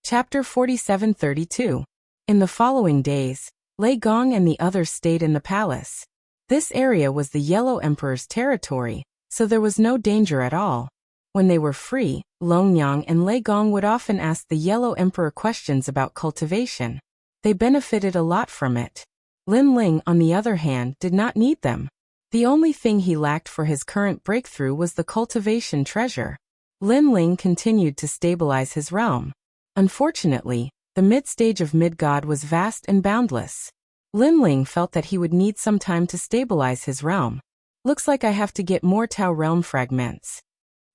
Chapter 4732. In the following days, Lei Gong and the others stayed in the palace. This area was the Yellow Emperor's territory, so there was no danger at all. When they were free, Longyang and Lei Gong would often ask the Yellow Emperor questions about cultivation. They benefited a lot from it. Lin Ling, on the other hand, did not need them. The only thing he lacked for his current breakthrough was the cultivation treasure. Lin Ling continued to stabilize his realm. Unfortunately, the mid-stage of Midgod was vast and boundless. Lin Ling felt that he would need some time to stabilize his realm. Looks like I have to get more Tao realm fragments.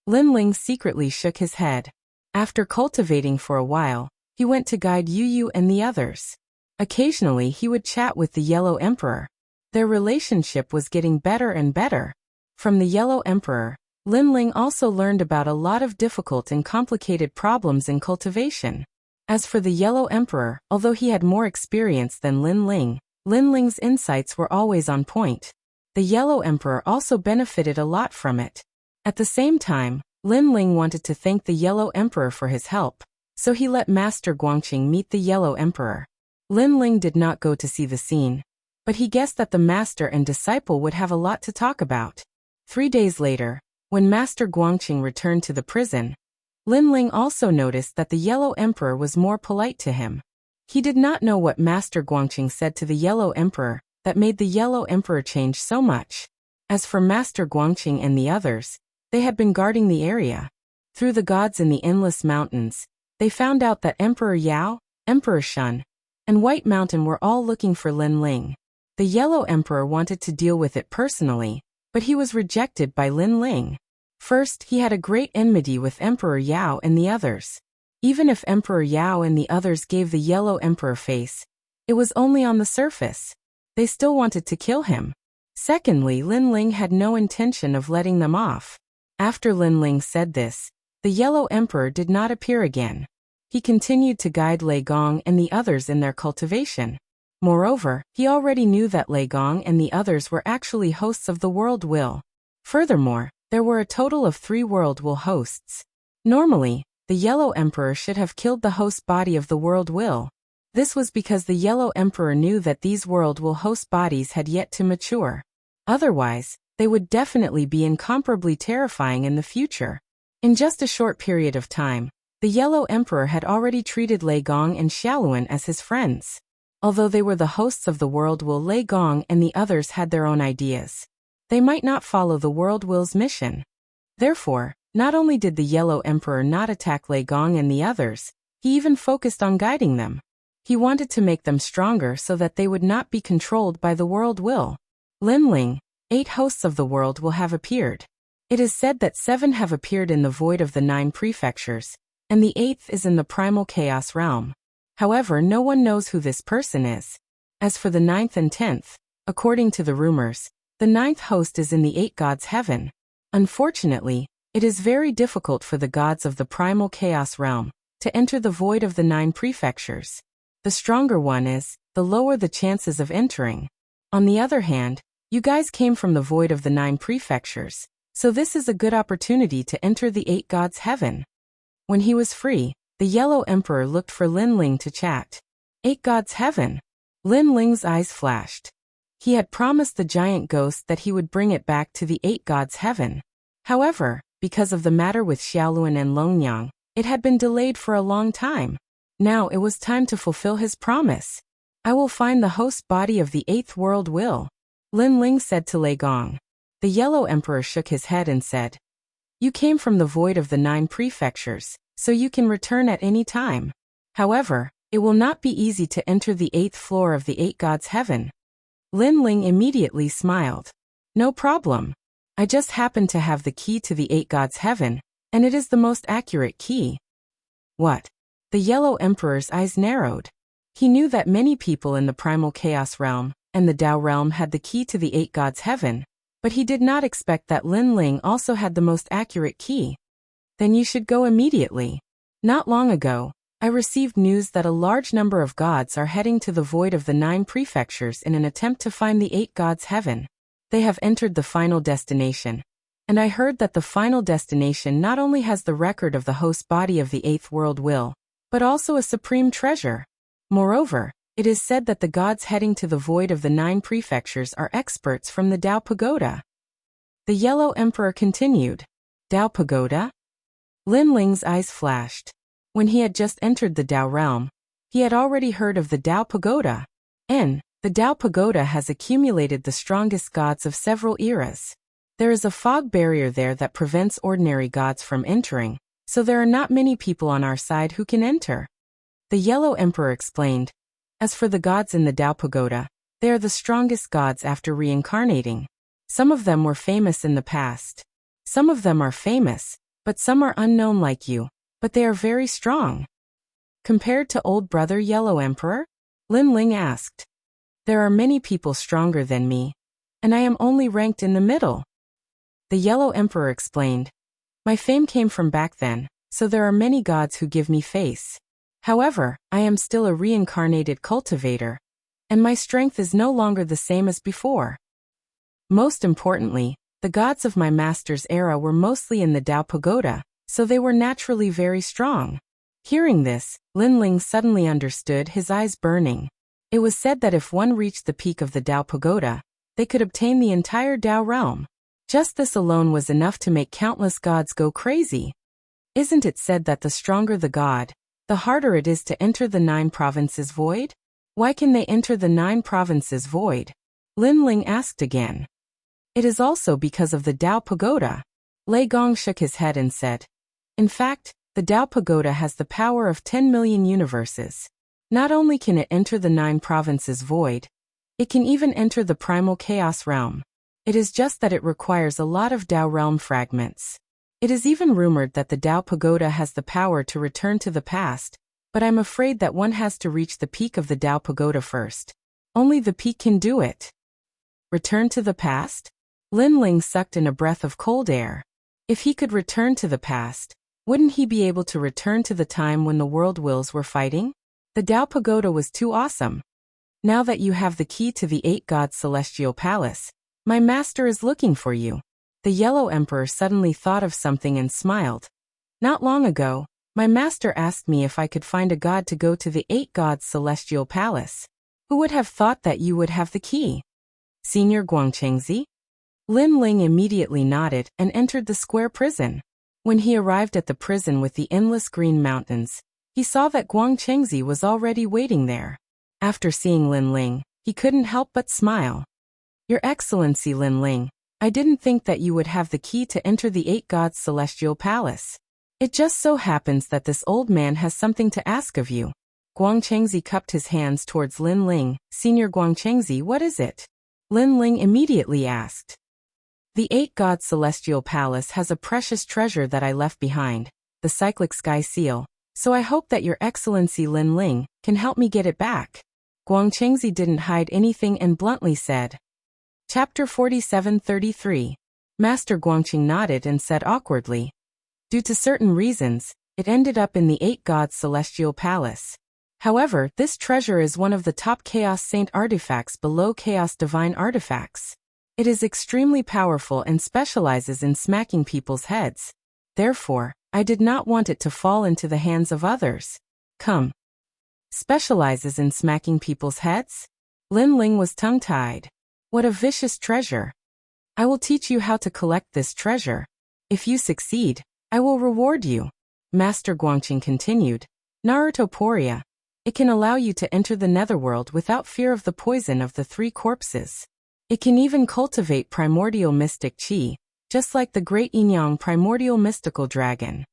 Lin Ling secretly shook his head. After cultivating for a while, he went to guide Yu Yu and the others. Occasionally he would chat with the Yellow Emperor. Their relationship was getting better and better. From the Yellow Emperor, Lin Ling also learned about a lot of difficult and complicated problems in cultivation. As for the Yellow Emperor, although he had more experience than Lin Ling's insights were always on point. The Yellow Emperor also benefited a lot from it. At the same time, Lin Ling wanted to thank the Yellow Emperor for his help, so he let Master Guangqing meet the Yellow Emperor. Lin Ling did not go to see the scene, but he guessed that the master and disciple would have a lot to talk about. 3 days later, when Master Guangqing returned to the prison, Lin Ling also noticed that the Yellow Emperor was more polite to him. He did not know what Master Guangqing said to the Yellow Emperor that made the Yellow Emperor change so much. As for Master Guangqing and the others, they had been guarding the area. Through the gods in the endless mountains, they found out that Emperor Yao, Emperor Shun, and White Mountain were all looking for Lin Ling. The Yellow Emperor wanted to deal with it personally, but he was rejected by Lin Ling. First, he had a great enmity with Emperor Yao and the others. Even if Emperor Yao and the others gave the Yellow Emperor face, it was only on the surface. They still wanted to kill him. Secondly, Lin Ling had no intention of letting them off. After Lin Ling said this, the Yellow Emperor did not appear again. He continued to guide Lei Gong and the others in their cultivation. Moreover, he already knew that Lei Gong and the others were actually hosts of the World Will. Furthermore, there were a total of 3 World Will hosts. Normally, the Yellow Emperor should have killed the host body of the World Will. This was because the Yellow Emperor knew that these World Will host bodies had yet to mature. Otherwise, they would definitely be incomparably terrifying in the future. In just a short period of time, the Yellow Emperor had already treated Lei Gong and Xiaoluan as his friends. Although they were the hosts of the World Will, Lei Gong and the others had their own ideas. They might not follow the World Will's mission. Therefore, not only did the Yellow Emperor not attack Lei Gong and the others, he even focused on guiding them. He wanted to make them stronger so that they would not be controlled by the World Will. Lin Ling, 8 hosts of the world will have appeared. It is said that 7 have appeared in the void of the 9 prefectures, and the 8th is in the primal chaos realm. However, no one knows who this person is. As for the 9th and 10th, according to the rumors, the 9th host is in the 8 gods' heaven. Unfortunately, it is very difficult for the gods of the primal chaos realm to enter the void of the 9 prefectures. The stronger one is, the lower the chances of entering. On the other hand, you guys came from the void of the 9 prefectures, so this is a good opportunity to enter the 8 gods' heaven. When he was free, the Yellow Emperor looked for Lin Ling to chat. 8 gods' heaven. Lin Ling's eyes flashed. He had promised the giant ghost that he would bring it back to the 8 gods' heaven. However, because of the matter with Xiaoluan and Longyang, it had been delayed for a long time. Now it was time to fulfill his promise. I will find the host body of the 8th World Will, Lin Ling said to Lei Gong. The Yellow Emperor shook his head and said, You came from the void of the 9 prefectures, so you can return at any time. However, it will not be easy to enter the 8th floor of the 8 gods' heaven. Lin Ling immediately smiled. No problem. I just happen to have the key to the 8 gods' heaven, and it is the most accurate key. What? The Yellow Emperor's eyes narrowed. He knew that many people in the primal chaos realm and the Tao realm had the key to the 8 gods' heaven, but he did not expect that Lin Ling also had the most accurate key. Then you should go immediately. Not long ago, I received news that a large number of gods are heading to the void of the 9 prefectures in an attempt to find the 8 gods' heaven. They have entered the final destination, and I heard that the final destination not only has the record of the host body of the 8th World Will, but also a supreme treasure. Moreover, it is said that the gods heading to the void of the 9 prefectures are experts from the Tao Pagoda. The Yellow Emperor continued. Tao Pagoda? Lin Ling's eyes flashed. When he had just entered the Tao realm, he had already heard of the Tao Pagoda. The Tao Pagoda has accumulated the strongest gods of several eras. There is a fog barrier there that prevents ordinary gods from entering, so there are not many people on our side who can enter. The Yellow Emperor explained. As for the gods in the Tao Pagoda, they are the strongest gods after reincarnating. Some of them were famous in the past. Some of them are famous, but some are unknown like you, but they are very strong. Compared to old brother Yellow Emperor? Lin Ling asked. There are many people stronger than me, and I am only ranked in the middle. The Yellow Emperor explained. My fame came from back then, so there are many gods who give me face. However, I am still a reincarnated cultivator, and my strength is no longer the same as before. Most importantly, the gods of my master's era were mostly in the Tao Pagoda, so they were naturally very strong. Hearing this, Lin Ling suddenly understood, his eyes burning. It was said that if one reached the peak of the Tao Pagoda, they could obtain the entire Tao realm. Just this alone was enough to make countless gods go crazy. Isn't it said that the stronger the god, the harder it is to enter the 9 provinces void? Why can they enter the 9 provinces void? Lin Ling asked again. It is also because of the Tao Pagoda. Lei Gong shook his head and said. In fact, the Tao Pagoda has the power of 10 million universes. Not only can it enter the 9 provinces void, it can even enter the primal chaos realm. It is just that it requires a lot of Tao realm fragments. It is even rumored that the Tao Pagoda has the power to return to the past, but I'm afraid that one has to reach the peak of the Tao Pagoda first. Only the peak can do it. Return to the past? Lin Ling sucked in a breath of cold air. If he could return to the past, wouldn't he be able to return to the time when the world wills were fighting? The Tao Pagoda was too awesome. Now that you have the key to the 8 gods' celestial palace, my master is looking for you. The Yellow Emperor suddenly thought of something and smiled. Not long ago, my master asked me if I could find a god to go to the 8 gods' celestial palace. Who would have thought that you would have the key? Senior Guangchengzi? Lin Ling immediately nodded and entered the square prison. When he arrived at the prison with the endless green mountains, he saw that Guangchengzi was already waiting there. After seeing Lin Ling, he couldn't help but smile. Your Excellency Lin Ling, I didn't think that you would have the key to enter the 8 gods' celestial palace. It just so happens that this old man has something to ask of you. Guangchengzi cupped his hands towards Lin Ling. Senior Guangchengzi, what is it? Lin Ling immediately asked. The 8 gods' celestial palace has a precious treasure that I left behind, the cyclic sky seal, so I hope that your Excellency Lin Ling can help me get it back. Guangchengzi didn't hide anything and bluntly said. Chapter 47:33. Master Guangqing nodded and said awkwardly. Due to certain reasons, it ended up in the 8 gods' celestial palace. However, this treasure is one of the top Chaos Saint artifacts below Chaos Divine artifacts. It is extremely powerful and specializes in smacking people's heads. Therefore, I did not want it to fall into the hands of others. Come. Specializes in smacking people's heads? Lin Ling was tongue-tied. What a vicious treasure. I will teach you how to collect this treasure. If you succeed, I will reward you. Master Guangqing continued. Naruto Poria. It can allow you to enter the netherworld without fear of the poison of the 3 corpses. It can even cultivate primordial mystic chi, just like the great Yinyang primordial mystical dragon.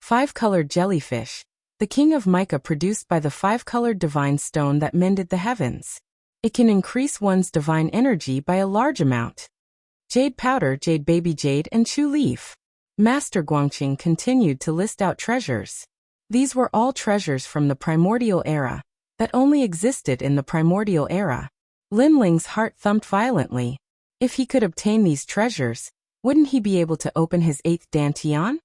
5-colored jellyfish, the king of mica produced by the 5-colored divine stone that mended the heavens. It can increase one's divine energy by a large amount. Jade powder, jade baby jade, and chu leaf. Master Guangqing continued to list out treasures. These were all treasures from the primordial era, that only existed in the primordial era. Lin Ling's heart thumped violently. If he could obtain these treasures, wouldn't he be able to open his 8th dantian?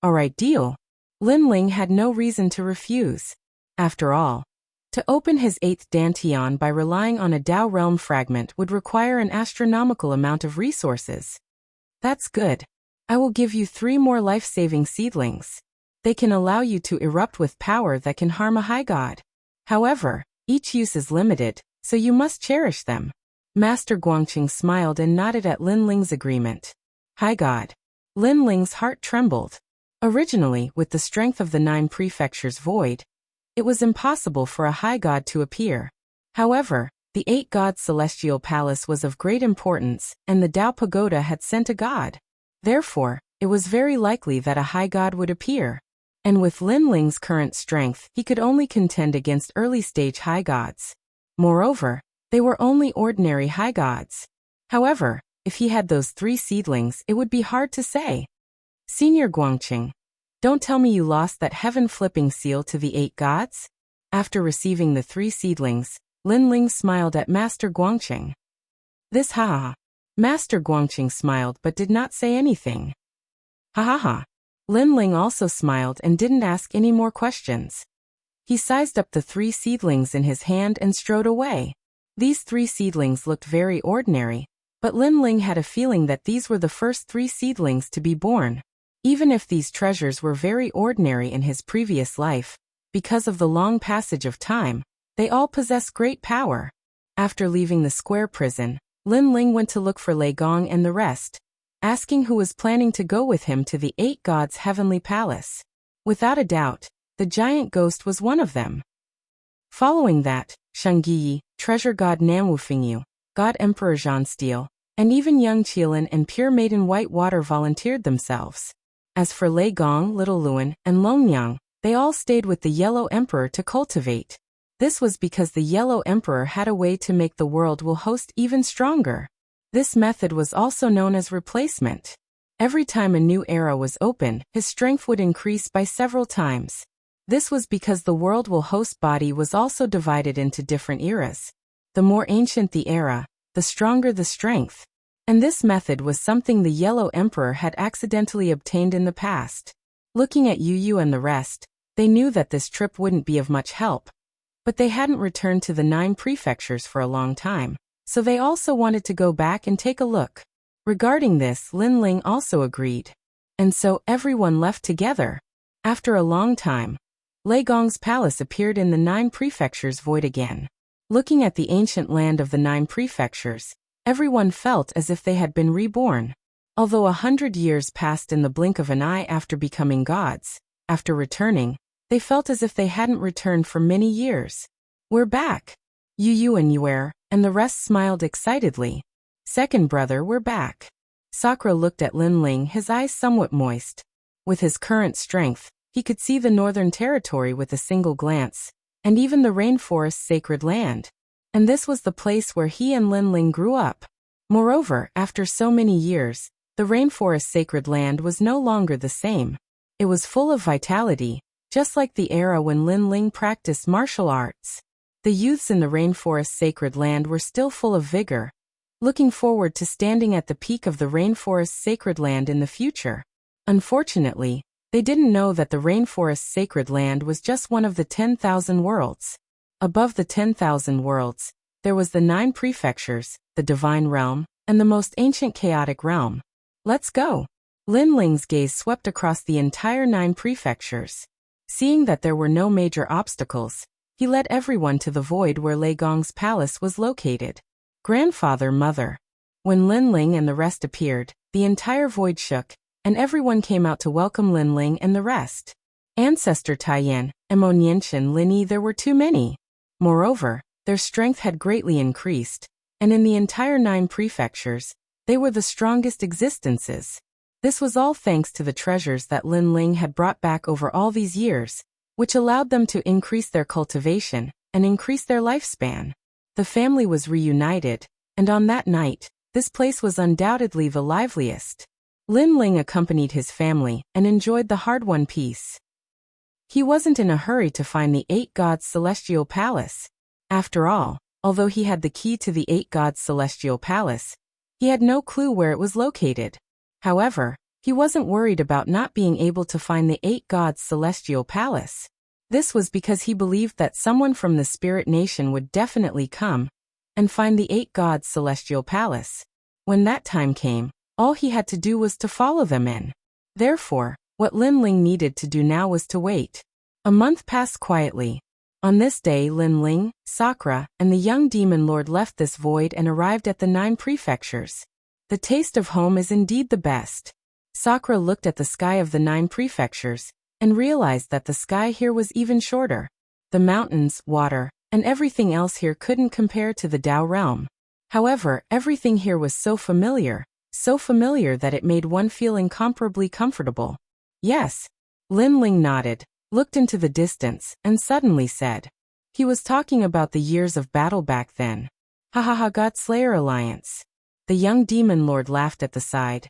Alright, deal. Lin Ling had no reason to refuse. After all, to open his 8th dantian by relying on a Tao realm fragment would require an astronomical amount of resources. That's good. I will give you 3 more life-saving seedlings. They can allow you to erupt with power that can harm a high god. However, each use is limited, so you must cherish them. Master Guangqing smiled and nodded at Lin Ling's agreement. High god. Lin Ling's heart trembled. Originally, with the strength of the 9 prefectures void, it was impossible for a high god to appear. However, the 8 gods' celestial palace was of great importance, and the Dao Pagoda had sent a god. Therefore, it was very likely that a high god would appear. And with Lin Ling's current strength, he could only contend against early-stage high gods. Moreover, they were only ordinary high gods. However, if he had those 3 seedlings, it would be hard to say. Senior Guangqing, don't tell me you lost that heaven-flipping seal to the 8 gods? After receiving the 3 seedlings, Lin Ling smiled at Master Guangqing. This ha-ha. Master Guangqing smiled but did not say anything. Ha-ha-ha. Lin Ling also smiled and didn't ask any more questions. He sized up the 3 seedlings in his hand and strode away. These 3 seedlings looked very ordinary, but Lin Ling had a feeling that these were the first 3 seedlings to be born. Even if these treasures were very ordinary in his previous life, because of the long passage of time, they all possess great power. After leaving the square prison, Lin Ling went to look for Lei Gong and the rest, asking who was planning to go with him to the 8 gods' heavenly palace. Without a doubt, the giant ghost was one of them. Following that, Shangyi, treasure god Namwufingyu, god Emperor Zhansteel, and even young Qilin and pure maiden Whitewater volunteered themselves. As for Lei Gong, Little Luan, and Longnyang, they all stayed with the Yellow Emperor to cultivate. This was because the Yellow Emperor had a way to make the world will host even stronger. This method was also known as replacement. Every time a new era was opened, his strength would increase by several times. This was because the world will host body was also divided into different eras. The more ancient the era, the stronger the strength. And this method was something the Yellow Emperor had accidentally obtained in the past. Looking at Yu Yu and the rest, they knew that this trip wouldn't be of much help. But they hadn't returned to the 9 prefectures for a long time, so they also wanted to go back and take a look. Regarding this, Lin Ling also agreed. And so everyone left together. After a long time, Lei Gong's palace appeared in the 9 prefectures void again. Looking at the ancient land of the 9 prefectures, everyone felt as if they had been reborn. Although 100 years passed in the blink of an eye after becoming gods, after returning, they felt as if they hadn't returned for many years. We're back. Yu Yu and Yuer, and the rest smiled excitedly. Second brother, we're back. Sakura looked at Lin Ling, his eyes somewhat moist. With his current strength, he could see the northern territory with a single glance, and even the rainforest's sacred land. And this was the place where he and Lin Ling grew up. Moreover, after so many years, the rainforest's sacred land was no longer the same. It was full of vitality, just like the era when Lin Ling practiced martial arts. The youths in the rainforest's sacred land were still full of vigor, looking forward to standing at the peak of the rainforest's sacred land in the future. Unfortunately, they didn't know that the rainforest's sacred land was just one of the 10,000 worlds. Above the 10,000 worlds, there was the 9 prefectures, the divine realm, and the most ancient chaotic realm. Let's go. Lin Ling's gaze swept across the entire 9 prefectures. Seeing that there were no major obstacles, he led everyone to the void where Lei Gong's palace was located. Grandfather, mother. When Lin Ling and the rest appeared, the entire void shook, and everyone came out to welcome Lin Ling and the rest. Ancestor Taiyan, Emonienshin, Lin, there were too many. Moreover, their strength had greatly increased, and in the entire 9 prefectures, they were the strongest existences. This was all thanks to the treasures that Lin Ling had brought back over all these years, which allowed them to increase their cultivation and increase their lifespan. The family was reunited, and on that night, this place was undoubtedly the liveliest. Lin Ling accompanied his family and enjoyed the hard-won peace. He wasn't in a hurry to find the 8 gods' celestial palace. After all, although he had the key to the 8 gods' celestial palace, he had no clue where it was located. However, he wasn't worried about not being able to find the 8 gods' celestial palace. This was because he believed that someone from the spirit nation would definitely come and find the 8 gods' celestial palace. When that time came, all he had to do was to follow them in. Therefore, What Lin Ling needed to do now was to wait. A month passed quietly. On this day Lin Ling, Sakura, and the young demon lord left this void and arrived at the 9 prefectures. The taste of home is indeed the best. Sakura looked at the sky of the 9 prefectures, and realized that the sky here was even shorter. The mountains, water, and everything else here couldn't compare to the Dao realm. However, everything here was so familiar that it made one feel incomparably comfortable. Yes. Lin Ling nodded, looked into the distance, and suddenly said. He was talking about the years of battle back then. Ha, God Slayer Alliance. The young demon lord laughed at the side.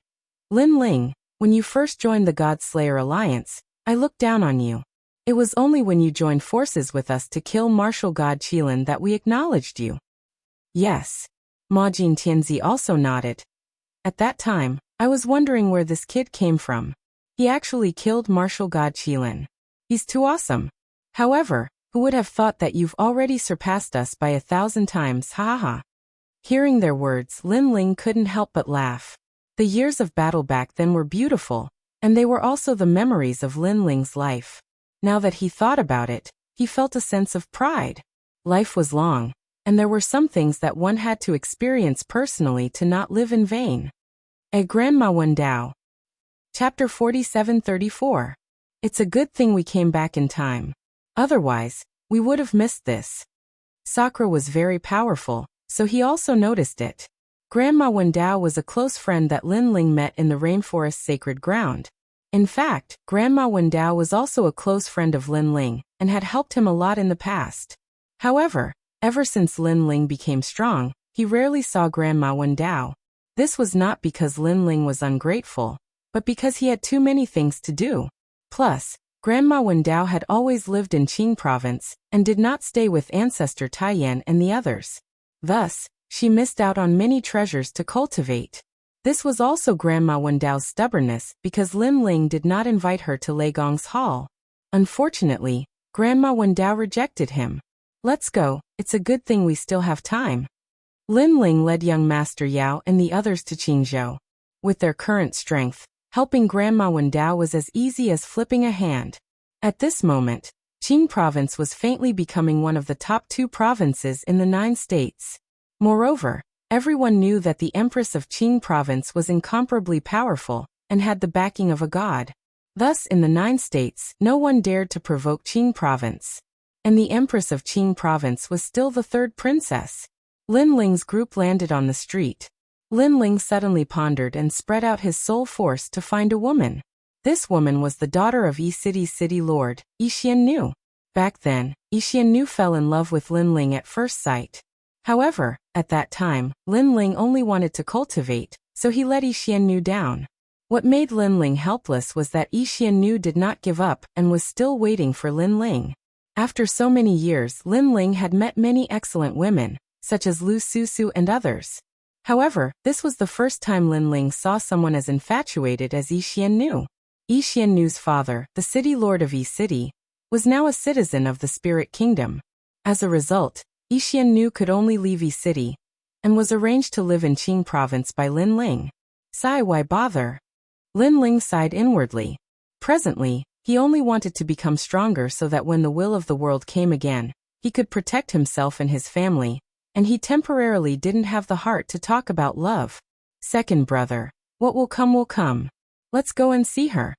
Lin Ling, when you first joined the God Slayer Alliance, I looked down on you. It was only when you joined forces with us to kill martial god Qilin that we acknowledged you. Yes. Ma Jin Tianzi also nodded. At that time, I was wondering where this kid came from. He actually killed martial god Qilin. He's too awesome. However, who would have thought that you've already surpassed us by 1,000 times, ha. Hearing their words, Lin Ling couldn't help but laugh. The years of battle back then were beautiful, and they were also the memories of Lin Ling's life. Now that he thought about it, he felt a sense of pride. Life was long, and there were some things that one had to experience personally to not live in vain. A Grandma Wen Dao. Chapter 47-34. It's a good thing we came back in time. Otherwise, we would have missed this. Sakura was very powerful, so he also noticed it. Grandma Wen Dao was a close friend that Lin Ling met in the rainforest's sacred ground. In fact, Grandma Wen Dao was also a close friend of Lin Ling, and had helped him a lot in the past. However, ever since Lin Ling became strong, he rarely saw Grandma Wen Dao. This was not because Lin Ling was ungrateful, but because he had too many things to do. Plus, Grandma Wen Dao had always lived in Qing province, and did not stay with ancestor Taiyan and the others. Thus, she missed out on many treasures to cultivate. This was also Grandma Wen Dao's stubbornness because Lin Ling did not invite her to Lei Gong's hall. Unfortunately, Grandma Wen Dao rejected him. Let's go, it's a good thing we still have time. Lin Ling led young Master Yao and the others to Qingzhou. With their current strength, helping Grandma Wen Dao was as easy as flipping a hand. At this moment, Qing province was faintly becoming one of the top 2 provinces in the 9 states. Moreover, everyone knew that the Empress of Qing province was incomparably powerful, and had the backing of a god. Thus in the 9 states, no one dared to provoke Qing province. And the Empress of Qing province was still the 3rd princess. Lin Ling's group landed on the street. Lin Ling suddenly pondered and spread out his soul force to find a woman. This woman was the daughter of Yi City's city lord, Yi Xiannu. Back then, Yi Xiannu fell in love with Lin Ling at first sight. However, at that time, Lin Ling only wanted to cultivate, so he let Yi Xiannu down. What made Lin Ling helpless was that Yi Xiannu did not give up and was still waiting for Lin Ling. After so many years, Lin Ling had met many excellent women, such as Lu Susu and others. However, this was the first time Lin Ling saw someone as infatuated as Yi Xiannu. Yi Xiannu's father, the city lord of Yi City, was now a citizen of the Spirit Kingdom. As a result, Yi Xiannu could only leave Yi City, and was arranged to live in Qing province by Lin Ling. Sigh, why bother? Lin Ling sighed inwardly. Presently, he only wanted to become stronger so that when the will of the world came again, he could protect himself and his family, and he temporarily didn't have the heart to talk about love. Second brother, what will come will come. Let's go and see her.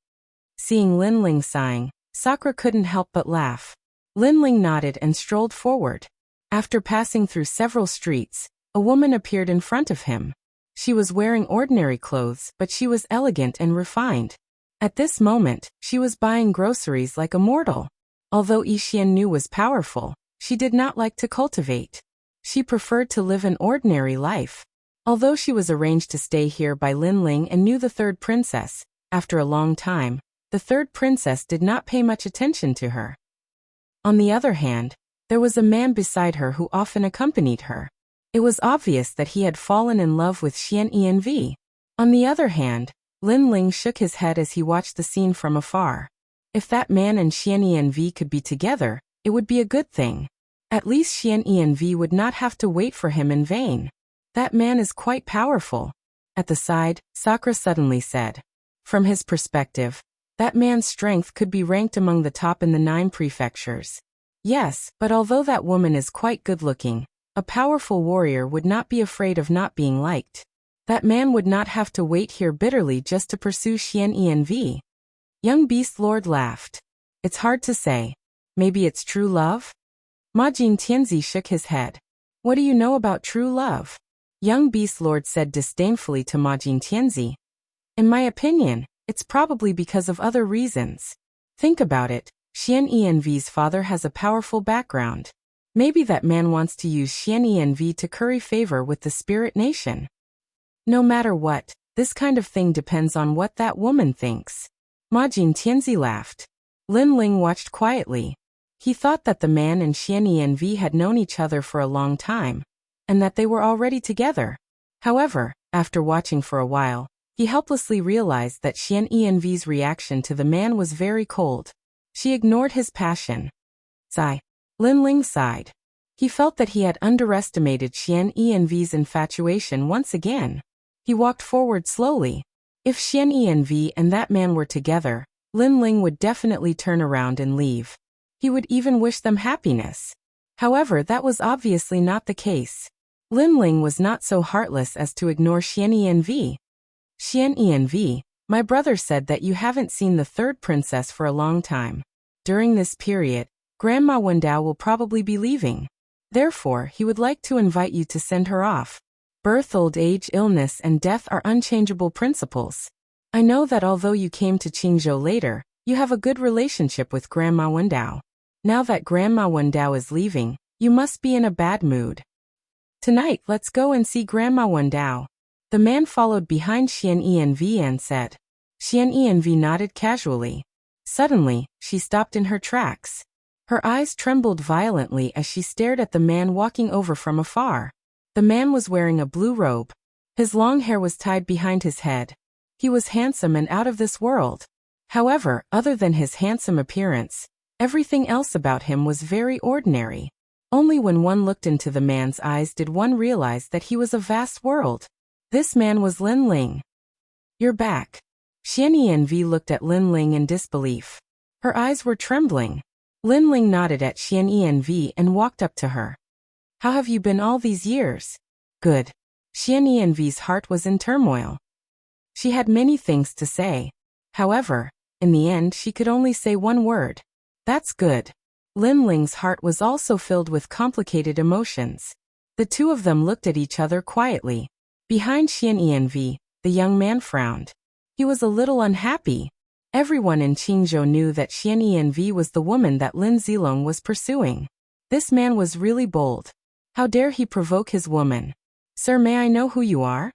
Seeing Lin Ling sighing, Sakura couldn't help but laugh. Lin Ling nodded and strolled forward. After passing through several streets, a woman appeared in front of him. She was wearing ordinary clothes, but she was elegant and refined. At this moment, she was buying groceries like a mortal. Although Yi Xiannu was powerful, she did not like to cultivate. She preferred to live an ordinary life. Although she was arranged to stay here by Lin Ling and knew the 3rd princess, after a long time, the 3rd princess did not pay much attention to her. On the other hand, there was a man beside her who often accompanied her. It was obvious that he had fallen in love with Xian Env. On the other hand, Lin Ling shook his head as he watched the scene from afar. If that man and Xian Env could be together, it would be a good thing. At least Xian Env would not have to wait for him in vain. That man is quite powerful. At the side, Sakura suddenly said. From his perspective, That man's strength could be ranked among the top in the 9 prefectures. Yes, but although that woman is quite good-looking, a powerful warrior would not be afraid of not being liked. That man would not have to wait here bitterly just to pursue Xian Env. Young Beast Lord laughed. It's hard to say. Maybe it's true love? Ma Jingtianzi shook his head. What do you know about true love? Young Beast Lord said disdainfully to Ma Jingtianzi. In my opinion, it's probably because of other reasons. Think about it. Xian Env's father has a powerful background. Maybe that man wants to use Xian Env to curry favor with the spirit nation. No matter what, this kind of thing depends on what that woman thinks. Ma Jingtianzi laughed. Lin Ling watched quietly. He thought that the man and Xian Env had known each other for a long time, and that they were already together. However, after watching for a while, he helplessly realized that Xian Env's reaction to the man was very cold. She ignored his passion. Sigh. Lin Ling sighed. He felt that he had underestimated Xian Env's infatuation once again. He walked forward slowly. If Xian Env and that man were together, Lin Ling would definitely turn around and leave. He would even wish them happiness. However, that was obviously not the case. Lin Ling was not so heartless as to ignore Xian Env. Xian Env, my brother said that you haven't seen the 3rd princess for a long time. During this period, Grandma Wendao will probably be leaving. Therefore, he would like to invite you to send her off. Birth, old age, illness, and death are unchangeable principles. I know that although you came to Qingzhou later, you have a good relationship with Grandma Wendao. Now that Grandma Wendao is leaving, you must be in a bad mood. Tonight, let's go and see Grandma Wendao. The man followed behind Xian Env and said. Xian Env nodded casually. Suddenly, she stopped in her tracks. Her eyes trembled violently as she stared at the man walking over from afar. The man was wearing a blue robe. His long hair was tied behind his head. He was handsome and out of this world. However, other than his handsome appearance, everything else about him was very ordinary. Only when one looked into the man's eyes did one realize that he was a vast world. This man was Lin Ling. You're back. Xian Env looked at Lin Ling in disbelief. Her eyes were trembling. Lin Ling nodded at Xian Env and walked up to her. How have you been all these years? Good. Xian Env's heart was in turmoil. She had many things to say. However, in the end she could only say one word. That's good. Lin Ling's heart was also filled with complicated emotions. The two of them looked at each other quietly. Behind Xian Env, the young man frowned. He was a little unhappy. Everyone in Qingzhou knew that Xian Env was the woman that Lin Zilong was pursuing. This man was really bold. How dare he provoke his woman? Sir, may I know who you are?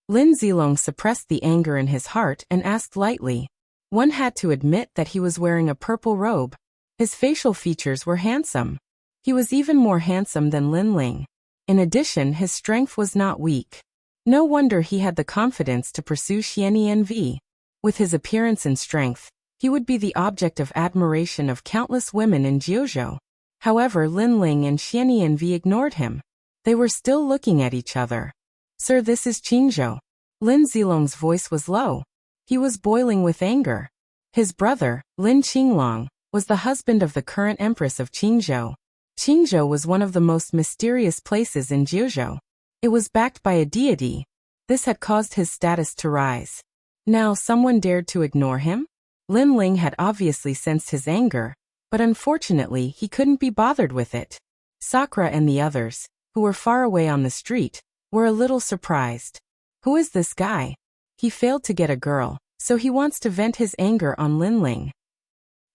Lin Zilong suppressed the anger in his heart and asked lightly. One had to admit that he was wearing a purple robe. His facial features were handsome. He was even more handsome than Lin Ling. In addition, his strength was not weak. No wonder he had the confidence to pursue Xian Env. With his appearance and strength, he would be the object of admiration of countless women in Jiuzhou. However, Lin Ling and Xian Env ignored him. They were still looking at each other. Sir, this is Qingzhou. Lin Zilong's voice was low. He was boiling with anger. His brother, Lin Qinglong, was the husband of the current empress of Qingzhou. Qingzhou was one of the most mysterious places in Jiuzhou. It was backed by a deity. This had caused his status to rise. Now someone dared to ignore him? Lin Ling had obviously sensed his anger, but unfortunately he couldn't be bothered with it. Sakura and the others, who were far away on the street, were a little surprised. Who is this guy? He failed to get a girl, so he wants to vent his anger on Lin Ling.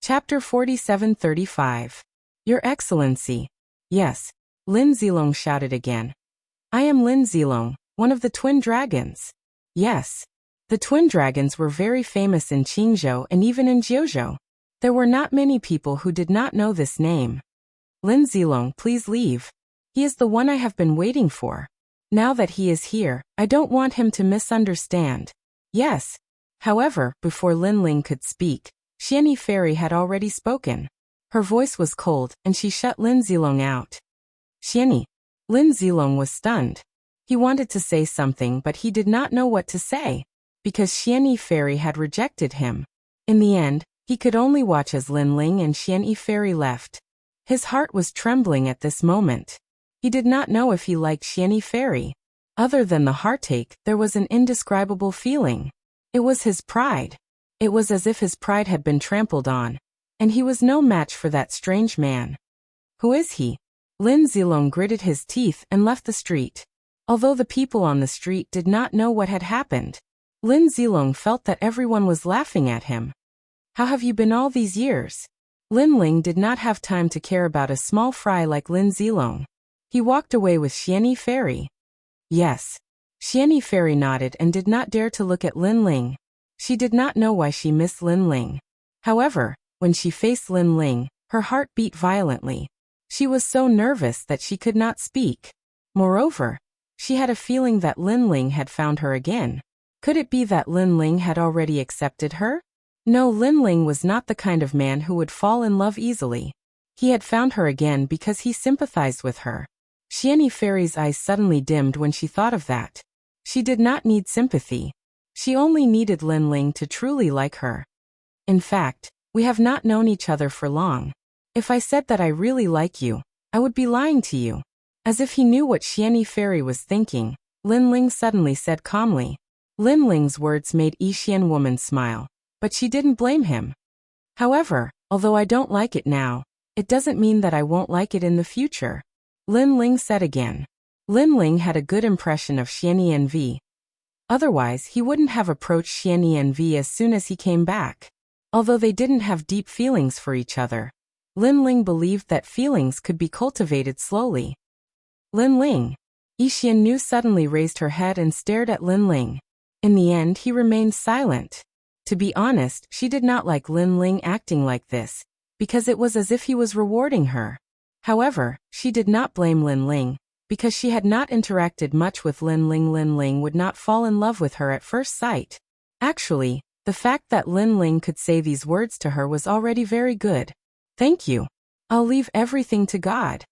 Chapter 4735. Your Excellency. Yes. Lin Zilong shouted again. I am Lin Zilong, one of the twin dragons. Yes. The twin dragons were very famous in Qingzhou and even in Jiuzhou. There were not many people who did not know this name. Lin Zilong, please leave. He is the one I have been waiting for. Now that he is here, I don't want him to misunderstand. Yes. However, before Lin Ling could speak, Xianyi Fairy had already spoken. Her voice was cold, and she shut Lin Zilong out. Xianyi. Lin Zilong was stunned. He wanted to say something but he did not know what to say, because Xianyi Fairy had rejected him. In the end, he could only watch as Lin Ling and Xian Yi Fairy left. His heart was trembling at this moment. He did not know if he liked Xian Yi Fairy. Other than the heartache, there was an indescribable feeling. It was his pride. It was as if his pride had been trampled on, and he was no match for that strange man. Who is he? Lin Zilong gritted his teeth and left the street. Although the people on the street did not know what had happened, Lin Zilong felt that everyone was laughing at him. How have you been all these years? Lin Ling did not have time to care about a small fry like Lin Zilong. He walked away with Xian Yi Fairy. Yes. Xian Yi Fairy nodded and did not dare to look at Lin Ling. She did not know why she missed Lin Ling. However, when she faced Lin Ling, her heart beat violently. She was so nervous that she could not speak. Moreover, she had a feeling that Lin Ling had found her again. Could it be that Lin Ling had already accepted her? No, Lin Ling was not the kind of man who would fall in love easily. He had found her again because he sympathized with her. Xian Yi Fairy's eyes suddenly dimmed when she thought of that. She did not need sympathy. She only needed Lin Ling to truly like her. In fact, we have not known each other for long. If I said that I really like you, I would be lying to you. As if he knew what Xian Yi Fairy was thinking, Lin Ling suddenly said calmly. Lin Ling's words made Yixian woman smile, but she didn't blame him. However, although I don't like it now, it doesn't mean that I won't like it in the future. Lin Ling said again. Lin Ling had a good impression of Xian Yi. Otherwise, he wouldn't have approached Xian Yi as soon as he came back. Although they didn't have deep feelings for each other, Lin Ling believed that feelings could be cultivated slowly. Lin Ling. Yixian suddenly raised her head and stared at Lin Ling. In the end, he remained silent. To be honest, she did not like Lin Ling acting like this, because it was as if he was rewarding her. However, she did not blame Lin Ling, because she had not interacted much with Lin Ling. Lin Ling would not fall in love with her at first sight. Actually, the fact that Lin Ling could say these words to her was already very good. Thank you. I'll leave everything to God.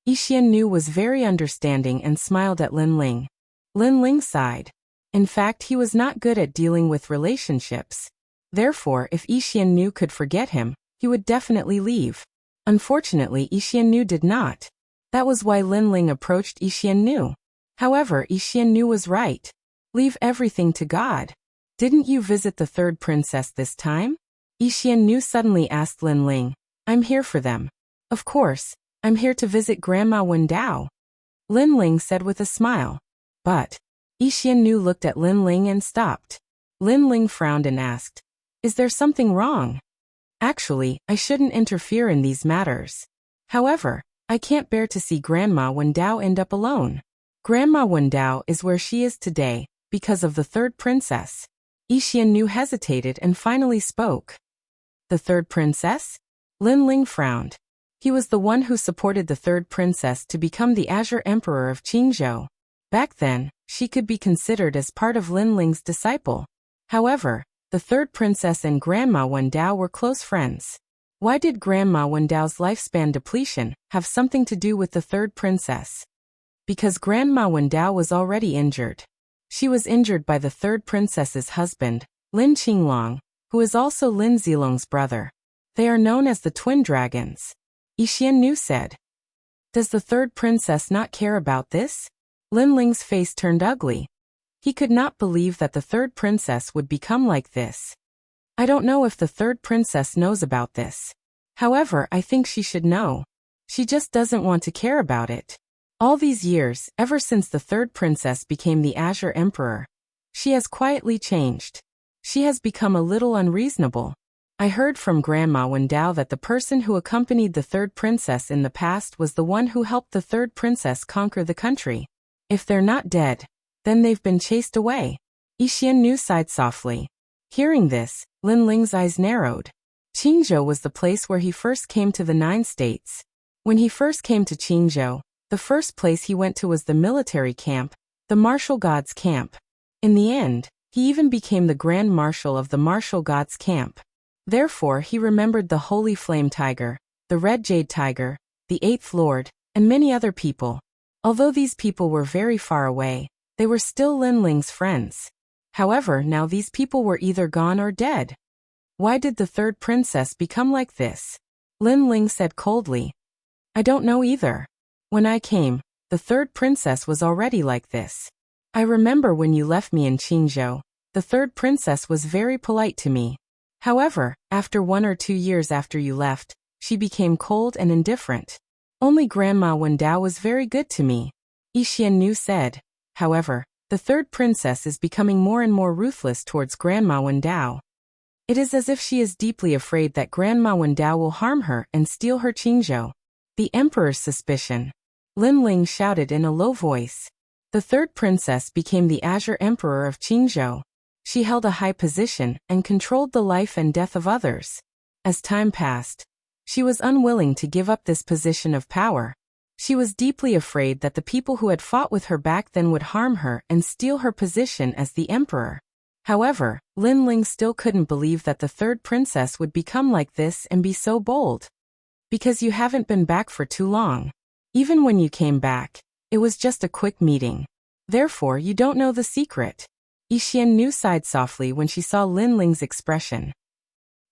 Yixian was very understanding and smiled at Lin Ling. Lin Ling sighed. In fact, he was not good at dealing with relationships. Therefore, if Yixian could forget him, he would definitely leave. Unfortunately, Yixian did not. That was why Lin Ling approached Yixian. However, Yixian was right. Leave everything to God. Didn't you visit the third princess this time? Yixian suddenly asked Lin Ling. I'm here for them. Of course, I'm here to visit Grandma Wendao. Lin Ling said with a smile. But Yixian looked at Lin Ling and stopped. Lin Ling frowned and asked, is there something wrong? Actually, I shouldn't interfere in these matters. However, I can't bear to see Grandma Wendao end up alone. Grandma Wendao is where she is today, because of the third princess. Yixian hesitated and finally spoke. The third princess? Lin Ling frowned. He was the one who supported the third princess to become the Azure Emperor of Qingzhou. Back then, she could be considered as part of Lin Ling's disciple. However, the third princess and Grandma Wendao were close friends. Why did Grandma Wendao's lifespan depletion have something to do with the third princess? Because Grandma Wendao was already injured. She was injured by the third princess's husband, Lin Qinglong, who is also Lin Zilong's brother. They are known as the twin dragons. Yixian said. Does the third princess not care about this? Lin Ling's face turned ugly. He could not believe that the third princess would become like this. I don't know if the third princess knows about this. However, I think she should know. She just doesn't want to care about it. All these years, ever since the third princess became the Azure Emperor, she has quietly changed. She has become a little unreasonable. I heard from Grandma Wendao that the person who accompanied the third princess in the past was the one who helped the third princess conquer the country. If they're not dead, then they've been chased away. Yixian sighed softly. Hearing this, Lin Ling's eyes narrowed. Qingzhou was the place where he first came to the 9 states. When he first came to Qingzhou, the first place he went to was the military camp, the martial gods camp. In the end, he even became the Grand Marshal of the martial gods camp. Therefore, he remembered the Holy Flame Tiger, the Red Jade Tiger, the 8th Lord, and many other people. Although these people were very far away, they were still Lin Ling's friends. However, now these people were either gone or dead. Why did the third princess become like this? Lin Ling said coldly. I don't know either. When I came, the third princess was already like this. I remember when you left me in Qingzhou, the third princess was very polite to me. However, after 1 or 2 years after you left, she became cold and indifferent. Only Grandma Wendao was very good to me. Yi Xiannu said. However, the third princess is becoming more and more ruthless towards Grandma Wendao. It is as if she is deeply afraid that Grandma Wendao will harm her and steal her Qingzhou. The emperor's suspicion. Lin Ling shouted in a low voice. The third princess became the Azure Emperor of Qingzhou. She held a high position and controlled the life and death of others. As time passed, she was unwilling to give up this position of power. She was deeply afraid that the people who had fought with her back then would harm her and steal her position as the emperor. However, Lin Ling still couldn't believe that the third princess would become like this and be so bold. Because you haven't been back for too long. Even when you came back, it was just a quick meeting. Therefore, you don't know the secret. Yi Xiannu sighed softly when she saw Lin Ling's expression.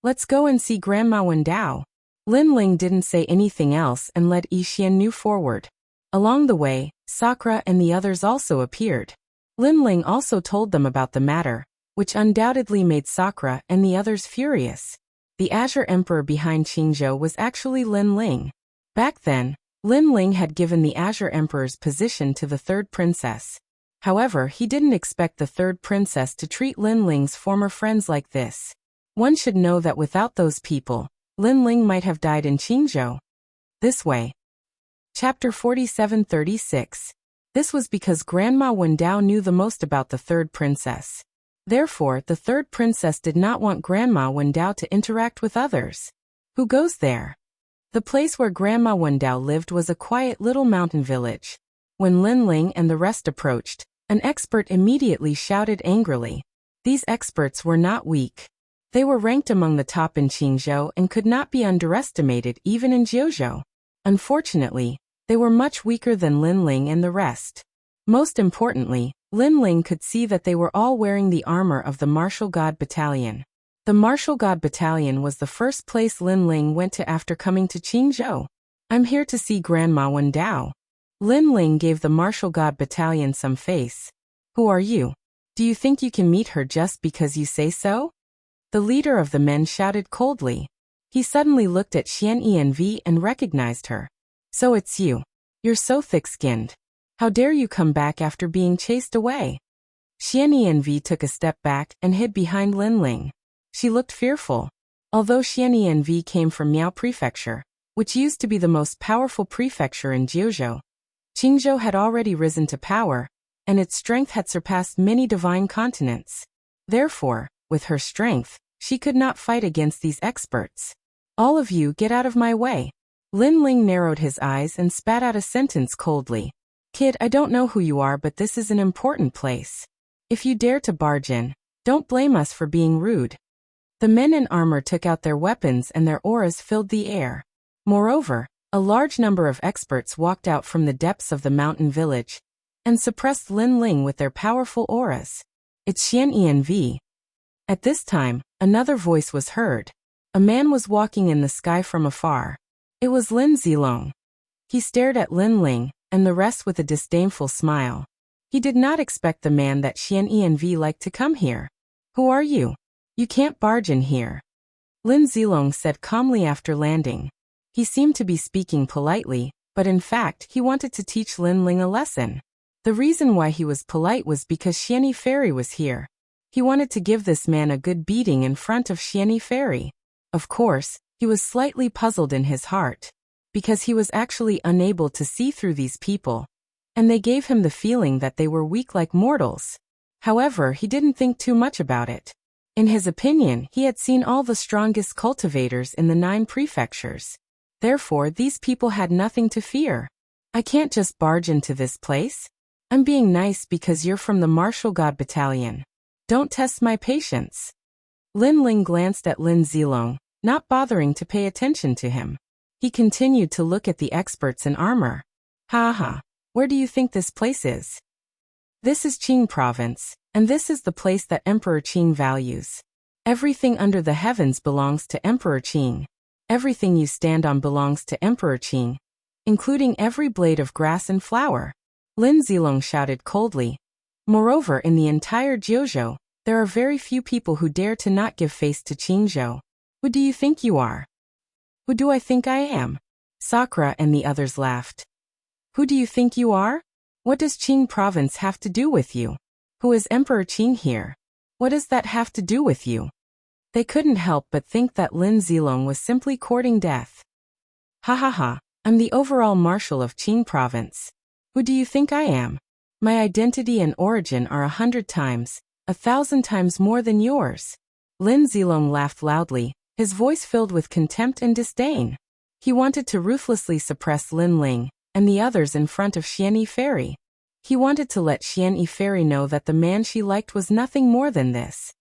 Let's go and see Grandma Wendao. Lin Ling didn't say anything else and led Yi Xiannu forward. Along the way, Sakura and the others also appeared. Lin Ling also told them about the matter, which undoubtedly made Sakura and the others furious. The Azure Emperor behind Qingzhou was actually Lin Ling. Back then, Lin Ling had given the Azure Emperor's position to the third princess. However, he didn't expect the third princess to treat Lin Ling's former friends like this. One should know that without those people, Lin Ling might have died in Qingzhou. This way. Chapter 47-36. This was because Grandma Wendao knew the most about the third princess. Therefore, the third princess did not want Grandma Wendao to interact with others. Who goes there? The place where Grandma Wendao lived was a quiet little mountain village. When Lin Ling and the rest approached, an expert immediately shouted angrily. These experts were not weak. They were ranked among the top in Qingzhou and could not be underestimated even in Jiuzhou. Unfortunately, they were much weaker than Lin Ling and the rest. Most importantly, Lin Ling could see that they were all wearing the armor of the Martial God Battalion. The Martial God Battalion was the first place Lin Ling went to after coming to Qingzhou. I'm here to see Grandma Wendao. Lin Ling gave the Martial God Battalion some face. Who are you? Do you think you can meet her just because you say so? The leader of the men shouted coldly. He suddenly looked at Xian Env and recognized her. So it's you. You're so thick-skinned. How dare you come back after being chased away? Xian Env took a step back and hid behind Lin Ling. She looked fearful. Although Xian Env came from Miao Prefecture, which used to be the most powerful prefecture in Jiuzhou, Qingzhou had already risen to power, and its strength had surpassed many divine continents. Therefore, with her strength, she could not fight against these experts. All of you get out of my way. Lin Ling narrowed his eyes and spat out a sentence coldly. Kid, I don't know who you are, but this is an important place. If you dare to barge in, don't blame us for being rude. The men in armor took out their weapons and their auras filled the air. Moreover, a large number of experts walked out from the depths of the mountain village and suppressed Lin Ling with their powerful auras. It's Xian Env. At this time, another voice was heard. A man was walking in the sky from afar. It was Lin Zilong. He stared at Lin Ling and the rest with a disdainful smile. He did not expect the man that Xian Env liked to come here. Who are you? You can't barge in here. Lin Zilong said calmly after landing. He seemed to be speaking politely, but in fact he wanted to teach Lin Ling a lesson. The reason why he was polite was because Xianyi Fairy was here. He wanted to give this man a good beating in front of Xianyi Fairy. Of course, he was slightly puzzled in his heart, because he was actually unable to see through these people, and they gave him the feeling that they were weak like mortals. However, he didn't think too much about it. In his opinion, he had seen all the strongest cultivators in the 9 prefectures. Therefore, these people had nothing to fear. I can't just barge into this place. I'm being nice because you're from the Martial God Battalion. Don't test my patience. Lin Ling glanced at Lin Zilong, not bothering to pay attention to him. He continued to look at the experts in armor. Ha ha, where do you think this place is? This is Qing province, and this is the place that Emperor Qing values. Everything under the heavens belongs to Emperor Qing. Everything you stand on belongs to Emperor Qing, including every blade of grass and flower. Lin Zilong shouted coldly. Moreover, in the entire Jiuzhou, there are very few people who dare to not give face to Qingzhou. Who do you think you are? Who do I think I am? Sakura and the others laughed. Who do you think you are? What does Qing province have to do with you? Who is Emperor Qing here? What does that have to do with you? They couldn't help but think that Lin Zilong was simply courting death. Ha ha ha, I'm the overall marshal of Qing province. Who do you think I am? My identity and origin are 100 times, 1,000 times more than yours. Lin Zilong laughed loudly, his voice filled with contempt and disdain. He wanted to ruthlessly suppress Lin Ling and the others in front of Xian Yifei. He wanted to let Xian Yifei know that the man she liked was nothing more than this.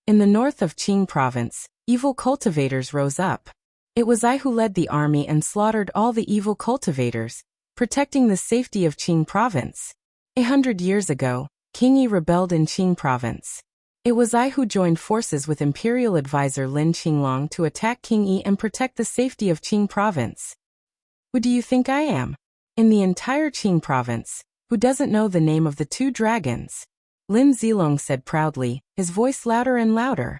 In the north of Qing province, evil cultivators rose up. It was I who led the army and slaughtered all the evil cultivators, protecting the safety of Qing province. 100 years ago, King Yi rebelled in Qing province. It was I who joined forces with imperial advisor Lin Qinglong to attack King Yi and protect the safety of Qing province. Who do you think I am? In the entire Qing province, who doesn't know the name of the two dragons? Lin Zilong said proudly, his voice louder and louder.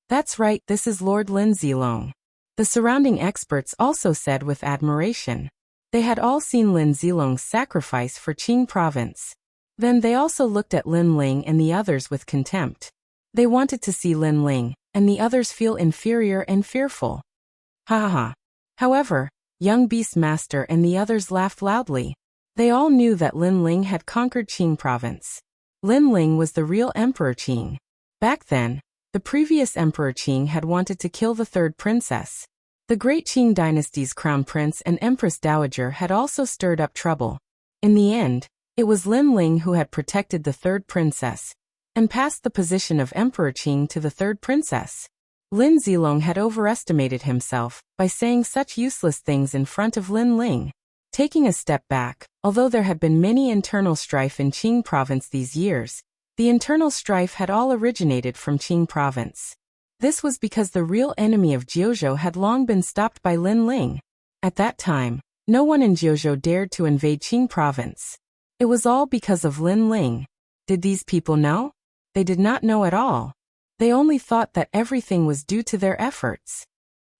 That's right, this is Lord Lin Zilong. The surrounding experts also said with admiration. They had all seen Lin Zilong's sacrifice for Qing province. Then they also looked at Lin Ling and the others with contempt. They wanted to see Lin Ling and the others feel inferior and fearful. Ha ha ha. However, young Beastmaster and the others laughed loudly. They all knew that Lin Ling had conquered Qing province. Lin Ling was the real Emperor Qing. Back then, the previous Emperor Qing had wanted to kill the third princess. The great Qing dynasty's crown prince and Empress Dowager had also stirred up trouble. In the end, it was Lin Ling who had protected the third princess and passed the position of Emperor Qing to the third princess. Lin Zilong had overestimated himself by saying such useless things in front of Lin Ling. Taking a step back, although there had been many internal strife in Qing province these years, the internal strife had all originated from Qing province. This was because the real enemy of Jiuzhou had long been stopped by Lin Ling. At that time, no one in Jiuzhou dared to invade Qing province. It was all because of Lin Ling. Did these people know? They did not know at all. They only thought that everything was due to their efforts.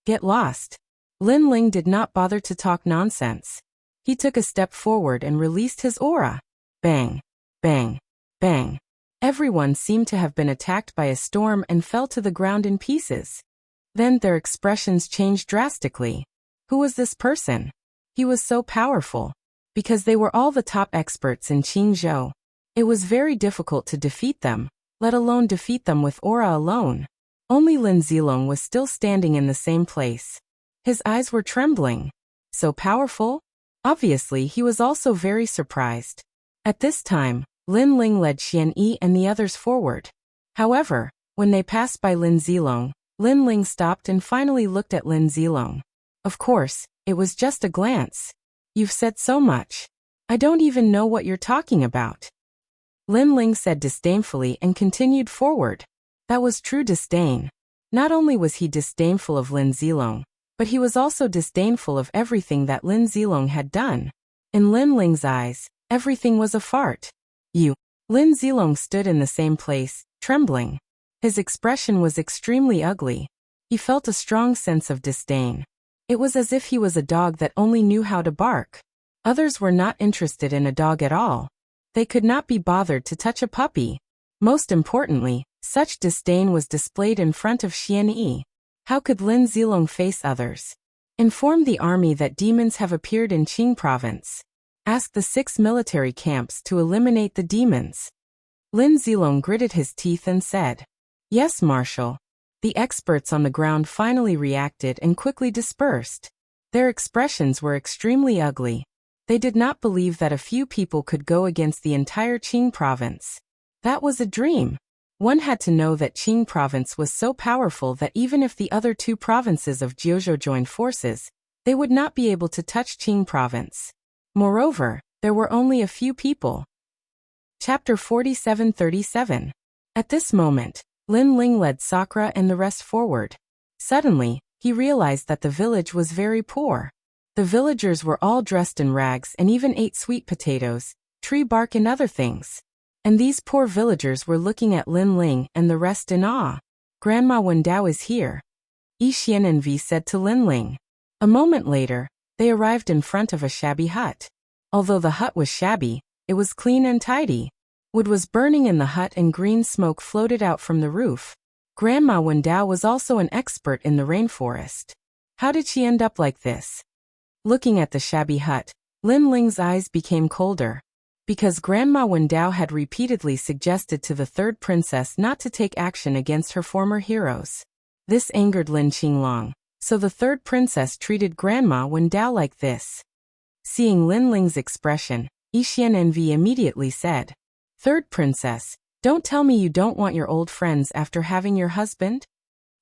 Get lost. Lin Ling did not bother to talk nonsense. He took a step forward and released his aura. Bang, bang, bang. Everyone seemed to have been attacked by a storm and fell to the ground in pieces. Then their expressions changed drastically. Who was this person? He was so powerful. Because they were all the top experts in Qingzhou. It was very difficult to defeat them, let alone defeat them with aura alone. Only Lin Zilong was still standing in the same place. His eyes were trembling. So powerful? Obviously, he was also very surprised. At this time, Lin Ling led Xian Yi and the others forward. However, when they passed by Lin Zilong, Lin Ling stopped and finally looked at Lin Zilong. Of course, it was just a glance. You've said so much. I don't even know what you're talking about. Lin Ling said disdainfully and continued forward. That was true disdain. Not only was he disdainful of Lin Zilong, but he was also disdainful of everything that Lin Zilong had done. In Lin Ling's eyes, everything was a fart. You. Lin Zilong stood in the same place, trembling. His expression was extremely ugly. He felt a strong sense of disdain. It was as if he was a dog that only knew how to bark. Others were not interested in a dog at all. They could not be bothered to touch a puppy. Most importantly, such disdain was displayed in front of Xian Yi. How could Lin Zilong face others? Inform the army that demons have appeared in Qing province. Ask the 6 military camps to eliminate the demons. Lin Zilong gritted his teeth and said, Yes, Marshal. The experts on the ground finally reacted and quickly dispersed. Their expressions were extremely ugly. They did not believe that a few people could go against the entire Qing province. That was a dream. One had to know that Qing province was so powerful that even if the other 2 provinces of Jiuzhou joined forces, they would not be able to touch Qing province. Moreover, there were only a few people. Chapter 47-37. At this moment, Lin Ling led Sakura and the rest forward. Suddenly, he realized that the village was very poor. The villagers were all dressed in rags and even ate sweet potatoes, tree bark and other things. And these poor villagers were looking at Lin Ling and the rest in awe. Grandma Wendao is here, Yi Xianenvi said to Lin Ling. A moment later, they arrived in front of a shabby hut. Although the hut was shabby, it was clean and tidy. Wood was burning in the hut and green smoke floated out from the roof. Grandma Wendao was also an expert in the rainforest. How did she end up like this? Looking at the shabby hut, Lin Ling's eyes became colder. Because Grandma Wendao had repeatedly suggested to the third princess not to take action against her former heroes. This angered Lin Qinglong, so the third princess treated Grandma Wendao like this. Seeing Lin Ling's expression, Yi Xianenvi immediately said, "Third princess, don't tell me you don't want your old friends after having your husband?"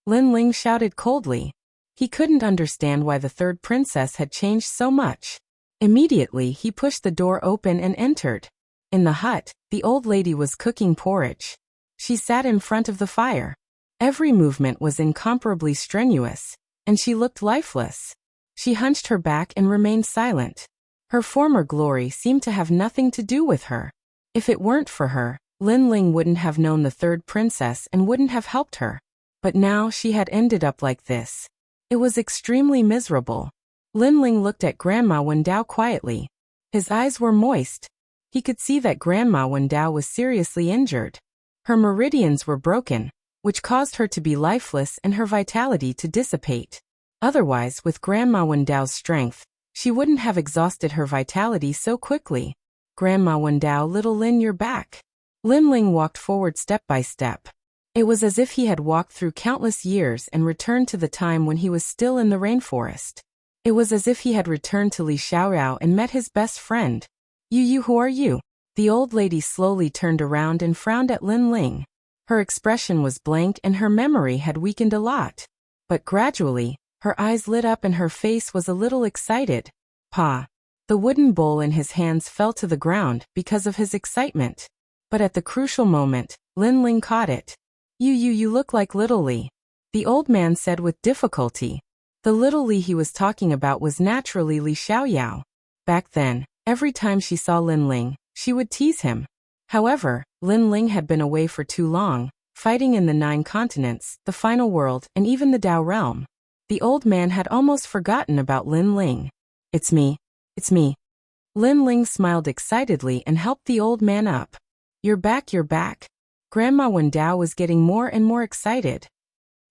Lin Ling shouted coldly. He couldn't understand why the third princess had changed so much. Immediately he pushed the door open and entered. In the hut, the old lady was cooking porridge. She sat in front of the fire. Every movement was incomparably strenuous, and she looked lifeless. She hunched her back and remained silent. Her former glory seemed to have nothing to do with her. If it weren't for her, Lin Ling wouldn't have known the third princess and wouldn't have helped her. But now she had ended up like this. It was extremely miserable. Lin Ling looked at Grandma Wendao quietly. His eyes were moist. He could see that Grandma Wendao was seriously injured. Her meridians were broken, which caused her to be lifeless and her vitality to dissipate. Otherwise, with Grandma Wendao's strength, she wouldn't have exhausted her vitality so quickly. "Grandma Wendao, little Lin, you're back." Lin Ling walked forward step by step. It was as if he had walked through countless years and returned to the time when he was still in the rainforest. It was as if he had returned to Li Xiaoyao and met his best friend. You, who are you?" The old lady slowly turned around and frowned at Lin Ling. Her expression was blank and her memory had weakened a lot. But gradually, her eyes lit up and her face was a little excited. "Pa." The wooden bowl in his hands fell to the ground because of his excitement. But at the crucial moment, Lin Ling caught it. You look like little Li," the old man said with difficulty. The little Li he was talking about was naturally Li Xiaoyao. Back then, every time she saw Lin Ling, she would tease him. However, Lin Ling had been away for too long, fighting in the 9 continents, the final world, and even the Dao realm. The old man had almost forgotten about Lin Ling. It's me. Lin Ling smiled excitedly and helped the old man up. You're back. Grandma Wendao was getting more and more excited.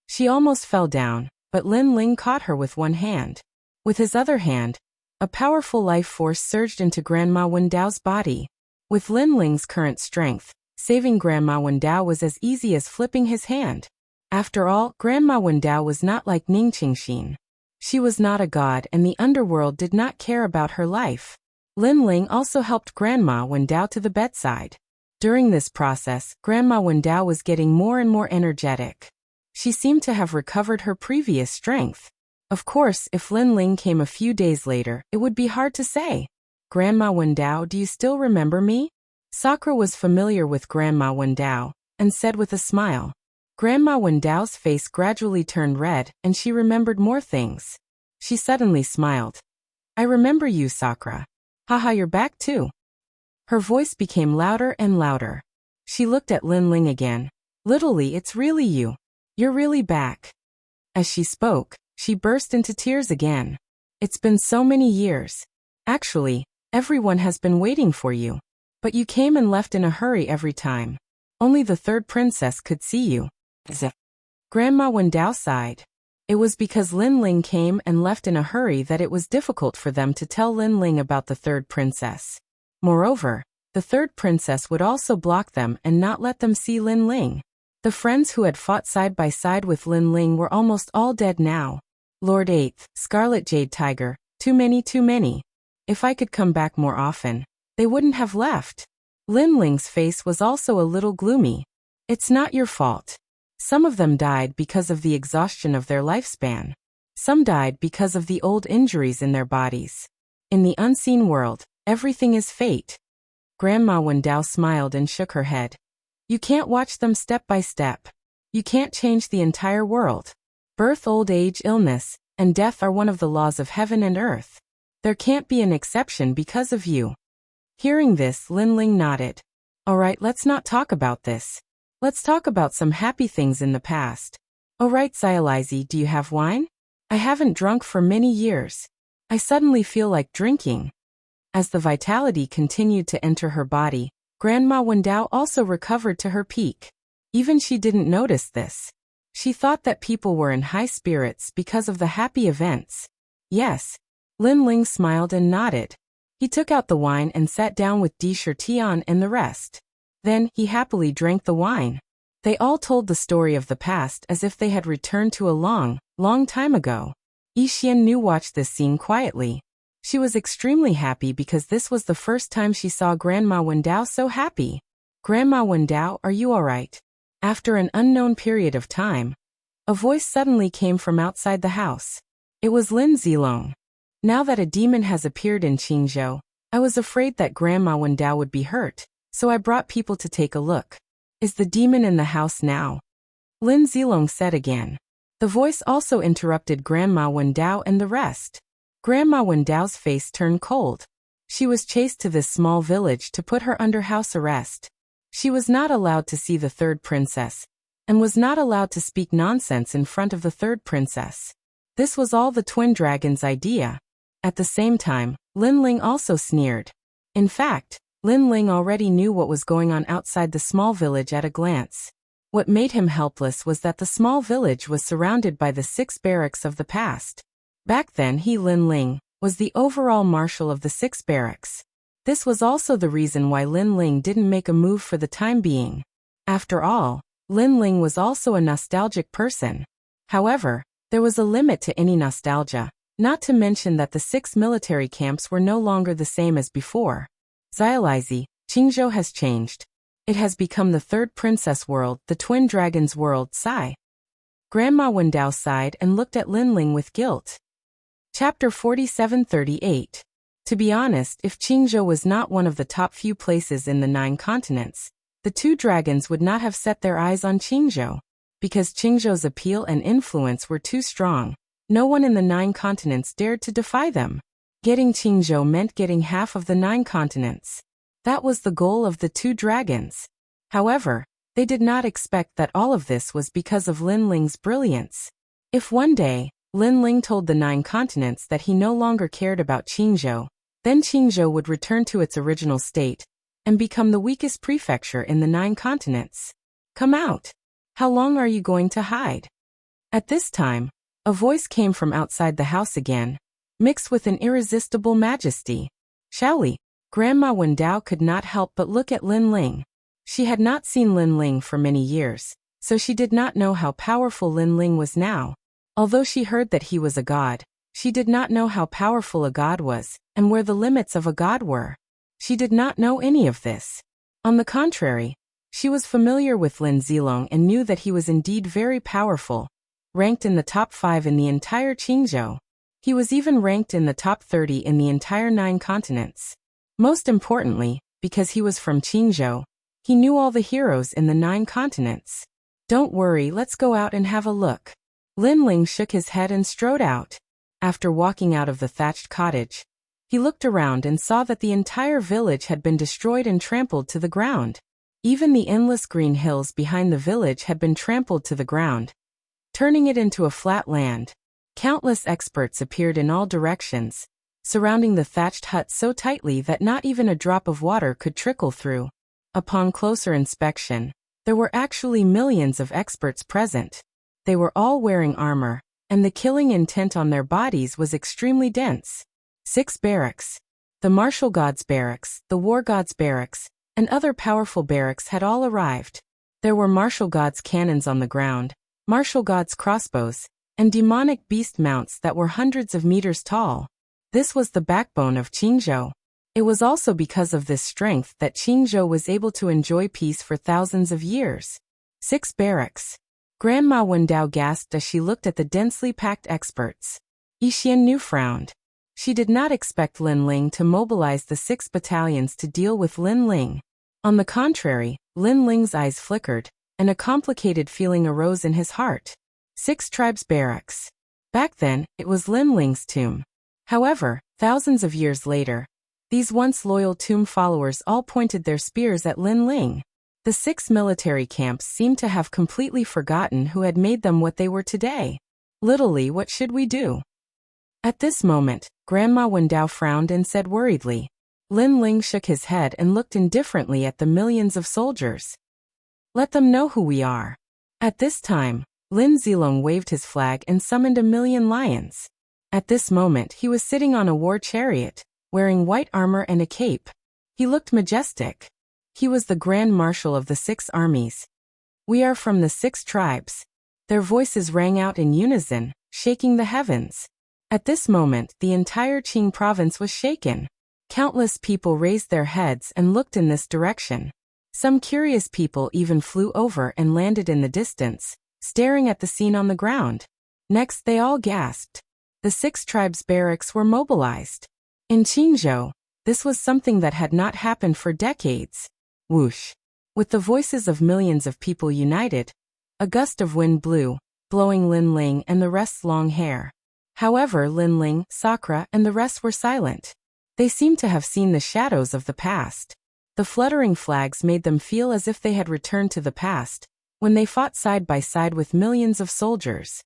She almost fell down, but Lin Ling caught her with one hand. With his other hand, a powerful life force surged into Grandma Wendao's body. With Lin Ling's current strength, saving Grandma Wendao was as easy as flipping his hand. After all, Grandma Wendao was not like Ning Qingxin. She was not a god and the underworld did not care about her life. Lin Ling also helped Grandma Wendao to the bedside. During this process, Grandma Wendao was getting more and more energetic. She seemed to have recovered her previous strength. Of course, if Lin Ling came a few days later, it would be hard to say. "Grandma Wendao, do you still remember me?" Sakura was familiar with Grandma Wendao, and said with a smile. Grandma Wendao's face gradually turned red, and she remembered more things. She suddenly smiled. "I remember you, Sakura. Haha, you're back too." Her voice became louder and louder. She looked at Lin Ling again. "Little Li, it's really you. You're really back." As she spoke, she burst into tears again. "It's been so many years. Actually, everyone has been waiting for you. But you came and left in a hurry every time. Only the third princess could see you." Grandma Wendao sighed. It was because Lin Ling came and left in a hurry that it was difficult for them to tell Lin Ling about the third princess. Moreover, the third princess would also block them and not let them see Lin Ling. The friends who had fought side by side with Lin Ling were almost all dead now. Lord 8th, Scarlet Jade Tiger, too many. If I could come back more often, they wouldn't have left. Lin Ling's face was also a little gloomy. "It's not your fault. Some of them died because of the exhaustion of their lifespan. Some died because of the old injuries in their bodies. In the unseen world, everything is fate." Grandma Wendao smiled and shook her head. "You can't watch them step by step. You can't change the entire world. Birth, old age, illness, and death are one of the laws of heaven and earth. There can't be an exception because of you. Hearing this, Lin Ling nodded. Alright, let's not talk about this. Let's talk about some happy things in the past. Alright, Xiaolizi, do you have wine? I haven't drunk for many years. I suddenly feel like drinking. As the vitality continued to enter her body, Grandma Wendao also recovered to her peak. Even she didn't notice this. She thought that people were in high spirits because of the happy events. Yes. Lin Ling smiled and nodded. He took out the wine and sat down with Di Shirtian and the rest. Then, he happily drank the wine. They all told the story of the past as if they had returned to a long, long time ago. Yi Xiannu watched this scene quietly. She was extremely happy because this was the first time she saw Grandma Wendao so happy. Grandma Wendao, are you alright? After an unknown period of time, a voice suddenly came from outside the house. It was Lin Zilong. Now that a demon has appeared in Qingzhou, I was afraid that Grandma Wendao would be hurt, so I brought people to take a look. Is the demon in the house now? Lin Zilong said again. The voice also interrupted Grandma Wendao and the rest. Grandma Wendao's face turned cold. She was chased to this small village to put her under house arrest. She was not allowed to see the third princess, and was not allowed to speak nonsense in front of the third princess. This was all the twin dragon's idea. At the same time, Lin Ling also sneered. In fact, Lin Ling already knew what was going on outside the small village at a glance. What made him helpless was that the small village was surrounded by the 6 barracks of the past. Back then he, Lin Ling, was the overall marshal of the 6 barracks. This was also the reason why Lin Ling didn't make a move for the time being. After all, Lin Ling was also a nostalgic person. However, there was a limit to any nostalgia, not to mention that the 6 military camps were no longer the same as before. Xiaolizi, Qingzhou has changed. It has become the third princess world, the twin dragons world, sigh. Grandma Wendao sighed and looked at Lin Ling with guilt. Chapter 4738. To be honest, if Qingzhou was not one of the top few places in the 9 continents, the 2 dragons would not have set their eyes on Qingzhou. Because Qingzhou's appeal and influence were too strong, no one in the 9 continents dared to defy them. Getting Qingzhou meant getting half of the 9 continents. That was the goal of the 2 dragons. However, they did not expect that all of this was because of Lin Ling's brilliance. If one day, Lin Ling told the 9 continents that he no longer cared about Qingzhou, then Qingzhou would return to its original state and become the weakest prefecture in the 9 continents. Come out. How long are you going to hide? At this time, a voice came from outside the house again, mixed with an irresistible majesty. Shaoli. Grandma Wendao could not help but look at Lin Ling. She had not seen Lin Ling for many years, so she did not know how powerful Lin Ling was now. Although she heard that he was a god, she did not know how powerful a god was, and where the limits of a god were. She did not know any of this. On the contrary, she was familiar with Lin Zilong and knew that he was indeed very powerful, ranked in the top 5 in the entire Qingzhou. He was even ranked in the top 30 in the entire 9 continents. Most importantly, because he was from Qingzhou, he knew all the heroes in the 9 continents. Don't worry, let's go out and have a look. Lin Ling shook his head and strode out. After walking out of the thatched cottage, he looked around and saw that the entire village had been destroyed and trampled to the ground. Even the endless green hills behind the village had been trampled to the ground, turning it into a flat land. Countless experts appeared in all directions, surrounding the thatched hut so tightly that not even a drop of water could trickle through. Upon closer inspection, there were actually millions of experts present. They were all wearing armor, and the killing intent on their bodies was extremely dense. 6 barracks. The martial gods' barracks, the war gods' barracks, and other powerful barracks had all arrived. There were martial gods' cannons on the ground, martial gods' crossbows, and demonic beast mounts that were hundreds of meters tall. This was the backbone of Qingzhou. It was also because of this strength that Qingzhou was able to enjoy peace for thousands of years. 6 barracks. Grandma Wendao gasped as she looked at the densely packed experts. Yi Xiannu frowned. She did not expect Lin Ling to mobilize the 6 battalions to deal with Lin Ling. On the contrary, Lin Ling's eyes flickered. and a complicated feeling arose in his heart. 6 Tribes Barracks. Back then, it was Lin Ling's tomb. However, thousands of years later, these once loyal tomb followers all pointed their spears at Lin Ling. The 6 military camps seemed to have completely forgotten who had made them what they were today. Literally, what should we do? At this moment, Grandma Wendao frowned and said worriedly. Lin Ling shook his head and looked indifferently at the millions of soldiers. Let them know who we are. At this time, Lin Zilong waved his flag and summoned 1,000,000 lions. At this moment he was sitting on a war chariot, wearing white armor and a cape. He looked majestic. He was the Grand Marshal of the 6 armies. We are from the 6 tribes. Their voices rang out in unison, shaking the heavens. At this moment the entire Qing province was shaken. Countless people raised their heads and looked in this direction. Some curious people even flew over and landed in the distance, staring at the scene on the ground. Next they all gasped. The 6 tribes barracks were mobilized. In Qingzhou, this was something that had not happened for decades. Whoosh! With the voices of millions of people united, a gust of wind blew, blowing Lin Ling and the rest's long hair. However, Lin Ling, Sakura, and the rest were silent. They seemed to have seen the shadows of the past. The fluttering flags made them feel as if they had returned to the past, when they fought side by side with millions of soldiers.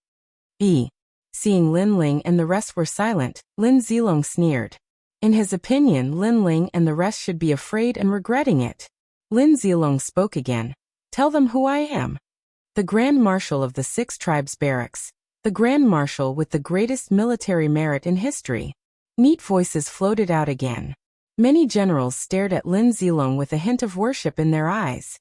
Seeing Lin Ling and the rest were silent, Lin Zilong sneered. In his opinion, Lin Ling and the rest should be afraid and regretting it. Lin Zilong spoke again. Tell them who I am. The Grand Marshal of the 6 tribes barracks. The Grand Marshal with the greatest military merit in history. Neat voices floated out again. Many generals stared at Lin Zilong with a hint of worship in their eyes.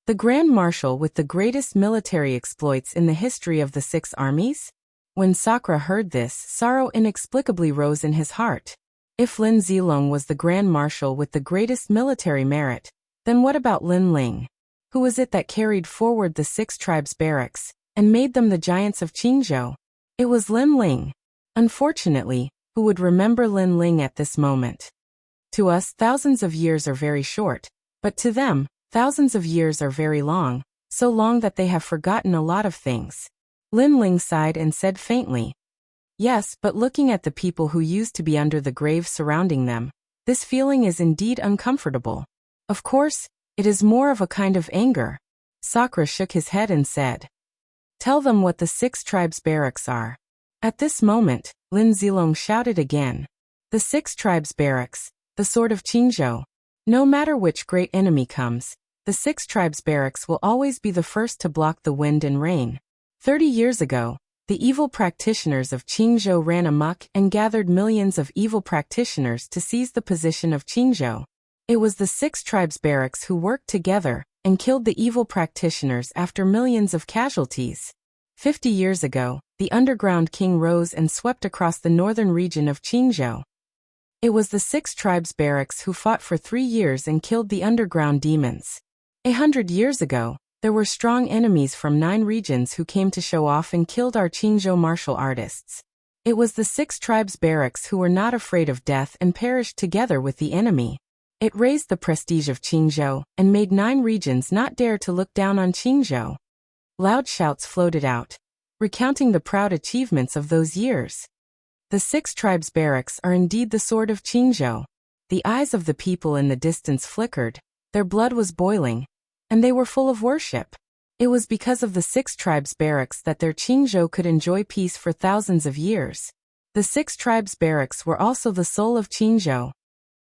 The Grand Marshal with the greatest military exploits in the history of the 6 armies? When Sakura heard this, sorrow inexplicably rose in his heart. If Lin Zilong was the Grand Marshal with the greatest military merit, then what about Lin Ling? Who was it that carried forward the 6 tribes barracks and made them the giants of Qingzhou? It was Lin Ling. Unfortunately, who would remember Lin Ling at this moment? To us, thousands of years are very short, but to them, thousands of years are very long, so long that they have forgotten a lot of things. Lin Ling sighed and said faintly, "Yes, but looking at the people who used to be under the grave surrounding them, this feeling is indeed uncomfortable. Of course, it is more of a kind of anger." Sakura shook his head and said, "Tell them what the 6 tribes barracks are." At this moment, Lin Zilong shouted again. The 6 tribes barracks, the sword of Qingzhou. No matter which great enemy comes, the 6 tribes barracks will always be the first to block the wind and rain. 30 years ago, the evil practitioners of Qingzhou ran amok and gathered millions of evil practitioners to seize the position of Qingzhou. It was the 6 tribes barracks who worked together and killed the evil practitioners after millions of casualties. 50 years ago, the underground king rose and swept across the northern region of Qingzhou. It was the 6 tribes barracks who fought for 3 years and killed the underground demons. 100 years ago, there were strong enemies from 9 regions who came to show off and killed our Qingzhou martial artists. It was the 6 tribes barracks who were not afraid of death and perished together with the enemy. It raised the prestige of Qingzhou and made 9 regions not dare to look down on Qingzhou. Loud shouts floated out, recounting the proud achievements of those years. The 6 tribes barracks are indeed the sword of Qingzhou. The eyes of the people in the distance flickered, their blood was boiling, and they were full of worship. It was because of the 6 tribes barracks that their Qingzhou could enjoy peace for thousands of years. The 6 tribes barracks were also the soul of Qingzhou.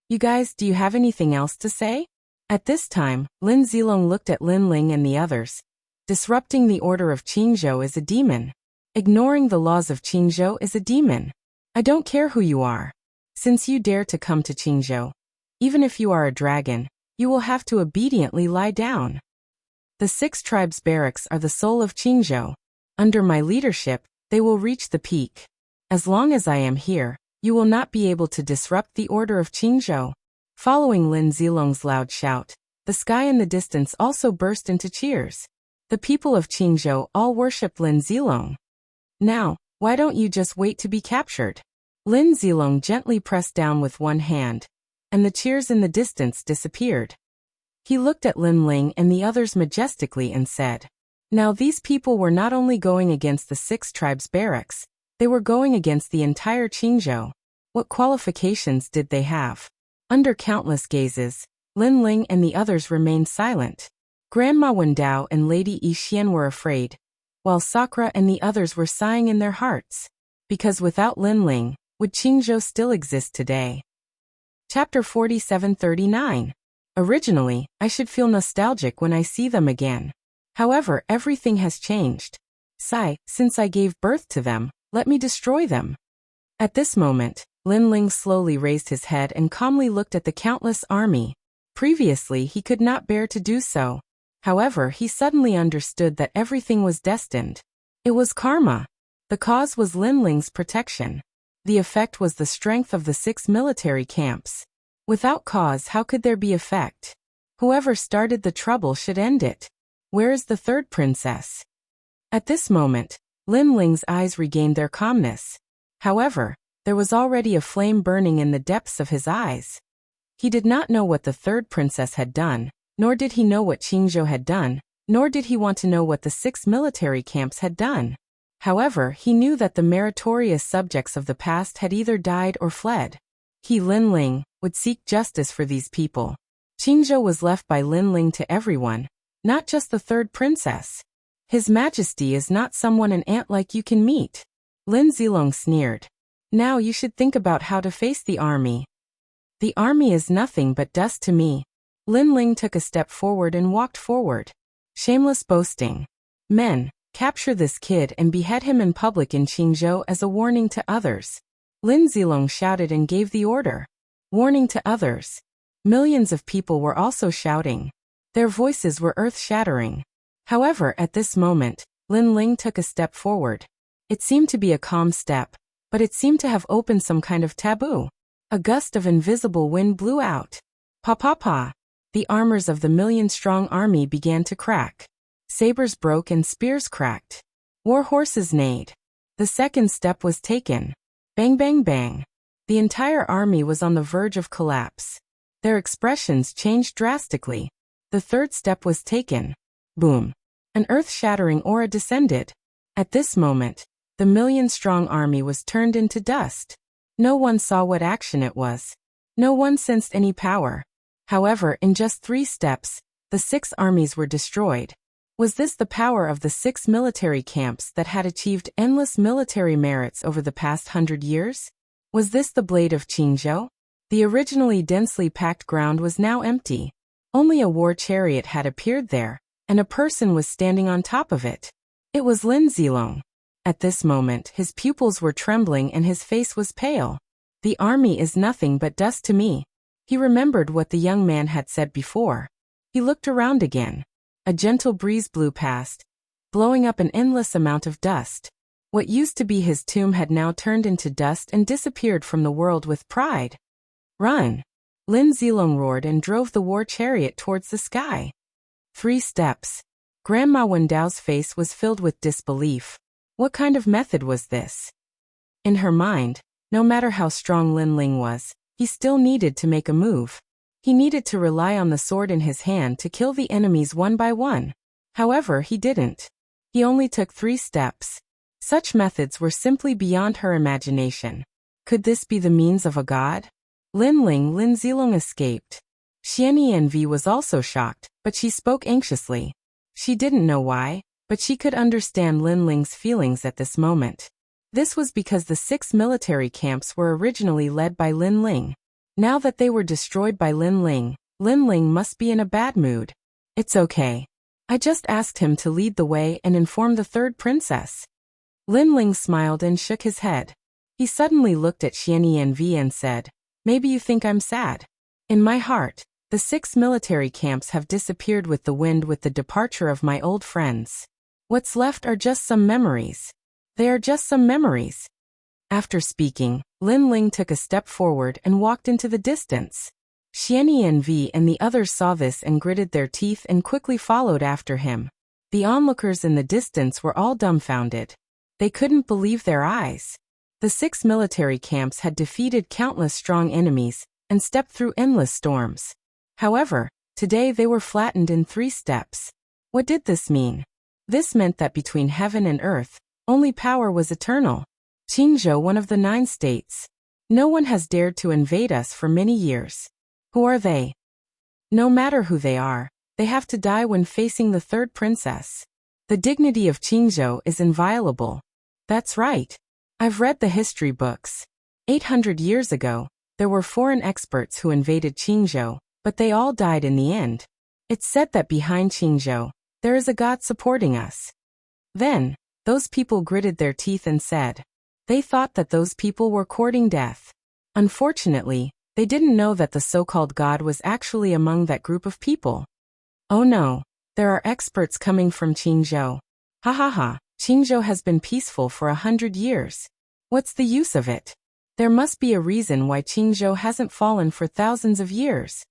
You guys, do you have anything else to say? At this time, Lin Zilong looked at Lin Ling and the others. Disrupting the order of Qingzhou is a demon. Ignoring the laws of Qingzhou is a demon. I don't care who you are. Since you dare to come to Qingzhou, even if you are a dragon, you will have to obediently lie down. The 6 tribes barracks are the soul of Qingzhou. Under my leadership, they will reach the peak. As long as I am here, you will not be able to disrupt the order of Qingzhou. Following Lin Zilong's loud shout, the sky in the distance also burst into cheers. The people of Qingzhou all worshipped Lin Zilong. Now, why don't you just wait to be captured? Lin Zilong gently pressed down with one hand, and the cheers in the distance disappeared. He looked at Lin Ling and the others majestically and said, "Now these people were not only going against the 6 tribes' barracks, they were going against the entire Qingzhou. What qualifications did they have?" Under countless gazes, Lin Ling and the others remained silent. Grandma Wendao and Lady Yixian were afraid, while Sakura and the others were sighing in their hearts. Because without Lin Ling, would Qingzhou still exist today? Chapter 4739. Originally, I should feel nostalgic when I see them again. However, everything has changed. Since I gave birth to them, let me destroy them. At this moment, Lin Ling slowly raised his head and calmly looked at the countless army. Previously, he could not bear to do so. However, he suddenly understood that everything was destined. It was karma. The cause was Lin Ling's protection. The effect was the strength of the 6 military camps. Without cause, how could there be effect? Whoever started the trouble should end it. Where is the 3rd princess? At this moment, Lin Ling's eyes regained their calmness. However, there was already a flame burning in the depths of his eyes. He did not know what the 3rd princess had done, nor did he know what Qingzhou had done, nor did he want to know what the 6 military camps had done. However, he knew that the meritorious subjects of the past had either died or fled. He, Lin Ling, would seek justice for these people. Qingzhou was left by Lin Ling to everyone, not just the 3rd princess. His Majesty is not someone an ant like you can meet. Lin Zilong sneered. Now you should think about how to face the army. The army is nothing but dust to me. Lin Ling took a step forward and walked forward. Shameless boasting. Men, capture this kid and behead him in public in Qingzhou as a warning to others. Lin Zilong shouted and gave the order. Warning to others. Millions of people were also shouting. Their voices were earth-shattering. However, at this moment, Lin Ling took a step forward. It seemed to be a calm step, but it seemed to have opened some kind of taboo. A gust of invisible wind blew out. Pa-pa-pa. The armors of the million-strong army began to crack. Sabers broke and spears cracked. War horses neighed. The 2nd step was taken. Bang bang bang. The entire army was on the verge of collapse. Their expressions changed drastically. The 3rd step was taken. Boom. An earth-shattering aura descended. At this moment, the million-strong army was turned into dust. No one saw what action it was. No one sensed any power. However, in just 3 steps, the 6 armies were destroyed. Was this the power of the 6 military camps that had achieved endless military merits over the past 100 years? Was this the blade of Qingzhou? The originally densely packed ground was now empty. Only a war chariot had appeared there, and a person was standing on top of it. It was Lin Zilong. At this moment, his pupils were trembling and his face was pale. The army is nothing but dust to me. He remembered what the young man had said before. He looked around again. A gentle breeze blew past, blowing up an endless amount of dust. What used to be his tomb had now turned into dust and disappeared from the world with pride. Run! Lin Zilong roared and drove the war chariot towards the sky. 3 steps. Grandma Wendao's face was filled with disbelief. What kind of method was this? In her mind, no matter how strong Lin Ling was, he still needed to make a move. He needed to rely on the sword in his hand to kill the enemies one by one. However, he didn't. He only took 3 steps. Such methods were simply beyond her imagination. Could this be the means of a god? Lin Zilong escaped. Xian Yanvi was also shocked, but she spoke anxiously. She didn't know why, but she could understand Lin Ling's feelings at this moment. This was because the 6 military camps were originally led by Lin Ling. Now that they were destroyed by Lin Ling must be in a bad mood. It's okay. I just asked him to lead the way and inform the 3rd princess. Lin Ling smiled and shook his head. He suddenly looked at Xian Yanvi and said, "Maybe you think I'm sad. In my heart, the 6 military camps have disappeared with the wind with the departure of my old friends. What's left are just some memories. They are just some memories." After speaking, Lin Ling took a step forward and walked into the distance. Xian Yanvi and the others saw this and gritted their teeth and quickly followed after him. The onlookers in the distance were all dumbfounded. They couldn't believe their eyes. The 6 military camps had defeated countless strong enemies and stepped through endless storms. However, Today they were flattened in 3 steps. What did this mean? This meant that between heaven and earth, only power was eternal. Qingzhou, one of the 9 states. No one has dared to invade us for many years. Who are they? No matter who they are, they have to die when facing the 3rd princess. The dignity of Qingzhou is inviolable. That's right. I've read the history books. 800 years ago, there were foreign experts who invaded Qingzhou, but they all died in the end. It's said that behind Qingzhou, there is a god supporting us. Then, those people gritted their teeth and said, they thought that those people were courting death. Unfortunately, they didn't know that the so-called god was actually among that group of people. Oh no, there are experts coming from Qingzhou. Ha ha ha, Qingzhou has been peaceful for 100 years. What's the use of it? There must be a reason why Qingzhou hasn't fallen for thousands of years.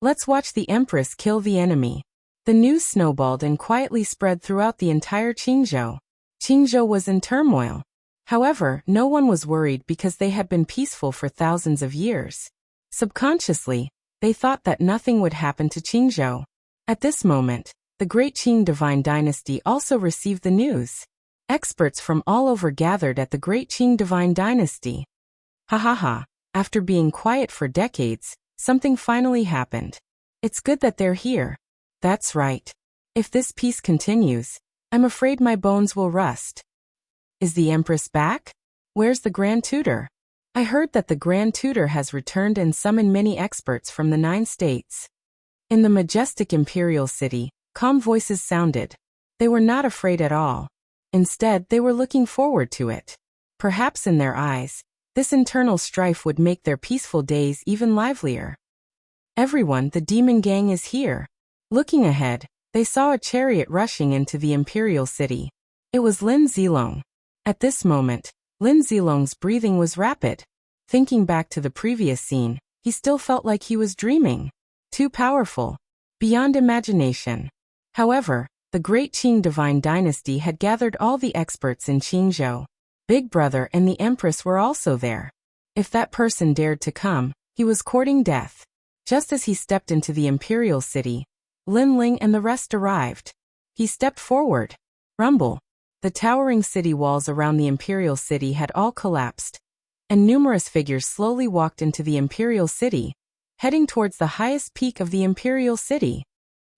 Let's watch the Empress kill the enemy. The news snowballed and quietly spread throughout the entire Qingzhou. Qingzhou was in turmoil. However, no one was worried because they had been peaceful for thousands of years. Subconsciously, they thought that nothing would happen to Qingzhou. At this moment, the Great Qing Divine Dynasty also received the news. Experts from all over gathered at the Great Qing Divine Dynasty. Ha ha ha, after being quiet for decades, something finally happened. It's good that they're here. That's right. If this peace continues, I'm afraid my bones will rust. Is the Empress back? Where's the Grand Tutor? I heard that the Grand Tutor has returned and summoned many experts from the 9 states. In the majestic imperial city, calm voices sounded. They were not afraid at all. Instead, they were looking forward to it. Perhaps in their eyes, this internal strife would make their peaceful days even livelier. Everyone, the demon gang is here. Looking ahead, they saw a chariot rushing into the imperial city. It was Lin Zilong. At this moment, Lin Zilong's breathing was rapid. Thinking back to the previous scene, he still felt like he was dreaming. Too powerful. Beyond imagination. However, the Great Qing Divine Dynasty had gathered all the experts in Qingzhou. Big Brother and the Empress were also there. If that person dared to come, he was courting death. Just as he stepped into the imperial city, Lin Ling and the rest arrived. He stepped forward. Rumble. The towering city walls around the imperial city had all collapsed, and numerous figures slowly walked into the imperial city, heading towards the highest peak of the imperial city.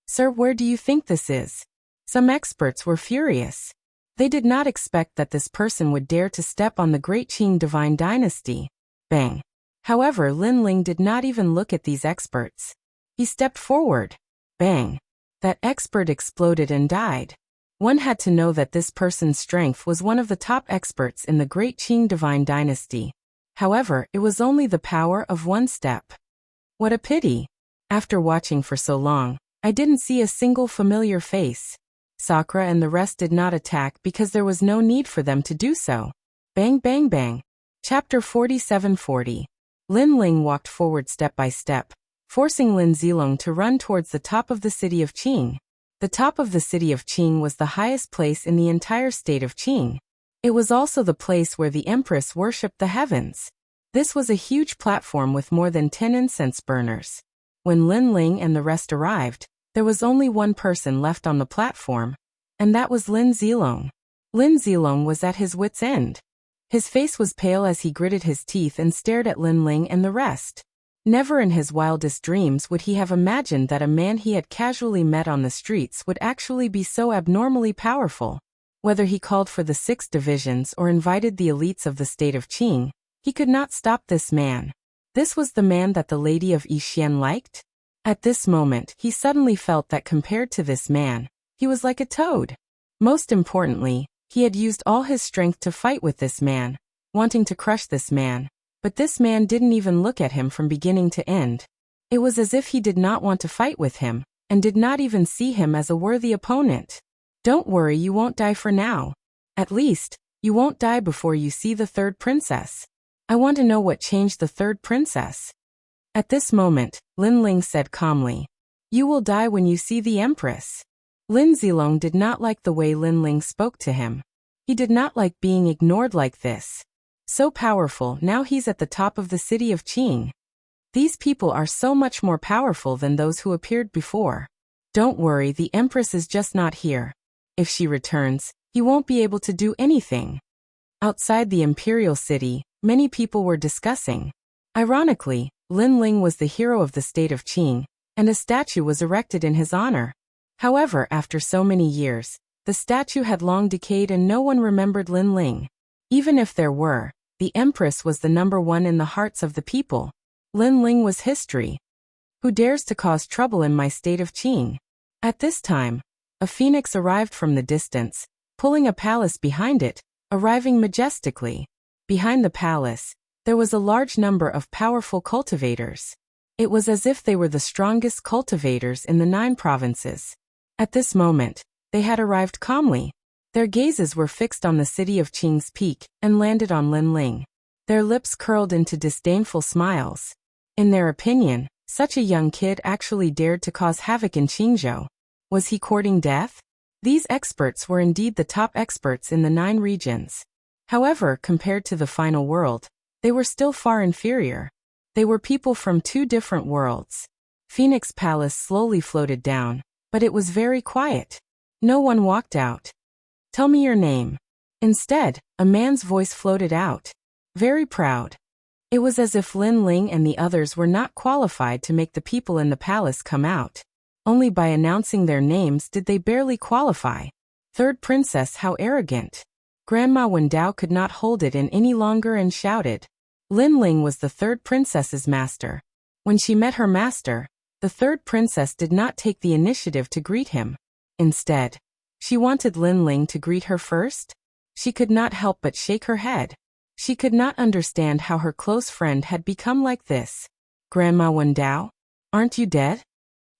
Sir, where do you think this is? Some experts were furious. They did not expect that this person would dare to step on the Great Qing Divine Dynasty. Bang. However, Lin Ling did not even look at these experts. He stepped forward. Bang. That expert exploded and died. One had to know that this person's strength was one of the top experts in the Great Qing Divine Dynasty. However, it was only the power of 1 step. What a pity. After watching for so long, I didn't see a single familiar face. Sakura and the rest did not attack because there was no need for them to do so. Bang bang bang. Chapter 4740. Lin Ling walked forward step by step, forcing Lin Zilong to run towards the top of the city of Qing. The top of the city of Qing was the highest place in the entire state of Qing. It was also the place where the Empress worshipped the heavens. This was a huge platform with more than 10 incense burners. When Lin Ling and the rest arrived, there was only one person left on the platform, and that was Lin Zilong. Lin Zilong was at his wit's end. His face was pale as he gritted his teeth and stared at Lin Ling and the rest. Never in his wildest dreams would he have imagined that a man he had casually met on the streets would actually be so abnormally powerful. Whether he called for the 6 divisions or invited the elites of the state of Qing, he could not stop this man. This was the man that the lady of Yixian liked? At this moment, he suddenly felt that compared to this man, he was like a toad. Most importantly, he had used all his strength to fight with this man, wanting to crush this man. But this man didn't even look at him from beginning to end. It was as if he did not want to fight with him, and did not even see him as a worthy opponent. Don't worry, you won't die for now. At least, you won't die before you see the 3rd princess. I want to know what changed the 3rd princess. At this moment, Lin Ling said calmly, "You will die when you see the Empress." Lin Zilong did not like the way Lin Ling spoke to him. He did not like being ignored like this. So powerful, now he's at the top of the city of Qing. These people are so much more powerful than those who appeared before. Don't worry, the Empress is just not here. If she returns, he won't be able to do anything. Outside the imperial city, many people were discussing. Ironically, Lin Ling was the hero of the state of Qing, and a statue was erected in his honor. However, after so many years, the statue had long decayed and no one remembered Lin Ling. Even if there were, the Empress was the number one in the hearts of the people. Lin Ling was history. Who dares to cause trouble in my state of Qing? At this time, a phoenix arrived from the distance, pulling a palace behind it, arriving majestically. Behind the palace, there was a large number of powerful cultivators. It was as if they were the strongest cultivators in the 9 provinces. At this moment, they had arrived calmly. Their gazes were fixed on the city of Qing's peak and landed on Lin Ling. Their lips curled into disdainful smiles. In their opinion, such a young kid actually dared to cause havoc in Qingzhou. Was he courting death? These experts were indeed the top experts in the 9 regions. However, compared to the final world, they were still far inferior. They were people from 2 different worlds. Phoenix Palace slowly floated down, but it was very quiet. No one walked out. Tell me your name. Instead, a man's voice floated out. Very proud. It was as if Lin Ling and the others were not qualified to make the people in the palace come out. Only by announcing their names did they barely qualify. 3rd Princess, how arrogant. Grandma Wendao could not hold it in any longer and shouted. Lin Ling was the 3rd princess's master. When she met her master, the 3rd princess did not take the initiative to greet him. Instead, she wanted Lin Ling to greet her first. She could not help but shake her head. She could not understand how her close friend had become like this. Grandma Wendao, aren't you dead?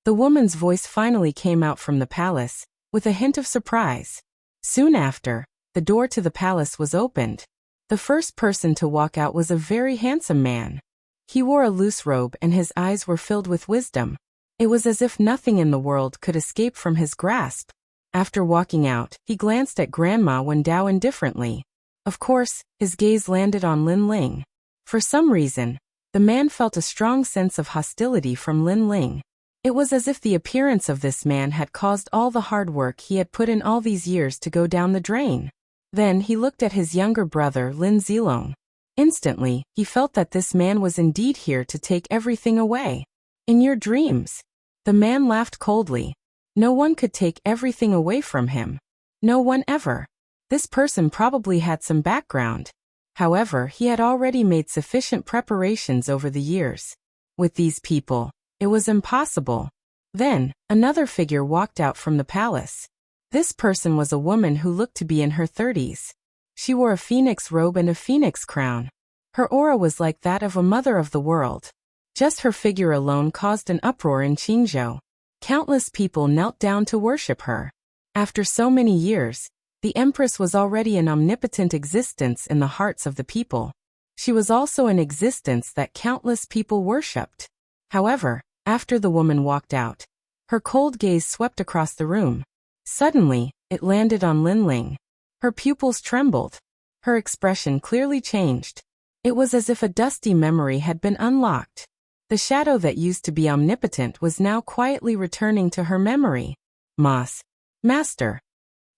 The woman's voice finally came out from the palace, with a hint of surprise. Soon after, the door to the palace was opened. The first person to walk out was a very handsome man. He wore a loose robe and his eyes were filled with wisdom. It was as if nothing in the world could escape from his grasp. After walking out, he glanced at Grandma Wendao indifferently. Of course, his gaze landed on Lin Ling. For some reason, the man felt a strong sense of hostility from Lin Ling. It was as if the appearance of this man had caused all the hard work he had put in all these years to go down the drain. Then he looked at his younger brother Lin Zilong. Instantly, he felt that this man was indeed here to take everything away. In your dreams. The man laughed coldly. No one could take everything away from him. No one ever. This person probably had some background. However, he had already made sufficient preparations over the years. With these people, it was impossible. Then, another figure walked out from the palace. This person was a woman who looked to be in her 30s. She wore a phoenix robe and a phoenix crown. Her aura was like that of a mother of the world. Just her figure alone caused an uproar in Qingzhou. Countless people knelt down to worship her. After so many years, the Empress was already an omnipotent existence in the hearts of the people. She was also an existence that countless people worshipped. However, after the woman walked out, her cold gaze swept across the room. Suddenly, it landed on Lin Ling. Her pupils trembled. Her expression clearly changed. It was as if a dusty memory had been unlocked. The shadow that used to be omnipotent was now quietly returning to her memory. Master.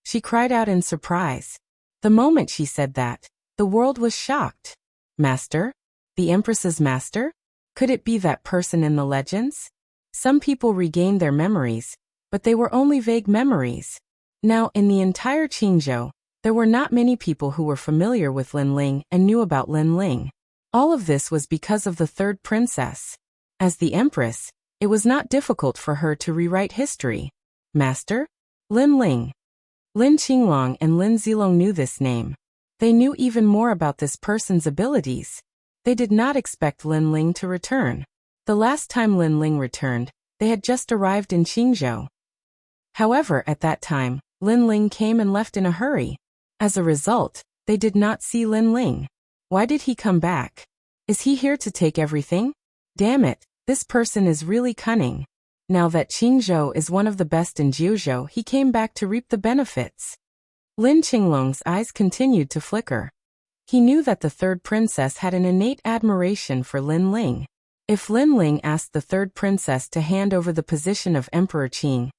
She cried out in surprise. The moment she said that, the world was shocked. Master? The Empress's master? Could it be that person in the legends? Some people regained their memories, but they were only vague memories. Now, in the entire Qingzhou, there were not many people who were familiar with Lin Ling and knew about Lin Ling. All of this was because of the 3rd princess. As the Empress, it was not difficult for her to rewrite history. Master? Lin Ling. Lin Qinglong and Lin Zilong knew this name. They knew even more about this person's abilities. They did not expect Lin Ling to return. The last time Lin Ling returned, they had just arrived in Qingzhou. However, at that time, Lin Ling came and left in a hurry. As a result, they did not see Lin Ling. Why did he come back? Is he here to take everything? Damn it, this person is really cunning. Now that Qingzhou is one of the best in Jiuzhou, he came back to reap the benefits. Lin Qinglong's eyes continued to flicker. He knew that the 3rd princess had an innate admiration for Lin Ling. If Lin Ling asked the third princess to hand over the position of Emperor Qing,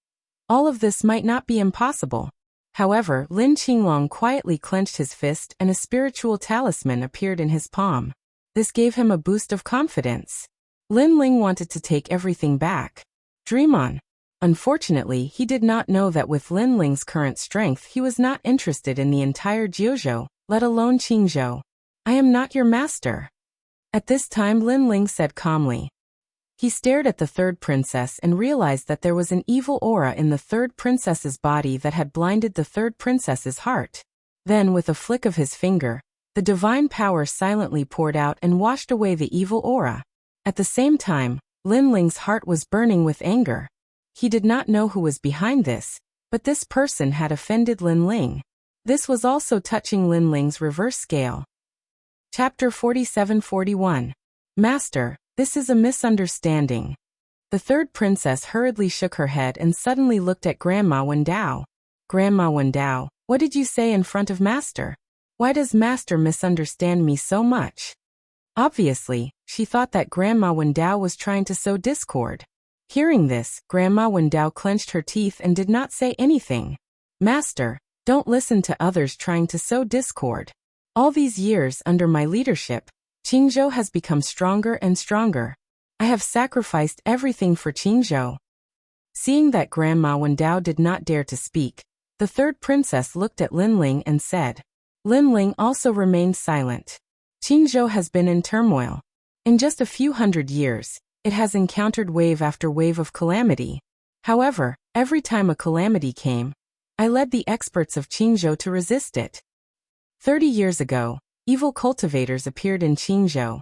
all of this might not be impossible. However, Lin Qinglong quietly clenched his fist and a spiritual talisman appeared in his palm. This gave him a boost of confidence. Lin Ling wanted to take everything back. Dream on. Unfortunately, he did not know that with Lin Ling's current strength he was not interested in the entire Jiuzhou, let alone Qingzhou. I am not your master. At this time Lin Ling said calmly. He stared at the third princess and realized that there was an evil aura in the third princess's body that had blinded the third princess's heart. Then, with a flick of his finger, the divine power silently poured out and washed away the evil aura. At the same time, Lin Ling's heart was burning with anger. He did not know who was behind this, but this person had offended Lin Ling. This was also touching Lin Ling's reverse scale. Chapter 47-41. Master, this is a misunderstanding. The third princess hurriedly shook her head and suddenly looked at Grandma Wendao. Grandma Wendao, what did you say in front of Master? Why does Master misunderstand me so much? Obviously, she thought that Grandma Wendao was trying to sow discord. Hearing this, Grandma Wendao clenched her teeth and did not say anything. Master, don't listen to others trying to sow discord. All these years under my leadership, Qingzhou has become stronger and stronger. I have sacrificed everything for Qingzhou. Seeing that Grandma Wendao did not dare to speak, the third princess looked at Lin Ling and said. Lin Ling also remained silent. Qingzhou has been in turmoil. In just a few hundred years, it has encountered wave after wave of calamity. However, every time a calamity came, I led the experts of Qingzhou to resist it. 30 years ago, evil cultivators appeared in Qingzhou.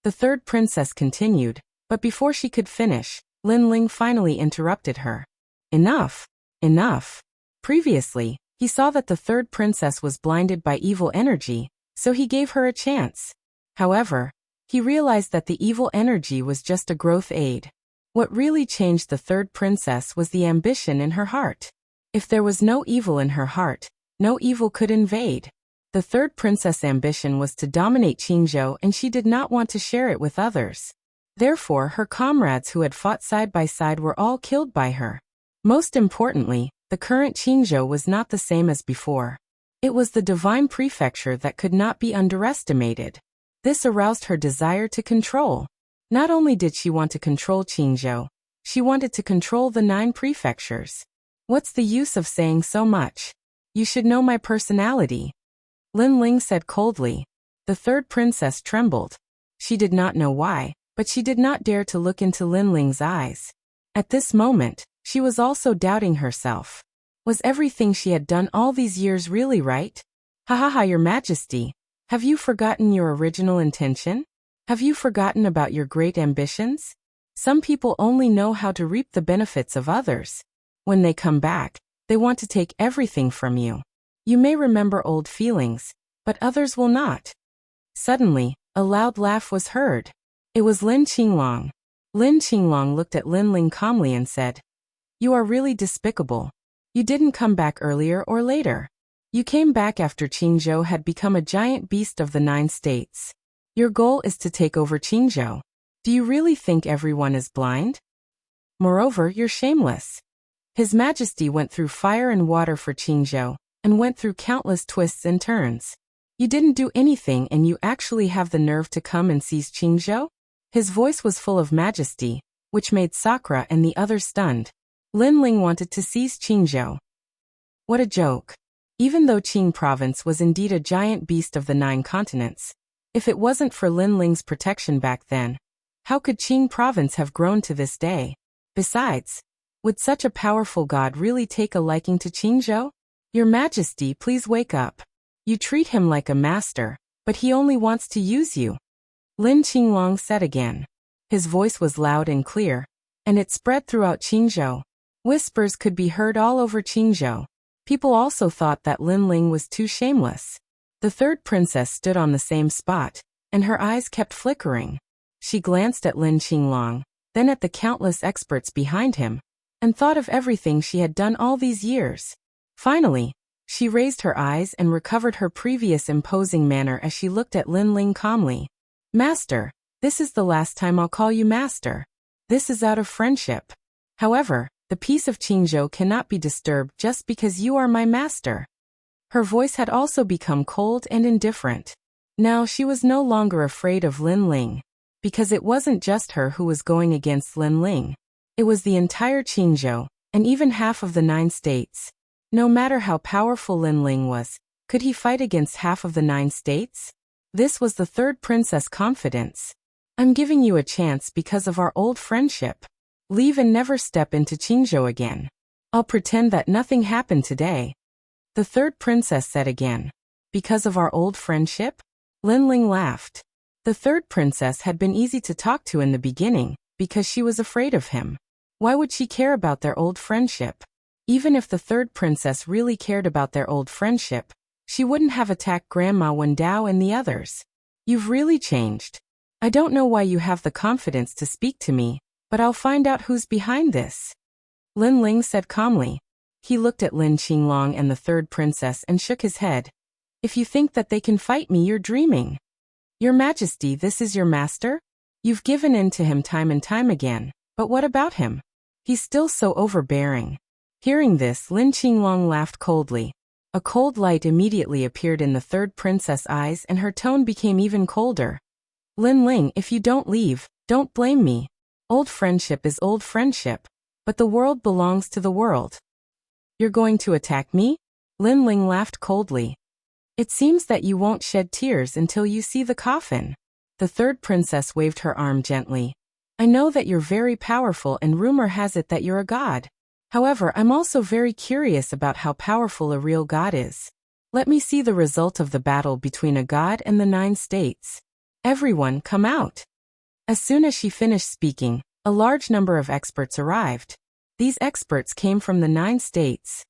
The third princess continued, but before she could finish, Lin Ling finally interrupted her. Enough! Enough! Previously, he saw that the third princess was blinded by evil energy, so he gave her a chance. However, he realized that the evil energy was just a growth aid. What really changed the third princess was the ambition in her heart. If there was no evil in her heart, no evil could invade. The third princess' ambition was to dominate Qingzhou and she did not want to share it with others. Therefore, her comrades who had fought side by side were all killed by her. Most importantly, the current Qingzhou was not the same as before. It was the divine prefecture that could not be underestimated. This aroused her desire to control. Not only did she want to control Qingzhou, she wanted to control the 9 prefectures. What's the use of saying so much? You should know my personality. Lin Ling said coldly. The third princess trembled. She did not know why, but she did not dare to look into Lin Ling's eyes. At this moment, she was also doubting herself. Was everything she had done all these years really right? Your Majesty. Have you forgotten your original intention? Have you forgotten about your great ambitions? Some people only know how to reap the benefits of others. When they come back, they want to take everything from you. You may remember old feelings, but others will not. Suddenly, a loud laugh was heard. It was Lin Qinglong. Lin Qinglong looked at Lin Ling calmly and said, You are really despicable. You didn't come back earlier or later. You came back after Qingzhou had become a giant beast of the 9 states. Your goal is to take over Qingzhou. Do you really think everyone is blind? Moreover, you're shameless. His Majesty went through fire and water for Qingzhou, and went through countless twists and turns. You didn't do anything and you actually have the nerve to come and seize Qingzhou? His voice was full of majesty, which made Sakura and the others stunned. Lin Ling wanted to seize Qingzhou. What a joke. Even though Qing province was indeed a giant beast of the 9 continents, if it wasn't for Lin Ling's protection back then, how could Qing province have grown to this day? Besides, would such a powerful god really take a liking to Qingzhou? Your Majesty, please wake up. You treat him like a master, but he only wants to use you. Lin Qinglong said again. His voice was loud and clear, and it spread throughout Qingzhou. Whispers could be heard all over Qingzhou. People also thought that Lin Ling was too shameless. The third princess stood on the same spot, and her eyes kept flickering. She glanced at Lin Qinglong, then at the countless experts behind him, and thought of everything she had done all these years. Finally, she raised her eyes and recovered her previous imposing manner as she looked at Lin Ling calmly. Master, This is the last time I'll call you master. This is out of friendship. However, the peace of Qingzhou cannot be disturbed just because you are my master." Her voice had also become cold and indifferent. Now she was no longer afraid of Lin Ling, because it wasn't just her who was going against Lin Ling. It was the entire Qingzhou, and even half of the 9 states. No matter how powerful Lin Ling was, could he fight against half of the 9 states? This was the third princess' confidence. "I'm giving you a chance because of our old friendship. Leave and never step into Qingzhou again. I'll pretend that nothing happened today." The third princess said again. "Because of our old friendship?" Lin Ling laughed. The third princess had been easy to talk to in the beginning, because she was afraid of him. Why would she care about their old friendship? Even if the third princess really cared about their old friendship, she wouldn't have attacked Grandma Wendao and the others. "You've really changed. I don't know why you have the confidence to speak to me, but I'll find out who's behind this," Lin Ling said calmly. He looked at Lin Qinglong and the third princess and shook his head. "If you think that they can fight me, you're dreaming. Your Majesty, this is your master? You've given in to him time and time again, but what about him? He's still so overbearing." Hearing this, Lin Qinglong laughed coldly. A cold light immediately appeared in the third princess' eyes and her tone became even colder. "Lin Ling, if you don't leave, don't blame me. Old friendship is old friendship, but the world belongs to the world." "You're going to attack me?" Lin Ling laughed coldly. "It seems that you won't shed tears until you see the coffin." The third princess waved her arm gently. "I know that you're very powerful and rumor has it that you're a god. However, I'm also very curious about how powerful a real god is. Let me see the result of the battle between a god and the 9 states. Everyone, come out." As soon as she finished speaking, a large number of experts arrived. These experts came from the 9 states.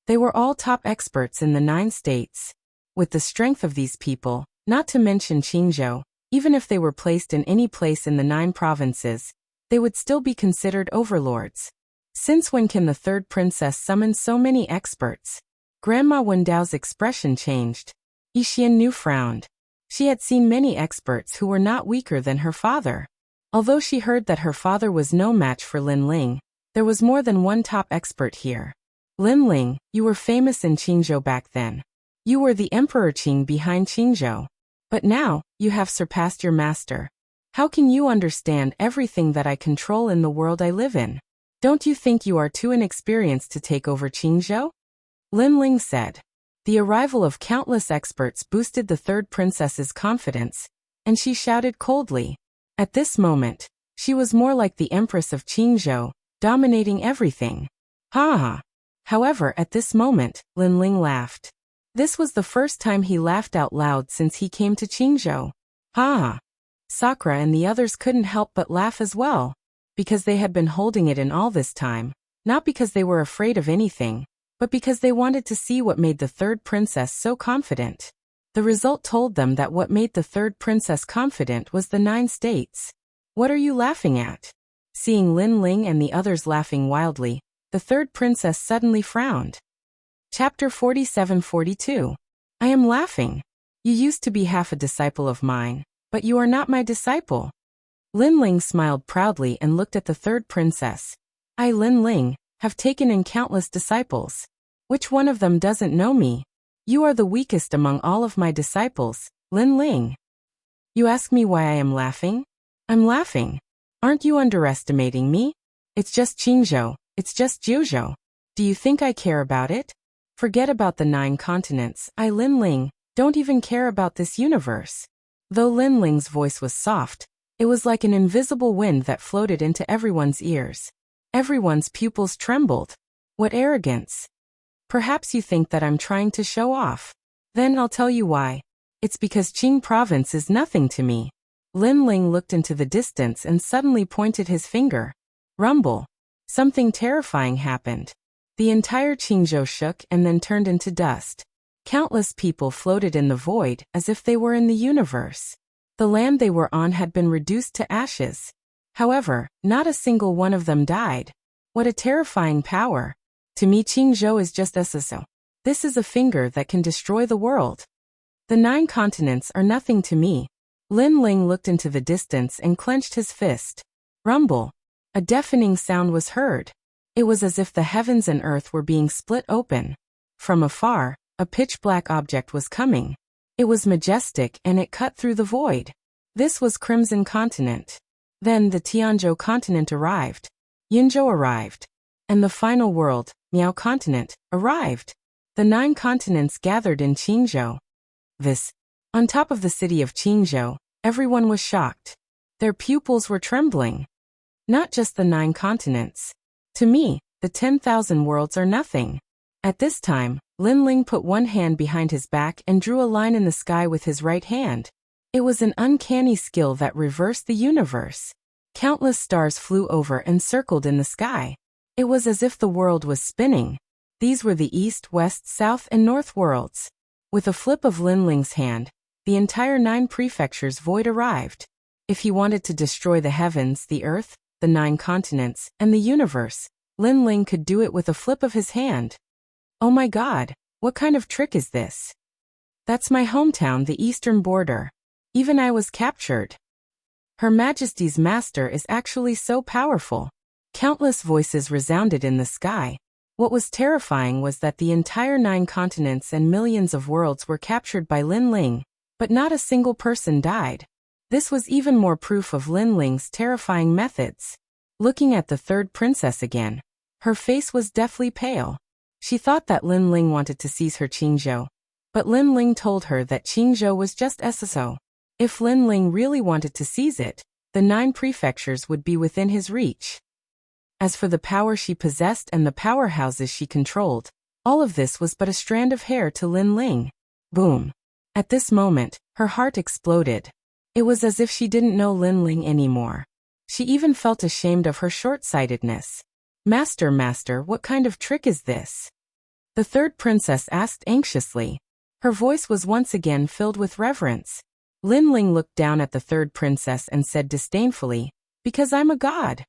They were all top experts in the 9 states. With the strength of these people, not to mention Qingzhou, even if they were placed in any place in the 9 provinces, they would still be considered overlords. Since when can the third princess summon so many experts? Grandma Wendao's expression changed. Yixian Nu frowned. She had seen many experts who were not weaker than her father. Although she heard that her father was no match for Lin Ling, there was more than one top expert here. "Lin Ling, you were famous in Qingzhou back then. You were the Emperor Qing behind Qingzhou. But now, you have surpassed your master. How can you understand everything that I control in the world I live in? Don't you think you are too inexperienced to take over Qingzhou?" Lin Ling said. The arrival of countless experts boosted the third princess's confidence, and she shouted coldly. At this moment, she was more like the Empress of Qingzhou, dominating everything. Ha ha. However, at this moment, Lin Ling laughed. This was the first time he laughed out loud since he came to Qingzhou. Ha ha. Sakura and the others couldn't help but laugh as well, because they had been holding it in all this time, not because they were afraid of anything, but because they wanted to see what made the third princess so confident. The result told them that what made the third princess confident was the 9 states. "What are you laughing at?" Seeing Lin Ling and the others laughing wildly, the third princess suddenly frowned. Chapter 47-42. "I am laughing. You used to be half a disciple of mine, but you are not my disciple." Lin Ling smiled proudly and looked at the third princess. "I, Lin Ling, have taken in countless disciples. Which one of them doesn't know me? You are the weakest among all of my disciples, Lin Ling." "You ask me why I am laughing? I'm laughing. Aren't you underestimating me? It's just Qingzhou, it's just Jiuzhou. Do you think I care about it? Forget about the 9 continents. I, Lin Ling, don't even care about this universe." Though Lin Ling's voice was soft, it was like an invisible wind that floated into everyone's ears. Everyone's pupils trembled. What arrogance! Perhaps you think that I'm trying to show off. Then I'll tell you why. It's because Qing province is nothing to me. Lin Ling looked into the distance and suddenly pointed his finger. Rumble. Something terrifying happened. The entire Qingzhou shook and then turned into dust. Countless people floated in the void as if they were in the universe. The land they were on had been reduced to ashes. However, not a single one of them died. What a terrifying power. To me, Qingzhou is just SSO. This is a finger that can destroy the world. The 9 continents are nothing to me. Lin Ling looked into the distance and clenched his fist. Rumble. A deafening sound was heard. It was as if the heavens and earth were being split open. From afar, a pitch-black object was coming. It was majestic and it cut through the void. This was Crimson Continent. Then the Tianzhou continent arrived. Yinzhou arrived. And the final world, Miao continent, arrived. The 9 continents gathered in Qingzhou. On top of the city of Qingzhou, everyone was shocked. Their pupils were trembling. Not just the 9 continents. To me, the 10,000 worlds are nothing. At this time, Lin Ling put one hand behind his back and drew a line in the sky with his right hand. It was an uncanny skill that reversed the universe. Countless stars flew over and circled in the sky. It was as if the world was spinning. These were the east, west, south, and north worlds. With a flip of Lin Ling's hand, the entire 9 prefectures void arrived. If he wanted to destroy the heavens, the earth, the 9 continents, and the universe, Lin Ling could do it with a flip of his hand. Oh my God, what kind of trick is this? That's my hometown, the eastern border. Even I was captured. Her Majesty's master is actually so powerful. Countless voices resounded in the sky. What was terrifying was that the entire 9 continents and millions of worlds were captured by Lin Ling, but not a single person died. This was even more proof of Lin Ling's terrifying methods. Looking at the 3rd princess again, her face was deathly pale. She thought that Lin Ling wanted to seize her Qingzhou, but Lin Ling told her that Qingzhou was just SSO. If Lin Ling really wanted to seize it, the 9 prefectures would be within his reach. As for the power she possessed and the powerhouses she controlled, all of this was but a strand of hair to Lin Ling. Boom. At this moment, her heart exploded. It was as if she didn't know Lin Ling anymore. She even felt ashamed of her short-sightedness. Master, what kind of trick is this? The 3rd princess asked anxiously. Her voice was once again filled with reverence. Lin Ling looked down at the 3rd princess and said disdainfully, "Because I'm a god."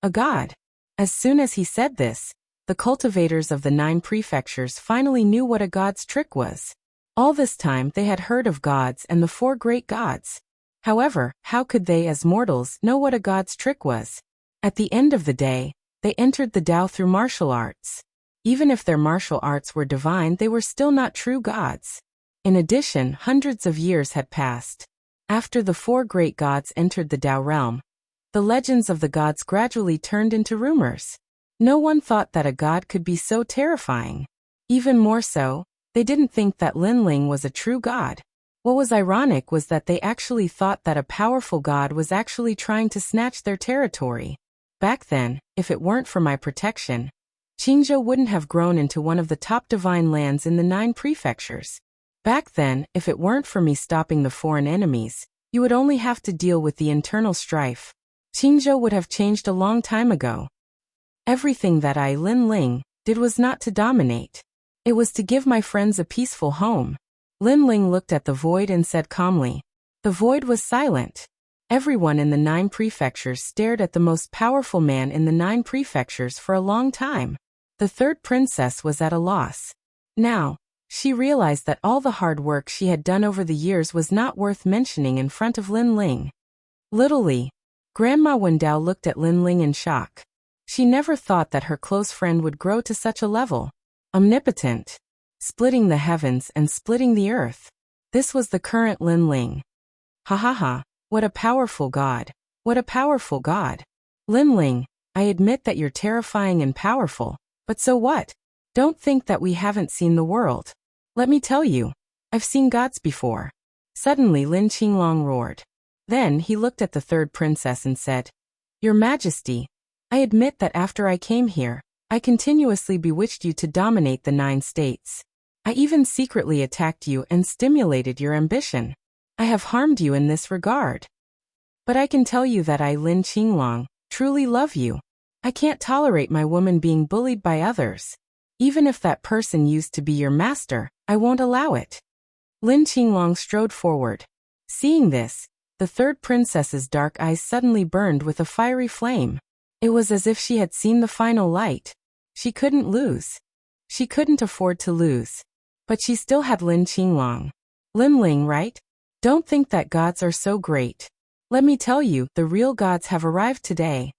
A god. As soon as he said this, the cultivators of the 9 prefectures finally knew what a god's trick was. All this time they had heard of gods and the 4 great gods. However, how could they as mortals know what a god's trick was? At the end of the day, they entered the Tao through martial arts. Even if their martial arts were divine, they were still not true gods. In addition, hundreds of years had passed. After the 4 great gods entered the Tao realm, the legends of the gods gradually turned into rumors. No one thought that a god could be so terrifying. Even more so, they didn't think that Lin Ling was a true god. What was ironic was that they actually thought that a powerful god was actually trying to snatch their territory. Back then, if it weren't for my protection, Qingzhou wouldn't have grown into one of the top divine lands in the 9 prefectures. Back then, if it weren't for me stopping the foreign enemies, you would only have to deal with the internal strife. Qingzhou would have changed a long time ago. Everything that I, Lin Ling, did was not to dominate. It was to give my friends a peaceful home. Lin Ling looked at the void and said calmly. The void was silent. Everyone in the 9 prefectures stared at the most powerful man in the 9 prefectures for a long time. The 3rd princess was at a loss. Now, she realized that all the hard work she had done over the years was not worth mentioning in front of Lin Ling. Literally, Grandma Wendao looked at Lin Ling in shock. She never thought that her close friend would grow to such a level. Omnipotent. Splitting the heavens and splitting the earth. This was the current Lin Ling. Ha ha ha, what a powerful god. What a powerful god. Lin Ling, I admit that you're terrifying and powerful, but so what? Don't think that we haven't seen the world. Let me tell you, I've seen gods before. Suddenly Lin Qinglong roared. Then he looked at the 3rd princess and said, Your Majesty, I admit that after I came here, I continuously bewitched you to dominate the 9 states. I even secretly attacked you and stimulated your ambition. I have harmed you in this regard. But I can tell you that I, Lin Qinglong, truly love you. I can't tolerate my woman being bullied by others. Even if that person used to be your master, I won't allow it. Lin Qinglong strode forward. Seeing this, the 3rd princess's dark eyes suddenly burned with a fiery flame. It was as if she had seen the final light. She couldn't lose. She couldn't afford to lose. But she still had Lin Qinglong. Lin Ling, right? Don't think that gods are so great. Let me tell you, the real gods have arrived today.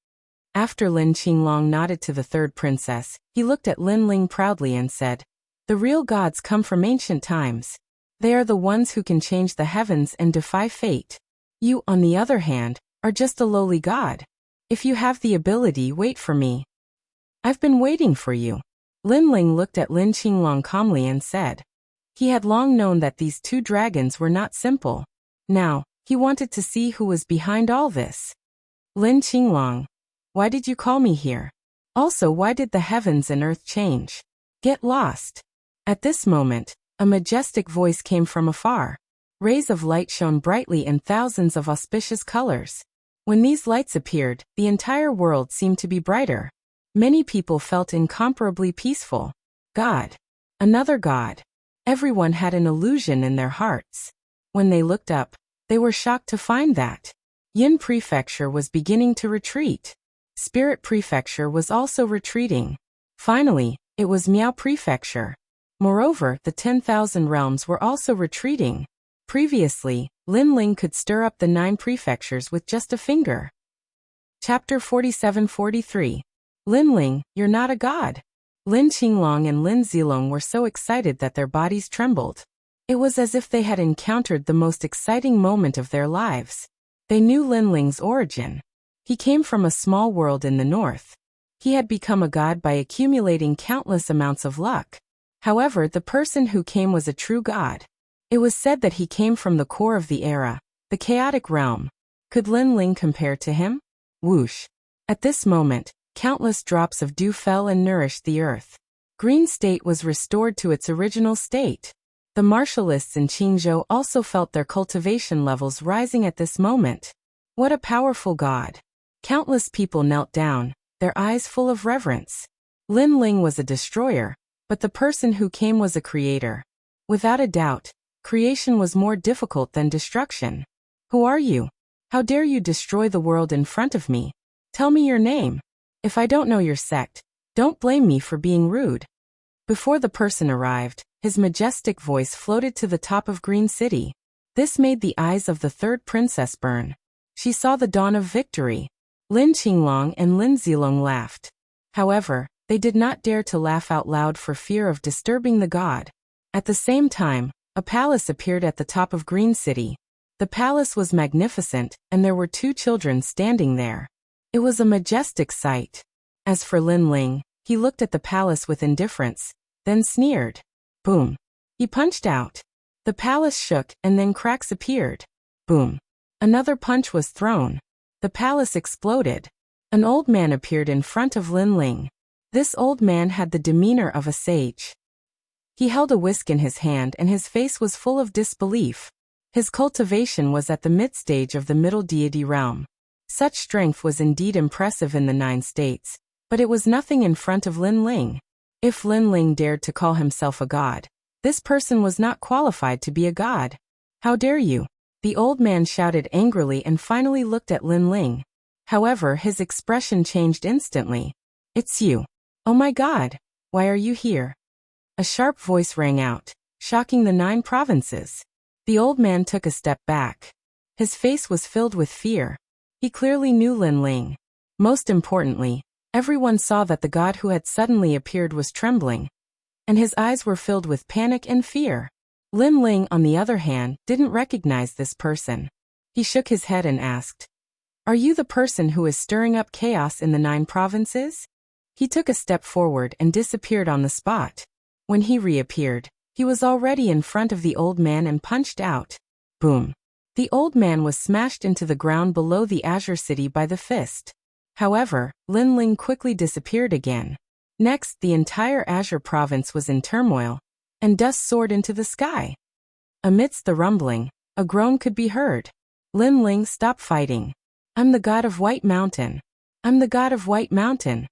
After Lin Qinglong nodded to the third princess, he looked at Lin Ling proudly and said, "The real gods come from ancient times. They are the ones who can change the heavens and defy fate. You, on the other hand, are just a lowly god. If you have the ability, wait for me. I've been waiting for you." Lin Ling looked at Lin Qinglong calmly and said. He had long known that these two dragons were not simple. Now, he wanted to see who was behind all this. "Lin Qinglong, why did you call me here? Also, why did the heavens and earth change? Get lost." At this moment, a majestic voice came from afar. Rays of light shone brightly in thousands of auspicious colors. When these lights appeared, the entire world seemed to be brighter. Many people felt incomparably peaceful. God. Another god. Everyone had an illusion in their hearts. When they looked up, they were shocked to find that Yin Prefecture was beginning to retreat. Spirit Prefecture was also retreating. Finally, it was Miao Prefecture. Moreover, the 10,000 realms were also retreating. Previously, Lin Ling could stir up the 9 prefectures with just a finger. Chapter 47-43. Lin Ling, you're not a god. Lin Qinglong and Lin Zilong were so excited that their bodies trembled. It was as if they had encountered the most exciting moment of their lives. They knew Lin Ling's origin. He came from a small world in the north. He had become a god by accumulating countless amounts of luck. However, the person who came was a true god. It was said that he came from the core of the era, the chaotic realm. Could Lin Ling compare to him? Whoosh. At this moment, countless drops of dew fell and nourished the earth. Green State was restored to its original state. The martialists in Qingzhou also felt their cultivation levels rising at this moment. What a powerful god. Countless people knelt down, their eyes full of reverence. Lin Ling was a destroyer, but the person who came was a creator. Without a doubt, creation was more difficult than destruction. Who are you? How dare you destroy the world in front of me? Tell me your name. If I don't know your sect, don't blame me for being rude. Before the person arrived, his majestic voice floated to the top of Green City. This made the eyes of the third princess burn. She saw the dawn of victory. Lin Qinglong and Lin Zilong laughed. However, they did not dare to laugh out loud for fear of disturbing the god. At the same time, a palace appeared at the top of Green City. The palace was magnificent, and there were 2 children standing there. It was a majestic sight. As for Lin Ling, he looked at the palace with indifference, then sneered. Boom. He punched out. The palace shook, and then cracks appeared. Boom. Another punch was thrown. The palace exploded. An old man appeared in front of Lin Ling. This old man had the demeanor of a sage. He held a whisk in his hand and his face was full of disbelief. His cultivation was at the mid-stage of the middle deity realm. Such strength was indeed impressive in the 9 states, but it was nothing in front of Lin Ling. If Lin Ling dared to call himself a god, this person was not qualified to be a god. How dare you? The old man shouted angrily and finally looked at Lin Ling. However, his expression changed instantly. It's you. Oh my god, why are you here? A sharp voice rang out, shocking the 9 provinces. The old man took a step back. His face was filled with fear. He clearly knew Lin Ling. Most importantly, everyone saw that the god who had suddenly appeared was trembling, and his eyes were filled with panic and fear. Lin Ling, on the other hand, didn't recognize this person. He shook his head and asked, "Are you the person who is stirring up chaos in the 9 provinces?" He took a step forward and disappeared on the spot. When he reappeared, he was already in front of the old man and punched out. Boom. The old man was smashed into the ground below the Azure City by the fist. However, Lin Ling quickly disappeared again. Next, the entire Azure province was in turmoil, and dust soared into the sky. Amidst the rumbling, a groan could be heard. Lin Ling, stop fighting. I'm the god of White Mountain. I'm the god of White Mountain.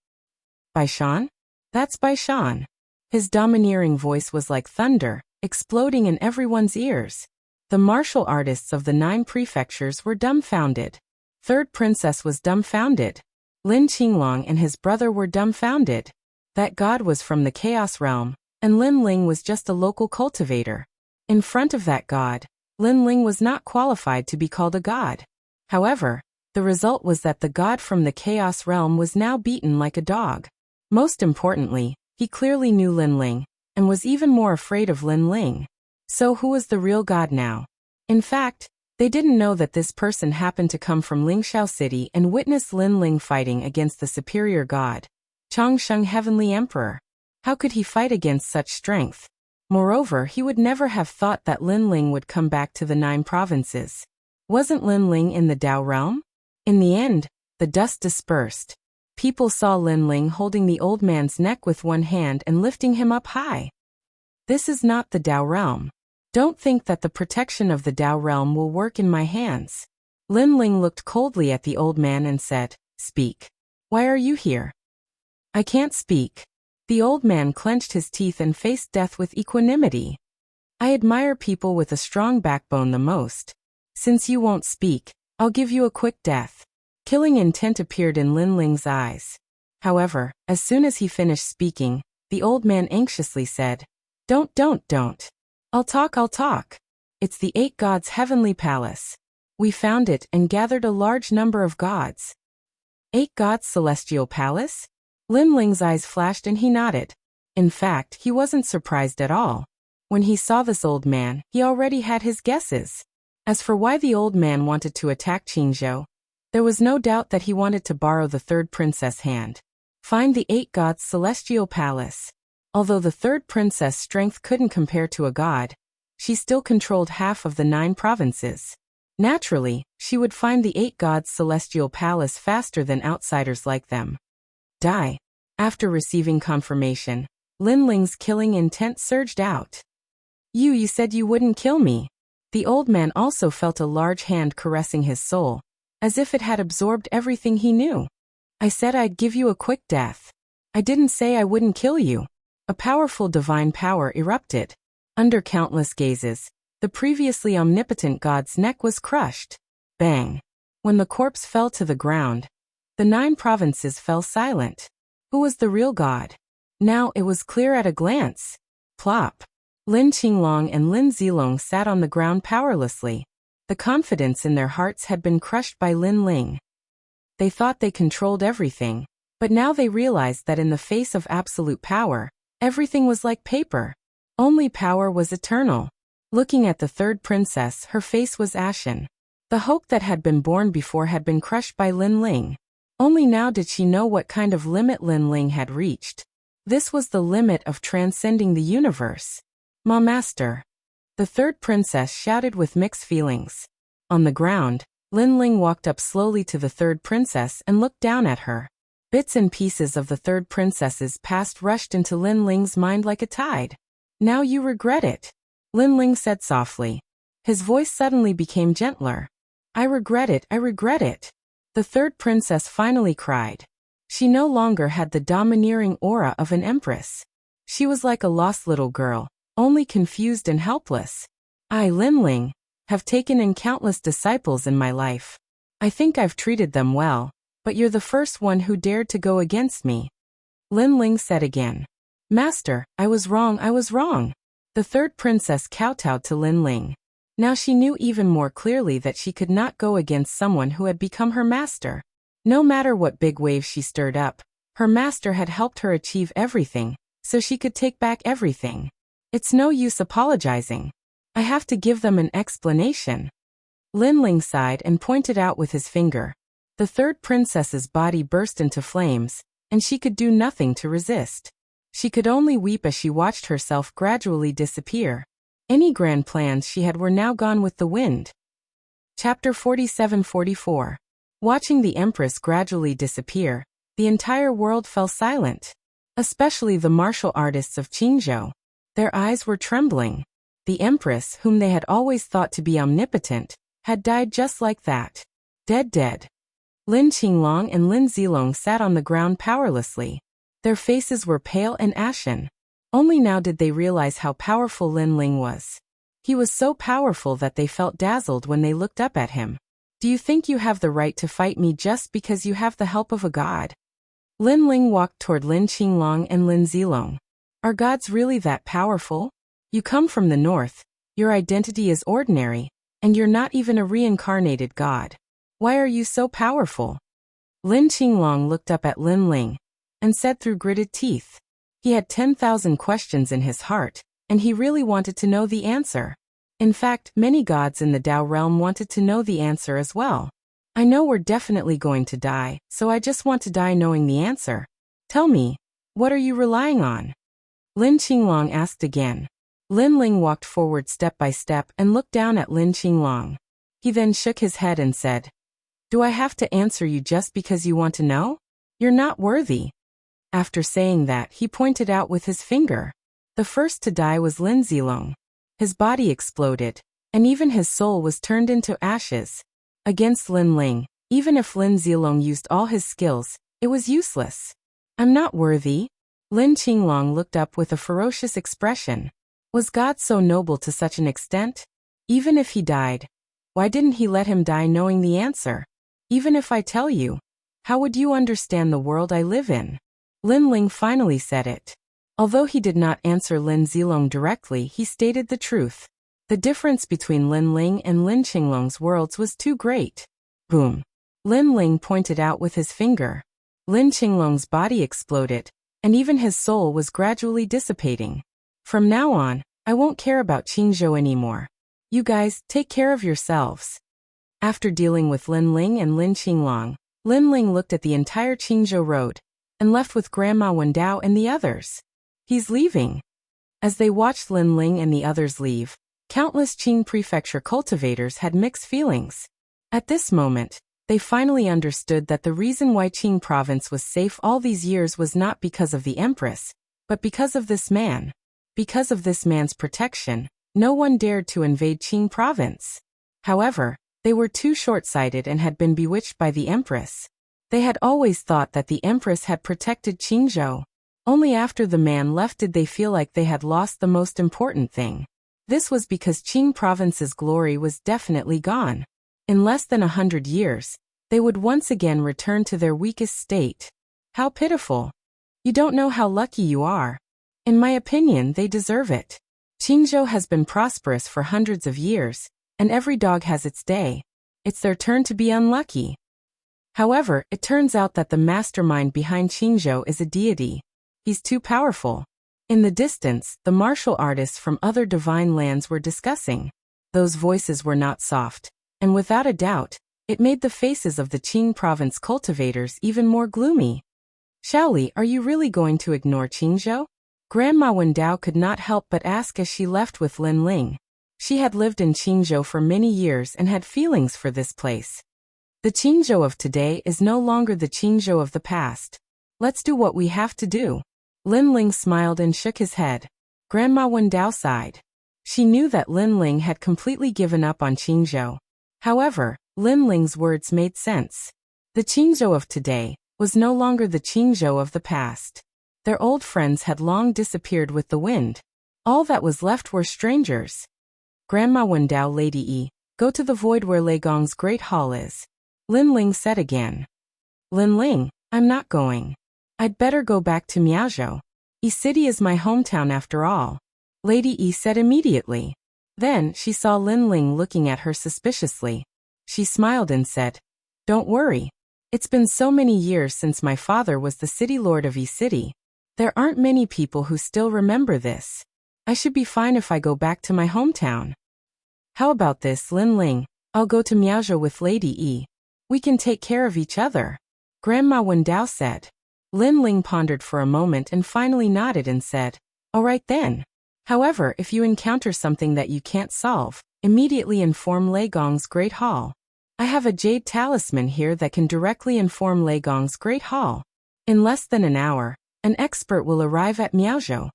Baishan? That's Baishan. His domineering voice was like thunder, exploding in everyone's ears. The martial artists of the 9 prefectures were dumbfounded. Third princess was dumbfounded. Lin Qinglong and his brother were dumbfounded. That god was from the chaos realm, and Lin Ling was just a local cultivator. In front of that god, Lin Ling was not qualified to be called a god. However, the result was that the god from the Chaos Realm was now beaten like a dog. Most importantly, he clearly knew Lin Ling, and was even more afraid of Lin Ling. So who was the real god now? In fact, they didn't know that this person happened to come from Lingxiao City and witness Lin Ling fighting against the superior god, Changsheng Heavenly Emperor. How could he fight against such strength? Moreover, he would never have thought that Lin Ling would come back to the 9 provinces. Wasn't Lin Ling in the Dao realm? In the end, the dust dispersed. People saw Lin Ling holding the old man's neck with one hand and lifting him up high. This is not the Dao realm. Don't think that the protection of the Dao realm will work in my hands. Lin Ling looked coldly at the old man and said, "Speak. Why are you here?" "I can't speak." The old man clenched his teeth and faced death with equanimity. "I admire people with a strong backbone the most. Since you won't speak, I'll give you a quick death." Killing intent appeared in Lin Ling's eyes. However, as soon as he finished speaking, the old man anxiously said, Don't. I'll talk. It's the 8 gods' heavenly palace. We found it and gathered a large number of gods." 8 gods' celestial palace? Lin Ling's eyes flashed and he nodded. In fact, he wasn't surprised at all. When he saw this old man, he already had his guesses. As for why the old man wanted to attack Qingzhou, there was no doubt that he wanted to borrow the 3rd princess' hand. Find the 8 gods' celestial palace. Although the 3rd princess' strength couldn't compare to a god, she still controlled half of the 9 provinces. Naturally, she would find the 8 gods' celestial palace faster than outsiders like them. Die. After receiving confirmation, Lin Ling's killing intent surged out. You said you wouldn't kill me." The old man also felt a large hand caressing his soul, as if it had absorbed everything he knew. "I said I'd give you a quick death. I didn't say I wouldn't kill you." A powerful divine power erupted. Under countless gazes, the previously omnipotent god's neck was crushed. Bang! When the corpse fell to the ground, the 9 provinces fell silent. Who was the real god? Now it was clear at a glance. Plop! Lin Qinglong and Lin Zilong sat on the ground powerlessly. The confidence in their hearts had been crushed by Lin Ling. They thought they controlled everything, but now they realized that in the face of absolute power, everything was like paper. Only power was eternal. Looking at the 3rd princess, her face was ashen. The hope that had been born before had been crushed by Lin Ling. Only now did she know what kind of limit Lin Ling had reached. This was the limit of transcending the universe. "Ma master." The 3rd princess shouted with mixed feelings. On the ground, Lin Ling walked up slowly to the 3rd princess and looked down at her. Bits and pieces of the 3rd princess's past rushed into Lin Ling's mind like a tide. "Now you regret it," Lin Ling said softly. His voice suddenly became gentler. I regret it. The 3rd princess finally cried. She no longer had the domineering aura of an empress. She was like a lost little girl, only confused and helpless. "I, Lin Ling, have taken in countless disciples in my life. I think I've treated them well, but you're the first one who dared to go against me." Lin Ling said again. "Master, I was wrong. The 3rd princess kowtowed to Lin Ling. Now she knew even more clearly that she could not go against someone who had become her master. No matter what big waves she stirred up, her master had helped her achieve everything, so she could take back everything. It's no use apologizing. I have to give them an explanation." Lin Ling sighed and pointed out with his finger. The 3rd princess's body burst into flames, and she could do nothing to resist. She could only weep as she watched herself gradually disappear. Any grand plans she had were now gone with the wind. Chapter 47-44. Watching the Empress gradually disappear, the entire world fell silent. Especially the martial artists of Qingzhou. Their eyes were trembling. The Empress, whom they had always thought to be omnipotent, had died just like that. Dead. Lin Qinglong and Lin Zilong sat on the ground powerlessly. Their faces were pale and ashen. Only now did they realize how powerful Lin Ling was. He was so powerful that they felt dazzled when they looked up at him. "Do you think you have the right to fight me just because you have the help of a god?" Lin Ling walked toward Lin Qinglong and Lin Zilong. "Are gods really that powerful? You come from the north, Your identity is ordinary, and you're not even a reincarnated god. Why are you so powerful? Lin Qinglong looked up at Lin Ling and said through gritted teeth. He had 10,000 questions in his heart, and he really wanted to know the answer. In fact, many gods in the Tao realm wanted to know the answer as well. I know we're definitely going to die, so I just want to die knowing the answer. Tell me, what are you relying on? Lin Qinglong asked again. Lin Ling walked forward step by step and looked down at Lin Qinglong. He then shook his head and said, Do I have to answer you just because you want to know? You're not worthy. After saying that, he pointed out with his finger. The first to die was Lin Zilong. His body exploded, and even his soul was turned into ashes. Against Lin Ling, even if Lin Zilong used all his skills, it was useless. I'm not worthy. Lin Qinglong looked up with a ferocious expression. Was God so noble to such an extent? Even if he died, why didn't he let him die knowing the answer? Even if I tell you, how would you understand the world I live in? Lin Ling finally said it. Although he did not answer Lin Zilong directly, he stated the truth. The difference between Lin Ling and Lin Qinglong's worlds was too great. Boom. Lin Ling pointed out with his finger. Lin Qinglong's body exploded, and even his soul was gradually dissipating. From now on, I won't care about Qingzhou anymore. You guys, take care of yourselves. After dealing with Lin Ling and Lin Qinglong, Lin Ling looked at the entire Qingzhou road and left with Grandma Wendao and the others. He's leaving. As they watched Lin Ling and the others leave, countless Qing prefecture cultivators had mixed feelings. At this moment, they finally understood that the reason why Qing province was safe all these years was not because of the empress, but because of this man. Because of this man's protection, no one dared to invade Qing province. However, they were too short-sighted and had been bewitched by the empress. They had always thought that the empress had protected Qingzhou. Only after the man left did they feel like they had lost the most important thing. This was because Qing province's glory was definitely gone. In less than 100 years, they would once again return to their weakest state. How pitiful. You don't know how lucky you are. In my opinion, they deserve it. Qingzhou has been prosperous for hundreds of years, and every dog has its day. It's their turn to be unlucky. However, it turns out that the mastermind behind Qingzhou is a deity. He's too powerful. In the distance, the martial artists from other divine lands were discussing. Those voices were not soft, and without a doubt, it made the faces of the Qing province cultivators even more gloomy. Shaoli, are you really going to ignore Qingzhou? Grandma Wendao could not help but ask as she left with Lin Ling. She had lived in Qingzhou for many years and had feelings for this place. The Qingzhou of today is no longer the Qingzhou of the past. Let's do what we have to do. Lin Ling smiled and shook his head. Grandma Wendao sighed. She knew that Lin Ling had completely given up on Qingzhou. However, Lin Ling's words made sense. The Qingzhou of today was no longer the Qingzhou of the past. Their old friends had long disappeared with the wind. All that was left were strangers. Grandma Wendao, Lady Yi, go to the void where Lei Gong's great hall is. Lin Ling said again. Lin Ling, I'm not going. I'd better go back to Miaozhou. Yi City is my hometown after all. Lady Yi said immediately. Then she saw Lin Ling looking at her suspiciously. She smiled and said, Don't worry. It's been so many years since my father was the city lord of Yi City. There aren't many people who still remember this. I should be fine if I go back to my hometown. How about this, Lin Ling? I'll go to Miaozhou with Lady Yi. We can take care of each other. Grandma Wendao said. Lin Ling pondered for a moment and finally nodded and said, All right then. However, if you encounter something that you can't solve, immediately inform Lei Gong's Great Hall. I have a jade talisman here that can directly inform Lei Gong's Great Hall. In less than an hour, an expert will arrive at Miaozhou.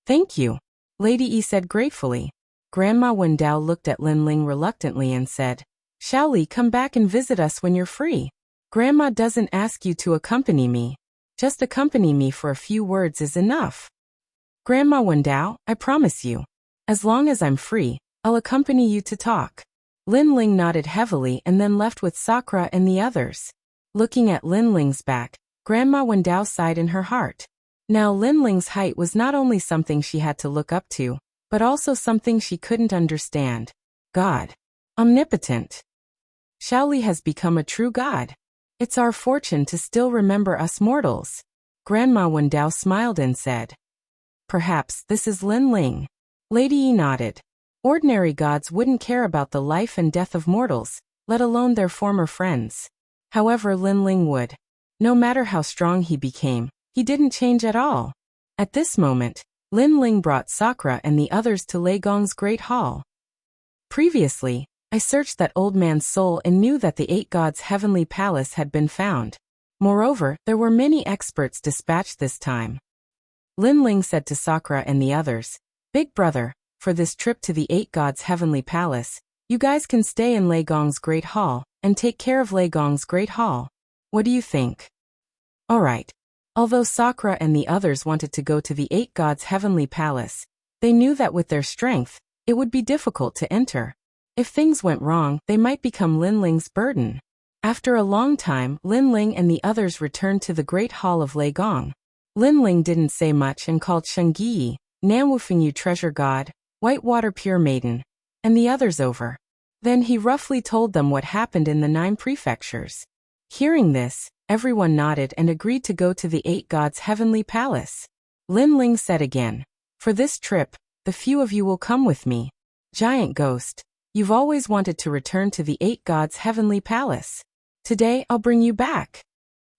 Thank you, Lady Yi said gratefully. Grandma Wendao looked at Lin Ling reluctantly and said, Shaoli, come back and visit us when you're free. Grandma doesn't ask you to accompany me. Just accompany me for a few words is enough. Grandma Wendao, I promise you. As long as I'm free, I'll accompany you to talk. Lin Ling nodded heavily and then left with Sakura and the others. Looking at Lin Ling's back, Grandma Wendao sighed in her heart. Now Lin Ling's height was not only something she had to look up to, but also something she couldn't understand. God. Omnipotent. Shaoli has become a true god. It's our fortune to still remember us mortals. Grandma Wendao smiled and said. Perhaps this is Lin Ling. Lady Yi nodded. Ordinary gods wouldn't care about the life and death of mortals, let alone their former friends. However, Lin Ling would. No matter how strong he became, he didn't change at all. At this moment, Lin Ling brought Sakura and the others to Lei Gong's great hall. Previously, I searched that old man's soul and knew that the 8 gods' heavenly palace had been found. Moreover, there were many experts dispatched this time. Lin Ling said to Sakura and the others, Big brother, for this trip to the 8 gods' heavenly palace, you guys can stay in Lei Gong's great hall and take care of Lei Gong's great hall. What do you think? Alright. Although Sakura and the others wanted to go to the 8 gods' heavenly palace, they knew that with their strength, it would be difficult to enter. If things went wrong, they might become Lin Ling's burden. After a long time, Lin Ling and the others returned to the great hall of Lei Gong. Lin Ling didn't say much and called Shengyi, Nanwufengyu treasure god, Whitewater pure maiden, and the others over. Then he roughly told them what happened in the 9 prefectures. Hearing this, everyone nodded and agreed to go to the 8 gods' heavenly palace. Lin Ling said again, For this trip, the few of you will come with me. Giant Ghost. You've always wanted to return to the 8 gods' heavenly palace. Today, I'll bring you back.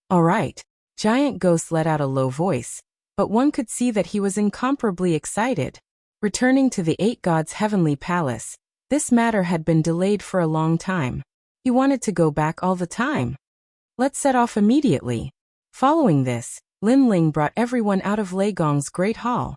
All right. Giant Ghost let out a low voice, but one could see that he was incomparably excited. Returning to the 8 gods' heavenly palace, this matter had been delayed for a long time. He wanted to go back all the time. Let's set off immediately. Following this, Lin Ling brought everyone out of Lei Gong's great hall.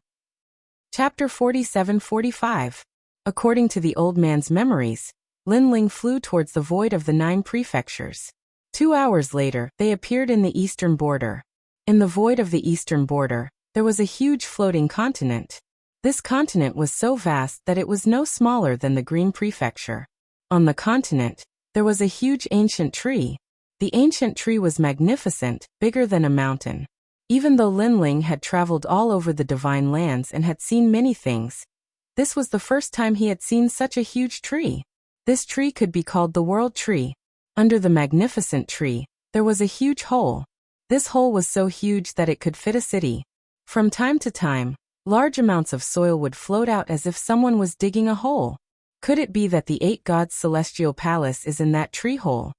Chapter 47-45. According to the old man's memories, Lin Ling flew towards the void of the 9 prefectures. 2 hours later, they appeared in the eastern border. In the void of the eastern border, there was a huge floating continent. This continent was so vast that it was no smaller than the Green Prefecture. On the continent, there was a huge ancient tree. The ancient tree was magnificent, bigger than a mountain. Even though Lin Ling had traveled all over the divine lands and had seen many things, this was the first time he had seen such a huge tree. This tree could be called the World Tree. Under the magnificent tree, there was a huge hole. This hole was so huge that it could fit a city. From time to time, large amounts of soil would float out as if someone was digging a hole. Could it be that the 8 gods' celestial palace is in that tree hole?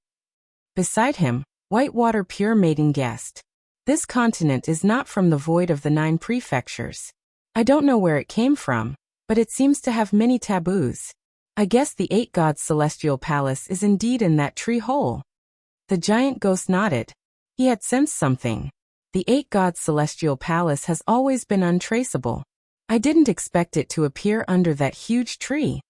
Beside him, Whitewater pure maiden guessed. This continent is not from the void of the 9 prefectures. I don't know where it came from, but it seems to have many taboos. I guess the 8 gods' celestial palace is indeed in that tree hole. The giant ghost nodded. He had sensed something. The 8 gods' celestial palace has always been untraceable. I didn't expect it to appear under that huge tree.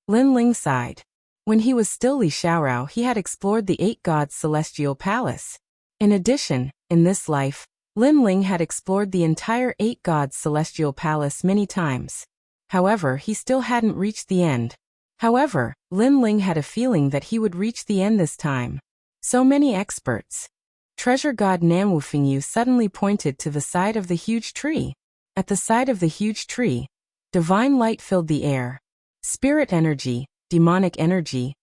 Lin Ling sighed. When he was still Li Xiaorao, he had explored the 8 gods' celestial palace. In addition, in this life, Lin Ling had explored the entire 8 gods' celestial palace many times. However, he still hadn't reached the end. However, Lin Ling had a feeling that he would reach the end this time. So many experts. Treasure god Nanwufengyu suddenly pointed to the side of the huge tree. At the side of the huge tree, divine light filled the air. Spirit energy, demonic energy,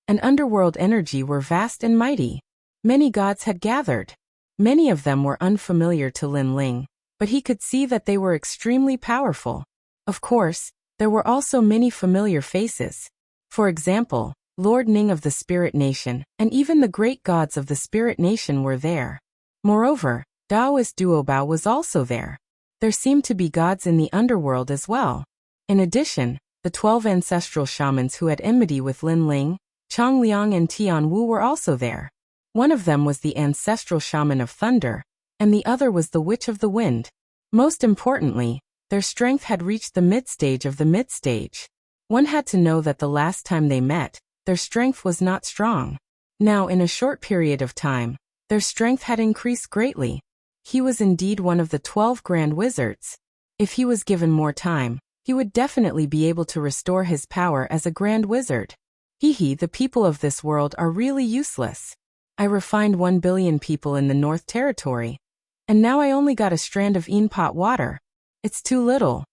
and underworld energy were vast and mighty. Many gods had gathered. Many of them were unfamiliar to Lin Ling, but he could see that they were extremely powerful. Of course, there were also many familiar faces. For example, Lord Ning of the Spirit Nation, and even the great gods of the Spirit Nation were there. Moreover, Taoist Duobao was also there. There seemed to be gods in the underworld as well. In addition, the 12 ancestral shamans who had enmity with Lin Ling, Chang Liang and Tian Wu were also there. One of them was the ancestral shaman of thunder, and the other was the witch of the wind. Most importantly, their strength had reached the mid-stage of the mid-stage. One had to know that the last time they met, their strength was not strong. Now in a short period of time, their strength had increased greatly. He was indeed one of the 12 grand wizards. If he was given more time, he would definitely be able to restore his power as a grand wizard. The people of this world are really useless. I refined 1 billion people in the North Territory. And now I only got a strand of Pot water. It's too little.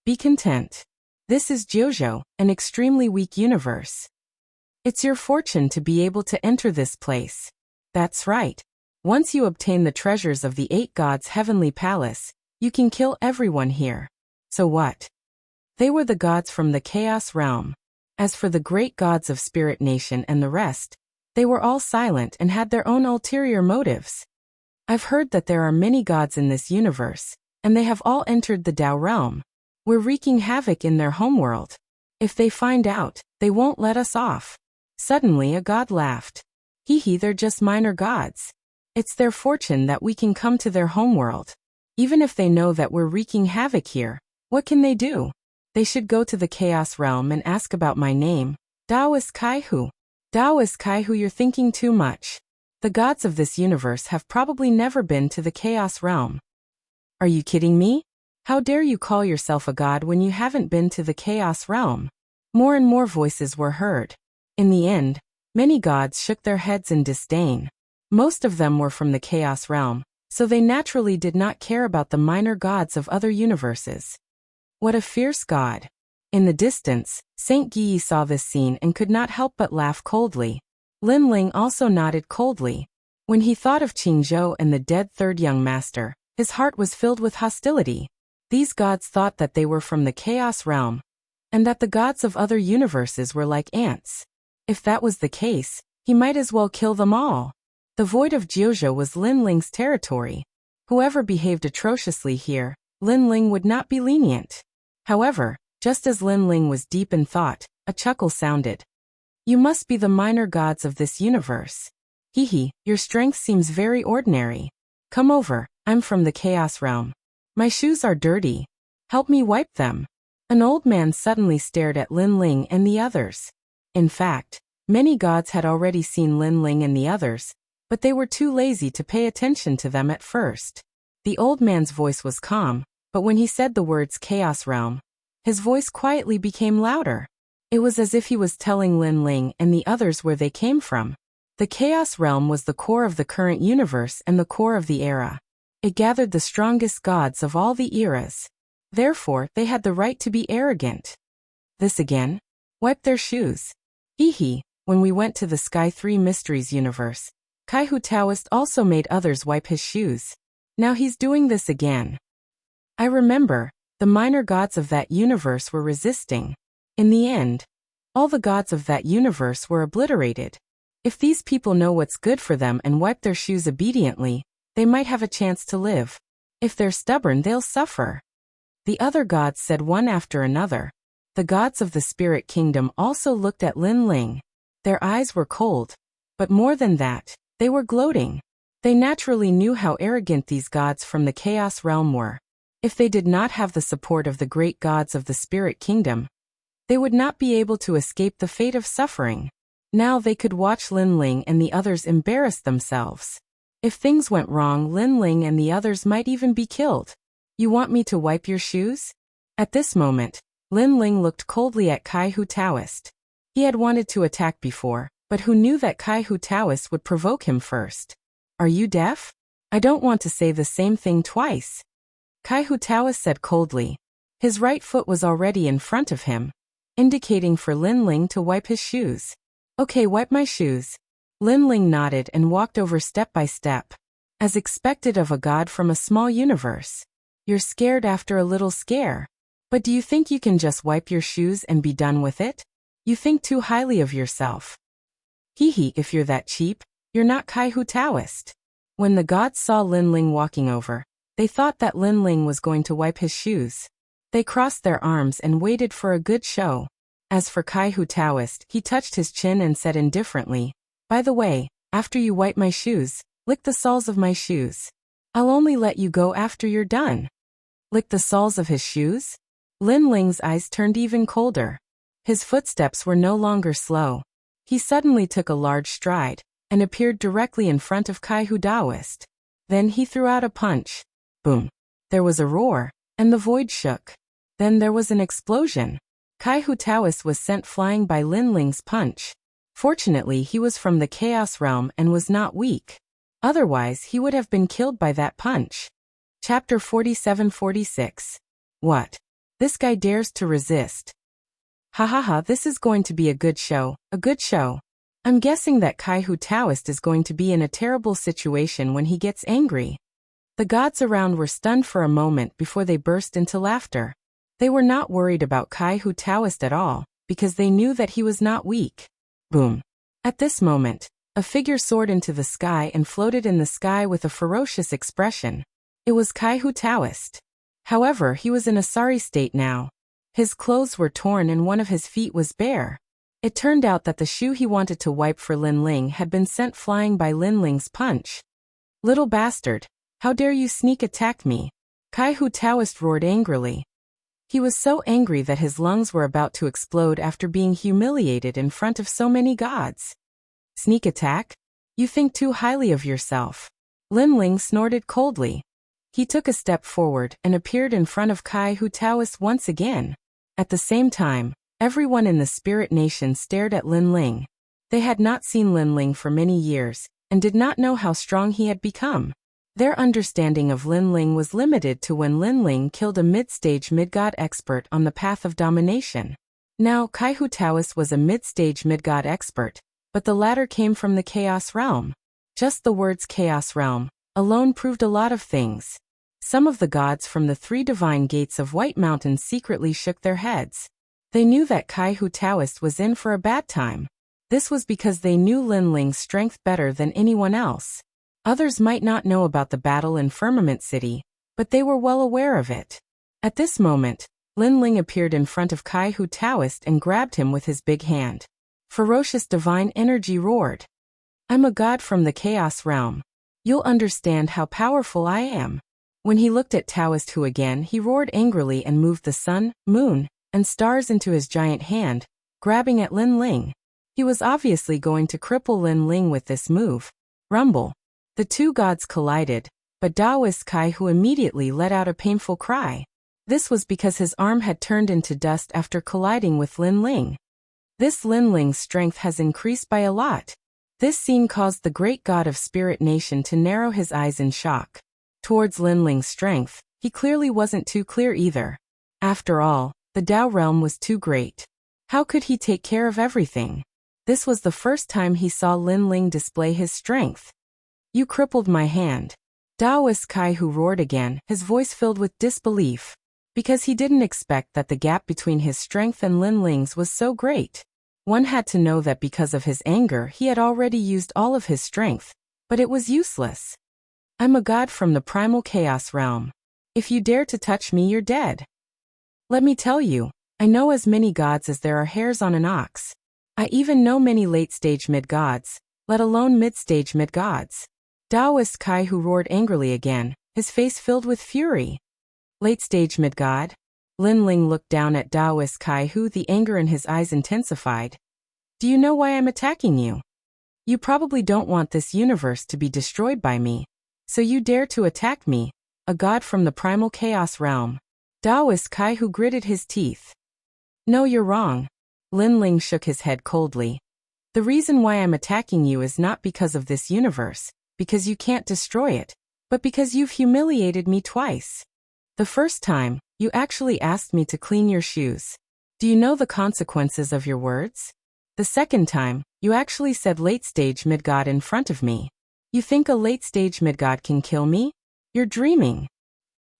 Be content. This is Jojo, an extremely weak universe. It's your fortune to be able to enter this place. That's right. Once you obtain the treasures of the 8 gods' heavenly palace, you can kill everyone here. So what? They were the gods from the Chaos Realm. As for the great gods of Spirit Nation and the rest, they were all silent and had their own ulterior motives. I've heard that there are many gods in this universe, and they have all entered the Tao realm. We're wreaking havoc in their homeworld. If they find out, they won't let us off. Suddenly a god laughed. Hee, they're just minor gods. It's their fortune that we can come to their homeworld. Even if they know that we're wreaking havoc here, what can they do? They should go to the Chaos Realm and ask about my name. Taoist Kaihu. Taoist Kaihu, you're thinking too much. The gods of this universe have probably never been to the Chaos Realm. Are you kidding me? How dare you call yourself a god when you haven't been to the Chaos Realm? More and more voices were heard. In the end, many gods shook their heads in disdain. Most of them were from the Chaos Realm, so they naturally did not care about the minor gods of other universes. What a fierce god! In the distance, Saint Guyi saw this scene and could not help but laugh coldly. Lin Ling also nodded coldly. When he thought of Qingzhou and the dead third young master, his heart was filled with hostility. These gods thought that they were from the Chaos Realm, and that the gods of other universes were like ants. If that was the case, he might as well kill them all. The void of Jiuzhou was Lin Ling's territory. Whoever behaved atrociously here, Lin Ling would not be lenient. However, just as Lin Ling was deep in thought, a chuckle sounded. You must be the minor gods of this universe. Hee, your strength seems very ordinary. Come over, I'm from the Chaos Realm. My shoes are dirty. Help me wipe them. An old man suddenly stared at Lin Ling and the others. In fact, many gods had already seen Lin Ling and the others, but they were too lazy to pay attention to them at first. The old man's voice was calm, but when he said the words Chaos Realm, his voice quietly became louder. It was as if he was telling Lin Ling and the others where they came from. The Chaos Realm was the core of the current universe and the core of the era. It gathered the strongest gods of all the eras. Therefore, they had the right to be arrogant. This again? Wipe their shoes. Hee, when we went to the Sky 3 Mysteries universe, Kaihu Taoist also made others wipe his shoes. Now he's doing this again. I remember, the minor gods of that universe were resisting. In the end, all the gods of that universe were obliterated. If these people know what's good for them and wipe their shoes obediently, they might have a chance to live. If they're stubborn, they'll suffer. The other gods said one after another. The gods of the Spirit Kingdom also looked at Lin Ling. Their eyes were cold, but more than that, they were gloating. They naturally knew how arrogant these gods from the Chaos Realm were. If they did not have the support of the great gods of the Spirit Kingdom, they would not be able to escape the fate of suffering. Now they could watch Lin Ling and the others embarrass themselves. If things went wrong, Lin Ling and the others might even be killed. You want me to wipe your shoes? At this moment, Lin Ling looked coldly at Kaihu Taoist. He had wanted to attack before, but who knew that Kaihu Taoist would provoke him first? Are you deaf? I don't want to say the same thing twice. Kaihu Taoist said coldly. His right foot was already in front of him, indicating for Lin Ling to wipe his shoes. Okay, wipe my shoes. Lin Ling nodded and walked over step by step. As expected of a god from a small universe. You're scared after a little scare. But do you think you can just wipe your shoes and be done with it? You think too highly of yourself. Hee, if you're that cheap, you're not Kaihu Taoist. When the gods saw Lin Ling walking over, they thought that Lin Ling was going to wipe his shoes. They crossed their arms and waited for a good show. As for Kaihu Taoist, he touched his chin and said indifferently, by the way, after you wipe my shoes, lick the soles of my shoes. I'll only let you go after you're done. Lick the soles of his shoes? Lin Ling's eyes turned even colder. His footsteps were no longer slow. He suddenly took a large stride, and appeared directly in front of Kaihu Taoist. Then he threw out a punch. Boom. There was a roar, and the void shook. Then there was an explosion. Kaihu Taoist was sent flying by Lin Ling's punch. Fortunately, he was from the Chaos Realm and was not weak. Otherwise, he would have been killed by that punch. Chapter 47-46. What? This guy dares to resist. Ha ha ha, this is going to be a good show, a good show. I'm guessing that Kai Hu Taoist is going to be in a terrible situation when he gets angry. The gods around were stunned for a moment before they burst into laughter. They were not worried about Kai Hu Taoist at all, because they knew that he was not weak. Boom. At this moment, a figure soared into the sky and floated in the sky with a ferocious expression. It was Kai Hu Taoist. However, he was in a sorry state now. His clothes were torn and one of his feet was bare. It turned out that the shoe he wanted to wipe for Lin Ling had been sent flying by Lin Ling's punch. Little bastard, how dare you sneak attack me? Kai Hu Taoist roared angrily. He was so angry that his lungs were about to explode after being humiliated in front of so many gods. Sneak attack? You think too highly of yourself. Lin Ling snorted coldly. He took a step forward and appeared in front of Kai Hu Taoist once again. At the same time, everyone in the Spirit Nation stared at Lin Ling. They had not seen Lin Ling for many years, and did not know how strong he had become. Their understanding of Lin Ling was limited to when Lin Ling killed a mid-stage mid-god expert on the path of domination. Now, Kai Hu Taoist was a mid-stage mid-god expert, but the latter came from the Chaos Realm. Just the words Chaos Realm alone proved a lot of things. Some of the gods from the 3 divine gates of White Mountain secretly shook their heads. They knew that Kai Hu Taoist was in for a bad time. This was because they knew Lin Ling's strength better than anyone else. Others might not know about the battle in Firmament City, but they were well aware of it. At this moment, Lin Ling appeared in front of Kai Hu Taoist and grabbed him with his big hand. Ferocious divine energy roared. I'm a god from the Chaos Realm. You'll understand how powerful I am. When he looked at Taoist Hu again, he roared angrily and moved the sun, moon, and stars into his giant hand, grabbing at Lin Ling. He was obviously going to cripple Lin Ling with this move. Rumble. The 2 gods collided, but Taoist Kai Hu immediately let out a painful cry. This was because his arm had turned into dust after colliding with Lin Ling. This Lin Ling's strength has increased by a lot. This scene caused the great god of Spirit Nation to narrow his eyes in shock. Towards Lin Ling's strength, he clearly wasn't too clear either. After all, the Dao realm was too great. How could he take care of everything? This was the first time he saw Lin Ling display his strength. You crippled my hand. Taoist Kai Hu roared again, his voice filled with disbelief. Because he didn't expect that the gap between his strength and Lin Ling's was so great. One had to know that because of his anger he had already used all of his strength, but it was useless. I'm a god from the primal chaos realm. If you dare to touch me, you're dead. Let me tell you, I know as many gods as there are hairs on an ox. I even know many late-stage mid-gods, let alone mid-stage mid-gods. Taoist Kai Hu roared angrily again, his face filled with fury. Late-stage mid-god? Lin Ling looked down at Taoist Kai Hu, the anger in his eyes intensified. Do you know why I'm attacking you? You probably don't want this universe to be destroyed by me. So you dare to attack me, a god from the primal chaos realm. Taoist Kai Hu gritted his teeth. No, you're wrong. Lin Ling shook his head coldly. The reason why I'm attacking you is not because of this universe, because you can't destroy it, but because you've humiliated me twice. The first time, you actually asked me to clean your shoes. Do you know the consequences of your words? The second time, you actually said late-stage mid-god in front of me. You think a late-stage mid-god can kill me? You're dreaming.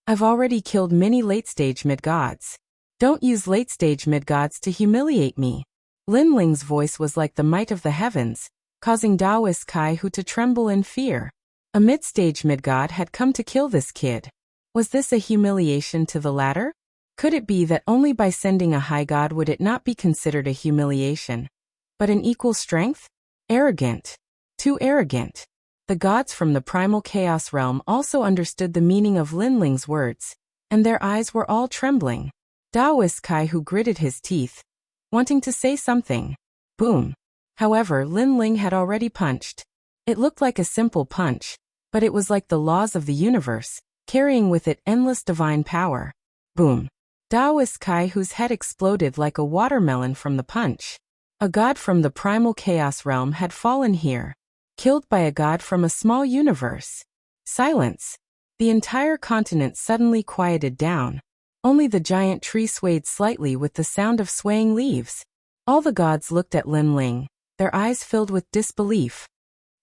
I've already killed many late-stage mid-gods. Don't use late-stage mid-gods to humiliate me. Lin Ling's voice was like the might of the heavens, causing Taoist Kai Hu to tremble in fear. A mid-stage mid-god had come to kill this kid. Was this a humiliation to the latter? Could it be that only by sending a high god would it not be considered a humiliation? But an equal strength? Arrogant. Too arrogant. The gods from the primal chaos realm also understood the meaning of Lin Ling's words, and their eyes were all trembling. Taoist Kai Hu gritted his teeth, wanting to say something. Boom. However, Lin Ling had already punched. It looked like a simple punch, but it was like the laws of the universe, carrying with it endless divine power. Boom. Taoist Kai Hu's head exploded like a watermelon from the punch. A god from the primal chaos realm had fallen here, killed by a god from a small universe. Silence. The entire continent suddenly quieted down. Only the giant tree swayed slightly with the sound of swaying leaves. All the gods looked at Lin Ling, their eyes filled with disbelief.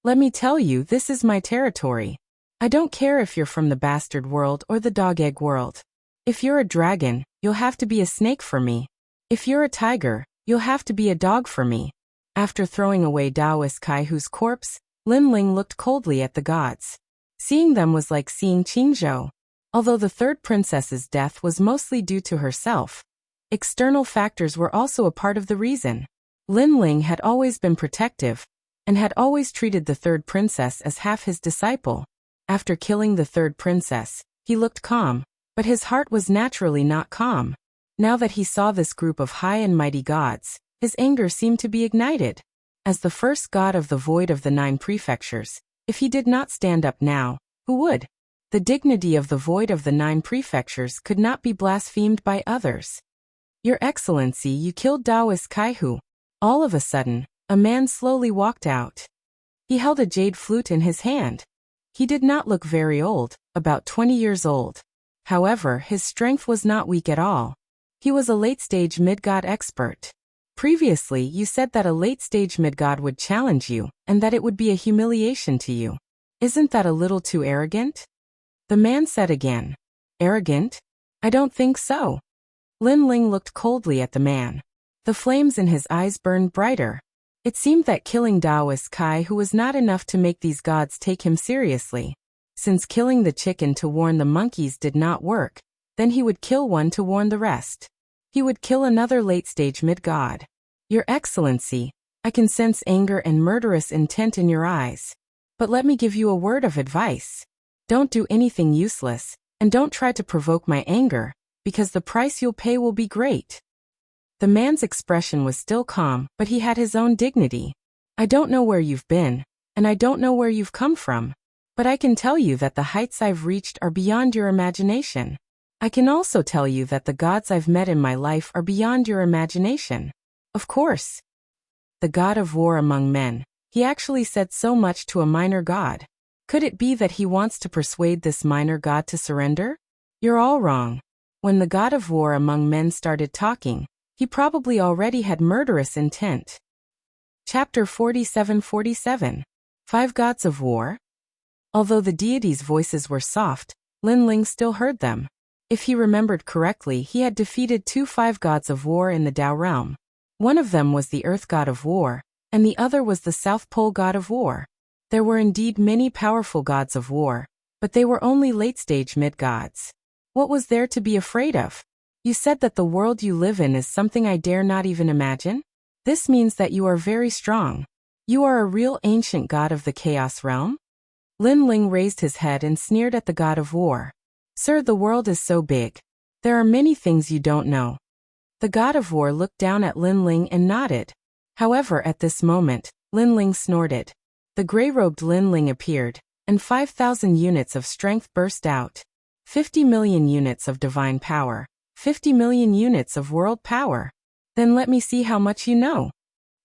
Let me tell you, this is my territory. I don't care if you're from the bastard world or the dog-egg world. If you're a dragon, you'll have to be a snake for me. If you're a tiger, you'll have to be a dog for me. After throwing away Taoist Kaihu's corpse, Lin Ling looked coldly at the gods. Seeing them was like seeing Qingzhou. Although the third princess's death was mostly due to herself, external factors were also a part of the reason. Lin Ling had always been protective, and had always treated the third princess as half his disciple. After killing the third princess, he looked calm, but his heart was naturally not calm. Now that he saw this group of high and mighty gods, his anger seemed to be ignited. As the first god of the void of the 9 prefectures, if he did not stand up now, who would? The dignity of the void of the 9 prefectures could not be blasphemed by others. Your Excellency, you killed Taoist Kaihu. All of a sudden, a man slowly walked out. He held a jade flute in his hand. He did not look very old, about 20 years old. However, his strength was not weak at all. He was a late-stage mid-god expert. Previously, you said that a late-stage mid-god would challenge you, and that it would be a humiliation to you. Isn't that a little too arrogant? The man said again. Arrogant? I don't think so. Lin Ling looked coldly at the man. The flames in his eyes burned brighter. It seemed that killing Taoist Kaihu was not enough to make these gods take him seriously. Since killing the chicken to warn the monkeys did not work, then he would kill one to warn the rest. He would kill another late-stage mid-god. Your Excellency, I can sense anger and murderous intent in your eyes. But let me give you a word of advice. Don't do anything useless, and don't try to provoke my anger, because the price you'll pay will be great. The man's expression was still calm, but he had his own dignity. I don't know where you've been, and I don't know where you've come from, but I can tell you that the heights I've reached are beyond your imagination. I can also tell you that the gods I've met in my life are beyond your imagination. Of course. The god of war among men, he actually said so much to a minor god. Could it be that he wants to persuade this minor god to surrender? You're all wrong. When the god of war among men started talking, he probably already had murderous intent. Chapter 47-47. 5 Gods of War? Although the deities' voices were soft, Lin Ling still heard them. If he remembered correctly, he had defeated 2 5 gods of war in the Tao realm. One of them was the Earth God of War, and the other was the South Pole God of War. There were indeed many powerful gods of war, but they were only late-stage mid-gods. What was there to be afraid of? You said that the world you live in is something I dare not even imagine? This means that you are very strong. You are a real ancient god of the Chaos realm? Lin Ling raised his head and sneered at the god of war. Sir, the world is so big. There are many things you don't know. The god of war looked down at Lin Ling and nodded. However, at this moment, Lin Ling snorted. The gray-robed Lin Ling appeared, and 5,000 units of strength burst out. 50 million units of divine power. 50 million units of world power. Then let me see how much you know.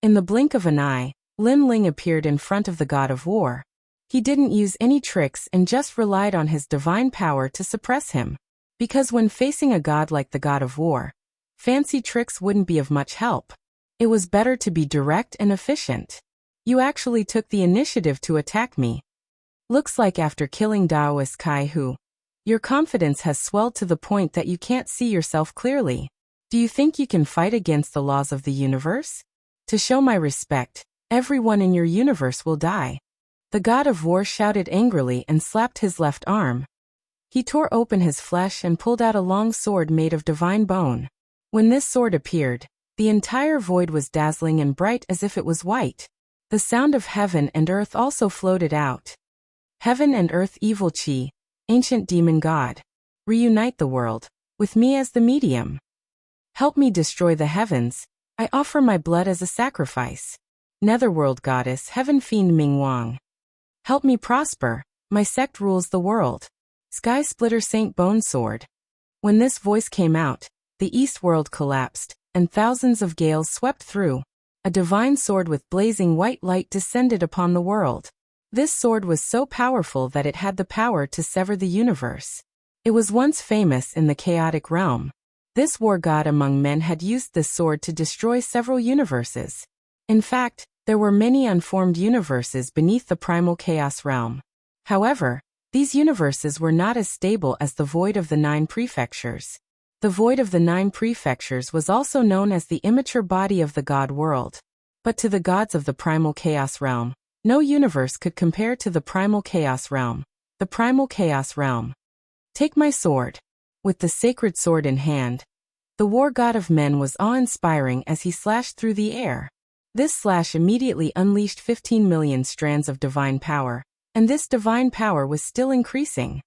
In the blink of an eye, Lin Ling appeared in front of the god of war. He didn't use any tricks and just relied on his divine power to suppress him. Because when facing a god like the god of war, fancy tricks wouldn't be of much help. It was better to be direct and efficient. You actually took the initiative to attack me. Looks like after killing Taoist Kaihu, your confidence has swelled to the point that you can't see yourself clearly. Do you think you can fight against the laws of the universe? To show my respect, everyone in your universe will die. The god of war shouted angrily and slapped his left arm. He tore open his flesh and pulled out a long sword made of divine bone. When this sword appeared, the entire void was dazzling and bright as if it was white. The sound of heaven and earth also floated out. Heaven and earth, evil Qi, ancient demon god. Reunite the world, with me as the medium. Help me destroy the heavens. I offer my blood as a sacrifice. Netherworld goddess, heaven fiend Ming Wang. Help me prosper. My sect rules the world. Sky splitter Saint Bone Sword. When this voice came out, the east world collapsed, and thousands of gales swept through. A divine sword with blazing white light descended upon the world. This sword was so powerful that it had the power to sever the universe. It was once famous in the chaotic realm. This war god among men had used this sword to destroy several universes. In fact, there were many unformed universes beneath the primal chaos realm. However, these universes were not as stable as the Void of the Nine Prefectures. The Void of the Nine Prefectures was also known as the immature body of the god world. But to the gods of the primal chaos realm, no universe could compare to the primal chaos realm. The primal chaos realm. Take my sword. With the sacred sword in hand, the war god of men was awe-inspiring as he slashed through the air. This slash immediately unleashed 15 million strands of divine power, and this divine power was still increasing.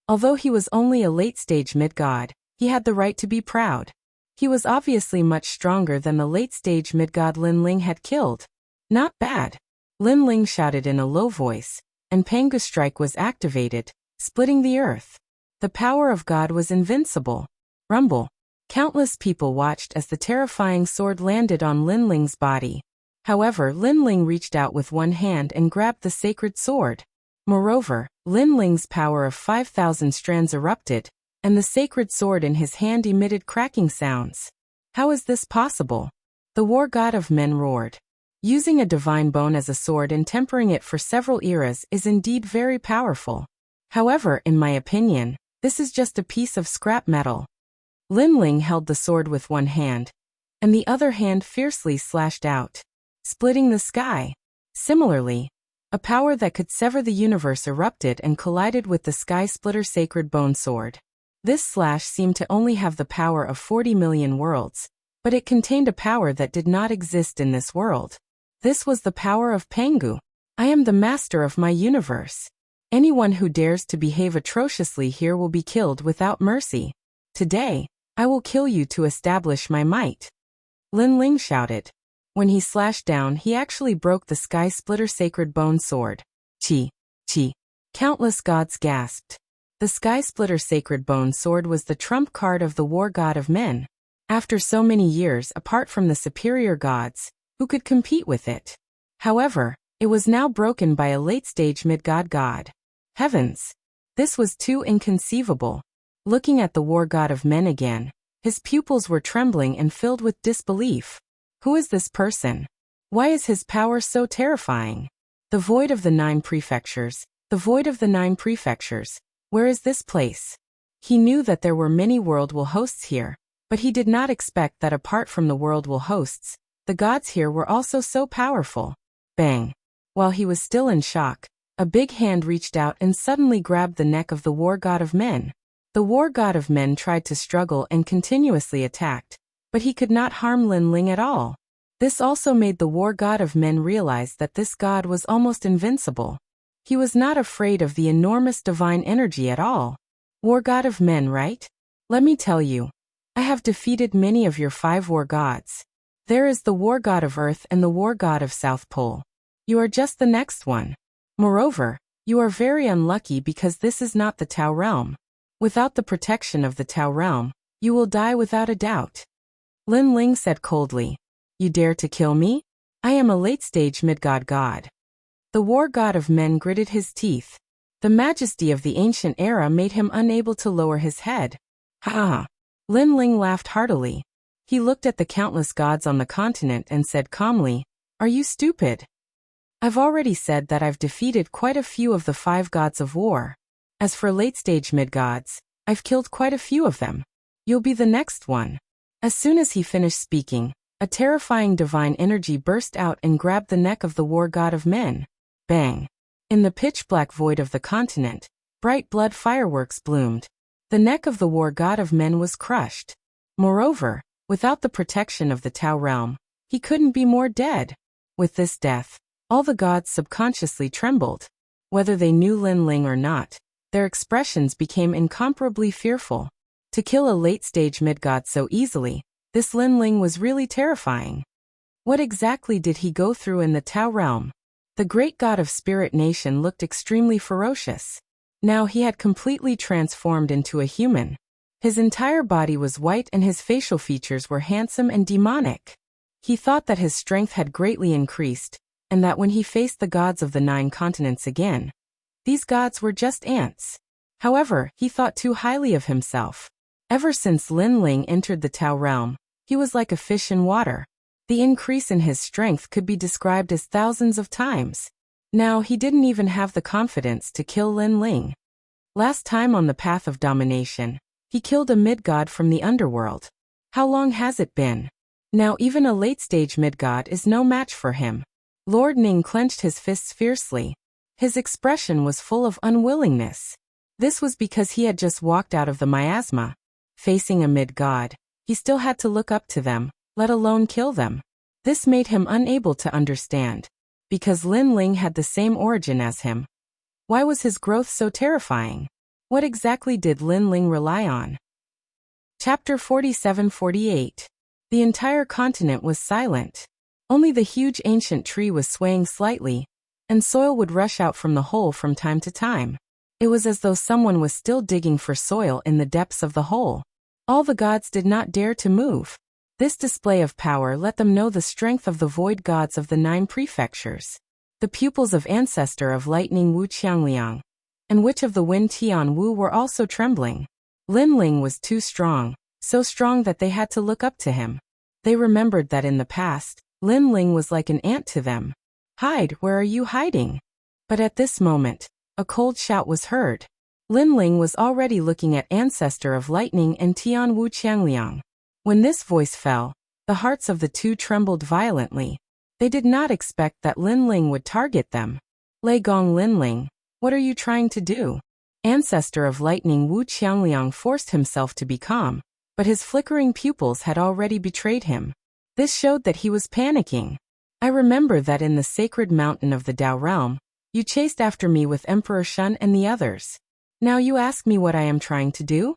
Although he was only a late-stage mid-god, he had the right to be proud. He was obviously much stronger than the late-stage mid-god Lin Ling had killed. Not bad. Lin Ling shouted in a low voice, and Pangu's strike was activated, splitting the earth. The power of God was invincible. Rumble. Countless people watched as the terrifying sword landed on Lin Ling's body. However, Lin Ling reached out with one hand and grabbed the sacred sword. Moreover, Lin Ling's power of 5,000 strands erupted, and the sacred sword in his hand emitted cracking sounds. How is this possible? The war god of men roared. Using a divine bone as a sword and tempering it for several eras is indeed very powerful. However, in my opinion, this is just a piece of scrap metal. Lin Ling held the sword with one hand, and the other hand fiercely slashed out, splitting the sky. Similarly, a power that could sever the universe erupted and collided with the Sky Splitter Sacred Bone Sword. This slash seemed to only have the power of 40 million worlds, but it contained a power that did not exist in this world. This was the power of Pangu. I am the master of my universe. Anyone who dares to behave atrociously here will be killed without mercy. Today, I will kill you to establish my might. Lin Ling shouted. When he slashed down, he actually broke the Sky Splitter Sacred Bone Sword. Chi. Chi. Countless gods gasped. The Sky Splitter Sacred Bone Sword was the trump card of the war god of men. After so many years apart from the superior gods, who could compete with it? However, it was now broken by a late-stage mid-god god. Heavens! This was too inconceivable. Looking at the war god of men again, his pupils were trembling and filled with disbelief. Who is this person? Why is his power so terrifying? The Void of the Nine Prefectures. The Void of the Nine Prefectures. Where is this place? He knew that there were many world-will hosts here, but he did not expect that apart from the world-will hosts, the gods here were also so powerful. Bang! While he was still in shock, a big hand reached out and suddenly grabbed the neck of the war god of men. The war god of men tried to struggle and continuously attacked, but he could not harm Lin Ling at all. This also made the war god of men realize that this god was almost invincible. He was not afraid of the enormous divine energy at all. War god of men, right? Let me tell you. I have defeated many of your 5 war gods. There is the war god of Earth and the war god of South Pole. You are just the next one. Moreover, you are very unlucky because this is not the Tao realm. Without the protection of the Tao realm, you will die without a doubt. Lin Ling said coldly. You dare to kill me? I am a late-stage mid-god god. The war god of men gritted his teeth. The majesty of the ancient era made him unable to lower his head. Ha ha! Lin Ling laughed heartily. He looked at the countless gods on the continent and said calmly, Are you stupid? I've already said that I've defeated quite a few of the 5 gods of war. As for late-stage mid-gods, I've killed quite a few of them. You'll be the next one. As soon as he finished speaking, a terrifying divine energy burst out and grabbed the neck of the war god of men. Bang! In the pitch-black void of the continent, bright blood fireworks bloomed. The neck of the war god of men was crushed. Moreover, without the protection of the Tao realm, he couldn't be more dead. With this death, all the gods subconsciously trembled. Whether they knew Lin Ling or not, their expressions became incomparably fearful. To kill a late-stage mid-god so easily, this Lin Ling was really terrifying. What exactly did he go through in the Tao realm? The great god of Spirit Nation looked extremely ferocious. Now he had completely transformed into a human. His entire body was white and his facial features were handsome and demonic. He thought that his strength had greatly increased, and that when he faced the gods of the 9 continents again, these gods were just ants. However, he thought too highly of himself. Ever since Lin Ling entered the Tao realm, he was like a fish in water. The increase in his strength could be described as thousands of times. Now he didn't even have the confidence to kill Lin Ling. Last time on the path of domination, he killed a mid-god from the underworld. How long has it been? Now even a late-stage mid-god is no match for him. Lord Ning clenched his fists fiercely. His expression was full of unwillingness. This was because he had just walked out of the miasma. Facing a mid-god, he still had to look up to them, let alone kill them. This made him unable to understand. Because Lin Ling had the same origin as him. Why was his growth so terrifying? What exactly did Lin Ling rely on? Chapter 47-48. The entire continent was silent. Only the huge ancient tree was swaying slightly, and soil would rush out from the hole from time to time. It was as though someone was still digging for soil in the depths of the hole. All the gods did not dare to move. This display of power let them know the strength of the void gods of the 9 prefectures. The pupils of Ancestor of Lightning Wu Qiangliang and Witch of the Wind Tian Wu were also trembling. Lin Ling was too strong, so strong that they had to look up to him. They remembered that in the past, Lin Ling was like an ant to them. "Hide, where are you hiding?" But at this moment, a cold shout was heard. Lin Ling was already looking at Ancestor of Lightning and Tian Wu Qiangliang. When this voice fell, the hearts of the two trembled violently. They did not expect that Lin Ling would target them. "Lei Gong Lin Ling, what are you trying to do?" Ancestor of Lightning Wu Qiangliang forced himself to be calm, but his flickering pupils had already betrayed him. This showed that he was panicking. "I remember that in the sacred mountain of the Dao realm, you chased after me with Emperor Shun and the others. Now you ask me what I am trying to do?"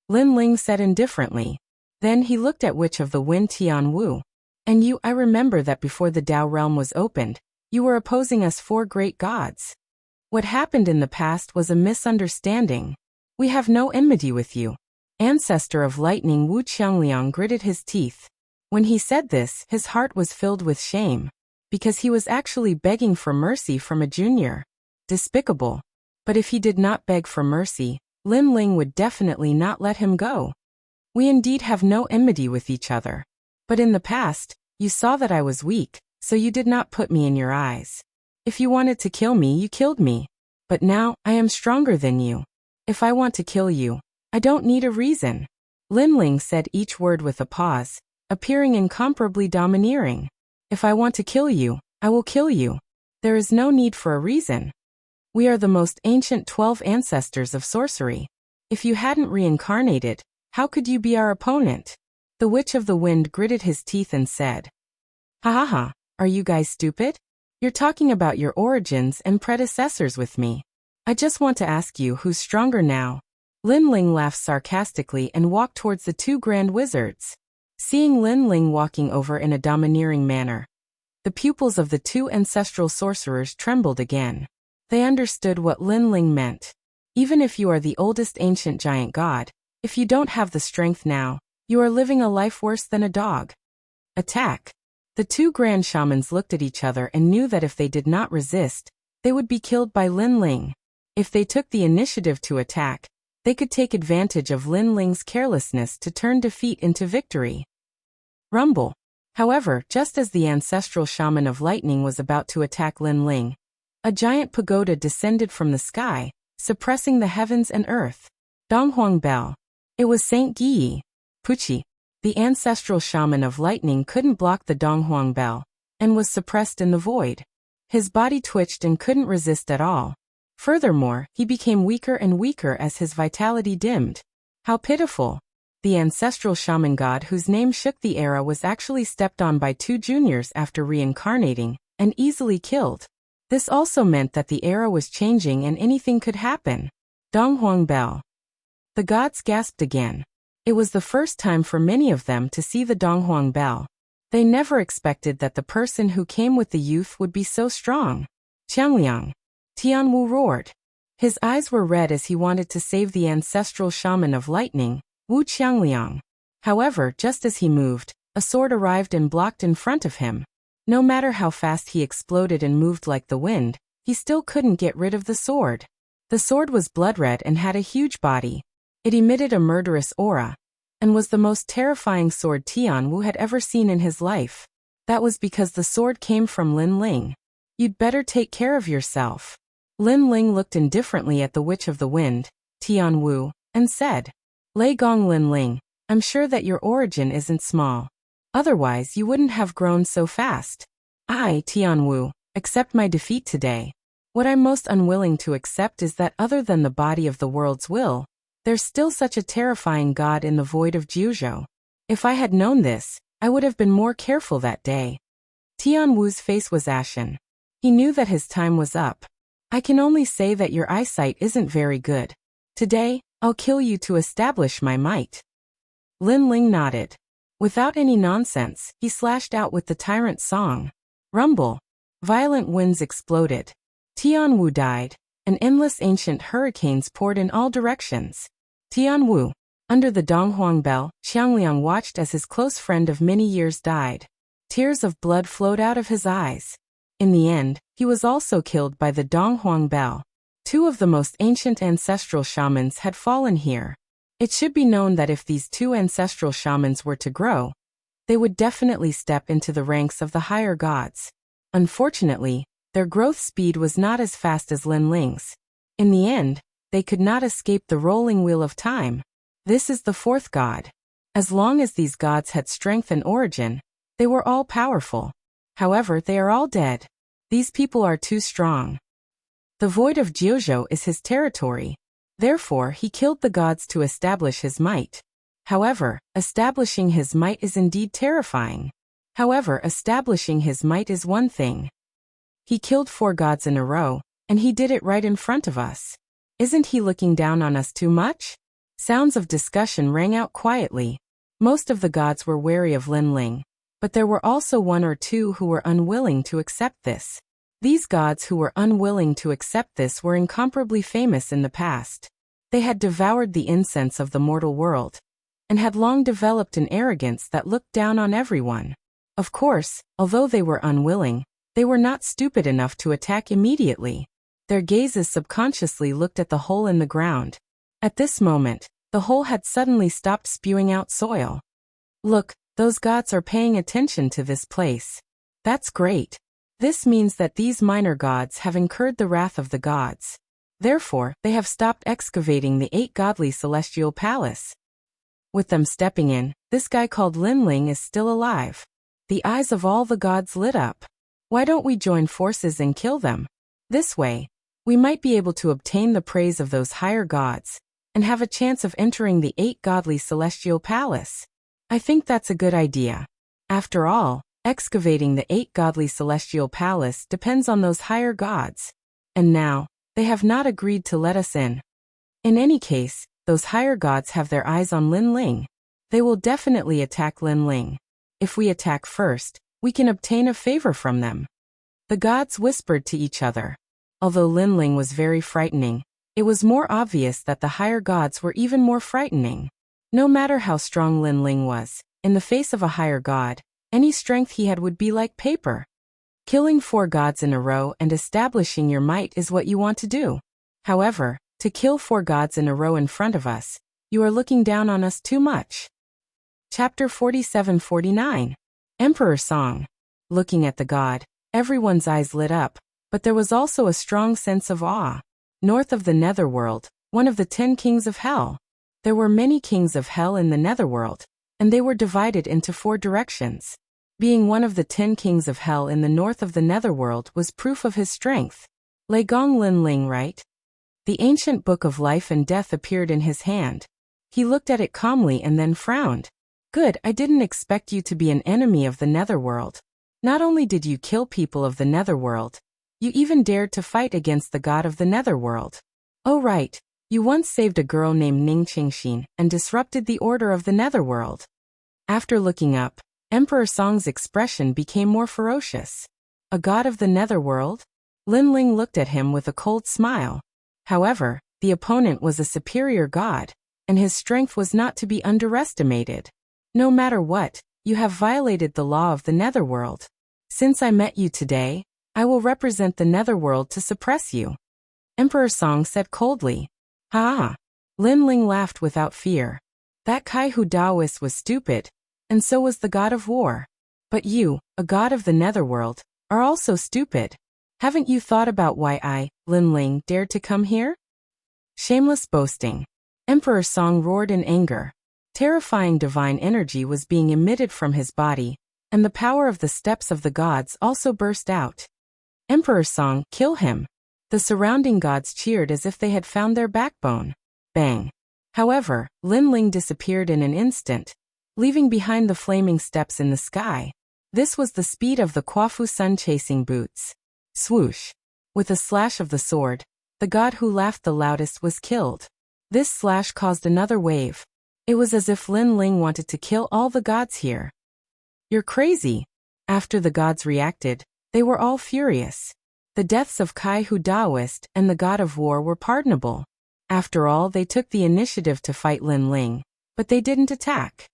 Lin Ling said indifferently. Then he looked at Witch of the Wind Tian Wu. "And you, I remember that before the Dao realm was opened, you were opposing us 4 great gods. What happened in the past was a misunderstanding. We have no enmity with you." Ancestor of Lightning Wu Qiangliang gritted his teeth. When he said this, his heart was filled with shame. Because he was actually begging for mercy from a junior. Despicable. But if he did not beg for mercy, Lin Ling would definitely not let him go. "We indeed have no enmity with each other. But in the past, you saw that I was weak, so you did not put me in your eyes. If you wanted to kill me, you killed me. But now, I am stronger than you. If I want to kill you, I don't need a reason." Lin Ling said each word with a pause, appearing incomparably domineering. "If I want to kill you, I will kill you. There is no need for a reason. We are the most ancient 12 ancestors of sorcery. If you hadn't reincarnated, how could you be our opponent?" The Witch of the Wind gritted his teeth and said, "Ha ha ha, are you guys stupid? You're talking about your origins and predecessors with me. I just want to ask you who's stronger now." Lin Ling laughed sarcastically and walked towards the 2 grand wizards. Seeing Lin Ling walking over in a domineering manner, the pupils of the 2 ancestral sorcerers trembled again. They understood what Lin Ling meant. Even if you are the oldest ancient giant god, if you don't have the strength now, you are living a life worse than a dog. "Attack." The 2 grand shamans looked at each other and knew that if they did not resist, they would be killed by Lin Ling. If they took the initiative to attack, they could take advantage of Lin Ling's carelessness to turn defeat into victory. Rumble. However, just as the ancestral shaman of lightning was about to attack Lin Ling, a giant pagoda descended from the sky, suppressing the heavens and earth. Donghuang Bell. It was Saint Guyi. Puchi. The ancestral shaman of lightning couldn't block the Donghuang Bell, and was suppressed in the void. His body twitched and couldn't resist at all. Furthermore, he became weaker and weaker as his vitality dimmed. How pitiful. The ancestral shaman god whose name shook the era was actually stepped on by 2 juniors after reincarnating, and easily killed. This also meant that the era was changing and anything could happen. Donghuang Bell. The gods gasped again. It was the first time for many of them to see the Donghuang Bell. They never expected that the person who came with the youth would be so strong. Qiangliang. Tianwu roared. His eyes were red as he wanted to save the ancestral shaman of lightning, Wu Qiangliang. However, just as he moved, a sword arrived and blocked in front of him. No matter how fast he exploded and moved like the wind, he still couldn't get rid of the sword. The sword was blood-red and had a huge body. It emitted a murderous aura, and was the most terrifying sword Tianwu had ever seen in his life. That was because the sword came from Lin Ling. You'd better take care of yourself. Lin Ling looked indifferently at the Witch of the Wind, Tianwu, and said, Lei Gong Lin Ling, I'm sure that your origin isn't small. Otherwise you wouldn't have grown so fast. I, Tianwu, accept my defeat today. What I'm most unwilling to accept is that other than the body of the world's will, there's still such a terrifying god in the void of Jiuzhou. If I had known this, I would have been more careful that day. Tianwu's face was ashen. He knew that his time was up. I can only say that your eyesight isn't very good. Today, I'll kill you to establish my might. Lin Ling nodded. Without any nonsense, he slashed out with the tyrant song. Rumble. Violent winds exploded. Tianwu died, and endless ancient hurricanes poured in all directions. Tianwu. Under the Donghuang bell, Xiangliang watched as his close friend of many years died. Tears of blood flowed out of his eyes. In the end, he was also killed by the Donghuang bell. Two of the most ancient ancestral shamans had fallen here. It should be known that if these two ancestral shamans were to grow, they would definitely step into the ranks of the higher gods. Unfortunately, their growth speed was not as fast as Lin Ling's. In the end, they could not escape the rolling wheel of time. This is the fourth god. As long as these gods had strength and origin, they were all powerful. However, they are all dead. These people are too strong. The void of Jiuzhou is his territory. Therefore, he killed the gods to establish his might. However, establishing his might is indeed terrifying. However, establishing his might is one thing. He killed 4 gods in a row, and he did it right in front of us. Isn't he looking down on us too much? Sounds of discussion rang out quietly. Most of the gods were wary of Lin Ling, but there were also 1 or 2 who were unwilling to accept this. These gods who were unwilling to accept this were incomparably famous in the past. They had devoured the incense of the mortal world, and had long developed an arrogance that looked down on everyone. Of course, although they were unwilling, they were not stupid enough to attack immediately. Their gazes subconsciously looked at the hole in the ground. At this moment, the hole had suddenly stopped spewing out soil. Look, those gods are paying attention to this place. That's great. This means that these minor gods have incurred the wrath of the gods. Therefore, they have stopped excavating the 8 godly celestial palace. With them stepping in, this guy called Lin Ling is still alive. The eyes of all the gods lit up. Why don't we join forces and kill them? This way, we might be able to obtain the praise of those higher gods, and have a chance of entering the 8 godly celestial palace. I think that's a good idea. After all, excavating the 8 godly celestial palace depends on those higher gods. And now, they have not agreed to let us in. In any case, those higher gods have their eyes on Lin Ling. They will definitely attack Lin Ling. If we attack first, we can obtain a favor from them. The gods whispered to each other. Although Lin Ling was very frightening, it was more obvious that the higher gods were even more frightening. No matter how strong Lin Ling was, in the face of a higher god, any strength he had would be like paper. Killing 4 gods in a row and establishing your might is what you want to do. However, to kill 4 gods in a row in front of us, you are looking down on us too much. Chapter 47-49. Emperor Song. Looking at the god, everyone's eyes lit up, but there was also a strong sense of awe. North of the Netherworld, one of the 10 kings of hell. There were many kings of hell in the Netherworld, and they were divided into 4 directions. Being one of the 10 kings of hell in the north of the Netherworld was proof of his strength. Lei Gong Lin Ling, right? The ancient book of life and death appeared in his hand. He looked at it calmly and then frowned. Good, I didn't expect you to be an enemy of the Netherworld. Not only did you kill people of the Netherworld, you even dared to fight against the god of the Netherworld. Oh right, you once saved a girl named Ning Qingxin and disrupted the order of the Netherworld. After looking up, Emperor Song's expression became more ferocious. A god of the Netherworld? Lin Ling looked at him with a cold smile. However, the opponent was a superior god, and his strength was not to be underestimated. No matter what, you have violated the law of the Netherworld. Since I met you today, I will represent the Netherworld to suppress you. Emperor Song said coldly. Ha! Lin Ling laughed without fear. That Kai Hu Daoist was stupid, and so was the god of war. But you, a god of the netherworld, are also stupid. Haven't you thought about why I, Lin Ling, dared to come here? Shameless boasting. Emperor Song roared in anger. Terrifying divine energy was being emitted from his body, and the power of the steps of the gods also burst out. Emperor Song, kill him. The surrounding gods cheered as if they had found their backbone. Bang. However, Lin Ling disappeared in an instant, leaving behind the flaming steps in the sky. This was the speed of the Quafu sun-chasing boots. Swoosh. With a slash of the sword, the god who laughed the loudest was killed. This slash caused another wave. It was as if Lin Ling wanted to kill all the gods here. You're crazy. After the gods reacted, they were all furious. The deaths of Kai Hu Daoist and the god of war were pardonable. After all, they took the initiative to fight Lin Ling, but they didn't attack.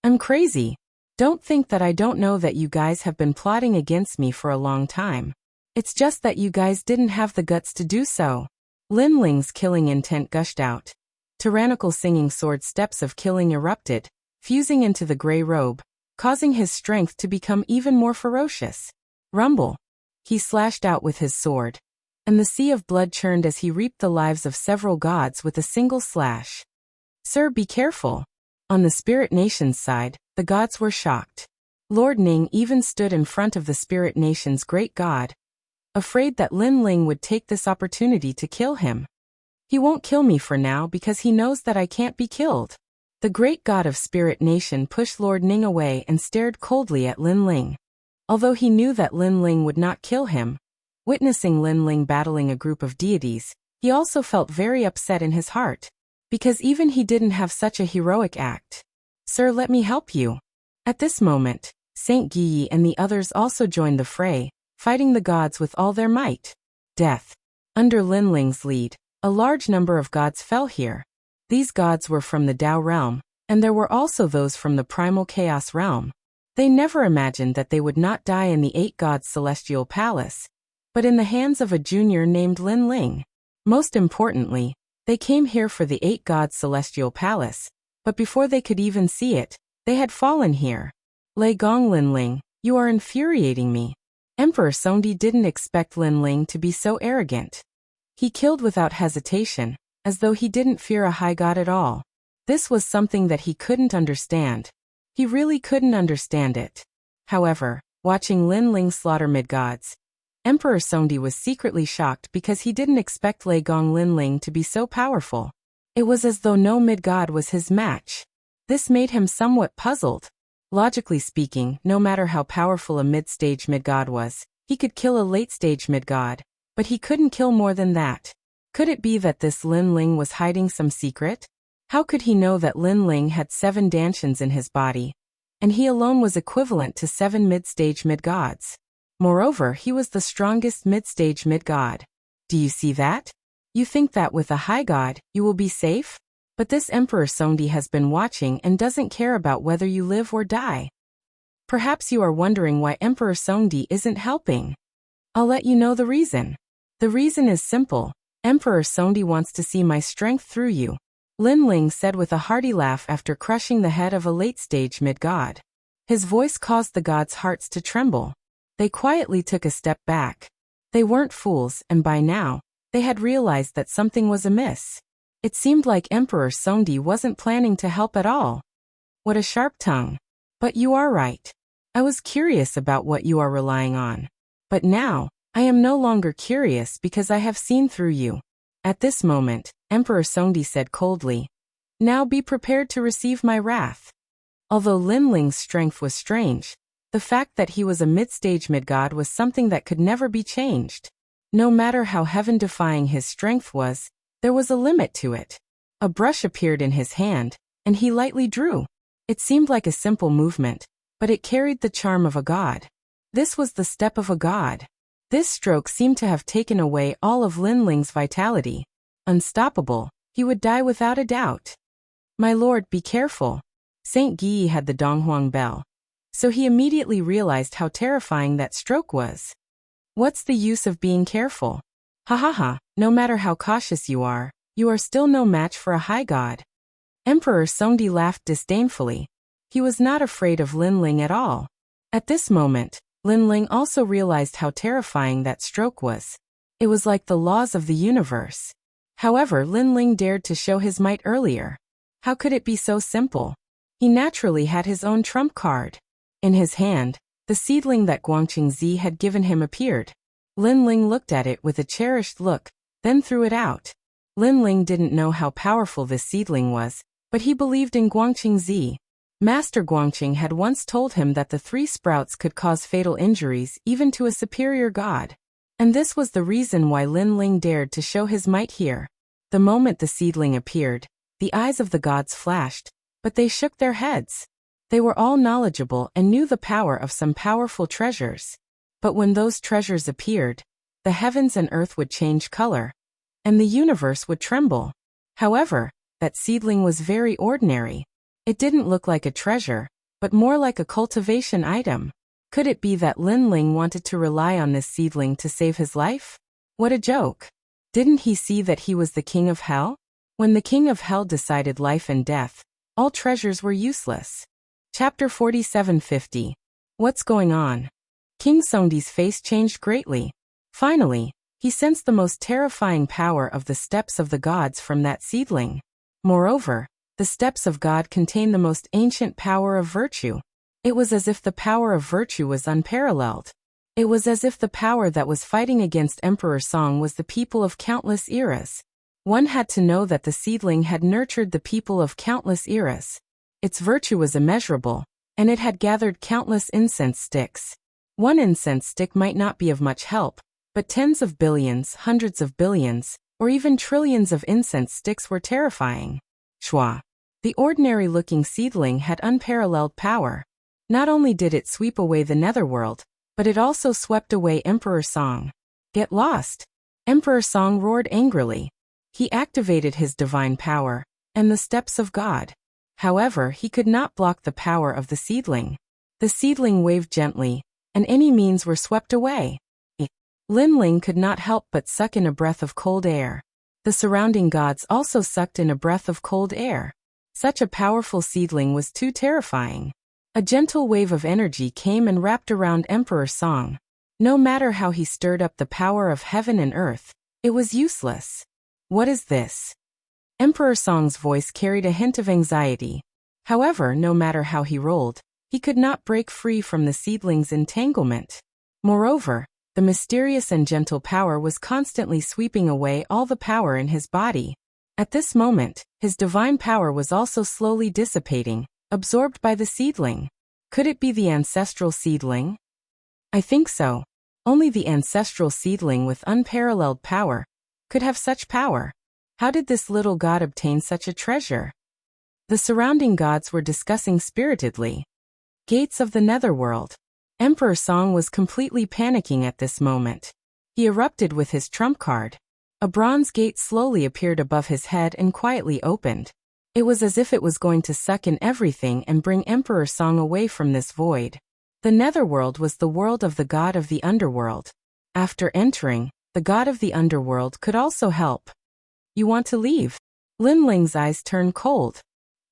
I'm crazy. Don't think that I don't know that you guys have been plotting against me for a long time. It's just that you guys didn't have the guts to do so. Lin Ling's killing intent gushed out. Tyrannical singing sword steps of killing erupted, fusing into the gray robe, causing his strength to become even more ferocious. Rumble. He slashed out with his sword, and the sea of blood churned as he reaped the lives of several gods with a single slash. Sir, be careful. On the Spirit Nation's side, the gods were shocked. Lord Ning even stood in front of the Spirit Nation's great god, afraid that Lin Ling would take this opportunity to kill him. He won't kill me for now because he knows that I can't be killed. The great god of Spirit Nation pushed Lord Ning away and stared coldly at Lin Ling. Although he knew that Lin Ling would not kill him, witnessing Lin Ling battling a group of deities, he also felt very upset in his heart, because even he didn't have such a heroic act. Sir, let me help you. At this moment, Saint Guyi and the others also joined the fray, fighting the gods with all their might. Death. Under Lin Ling's lead, a large number of gods fell here. These gods were from the Tao realm, and there were also those from the primal chaos realm. They never imagined that they would not die in the eight gods' celestial palace, but in the hands of a junior named Lin Ling. Most importantly, they came here for the eight gods' celestial palace, but before they could even see it, they had fallen here. Lei Gong Lin Ling, you are infuriating me. Emperor Songdi didn't expect Lin Ling to be so arrogant. He killed without hesitation, as though he didn't fear a high god at all. This was something that he couldn't understand. He really couldn't understand it. However, watching Lin Ling slaughter mid-gods, Emperor Songdi was secretly shocked because he didn't expect Lei Gong Lin Ling to be so powerful. It was as though no mid-god was his match. This made him somewhat puzzled. Logically speaking, no matter how powerful a mid-stage mid-god was, he could kill a late-stage mid-god, but he couldn't kill more than that. Could it be that this Lin Ling was hiding some secret? How could he know that Lin Ling had 7 dantians in his body, and he alone was equivalent to 7 mid-stage mid-gods? Moreover, he was the strongest mid-stage mid-god. Do you see that? You think that with a high god, you will be safe? But this Emperor Songdi has been watching and doesn't care about whether you live or die. Perhaps you are wondering why Emperor Songdi isn't helping. I'll let you know the reason. The reason is simple. Emperor Songdi wants to see my strength through you. Lin Ling said with a hearty laugh after crushing the head of a late-stage mid-god. His voice caused the gods' hearts to tremble. They quietly took a step back. They weren't fools, and by now, they had realized that something was amiss. It seemed like Emperor Songdi wasn't planning to help at all. What a sharp tongue. But you are right. I was curious about what you are relying on. But now, I am no longer curious because I have seen through you. At this moment, Emperor Songdi said coldly, now be prepared to receive my wrath. Although Lin Ling's strength was strange, the fact that he was a mid-stage mid-god was something that could never be changed. No matter how heaven-defying his strength was, there was a limit to it. A brush appeared in his hand, and he lightly drew. It seemed like a simple movement, but it carried the charm of a god. This was the step of a god. This stroke seemed to have taken away all of Lin Ling's vitality. Unstoppable, he would die without a doubt. My lord, be careful. Saint Guyi had the Donghuang bell, so he immediately realized how terrifying that stroke was. What's the use of being careful? Ha ha ha, no matter how cautious you are still no match for a high god. Emperor Songdi laughed disdainfully. He was not afraid of Linling at all. At this moment, Linling also realized how terrifying that stroke was. It was like the laws of the universe. However, Linling dared to show his might earlier. How could it be so simple? He naturally had his own trump card. In his hand, the seedling that Guangqingzi had given him appeared. Linling looked at it with a cherished look, then threw it out. Linling didn't know how powerful this seedling was, but he believed in Guangqingzi. Master Guangqing had once told him that the 3 sprouts could cause fatal injuries even to a superior god. And this was the reason why Linling dared to show his might here. The moment the seedling appeared, the eyes of the gods flashed, but they shook their heads. They were all knowledgeable and knew the power of some powerful treasures. But when those treasures appeared, the heavens and earth would change color, and the universe would tremble. However, that seedling was very ordinary. It didn't look like a treasure, but more like a cultivation item. Could it be that Linling wanted to rely on this seedling to save his life? What a joke! Didn't he see that he was the king of hell? When the king of hell decided life and death, all treasures were useless. Chapter 4750. What's going on? King Songdi's face changed greatly. Finally, he sensed the most terrifying power of the steps of the gods from that seedling. Moreover, the steps of God contain the most ancient power of virtue. It was as if the power of virtue was unparalleled. It was as if the power that was fighting against Emperor Song was the people of countless eras. One had to know that the seedling had nurtured the people of countless eras. Its virtue was immeasurable, and it had gathered countless incense sticks. One incense stick might not be of much help, but tens of billions, hundreds of billions, or even trillions of incense sticks were terrifying. Shua. The ordinary-looking seedling had unparalleled power. Not only did it sweep away the netherworld, but it also swept away Emperor Song. Get lost! Emperor Song roared angrily. He activated his divine power, and the steps of God. However, he could not block the power of the seedling. The seedling waved gently, and any means were swept away. Linling could not help but suck in a breath of cold air. The surrounding gods also sucked in a breath of cold air. Such a powerful seedling was too terrifying. A gentle wave of energy came and wrapped around Emperor Song. No matter how he stirred up the power of heaven and earth, it was useless. What is this? Emperor Song's voice carried a hint of anxiety. However, no matter how he rolled, he could not break free from the seedling's entanglement. Moreover, the mysterious and gentle power was constantly sweeping away all the power in his body. At this moment, his divine power was also slowly dissipating, absorbed by the seedling. Could it be the ancestral seedling? I think so. Only the ancestral seedling with unparalleled power could have such power. How did this little god obtain such a treasure? The surrounding gods were discussing spiritedly. Gates of the netherworld. Emperor Song was completely panicking at this moment. He erupted with his trump card. A bronze gate slowly appeared above his head and quietly opened. It was as if it was going to suck in everything and bring Emperor Song away from this void. The netherworld was the world of the god of the underworld. After entering, the god of the underworld could also help. You want to leave? Linling's eyes turned cold.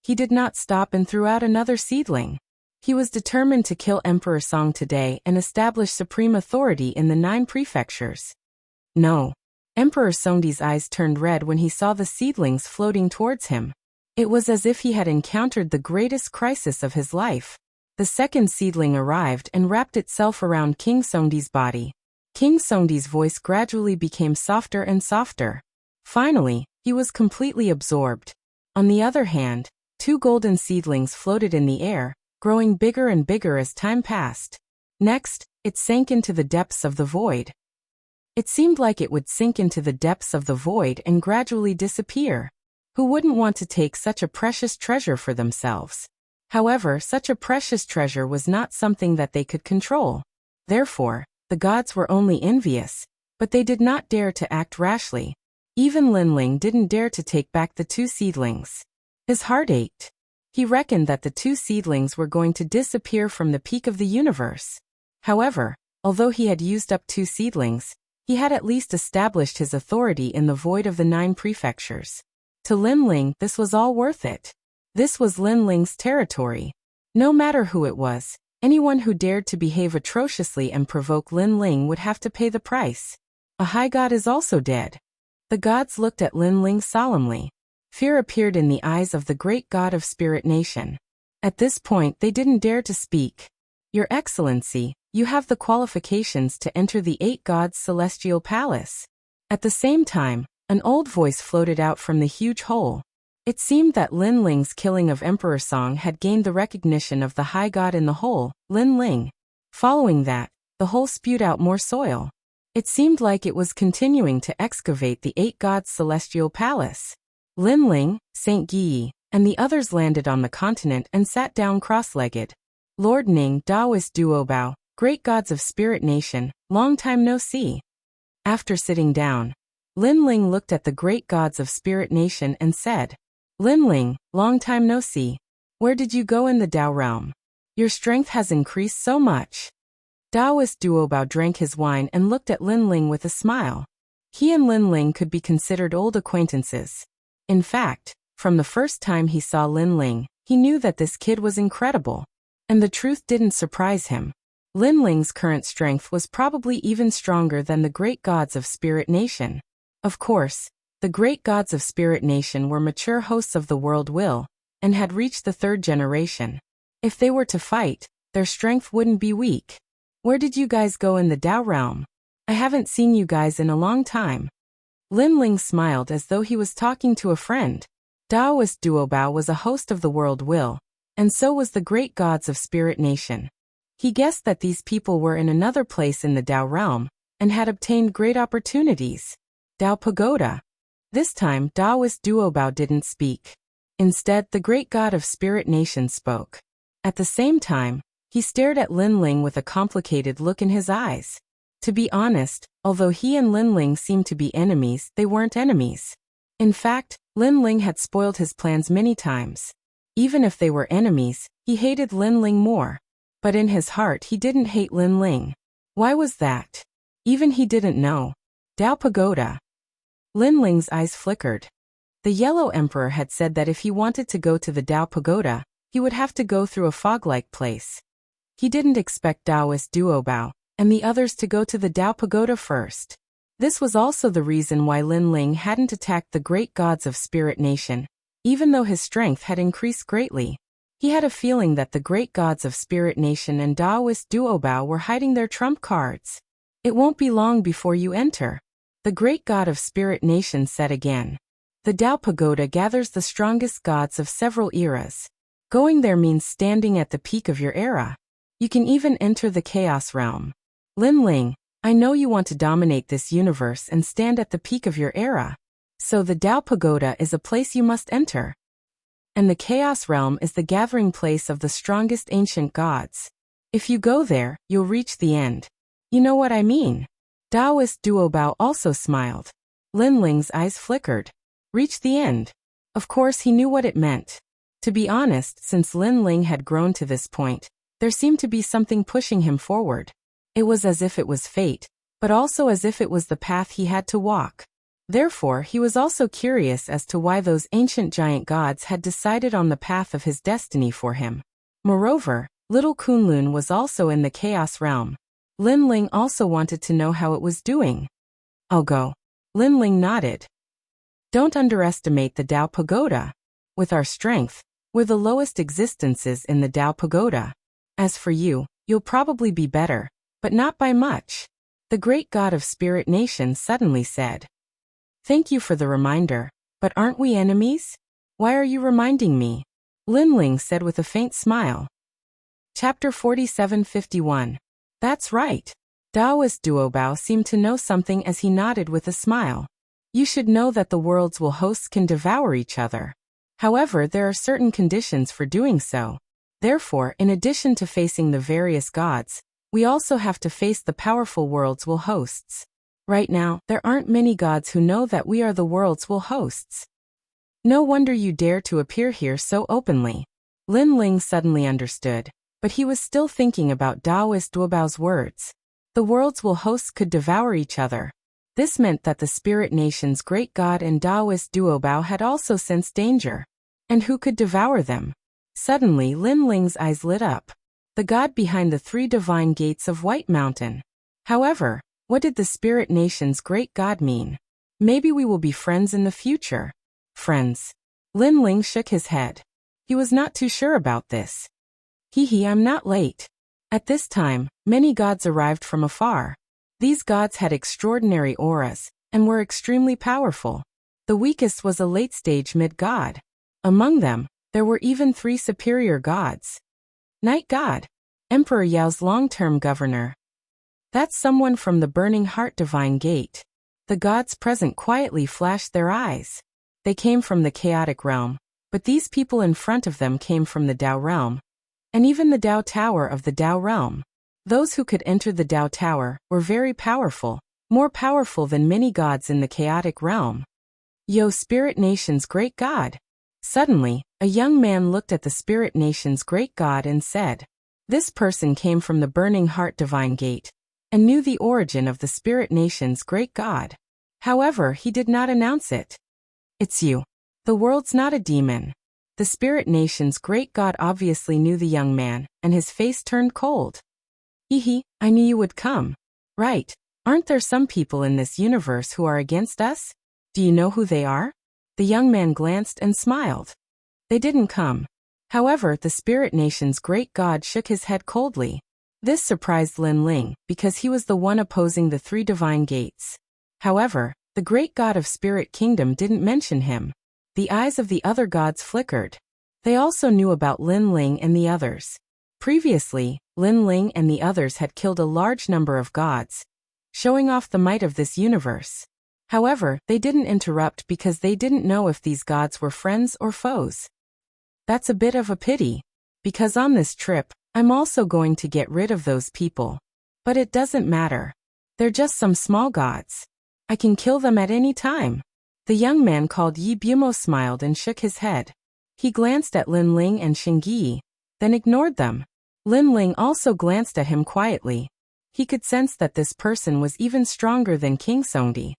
He did not stop and threw out another seedling. He was determined to kill Emperor Song today and establish supreme authority in the 9 prefectures. No. Emperor Songdi's eyes turned red when he saw the seedlings floating towards him. It was as if he had encountered the greatest crisis of his life. The second seedling arrived and wrapped itself around King Songdi's body. King Songdi's voice gradually became softer and softer. Finally, he was completely absorbed. On the other hand, 2 golden seedlings floated in the air, growing bigger and bigger as time passed. Next, it sank into the depths of the void. It seemed like it would sink into the depths of the void and gradually disappear. Who wouldn't want to take such a precious treasure for themselves? However, such a precious treasure was not something that they could control. Therefore, the gods were only envious, but they did not dare to act rashly. Even Linling didn't dare to take back the 2 seedlings. His heart ached. He reckoned that the 2 seedlings were going to disappear from the peak of the universe. However, although he had used up 2 seedlings, He had at least established his authority in the void of the 9 prefectures. To Lin Ling, this was all worth it. This was Lin Ling's territory. No matter who it was, anyone who dared to behave atrociously and provoke Lin Ling would have to pay the price. A high god is also dead. The gods looked at Lin Ling solemnly. Fear appeared in the eyes of the great god of Spirit Nation. At this point they didn't dare to speak. Your Excellency, you have the qualifications to enter the 8 gods' celestial palace. At the same time, an old voice floated out from the huge hole. It seemed that Lin Ling's killing of Emperor Song had gained the recognition of the high god in the hole, Lin Ling. Following that, the hole spewed out more soil. It seemed like it was continuing to excavate the 8 gods' celestial palace. Lin Ling, Saint Guyi, and the others landed on the continent and sat down cross-legged. Lord Ning, Daoist Duobao, great gods of Spirit Nation, long time no see. After sitting down, Lin Ling looked at the great gods of Spirit Nation and said, Lin Ling, long time no see. Where did you go in the Dao realm? Your strength has increased so much. Daoist Duobao drank his wine and looked at Lin Ling with a smile. He and Lin Ling could be considered old acquaintances. In fact, from the first time he saw Lin Ling, he knew that this kid was incredible. And the truth didn't surprise him. Lin Ling's current strength was probably even stronger than the great gods of Spirit Nation. Of course, the great gods of Spirit Nation were mature hosts of the world will, and had reached the 3rd generation. If they were to fight, their strength wouldn't be weak. Where did you guys go in the Dao realm? I haven't seen you guys in a long time. Lin Ling smiled as though he was talking to a friend. Daoist Duobao was a host of the world will, and so was the great gods of Spirit Nation. He guessed that these people were in another place in the Dao realm, and had obtained great opportunities. Dao Pagoda. This time Daoist Duobao didn't speak. Instead, the great god of Spirit Nation spoke. At the same time, he stared at Lin Ling with a complicated look in his eyes. To be honest, although he and Lin Ling seemed to be enemies, they weren't enemies. In fact, Lin Ling had spoiled his plans many times. Even if they were enemies, he hated Lin Ling more. But in his heart he didn't hate Lin Ling. Why was that? Even he didn't know. Dao Pagoda. Lin Ling's eyes flickered. The Yellow Emperor had said that if he wanted to go to the Dao Pagoda, he would have to go through a fog-like place. He didn't expect Daoist Duobao and the others to go to the Dao Pagoda first. This was also the reason why Lin Ling hadn't attacked the great gods of Spirit Nation, even though his strength had increased greatly. He had a feeling that the great gods of Spirit Nation and Daoist Duobao were hiding their trump cards. It won't be long before you enter. The great god of Spirit Nation said again. The Dao Pagoda gathers the strongest gods of several eras. Going there means standing at the peak of your era. You can even enter the Chaos Realm. Lin Ling, I know you want to dominate this universe and stand at the peak of your era. So the Dao Pagoda is a place you must enter. And the Chaos Realm is the gathering place of the strongest ancient gods. If you go there, you'll reach the end. You know what I mean? Daoist Duobao also smiled. Lin Ling's eyes flickered. Reach the end. Of course he knew what it meant. To be honest, since Lin Ling had grown to this point, there seemed to be something pushing him forward. It was as if it was fate, but also as if it was the path he had to walk. Therefore, he was also curious as to why those ancient giant gods had decided on the path of his destiny for him. Moreover, little Kunlun was also in the Chaos Realm. Lin Ling also wanted to know how it was doing. I'll go. Lin Ling nodded. Don't underestimate the Dao Pagoda. With our strength, we're the lowest existences in the Dao Pagoda. As for you, you'll probably be better, but not by much. The great god of Spirit Nation suddenly said. Thank you for the reminder, but aren't we enemies? Why are you reminding me? Lin Ling said with a faint smile. Chapter 4751. That's right. Daoist Duobao seemed to know something as he nodded with a smile. You should know that the worlds will hosts can devour each other. However, there are certain conditions for doing so. Therefore, in addition to facing the various gods, we also have to face the powerful worlds will hosts. Right now, there aren't many gods who know that we are the worlds will hosts. No wonder you dare to appear here so openly. Lin Ling suddenly understood, but he was still thinking about Daoist Duobao's words. The worlds will hosts could devour each other. This meant that the spirit nation's great god and Taoist Duobao had also sensed danger. And who could devour them? Suddenly Lin Ling's eyes lit up. The god behind the 3 divine gates of White Mountain. However, what did the spirit nation's great god mean? Maybe we will be friends in the future. Friends. Lin Ling shook his head. He was not too sure about this. I'm not late. At this time, many gods arrived from afar. These gods had extraordinary auras, and were extremely powerful. The weakest was a late-stage mid-god. Among them, there were even 3 superior gods. Night God. Emperor Yao's long-term governor. That's someone from the Burning Heart Divine Gate. The gods present quietly flashed their eyes. They came from the chaotic realm, but these people in front of them came from the Tao realm. And even the Tao Tower of the Tao realm. Those who could enter the Tao Tower were very powerful, more powerful than many gods in the chaotic realm. Yo, Spirit Nation's great god. Suddenly, a young man looked at the Spirit Nation's great god and said, this person came from the Burning Heart Divine Gate, and knew the origin of the Spirit Nation's great god. However, he did not announce it. It's you. The world's not a demon. The Spirit Nation's great god obviously knew the young man, and his face turned cold. I knew you would come. Right. Aren't there some people in this universe who are against us? Do you know who they are? The young man glanced and smiled. They didn't come. However, the Spirit Nation's great god shook his head coldly. This surprised Lin Ling, because he was the one opposing the 3 divine gates. However, the great god of Spirit Kingdom didn't mention him. The eyes of the other gods flickered. They also knew about Lin Ling and the others. Previously, Lin Ling and the others had killed a large number of gods, showing off the might of this universe. However, they didn't interrupt because they didn't know if these gods were friends or foes. That's a bit of a pity. Because on this trip, I'm also going to get rid of those people. But it doesn't matter. They're just some small gods. I can kill them at any time. The young man called Yi Bumo smiled and shook his head. He glanced at Lin Ling and Xingyi, then ignored them. Lin Ling also glanced at him quietly. He could sense that this person was even stronger than King Songdi.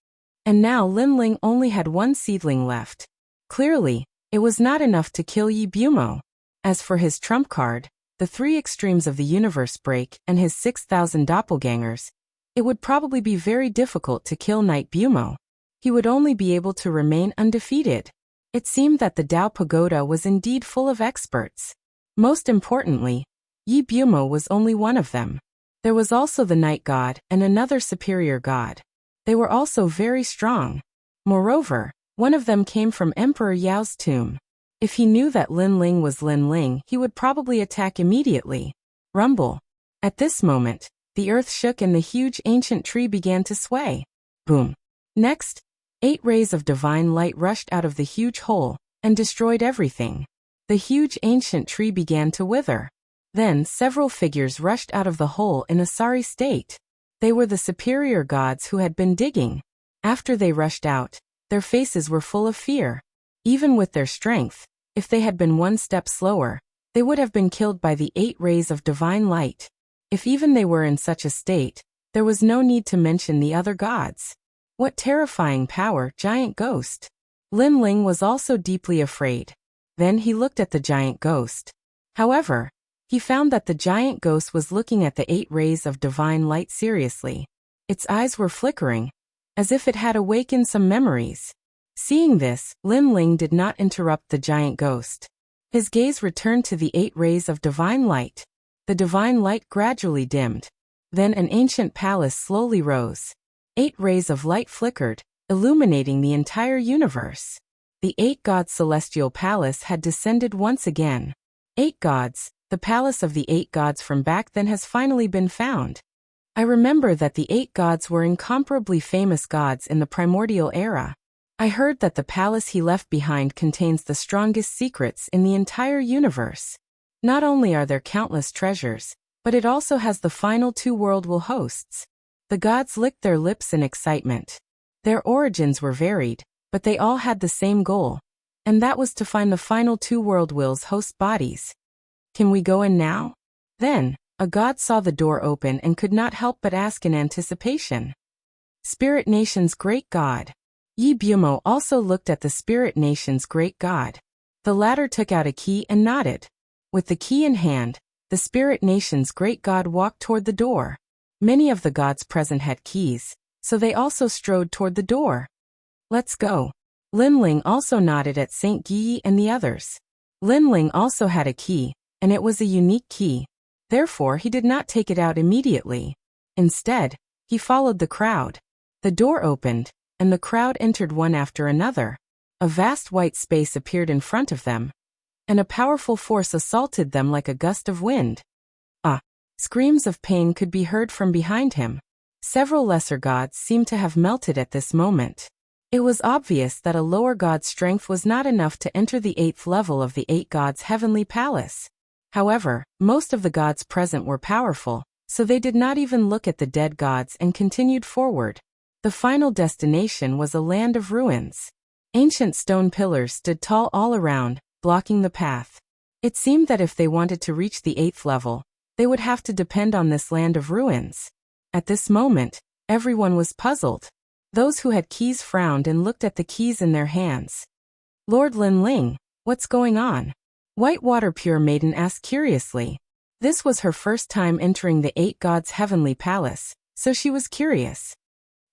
And now Lin Ling only had 1 seedling left. Clearly, it was not enough to kill Yi Bumo. As for his trump card, the 3 extremes of the universe break and his 6,000 doppelgangers, it would probably be very difficult to kill Knight Bumo. He would only be able to remain undefeated. It seemed that the Tao Pagoda was indeed full of experts. Most importantly, Yi Bumo was only one of them. There was also the Night God and another superior god. They were also very strong. Moreover, one of them came from Emperor Yao's tomb. If he knew that Lin Ling was Lin Ling, he would probably attack immediately. Rumble. At this moment, the earth shook and the huge ancient tree began to sway. Boom. Next, 8 rays of divine light rushed out of the huge hole and destroyed everything. The huge ancient tree began to wither. Then several figures rushed out of the hole in a sorry state. They were the superior gods who had been digging. After they rushed out, their faces were full of fear. Even with their strength, if they had been 1 step slower, they would have been killed by the 8 rays of divine light. If even they were in such a state, there was no need to mention the other gods. What terrifying power, giant ghost. Lin Ling was also deeply afraid. Then he looked at the giant ghost. However, he found that the giant ghost was looking at the 8 rays of divine light seriously. Its eyes were flickering, as if it had awakened some memories. Seeing this, Lin Ling did not interrupt the giant ghost. His gaze returned to the 8 rays of divine light. The divine light gradually dimmed. Then an ancient palace slowly rose. 8 rays of light flickered, illuminating the entire universe. The 8 gods' celestial palace had descended once again. 8 gods, the palace of the 8 gods from back then has finally been found. I remember that the 8 gods were incomparably famous gods in the primordial era. I heard that the palace he left behind contains the strongest secrets in the entire universe. Not only are there countless treasures, but it also has the final 2 world will hosts. The gods licked their lips in excitement. Their origins were varied, but they all had the same goal, and that was to find the final 2 world wills host bodies. Can we go in now? Then, a god saw the door open and could not help but ask in anticipation. Spirit Nation's great god. Yi Bumo also looked at the Spirit Nation's great god. The latter took out a key and nodded. With the key in hand, the Spirit Nation's great god walked toward the door. Many of the gods present had keys, so they also strode toward the door. Let's go. Lin Ling also nodded at Saint Yi and the others. Lin Ling also had a key, and it was a unique key. Therefore he did not take it out immediately. Instead, he followed the crowd. The door opened, and the crowd entered one after another. A vast white space appeared in front of them, and a powerful force assaulted them like a gust of wind. Screams of pain could be heard from behind him. Several lesser gods seemed to have melted at this moment. It was obvious that a lower god's strength was not enough to enter the 8th level of the 8 gods' heavenly palace. However, most of the gods present were powerful, so they did not even look at the dead gods and continued forward. The final destination was a land of ruins. Ancient stone pillars stood tall all around, blocking the path. It seemed that if they wanted to reach the 8th level, they would have to depend on this land of ruins. At this moment, everyone was puzzled. Those who had keys frowned and looked at the keys in their hands. Lord Lin Ling, what's going on? Whitewater Pure Maiden asked curiously. This was her first time entering the 8 gods' heavenly palace, so she was curious.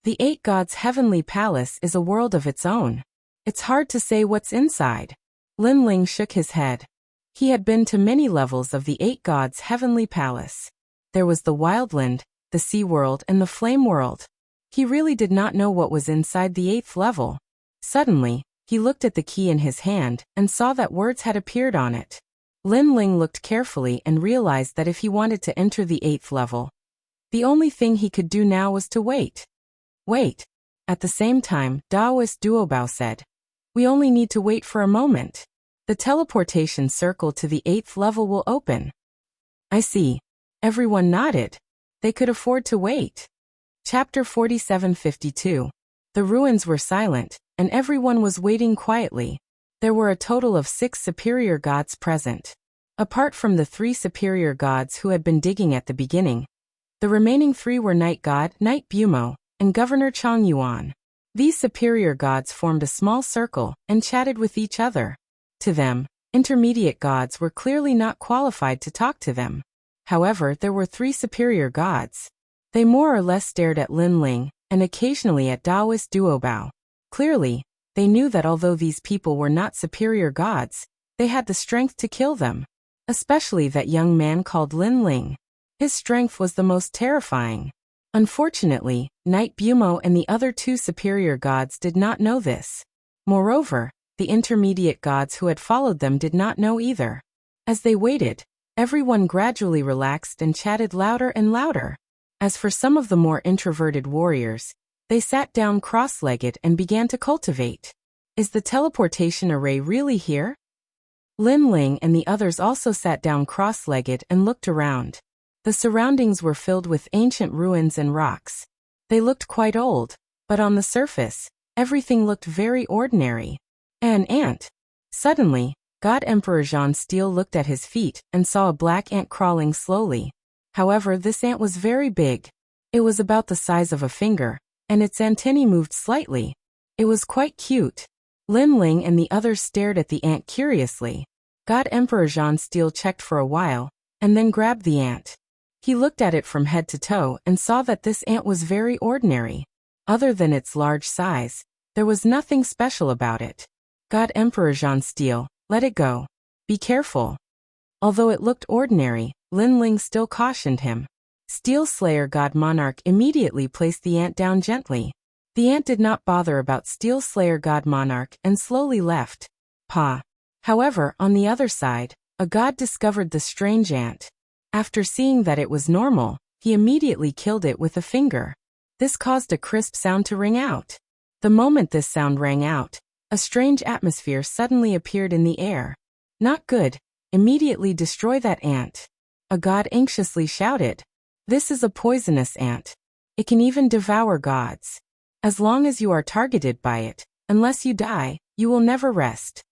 The 8 gods' heavenly palace is a world of its own. It's hard to say what's inside. Lin Ling shook his head. He had been to many levels of the 8 gods' heavenly palace. There was the Wildland, the Sea World, and the Flame World. He really did not know what was inside the 8th level. Suddenly, he looked at the key in his hand and saw that words had appeared on it. Lin Ling looked carefully and realized that if he wanted to enter the 8th level, the only thing he could do now was to wait. Wait. At the same time, Daoist Duobao said, "We only need to wait for a moment. The teleportation circle to the 8th level will open." I see. Everyone nodded. They could afford to wait. Chapter 4752. The ruins were silent, and everyone was waiting quietly. There were a total of 6 superior gods present. Apart from the 3 superior gods who had been digging at the beginning, the remaining 3 were Night God, Night Bumo, and Governor Chang Yuan. These superior gods formed a small circle and chatted with each other. To them, intermediate gods were clearly not qualified to talk to them. However, there were 3 superior gods. They more or less stared at Lin Ling, and occasionally at Daoist Duobao. Clearly, they knew that although these people were not superior gods, they had the strength to kill them. Especially that young man called Lin Ling. His strength was the most terrifying. Unfortunately, Night Bumo and the other 2 superior gods did not know this. Moreover, the intermediate gods who had followed them did not know either. As they waited, everyone gradually relaxed and chatted louder and louder. As for some of the more introverted warriors, they sat down cross-legged and began to cultivate. Is the teleportation array really here? Lin Ling and the others also sat down cross-legged and looked around. The surroundings were filled with ancient ruins and rocks. They looked quite old, but on the surface, everything looked very ordinary. An ant. Suddenly, God Emperor Zhan Steel looked at his feet and saw a black ant crawling slowly. However, this ant was very big. It was about the size of a finger, and its antennae moved slightly. It was quite cute. Lin Ling and the others stared at the ant curiously. God Emperor Zhan Steel checked for a while, and then grabbed the ant. He looked at it from head to toe and saw that this ant was very ordinary. Other than its large size, there was nothing special about it. God Emperor Zhan Steel, let it go. Be careful. Although it looked ordinary, Lin Ling still cautioned him. Steel Slayer God Monarch immediately placed the ant down gently. The ant did not bother about Steel Slayer God Monarch and slowly left. However, on the other side, a god discovered the strange ant. After seeing that it was normal, he immediately killed it with a finger. This caused a crisp sound to ring out. The moment this sound rang out, a strange atmosphere suddenly appeared in the air. Not good. Immediately destroy that ant. A god anxiously shouted. This is a poisonous ant. It can even devour gods. As long as you are targeted by it, unless you die, you will never rest.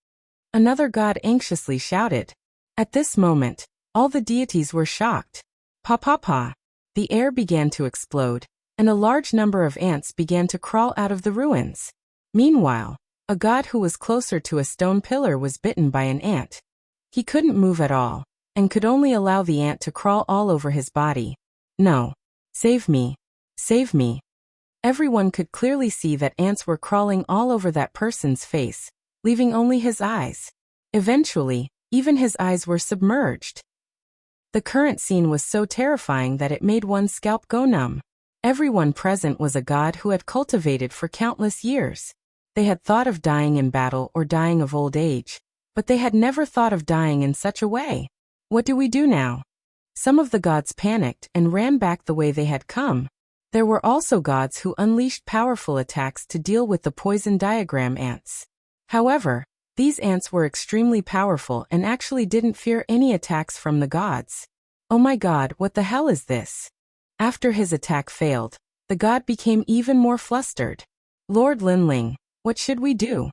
Another god anxiously shouted. At this moment, all the deities were shocked. Pa. The air began to explode, and a large number of ants began to crawl out of the ruins. Meanwhile, a god who was closer to a stone pillar was bitten by an ant. He couldn't move at all, and could only allow the ant to crawl all over his body. No. Save me. Save me. Everyone could clearly see that ants were crawling all over that person's face, leaving only his eyes. Eventually, even his eyes were submerged. The current scene was so terrifying that it made one's scalp go numb. Everyone present was a god who had cultivated for countless years. They had thought of dying in battle or dying of old age, but they had never thought of dying in such a way. What do we do now? Some of the gods panicked and ran back the way they had come. There were also gods who unleashed powerful attacks to deal with the poison diagram ants. However, these ants were extremely powerful and actually didn't fear any attacks from the gods. Oh my god, what the hell is this? After his attack failed, the god became even more flustered. Lord Linling, what should we do?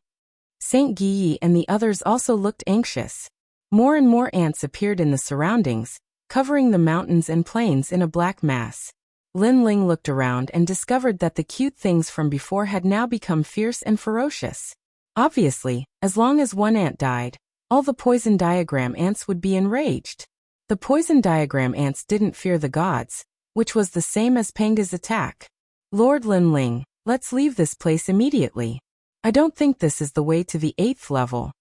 Saint Guyi and the others also looked anxious. More and more ants appeared in the surroundings, covering the mountains and plains in a black mass. Linling looked around and discovered that the cute things from before had now become fierce and ferocious. Obviously, as long as one ant died, all the poison diagram ants would be enraged. The poison diagram ants didn't fear the gods, which was the same as Panga's attack. Lord Linling, let's leave this place immediately. I don't think this is the way to the 8th level.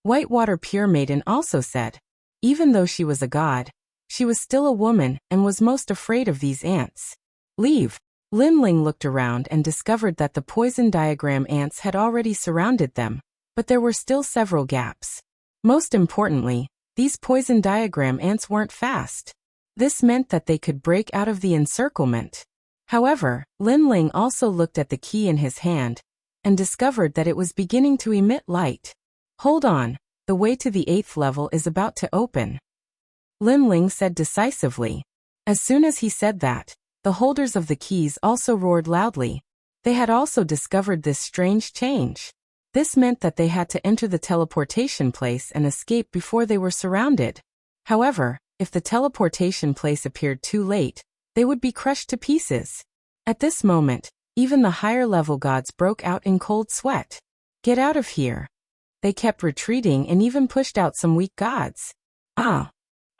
Whitewater Pure Maiden also said. Even though she was a god, she was still a woman and was most afraid of these ants. Leave. Linling looked around and discovered that the poison diagram ants had already surrounded them, but there were still several gaps. Most importantly, these poison diagram ants weren't fast. This meant that they could break out of the encirclement. However, Linling also looked at the key in his hand and discovered that it was beginning to emit light. Hold on, the way to the 8th level is about to open. Linling said decisively. As soon as he said that, the holders of the keys also roared loudly. They had also discovered this strange change. This meant that they had to enter the teleportation place and escape before they were surrounded. However, if the teleportation place appeared too late, they would be crushed to pieces. At this moment, even the higher level gods broke out in cold sweat. Get out of here. They kept retreating and even pushed out some weak gods.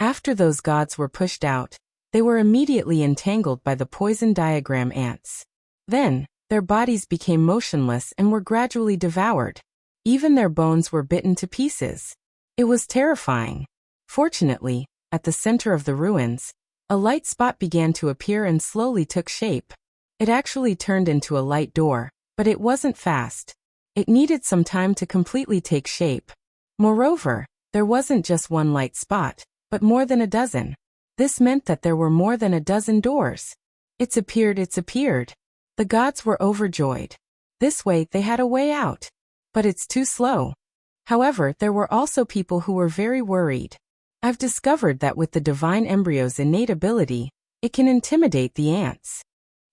After those gods were pushed out, they were immediately entangled by the poison diagram ants. Then, their bodies became motionless and were gradually devoured. Even their bones were bitten to pieces. It was terrifying. Fortunately, at the center of the ruins, a light spot began to appear and slowly took shape. It actually turned into a light door, but it wasn't fast. It needed some time to completely take shape. Moreover, there wasn't just one light spot, but more than a dozen. This meant that there were more than a dozen doors. It's appeared. The gods were overjoyed. This way they had a way out. But it's too slow. However, there were also people who were very worried. I've discovered that with the divine embryo's innate ability, it can intimidate the ants.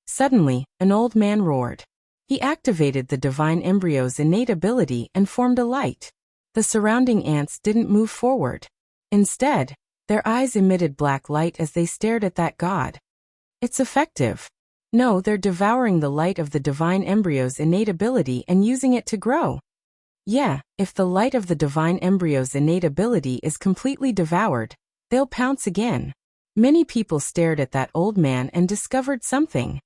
Suddenly, an old man roared. He activated the divine embryo's innate ability and formed a light. The surrounding ants didn't move forward. Instead, their eyes emitted black light as they stared at that god. It's effective. No, they're devouring the light of the divine embryo's innate ability and using it to grow. Yeah, if the light of the divine embryo's innate ability is completely devoured, they'll pounce again. Many people stared at that old man and discovered something.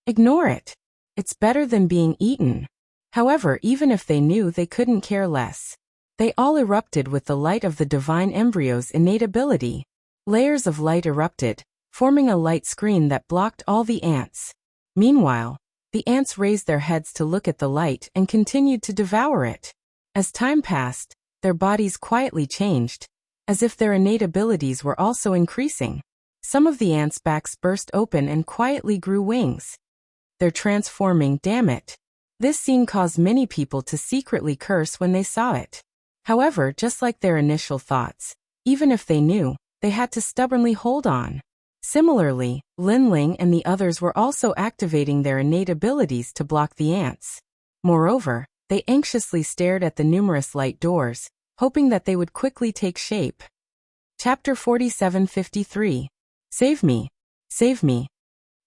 Ignore it. It's better than being eaten. However, even if they knew, they couldn't care less. They all erupted with the light of the divine embryo's innate ability. Layers of light erupted, forming a light screen that blocked all the ants. Meanwhile, the ants raised their heads to look at the light and continued to devour it. As time passed, their bodies quietly changed, as if their innate abilities were also increasing. Some of the ants' backs burst open and quietly grew wings. They're transforming, damn it. This scene caused many people to secretly curse when they saw it. However, just like their initial thoughts, even if they knew, they had to stubbornly hold on. Similarly, Linling and the others were also activating their innate abilities to block the ants. Moreover, they anxiously stared at the numerous light doors, hoping that they would quickly take shape. Chapter 47:53. Save me. Save me.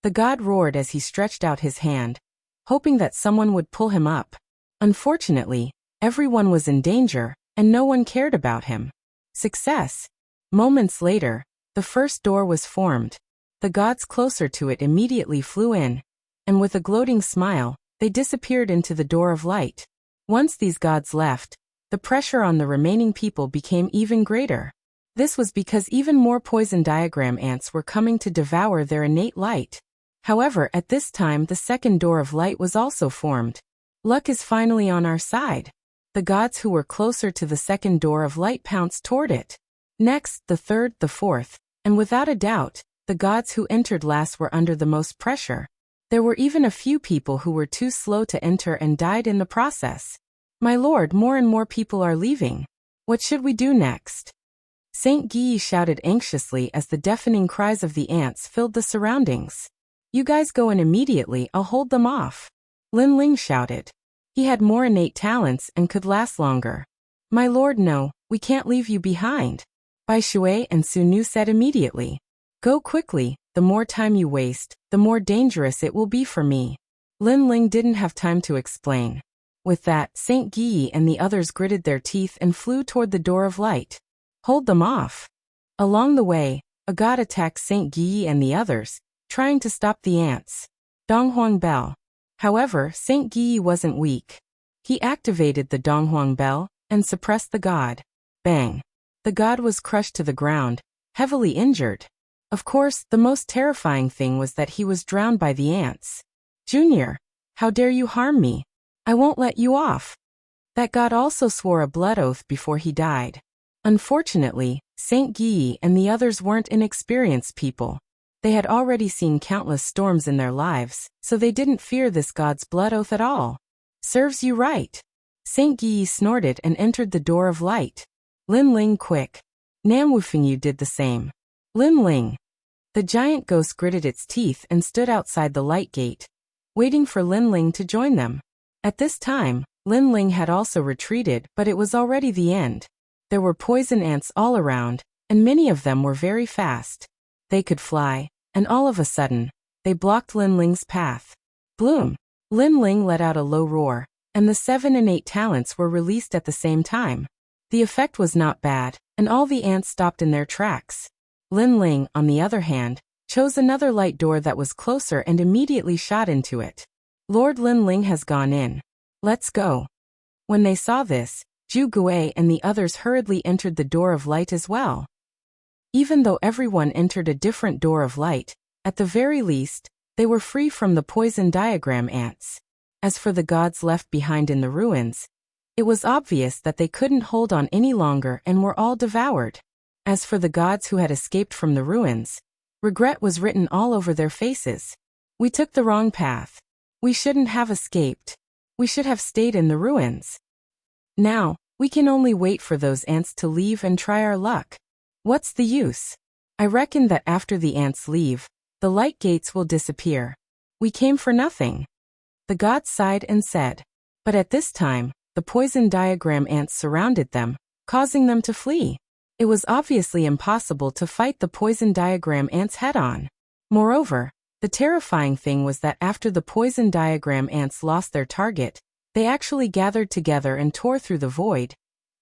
The god roared as he stretched out his hand, hoping that someone would pull him up. Unfortunately, everyone was in danger, and no one cared about him. Success! Moments later, the first door was formed. The gods closer to it immediately flew in, and with a gloating smile, they disappeared into the door of light. Once these gods left, the pressure on the remaining people became even greater. This was because even more poison diagram ants were coming to devour their innate light. However, at this time the second door of light was also formed. Luck is finally on our side. The gods who were closer to the second door of light pounced toward it. Next, the third, the fourth, and without a doubt, the gods who entered last were under the most pressure. There were even a few people who were too slow to enter and died in the process. My lord, more and more people are leaving. What should we do next? Saint Guy shouted anxiously as the deafening cries of the ants filled the surroundings. You guys go in immediately, I'll hold them off. Lin Ling shouted. He had more innate talents and could last longer. My lord, no, we can't leave you behind. Bai Shui and Su Nu said immediately. Go quickly, the more time you waste, the more dangerous it will be for me. Lin Ling didn't have time to explain. With that, Saint Guy and the others gritted their teeth and flew toward the door of light. Hold them off. Along the way, a god attacked Saint Guy and the others, trying to stop the ants. Donghuang Bell. However, Saint Guy wasn't weak. He activated the Donghuang Bell and suppressed the god. Bang. The god was crushed to the ground, heavily injured. Of course, the most terrifying thing was that he was drowned by the ants. Junior, how dare you harm me? I won't let you off. That god also swore a blood oath before he died. Unfortunately, Saint Guy and the others weren't inexperienced people. They had already seen countless storms in their lives, so they didn't fear this god's blood oath at all. Serves you right. Saint Guy snorted and entered the door of light. Lin Ling, quick. Nam Wufingyu did the same. Lin Ling. The giant ghost gritted its teeth and stood outside the light gate, waiting for Lin Ling to join them. At this time, Lin Ling had also retreated, but it was already the end. There were poison ants all around, and many of them were very fast. They could fly, and all of a sudden, they blocked Lin Ling's path. Bloom! Lin Ling let out a low roar, and the 7 innate talents were released at the same time. The effect was not bad, and all the ants stopped in their tracks. Lin Ling, on the other hand, chose another light door that was closer and immediately shot into it. Lord Lin Ling has gone in. Let's go. When they saw this, Zhu Gui and the others hurriedly entered the door of light as well. Even though everyone entered a different door of light, at the very least, they were free from the poison diagram ants. As for the gods left behind in the ruins, it was obvious that they couldn't hold on any longer and were all devoured. As for the gods who had escaped from the ruins, regret was written all over their faces. We took the wrong path. We shouldn't have escaped. We should have stayed in the ruins. Now, we can only wait for those ants to leave and try our luck. What's the use? I reckon that after the ants leave, the light gates will disappear. We came for nothing. The gods sighed and said. But at this time, the poison diagram ants surrounded them, causing them to flee. It was obviously impossible to fight the poison diagram ants head-on. Moreover, the terrifying thing was that after the poison diagram ants lost their target, they actually gathered together and tore through the void,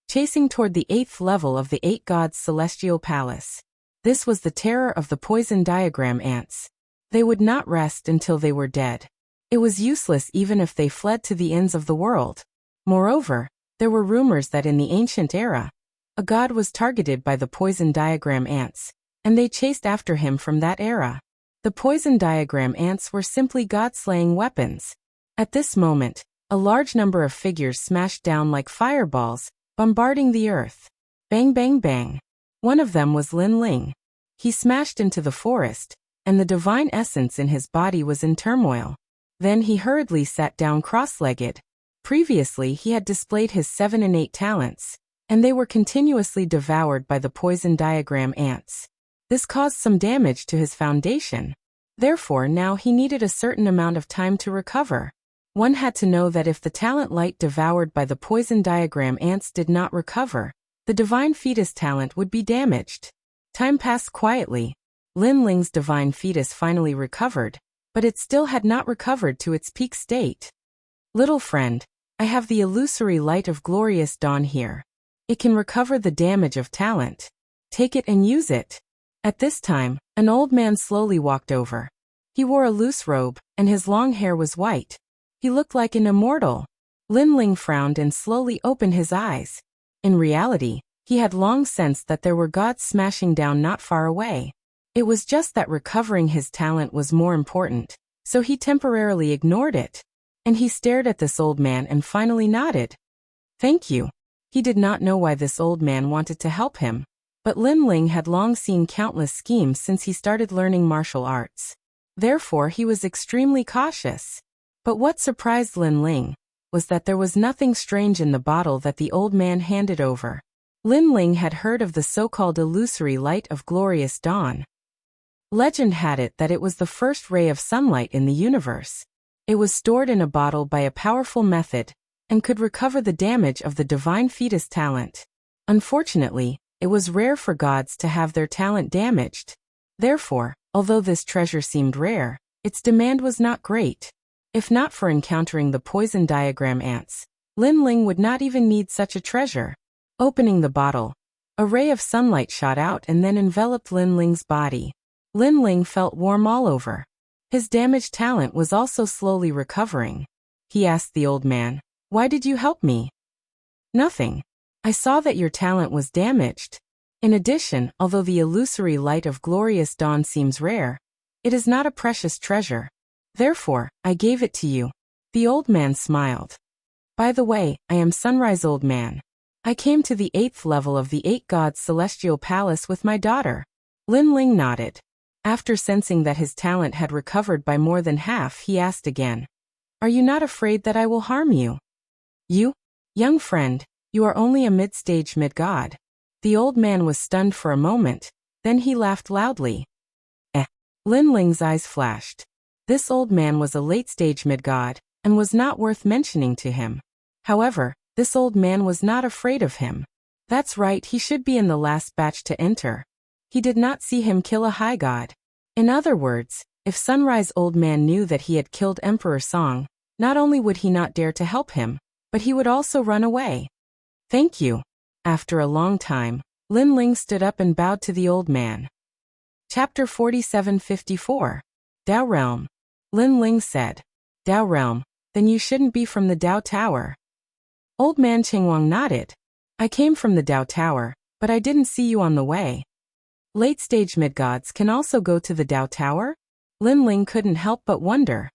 chasing toward the 8th level of the 8 gods' celestial palace. This was the terror of the poison diagram ants. They would not rest until they were dead. It was useless even if they fled to the ends of the world. Moreover, there were rumors that in the ancient era, a god was targeted by the poison diagram ants, and they chased after him from that era. The poison diagram ants were simply god-slaying weapons. At this moment, a large number of figures smashed down like fireballs, bombarding the earth. Bang bang bang. One of them was Lin Ling. He smashed into the forest, and the divine essence in his body was in turmoil. Then he hurriedly sat down cross-legged. Previously he had displayed his 7 innate talents, and they were continuously devoured by the poison diagram ants. This caused some damage to his foundation. Therefore now he needed a certain amount of time to recover. One had to know that if the talent light devoured by the poison diagram ants did not recover, the divine fetus talent would be damaged. Time passed quietly. Lin Ling's divine fetus finally recovered, but it still had not recovered to its peak state. Little friend, I have the illusory light of glorious dawn here. It can recover the damage of talent. Take it and use it. At this time, an old man slowly walked over. He wore a loose robe, and his long hair was white. He looked like an immortal. Lin Ling frowned and slowly opened his eyes. In reality, he had long sensed that there were gods smashing down not far away. It was just that recovering his talent was more important, so he temporarily ignored it. And he stared at this old man and finally nodded. Thank you. He did not know why this old man wanted to help him, but Lin Ling had long seen countless schemes since he started learning martial arts. Therefore, he was extremely cautious. But what surprised Lin Ling was that there was nothing strange in the bottle that the old man handed over. Lin Ling had heard of the so-called illusory light of glorious dawn. Legend had it that it was the first ray of sunlight in the universe. It was stored in a bottle by a powerful method, and could recover the damage of the divine fetus talent. Unfortunately, it was rare for gods to have their talent damaged. Therefore, although this treasure seemed rare, its demand was not great. If not for encountering the poison diagram ants, Lin Ling would not even need such a treasure. Opening the bottle, a ray of sunlight shot out and then enveloped Lin Ling's body. Lin Ling felt warm all over. His damaged talent was also slowly recovering. He asked the old man, "Why did you help me?" "Nothing. I saw that your talent was damaged. In addition, although the illusory light of glorious dawn seems rare, it is not a precious treasure. Therefore, I gave it to you." The old man smiled. "By the way, I am Sunrise Old Man. I came to the 8th level of the 8 Gods Celestial Palace with my daughter." Lin Ling nodded. After sensing that his talent had recovered by more than half, he asked again, "Are you not afraid that I will harm you?" "You? Young friend, you are only a mid-stage mid-god." The old man was stunned for a moment, then he laughed loudly. Lin Ling's eyes flashed. This old man was a late-stage mid-god, and was not worth mentioning to him. However, this old man was not afraid of him. That's right, he should be in the last batch to enter. He did not see him kill a high god. In other words, if Sunrise Old Man knew that he had killed Emperor Song, not only would he not dare to help him, but he would also run away. "Thank you." After a long time, Lin Ling stood up and bowed to the old man. Chapter 4754. Dao Realm. Lin Ling said, "Dao Realm, then you shouldn't be from the Dao Tower." Old man Chengwang nodded. "I came from the Dao Tower, but I didn't see you on the way." Late-stage mid-gods can also go to the Dao Tower? Lin Ling couldn't help but wonder.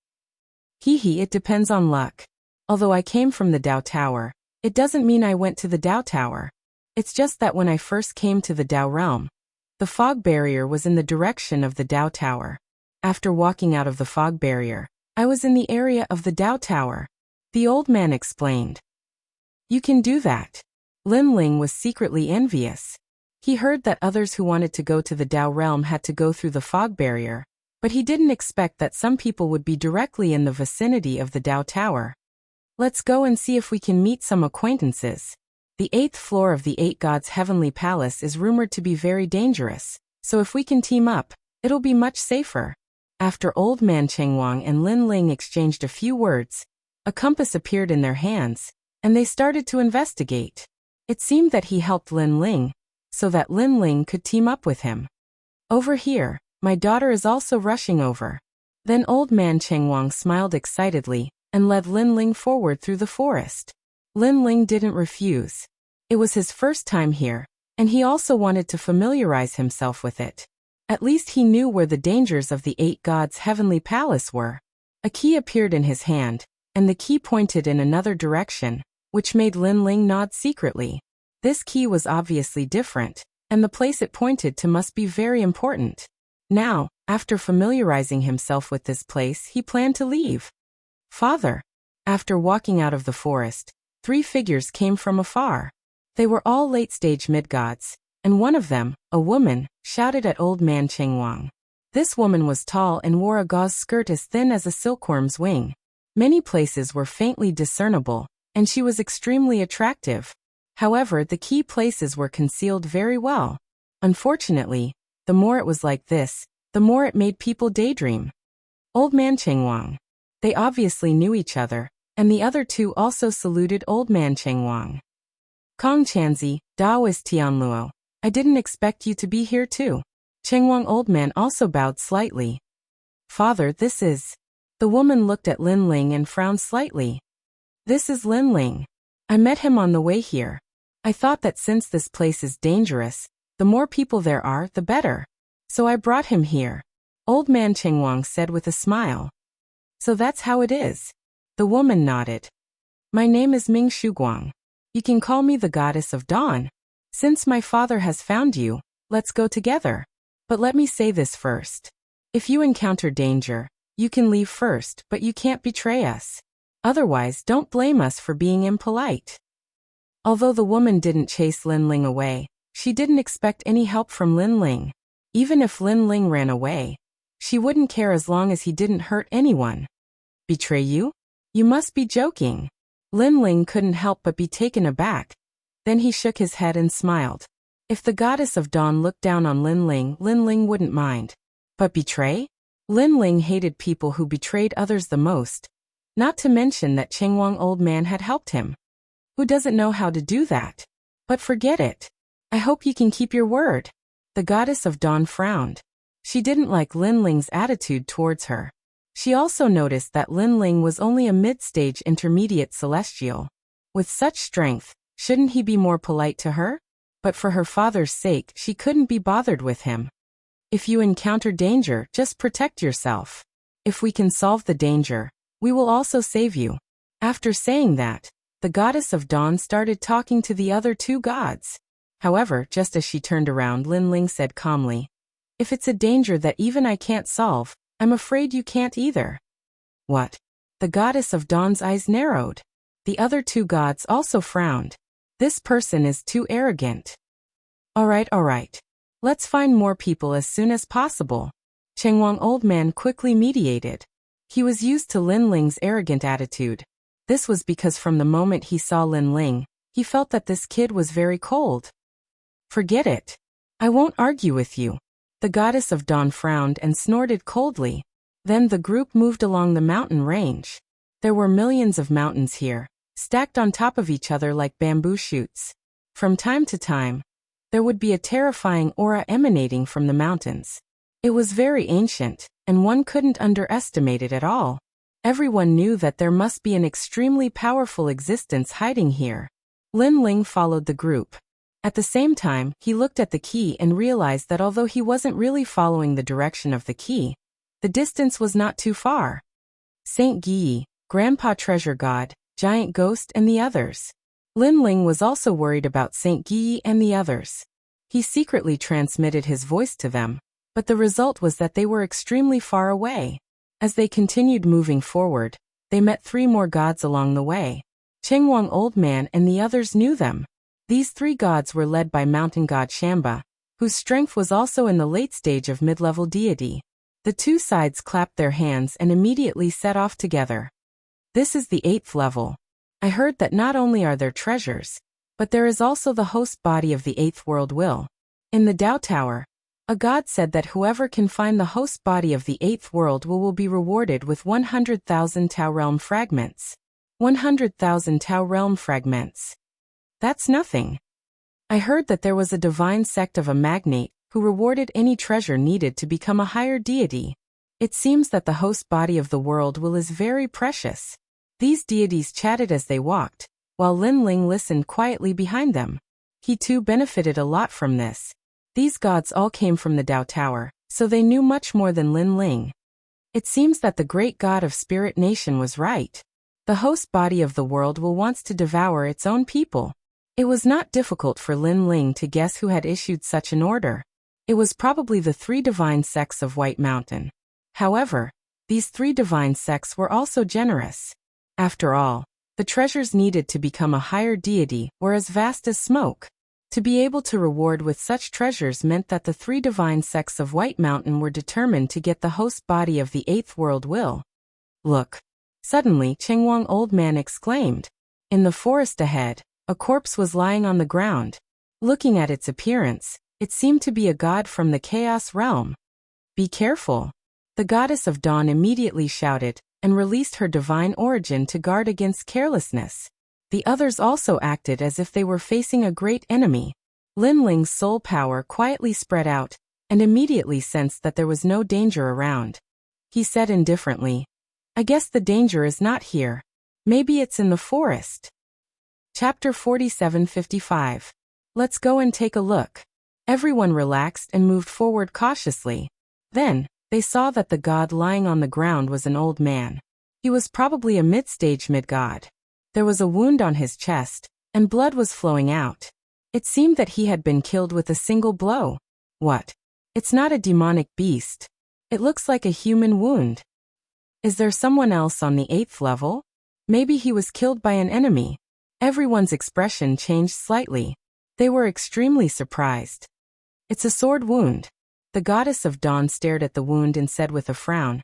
It depends on luck. Although I came from the Dao Tower, it doesn't mean I went to the Dao Tower. It's just that when I first came to the Dao Realm, the fog barrier was in the direction of the Dao Tower. After walking out of the fog barrier, I was in the area of the Dao Tower. The old man explained. "You can do that." Lin Ling was secretly envious. He heard that others who wanted to go to the Dao Realm had to go through the fog barrier, but he didn't expect that some people would be directly in the vicinity of the Dao Tower. "Let's go and see if we can meet some acquaintances." The 8th floor of the 8 Gods' Heavenly Palace is rumored to be very dangerous, so if we can team up, it'll be much safer. After Old Man Chengwang and Lin Ling exchanged a few words, a compass appeared in their hands, and they started to investigate. It seemed that he helped Lin Ling, so that Lin Ling could team up with him. "Over here, my daughter is also rushing over." Then Old Man Chengwang smiled excitedly, and led Lin Ling forward through the forest. Lin Ling didn't refuse. It was his first time here, and he also wanted to familiarize himself with it. At least he knew where the dangers of the 8 Gods' Heavenly Palace were. A key appeared in his hand, and the key pointed in another direction, which made Lin Ling nod secretly. This key was obviously different, and the place it pointed to must be very important. Now, after familiarizing himself with this place, he planned to leave. "Father." After walking out of the forest, 3 figures came from afar. They were all late-stage mid-gods, and one of them, a woman, shouted at Old Man Chengwang. This woman was tall and wore a gauze skirt as thin as a silkworm's wing. Many places were faintly discernible, and she was extremely attractive. However, the key places were concealed very well. Unfortunately, the more it was like this, the more it made people daydream. Old Man Chengwang. They obviously knew each other, and the other two also saluted Old Man Chengwang. Kong Chanzi, Daoist Tianluo. I didn't expect you to be here too. Chengwang Old Man also bowed slightly. Father, this is... The woman looked at Lin Ling and frowned slightly. This is Lin Ling. I met him on the way here. I thought that since this place is dangerous, the more people there are, the better. So I brought him here. Old Man Chengwang said with a smile. So that's how it is. The woman nodded. My name is Ming Shuguang. You can call me the Goddess of Dawn. Since my father has found you, let's go together. But let me say this first. If you encounter danger, you can leave first, but you can't betray us. Otherwise, don't blame us for being impolite. Although the woman didn't chase Lin Ling away, she didn't expect any help from Lin Ling. Even if Lin Ling ran away, she wouldn't care as long as he didn't hurt anyone. Betray you? You must be joking. Lin Ling couldn't help but be taken aback. Then he shook his head and smiled. If the Goddess of Dawn looked down on Lin Ling wouldn't mind. But betray? Lin Ling hated people who betrayed others the most. Not to mention that Chengwang Old Man had helped him. Who doesn't know how to do that? But forget it. I hope you can keep your word. The Goddess of Dawn frowned. She didn't like Lin Ling's attitude towards her. She also noticed that Lin Ling was only a mid-stage intermediate celestial. With such strength, shouldn't he be more polite to her? But for her father's sake, she couldn't be bothered with him. If you encounter danger, just protect yourself. If we can solve the danger, we will also save you. After saying that, the Goddess of Dawn started talking to the other two gods. However, just as she turned around, Lin Ling said calmly, if it's a danger that even I can't solve, I'm afraid you can't either. What? The Goddess of Dawn's eyes narrowed. The other two gods also frowned. This person is too arrogant. All right. Let's find more people as soon as possible. Chengwang Old Man quickly mediated. He was used to Lin Ling's arrogant attitude. This was because from the moment he saw Lin Ling, he felt that this kid was very cold. Forget it. I won't argue with you. The Goddess of Dawn frowned and snorted coldly. Then the group moved along the mountain range. There were millions of mountains here, stacked on top of each other like bamboo shoots. From time to time, there would be a terrifying aura emanating from the mountains. It was very ancient, and one couldn't underestimate it at all. Everyone knew that there must be an extremely powerful existence hiding here. Lin Ling followed the group. At the same time, he looked at the key and realized that although he wasn't really following the direction of the key, the distance was not too far. Saint Guyi, Grandpa Treasure God, Giant Ghost and the others. Lin Ling was also worried about Saint Guyi and the others. He secretly transmitted his voice to them, but the result was that they were extremely far away. As they continued moving forward, they met 3 more gods along the way. Chengwang Old Man and the others knew them. These 3 gods were led by mountain god Shamba, whose strength was also in the late stage of mid-level deity. The 2 sides clapped their hands and immediately set off together. This is the 8th level. I heard that not only are there treasures, but there is also the host body of the 8th world will. In the Tao Tower, a god said that whoever can find the host body of the 8th world will be rewarded with 100,000 Tao realm fragments. 100,000 Tao realm fragments. That's nothing. I heard that there was a divine sect of a magnate who rewarded any treasure needed to become a higher deity. It seems that the host body of the world will is very precious. These deities chatted as they walked, while Lin Ling listened quietly behind them. He too benefited a lot from this. These gods all came from the Tao Tower, so they knew much more than Lin Ling. It seems that the great god of Spirit Nation was right. The host body of the world will wants to devour its own people. It was not difficult for Lin Ling to guess who had issued such an order. It was probably the 3 divine sects of White Mountain. However, these 3 divine sects were also generous. After all, the treasures needed to become a higher deity were as vast as smoke. To be able to reward with such treasures meant that the 3 divine sects of White Mountain were determined to get the host body of the 8th world will. Look! Suddenly, Chengwang Old Man exclaimed. In the forest ahead, a corpse was lying on the ground. Looking at its appearance, it seemed to be a god from the Chaos realm. Be careful. The goddess of dawn immediately shouted and released her divine origin to guard against carelessness. The others also acted as if they were facing a great enemy. Lin Ling's soul power quietly spread out and immediately sensed that there was no danger around. He said indifferently, "I guess the danger is not here. Maybe it's in the forest." Chapter 47:55. Let's go and take a look. Everyone relaxed and moved forward cautiously. Then, they saw that the god lying on the ground was an old man. He was probably a mid-stage mid-god. There was a wound on his chest, and blood was flowing out. It seemed that he had been killed with a single blow. What? It's not a demonic beast. It looks like a human wound. Is there someone else on the 8th level? Maybe he was killed by an enemy. Everyone's expression changed slightly. They were extremely surprised. It's a sword wound. The goddess of dawn stared at the wound and said with a frown,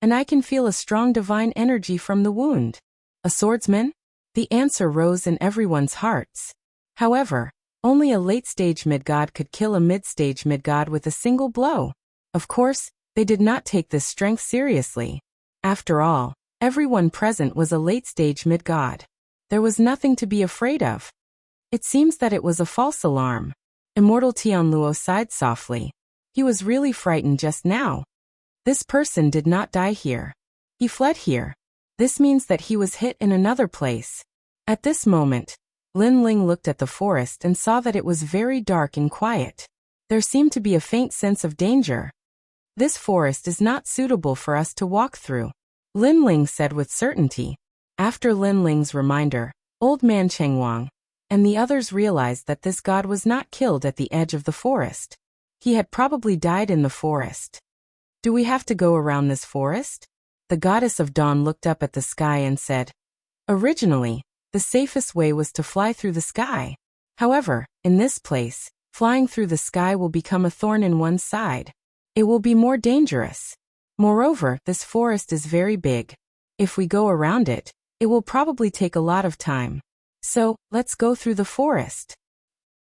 "And I can feel a strong divine energy from the wound." A swordsman? The answer rose in everyone's hearts. However, only a late-stage mid-god could kill a mid-stage mid-god with a single blow. Of course, they did not take this strength seriously. After all, everyone present was a late-stage mid-god. There was nothing to be afraid of. It seems that it was a false alarm. Immortal Tianluo sighed softly. He was really frightened just now. This person did not die here. He fled here. This means that he was hit in another place. At this moment, Lin Ling looked at the forest and saw that it was very dark and quiet. There seemed to be a faint sense of danger. This forest is not suitable for us to walk through, Lin Ling said with certainty. After Lin Ling's reminder, old man Chengwang and the others realized that this god was not killed at the edge of the forest. He had probably died in the forest. Do we have to go around this forest? The goddess of dawn looked up at the sky and said, "Originally, the safest way was to fly through the sky. However, in this place, flying through the sky will become a thorn in one's side. It will be more dangerous. Moreover, this forest is very big. If we go around it, it will probably take a lot of time. So, let's go through the forest."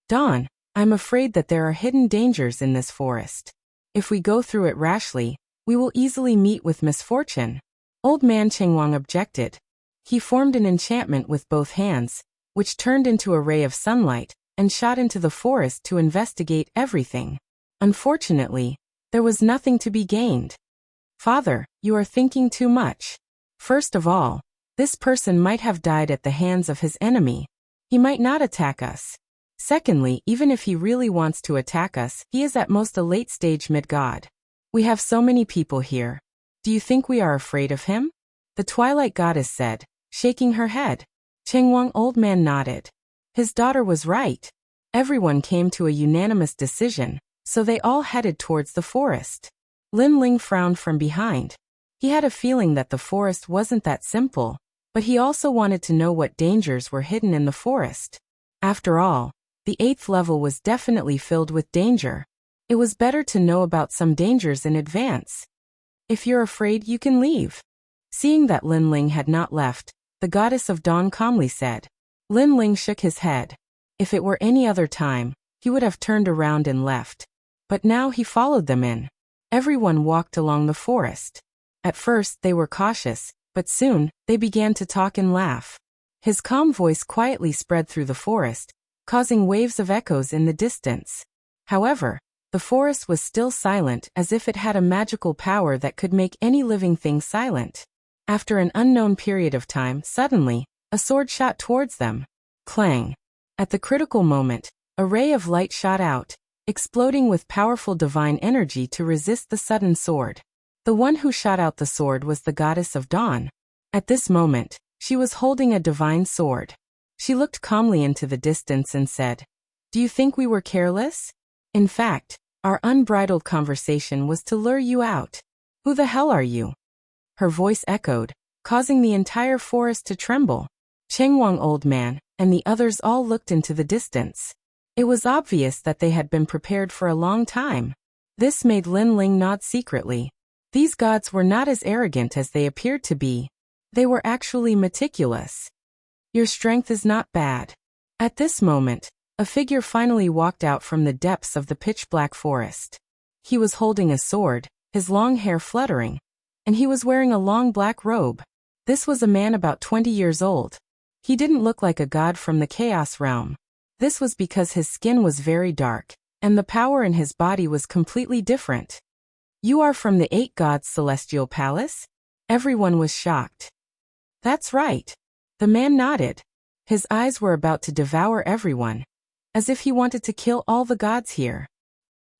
Dawn, I'm afraid that there are hidden dangers in this forest. If we go through it rashly, we will easily meet with misfortune. Old man Chengwang objected. He formed an enchantment with both hands, which turned into a ray of sunlight, and shot into the forest to investigate everything. Unfortunately, there was nothing to be gained. Father, you are thinking too much. First of all, this person might have died at the hands of his enemy. He might not attack us. Secondly, even if he really wants to attack us, he is at most a late-stage mid-god. We have so many people here. Do you think we are afraid of him? The Twilight Goddess said, shaking her head. Chengwang old man nodded. His daughter was right. Everyone came to a unanimous decision, so they all headed towards the forest. Lin Ling frowned from behind. He had a feeling that the forest wasn't that simple, but he also wanted to know what dangers were hidden in the forest. After all, the 8th level was definitely filled with danger. It was better to know about some dangers in advance. If you're afraid, you can leave. Seeing that Lin Ling had not left, the goddess of dawn calmly said. Lin Ling shook his head. If it were any other time, he would have turned around and left. But now he followed them in. Everyone walked along the forest. At first they were cautious, but soon they began to talk and laugh. His calm voice quietly spread through the forest, causing waves of echoes in the distance. However, the forest was still silent, as if it had a magical power that could make any living thing silent. After an unknown period of time, suddenly, a sword shot towards them. Clang! At the critical moment, a ray of light shot out, exploding with powerful divine energy to resist the sudden sword. The one who shot out the sword was the goddess of dawn. At this moment, she was holding a divine sword. She looked calmly into the distance and said, "Do you think we were careless? In fact, our unbridled conversation was to lure you out. Who the hell are you?" Her voice echoed, causing the entire forest to tremble. Chengwang old man and the others all looked into the distance. It was obvious that they had been prepared for a long time. This made Lin Ling nod secretly. These gods were not as arrogant as they appeared to be. They were actually meticulous. Your strength is not bad. At this moment, a figure finally walked out from the depths of the pitch-black forest. He was holding a sword, his long hair fluttering. And he was wearing a long black robe. This was a man about 20 years old. He didn't look like a god from the Chaos realm. This was because his skin was very dark, and the power in his body was completely different. "You are from the 8 gods' celestial palace?" Everyone was shocked. "That's right." The man nodded. His eyes were about to devour everyone, as if he wanted to kill all the gods here.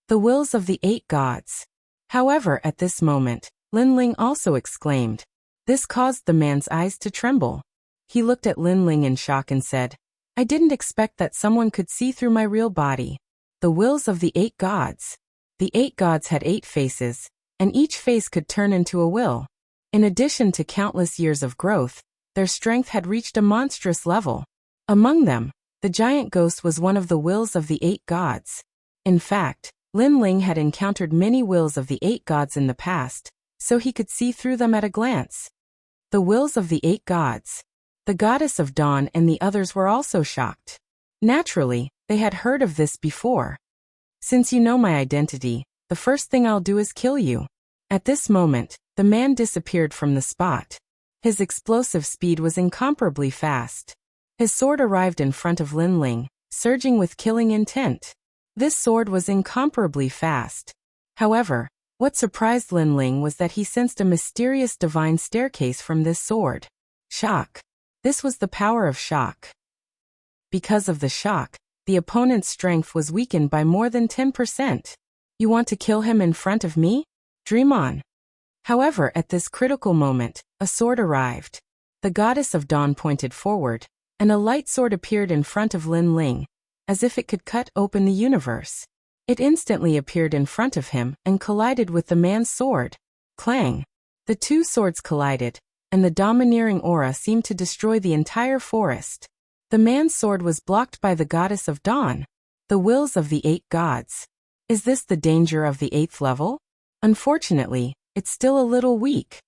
The wills of the 8 gods. However, at this moment, Linling also exclaimed. This caused the man's eyes to tremble. He looked at Linling in shock and said, "I didn't expect that someone could see through my real body." The wills of the 8 gods. The 8 gods had 8 faces, and each face could turn into a will. In addition to countless years of growth, their strength had reached a monstrous level. Among them, the giant ghost was one of the wills of the 8 gods. In fact, Linling had encountered many wills of the 8 gods in the past, so he could see through them at a glance. The wills of the 8 gods. The goddess of dawn and the others were also shocked. Naturally, they had heard of this before. "Since you know my identity, the first thing I'll do is kill you." At this moment, the man disappeared from the spot. His explosive speed was incomparably fast. His sword arrived in front of Linling, surging with killing intent. This sword was incomparably fast. However, what surprised Linling was that he sensed a mysterious divine staircase from this sword. Shock. This was the power of shock. Because of the shock, the opponent's strength was weakened by more than 10%. "You want to kill him in front of me? Dream on." However, at this critical moment, a sword arrived. The goddess of dawn pointed forward, and a light sword appeared in front of Linling, as if it could cut open the universe. It instantly appeared in front of him and collided with the man's sword. Clang! The two swords collided, and the domineering aura seemed to destroy the entire forest. The man's sword was blocked by the goddess of dawn. The wills of the 8 gods. Is this the danger of the 8th level? Unfortunately, it's still a little weak.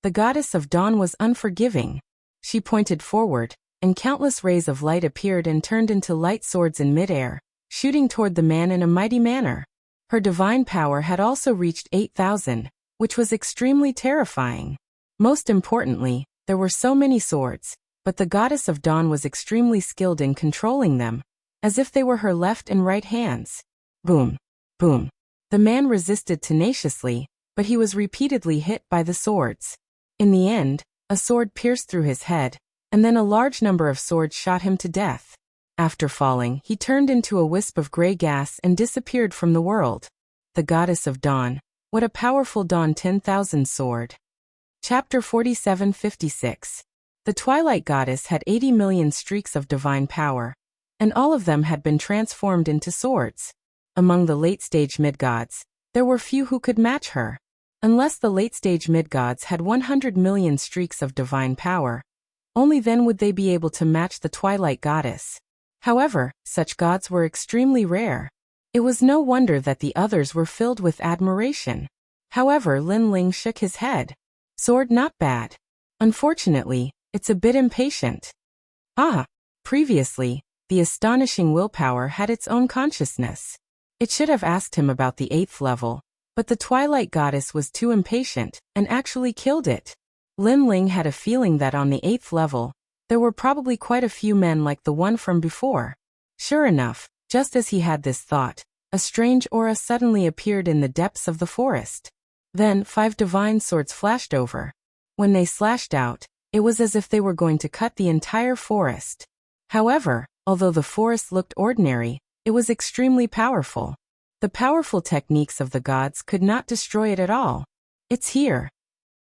The goddess of dawn was unforgiving. She pointed forward, and countless rays of light appeared and turned into light swords in midair, shooting toward the man in a mighty manner. Her divine power had also reached 8,000, which was extremely terrifying. Most importantly, there were so many swords, but the goddess of dawn was extremely skilled in controlling them, as if they were her left and right hands. Boom! Boom! The man resisted tenaciously, but he was repeatedly hit by the swords. In the end, a sword pierced through his head, and then a large number of swords shot him to death. After falling, he turned into a wisp of gray gas and disappeared from the world. The goddess of dawn. What a powerful dawn 10,000 sword. Chapter 4756. The Twilight Goddess had 80 million streaks of divine power, and all of them had been transformed into swords. Among the late-stage mid-gods, there were few who could match her. Unless the late-stage mid-gods had 100 million streaks of divine power, only then would they be able to match the Twilight Goddess. However, such gods were extremely rare. It was no wonder that the others were filled with admiration. However, Linling shook his head. Sword not bad. Unfortunately, it's a bit impatient. Previously, the astonishing willpower had its own consciousness. It should have asked him about the 8th level, but the Twilight Goddess was too impatient, and actually killed it. Linling had a feeling that on the 8th level, there were probably quite a few men like the one from before. Sure enough, just as he had this thought, a strange aura suddenly appeared in the depths of the forest. Then 5 divine swords flashed over. When they slashed out, it was as if they were going to cut the entire forest. However, although the forest looked ordinary, it was extremely powerful. The powerful techniques of the gods could not destroy it at all. It's here.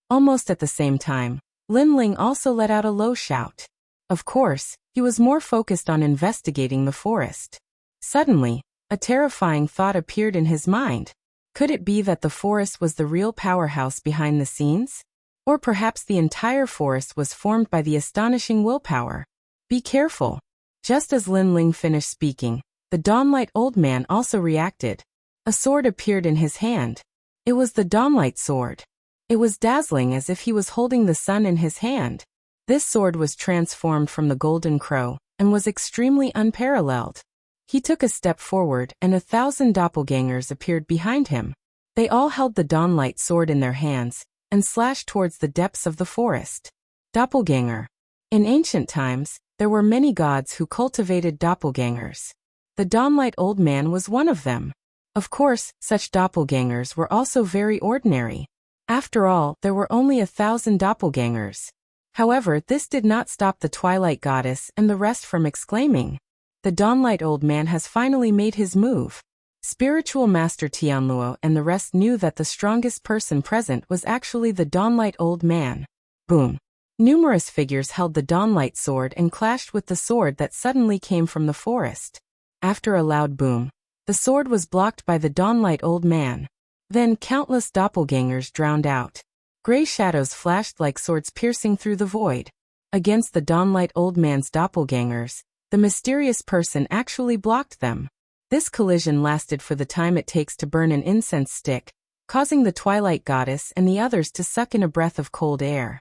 Almost at the same time, Linling also let out a low shout. Of course, he was more focused on investigating the forest. Suddenly, a terrifying thought appeared in his mind. Could it be that the forest was the real powerhouse behind the scenes? Or perhaps the entire forest was formed by the astonishing willpower? Be careful. Just as Linling finished speaking, the Dawnlight old man also reacted. A sword appeared in his hand. It was the Dawnlight sword. It was dazzling as if he was holding the sun in his hand. This sword was transformed from the Golden Crow, and was extremely unparalleled. He took a step forward and 1,000 doppelgangers appeared behind him. They all held the dawnlight sword in their hands and slashed towards the depths of the forest. Doppelganger. In ancient times, there were many gods who cultivated doppelgangers. The Dawnlight Old Man was one of them. Of course, such doppelgangers were also very ordinary. After all, there were only 1,000 doppelgangers. However, this did not stop the Twilight Goddess and the rest from exclaiming, "The Dawnlight Old Man has finally made his move." Spiritual Master Tianluo and the rest knew that the strongest person present was actually the Dawnlight Old Man. Boom. Numerous figures held the Dawnlight sword and clashed with the sword that suddenly came from the forest. After a loud boom, the sword was blocked by the Dawnlight Old Man. Then countless doppelgangers drowned out. Gray shadows flashed like swords piercing through the void. Against the Dawnlight Old Man's doppelgangers, the mysterious person actually blocked them. This collision lasted for the time it takes to burn an incense stick, causing the Twilight Goddess and the others to suck in a breath of cold air.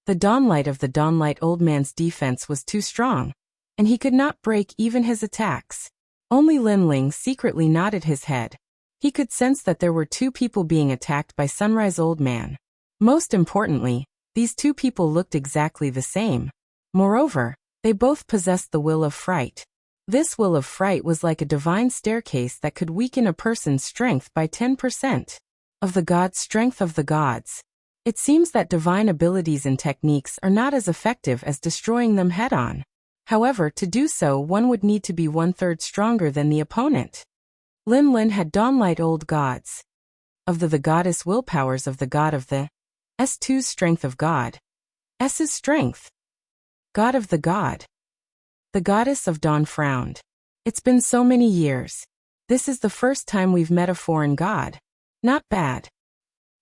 The dawnlight of the Dawnlight Old Man's defense was too strong, and he could not break even his attacks. Only Lin Ling secretly nodded his head. He could sense that there were two people being attacked by Sunrise Old Man. Most importantly, these two people looked exactly the same. Moreover, they both possessed the will of fright. This will of fright was like a divine staircase that could weaken a person's strength by 10%. Of the gods' strength of the gods. It seems that divine abilities and techniques are not as effective as destroying them head-on. However, to do so one would need to be 1/3 stronger than the opponent. Lin Lin had Dawnlight Old Gods. Of the goddess willpowers of the god of the S2's strength of God. S's strength. God of the god. The goddess of dawn frowned. It's been so many years. This is the first time we've met a foreign god. Not bad.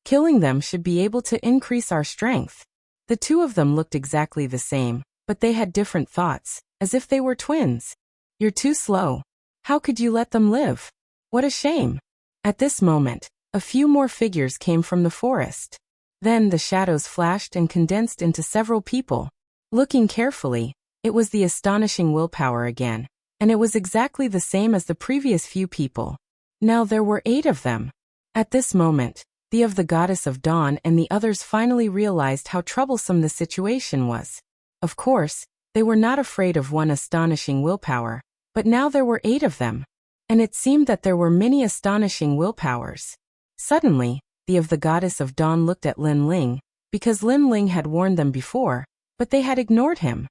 Killing them should be able to increase our strength. The two of them looked exactly the same, but they had different thoughts, as if they were twins. You're too slow. How could you let them live? What a shame. At this moment, a few more figures came from the forest. Then the shadows flashed and condensed into several people. Looking carefully, it was the astonishing willpower again, and it was exactly the same as the previous few people. Now there were 8 of them. At this moment, the of the Goddess of Dawn and the others finally realized how troublesome the situation was. Of course, they were not afraid of one astonishing willpower, but now there were 8 of them. And it seemed that there were many astonishing willpowers. Suddenly, the of the Goddess of Dawn looked at Lin Ling, because Lin Ling had warned them before, but they had ignored him.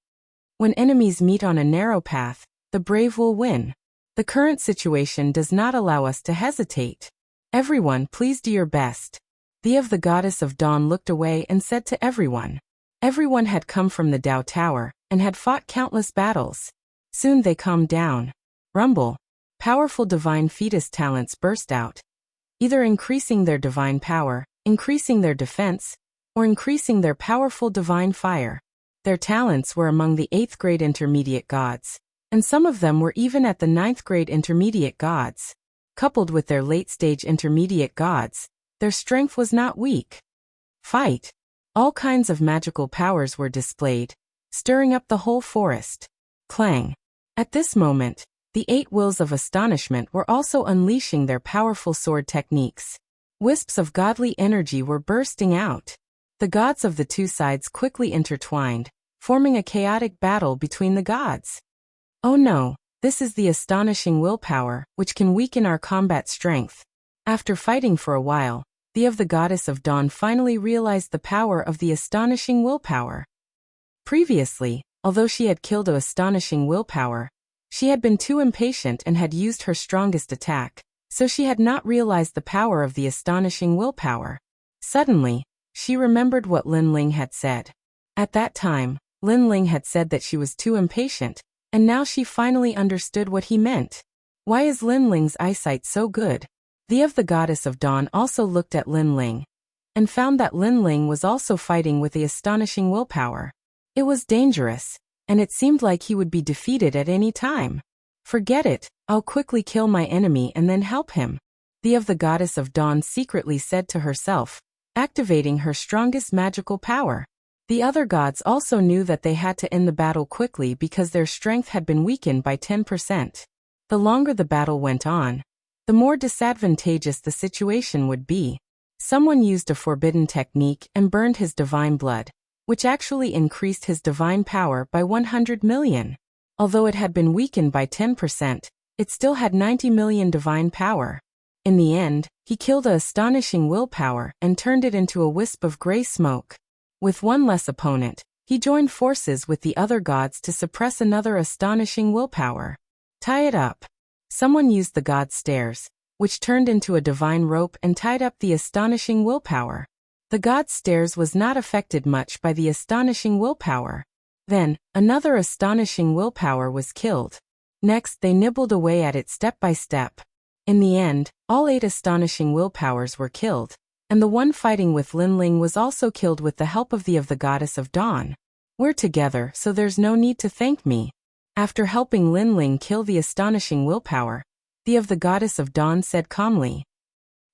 When enemies meet on a narrow path, the brave will win. The current situation does not allow us to hesitate. Everyone, please do your best. The of the Goddess of Dawn looked away and said to everyone. Everyone had come from the Dao Tower, and had fought countless battles. Soon they calmed down. Rumble. Powerful divine fetus talents burst out. Either increasing their divine power, increasing their defense, or increasing their powerful divine fire. Their talents were among the 8th grade intermediate gods, and some of them were even at the 9th grade intermediate gods. Coupled with their late-stage intermediate gods, their strength was not weak. Fight! All kinds of magical powers were displayed, stirring up the whole forest. Clang! At this moment, the 8 wills of astonishment were also unleashing their powerful sword techniques. Wisps of godly energy were bursting out. The gods of the two sides quickly intertwined, forming a chaotic battle between the gods. Oh no, this is the astonishing willpower, which can weaken our combat strength. After fighting for a while, the of the Goddess of Dawn finally realized the power of the astonishing willpower. Previously, although she had killed an astonishing willpower, she had been too impatient and had used her strongest attack, so she had not realized the power of the astonishing willpower. Suddenly, she remembered what Lin Ling had said. At that time, Lin Ling had said that she was too impatient, and now she finally understood what he meant. Why is Lin Ling's eyesight so good? The of the Goddess of Dawn also looked at Lin Ling, and found that Lin Ling was also fighting with the astonishing willpower. It was dangerous, and it seemed like he would be defeated at any time. Forget it, I'll quickly kill my enemy and then help him. The of the Goddess of Dawn secretly said to herself, activating her strongest magical power. The other gods also knew that they had to end the battle quickly because their strength had been weakened by 10%. The longer the battle went on, the more disadvantageous the situation would be. Someone used a forbidden technique and burned his divine blood, which actually increased his divine power by 100 million. Although it had been weakened by 10%, it still had 90 million divine power. In the end, he killed a astonishing willpower and turned it into a wisp of gray smoke. With one less opponent, he joined forces with the other gods to suppress another astonishing willpower. Tie it up. Someone used the god's stairs, which turned into a divine rope and tied up the astonishing willpower. The god's stairs was not affected much by the astonishing willpower. Then, another astonishing willpower was killed. Next, they nibbled away at it step by step. In the end, all 8 astonishing willpowers were killed, and the one fighting with Linling was also killed with the help of the Goddess of Dawn. We're together, so there's no need to thank me. After helping Linling kill the astonishing willpower, the Goddess of Dawn said calmly.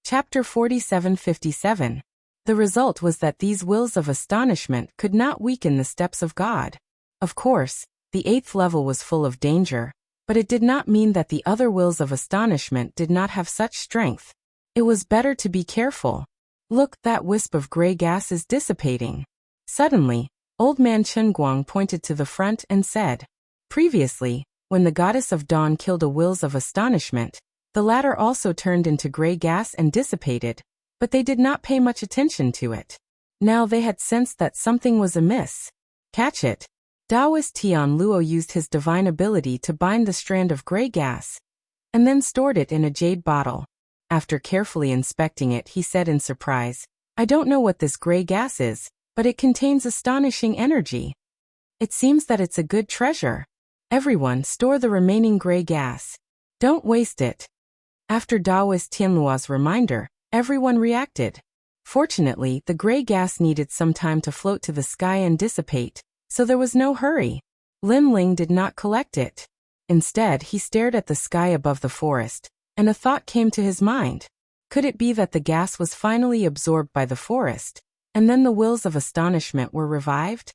Chapter 47:57. The result was that these wills of astonishment could not weaken the steps of God. Of course, the 8th level was full of danger, but it did not mean that the other wills of astonishment did not have such strength. It was better to be careful. Look, that wisp of gray gas is dissipating. Suddenly, Old Man Chunguang pointed to the front and said, previously, when the Goddess of Dawn killed a wills of astonishment, the latter also turned into gray gas and dissipated, but they did not pay much attention to it. Now they had sensed that something was amiss. Catch it. Taoist Tian Luo used his divine ability to bind the strand of gray gas, and then stored it in a jade bottle. After carefully inspecting it, he said in surprise, I don't know what this gray gas is, but it contains astonishing energy. It seems that it's a good treasure. Everyone, store the remaining gray gas. Don't waste it. After Taoist Tianluo's reminder, everyone reacted. Fortunately, the gray gas needed some time to float to the sky and dissipate, so there was no hurry. Linling did not collect it. Instead, he stared at the sky above the forest, and a thought came to his mind. Could it be that the gas was finally absorbed by the forest, and then the wills of astonishment were revived?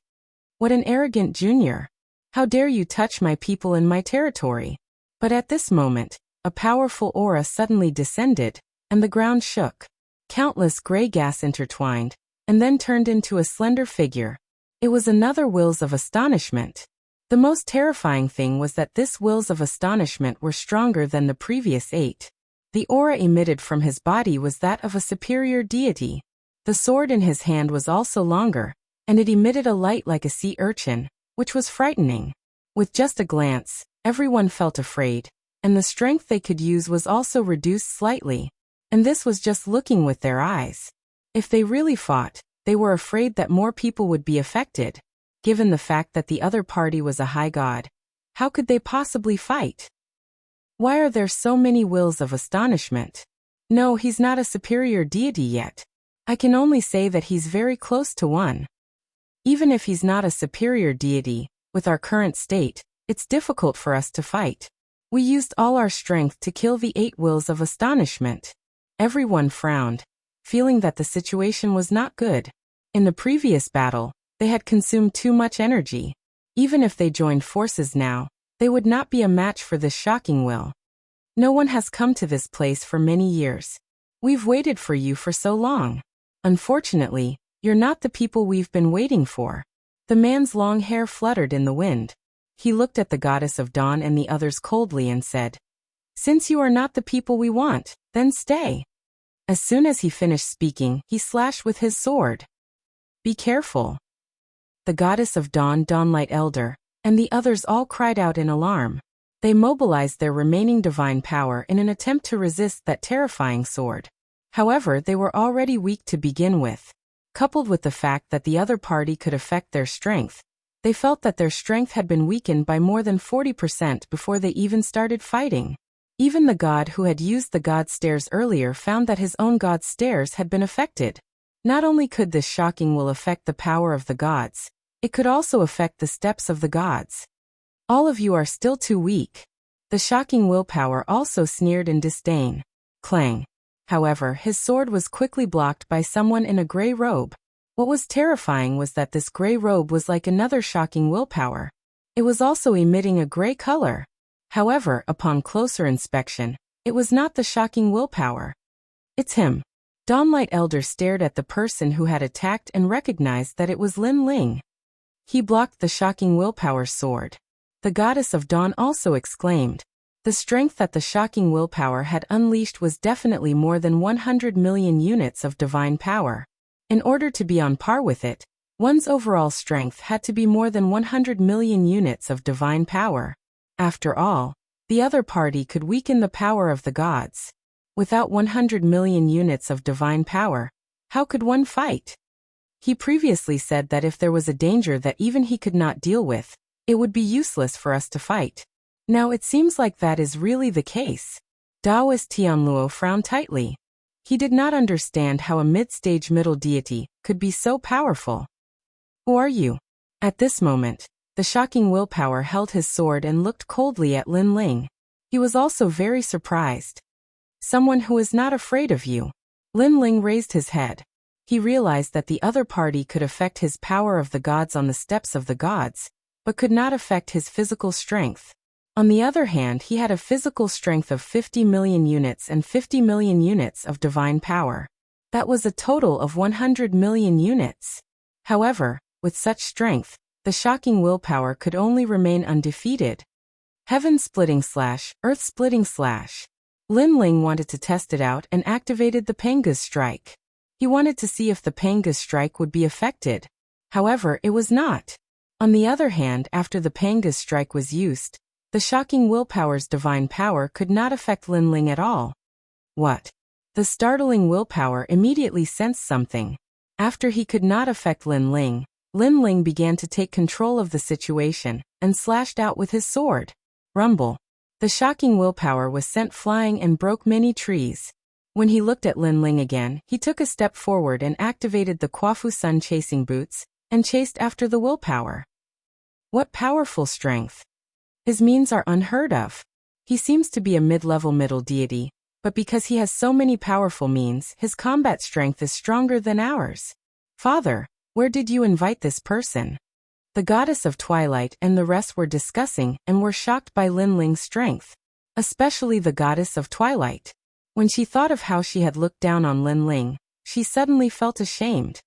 What an arrogant junior! How dare you touch my people in my territory? But at this moment, a powerful aura suddenly descended, and the ground shook. Countless gray gas intertwined, and then turned into a slender figure. It was another wills of astonishment. The most terrifying thing was that this wills of astonishment were stronger than the previous 8. The aura emitted from his body was that of a superior deity. The sword in his hand was also longer, and it emitted a light like a sea urchin, which was frightening. With just a glance, everyone felt afraid, and the strength they could use was also reduced slightly. And this was just looking with their eyes. If they really fought, they were afraid that more people would be affected. Given the fact that the other party was a high god, how could they possibly fight? Why are there so many wills of astonishment? No, he's not a superior deity yet. I can only say that he's very close to one. Even if he's not a superior deity, with our current state, it's difficult for us to fight. We used all our strength to kill the 8 wills of astonishment. Everyone frowned, feeling that the situation was not good. In the previous battle, they had consumed too much energy. Even if they joined forces now, they would not be a match for this shocking will. No one has come to this place for many years. We've waited for you for so long. Unfortunately, you're not the people we've been waiting for. The man's long hair fluttered in the wind. He looked at the Goddess of Dawn and the others coldly and said, Since you are not the people we want, then stay. As soon as he finished speaking, he slashed with his sword. Be careful. The Goddess of Dawn, Dawnlight Elder, and the others all cried out in alarm. They mobilized their remaining divine power in an attempt to resist that terrifying sword. However, they were already weak to begin with. Coupled with the fact that the other party could affect their strength, they felt that their strength had been weakened by more than 40% before they even started fighting. Even the god who had used the god stairs earlier found that his own god stairs had been affected. Not only could this shocking will affect the power of the gods, it could also affect the steps of the gods. All of you are still too weak. The shocking willpower also sneered in disdain. Clang. However, his sword was quickly blocked by someone in a gray robe. What was terrifying was that this gray robe was like another shocking willpower. It was also emitting a gray color. However, upon closer inspection, It was not the shocking willpower. It's him. Dawnlight Elder stared at the person who had attacked and recognized that it was Lin Ling. He blocked the shocking willpower sword. The goddess of dawn also exclaimed. The strength that the shocking willpower had unleashed was definitely more than 100 million units of divine power. In order to be on par with it, one's overall strength had to be more than 100 million units of divine power. After all, the other party could weaken the power of the gods. Without 100 million units of divine power, how could one fight? He previously said that if there was a danger that even he could not deal with, it would be useless for us to fight. Now it seems like that is really the case. Taoist Tianluo frowned tightly. He did not understand how a mid-stage middle deity could be so powerful. Who are you? At this moment, the shocking willpower held his sword and looked coldly at Lin Ling. He was also very surprised. Someone who is not afraid of you. Lin Ling raised his head. He realized that the other party could affect his power of the gods on the steps of the gods, but could not affect his physical strength. On the other hand, he had a physical strength of 50 million units and 50 million units of divine power. That was a total of 100 million units. However, with such strength, the shocking willpower could only remain undefeated. Heaven-splitting slash, earth-splitting slash. Lin Ling wanted to test it out and activated the Panga's strike. He wanted to see if the Panga's strike would be affected. However, it was not. On the other hand, after the Panga's strike was used, the shocking willpower's divine power could not affect Lin Ling at all. What? The startling willpower immediately sensed something. After he could not affect Lin Ling began to take control of the situation and slashed out with his sword. Rumble. The shocking willpower was sent flying and broke many trees. When he looked at Lin Ling again, he took a step forward and activated the Quafu Sun chasing boots and chased after the willpower. What powerful strength! His means are unheard of. He seems to be a mid-level middle deity, but because he has so many powerful means, his combat strength is stronger than ours. Father, where did you invite this person? The goddess of twilight and the rest were discussing and were shocked by Lin Ling's strength, especially the goddess of twilight. When she thought of how she had looked down on Lin Ling, she suddenly felt ashamed.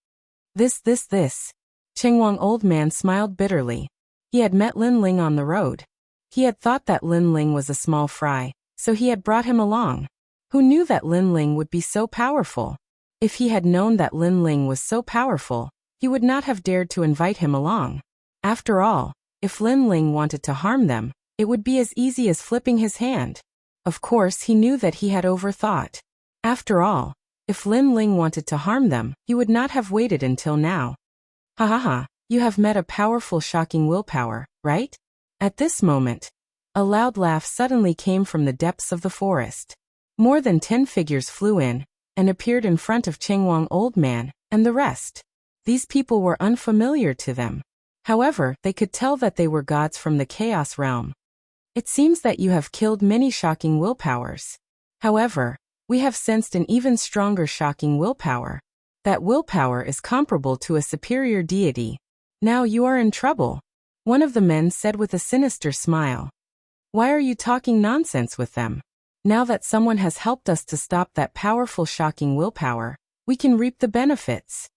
This. Chengwang old man smiled bitterly. He had met Lin Ling on the road. He had thought that Lin Ling was a small fry, so he had brought him along. Who knew that Lin Ling would be so powerful? If he had known that Lin Ling was so powerful, he would not have dared to invite him along. After all, if Lin Ling wanted to harm them, it would be as easy as flipping his hand. Of course, he knew that he had overthought. After all, if Lin Ling wanted to harm them, he would not have waited until now. Ha ha ha, you have met a powerful shocking willpower, right? At this moment, a loud laugh suddenly came from the depths of the forest. More than 10 figures flew in and appeared in front of Chengwang old man and the rest. These people were unfamiliar to them. However, they could tell that they were gods from the chaos realm. It seems that you have killed many shocking willpowers. However, we have sensed an even stronger shocking willpower. That willpower is comparable to a superior deity. Now you are in trouble, one of the men said with a sinister smile. Why are you talking nonsense with them? Now that someone has helped us to stop that powerful shocking willpower, we can reap the benefits.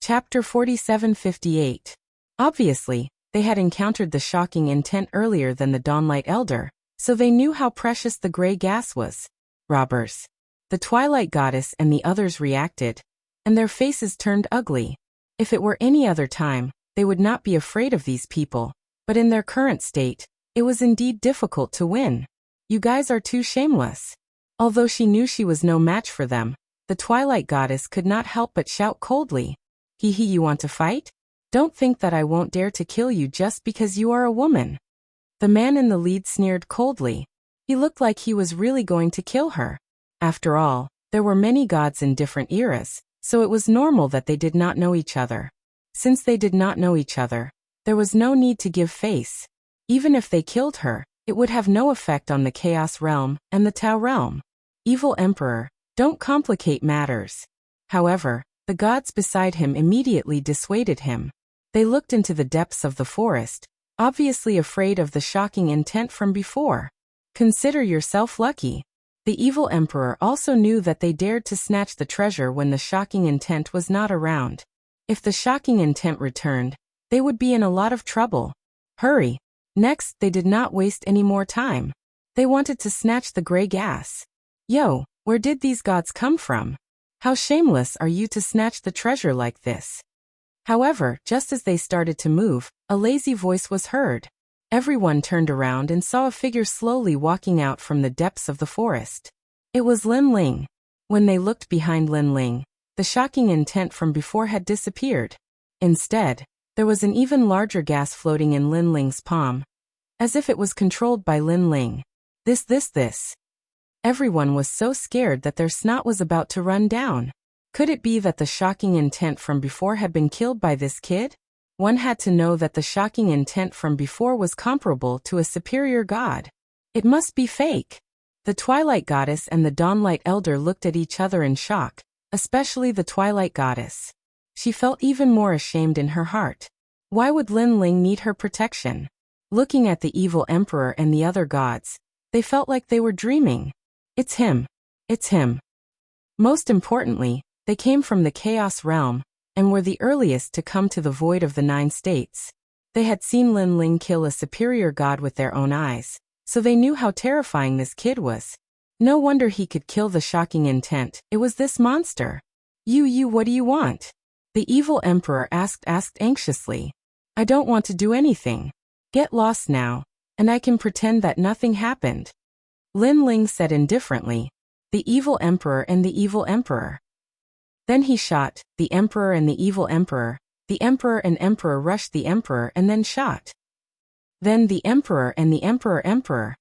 Chapter 4758. Obviously, they had encountered the shocking intent earlier than the Dawnlight Elder, so they knew how precious the gray gas was. Robbers. The Twilight Goddess and the others reacted, and their faces turned ugly. If it were any other time, they would not be afraid of these people, but in their current state, it was indeed difficult to win. You guys are too shameless. Although she knew she was no match for them, the Twilight Goddess could not help but shout coldly. Hee, you want to fight? Don't think that I won't dare to kill you just because you are a woman. The man in the lead sneered coldly. He looked like he was really going to kill her. After all, there were many gods in different eras, so it was normal that they did not know each other. Since they did not know each other, there was no need to give face. Even if they killed her, it would have no effect on the Chaos Realm and the Tao Realm. Evil Emperor, don't complicate matters. However, the gods beside him immediately dissuaded him. They looked into the depths of the forest, obviously afraid of the shocking intent from before. Consider yourself lucky. The evil emperor also knew that they dared to snatch the treasure when the shocking intent was not around. If the shocking intent returned, they would be in a lot of trouble. Hurry! Next, they did not waste any more time. They wanted to snatch the gray gas. Yo, where did these gods come from? How shameless are you to snatch the treasure like this? However, just as they started to move, a lazy voice was heard. Everyone turned around and saw a figure slowly walking out from the depths of the forest. It was Lin Ling. When they looked behind Lin Ling, the shocking intent from before had disappeared. Instead, there was an even larger gas floating in Lin Ling's palm, as if it was controlled by Lin Ling. This. Everyone was so scared that their snot was about to run down. Could it be that the shocking intent from before had been killed by this kid? One had to know that the shocking intent from before was comparable to a superior god. It must be fake. The Twilight Goddess and the Dawnlight Elder looked at each other in shock, especially the Twilight Goddess. She felt even more ashamed in her heart. Why would Lin Ling need her protection? Looking at the evil emperor and the other gods, they felt like they were dreaming. It's him. Most importantly, they came from the Chaos Realm, and were the earliest to come to the Void of the 9 States. They had seen Lin Ling kill a superior god with their own eyes, so they knew how terrifying this kid was. No wonder he could kill the shocking intent. It was this monster. You, what do you want? The evil emperor asked anxiously. I don't want to do anything. Get lost now, and I can pretend that nothing happened. Lin Ling said indifferently. The evil emperor and the evil emperor. Then he shot, the emperor and the evil emperor. The emperor and emperor rushed the emperor and then shot. Then the emperor and the emperor.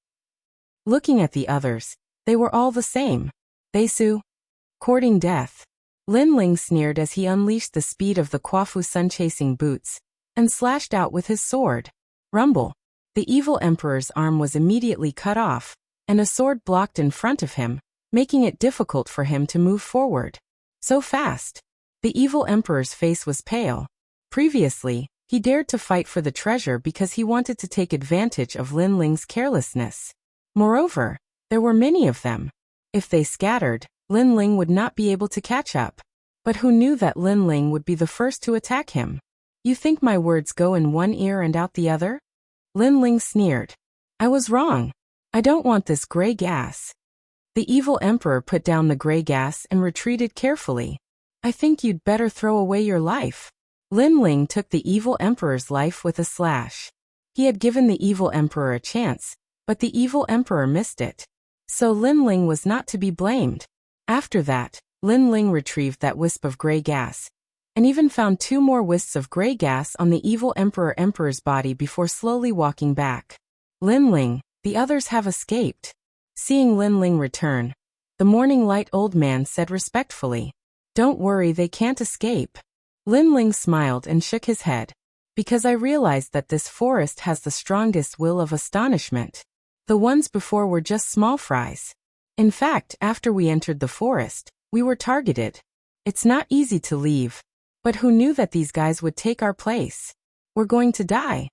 Looking at the others, they were all the same. Beisu. Courting death. Lin Ling sneered as he unleashed the speed of the Quafu sun-chasing boots, and slashed out with his sword. Rumble. The evil emperor's arm was immediately cut off, and a sword blocked in front of him, making it difficult for him to move forward. So fast. The evil emperor's face was pale. Previously, he dared to fight for the treasure because he wanted to take advantage of Lin Ling's carelessness. Moreover, there were many of them. If they scattered, Lin Ling would not be able to catch up. But who knew that Lin Ling would be the first to attack him? You think my words go in one ear and out the other? Lin Ling sneered. I was wrong. I don't want this gray gas. The evil emperor put down the gray gas and retreated carefully. I think you'd better throw away your life. Lin Ling took the evil emperor's life with a slash. He had given the evil emperor a chance, but the evil emperor missed it. So Lin Ling was not to be blamed. After that, Lin Ling retrieved that wisp of gray gas, and even found 2 more wisps of gray gas on the evil emperor's body before slowly walking back. Lin Ling, the others have escaped. Seeing Lin Ling return, the Morning Light old man said respectfully, Don't worry, they can't escape. Lin Ling smiled and shook his head. Because I realized that this forest has the strongest will of astonishment. The ones before were just small fries. In fact, after we entered the forest, we were targeted. It's not easy to leave. But who knew that these guys would take our place? We're going to die.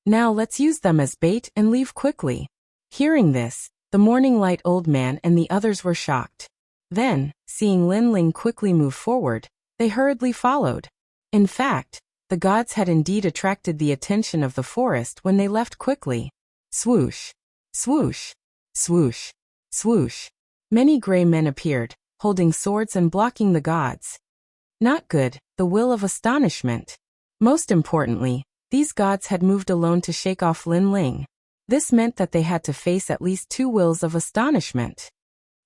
Now let's use them as bait and leave quickly. Hearing this, the Morning Light old man and the others were shocked. Then, seeing Lin Ling quickly move forward, they hurriedly followed. In fact, the gods had indeed attracted the attention of the forest when they left quickly. Swoosh. Swoosh. Swoosh. Swoosh. Many gray men appeared, holding swords and blocking the gods. Not good, the will of astonishment. Most importantly, these gods had moved alone to shake off Lin Ling. This meant that they had to face at least 2 wills of astonishment.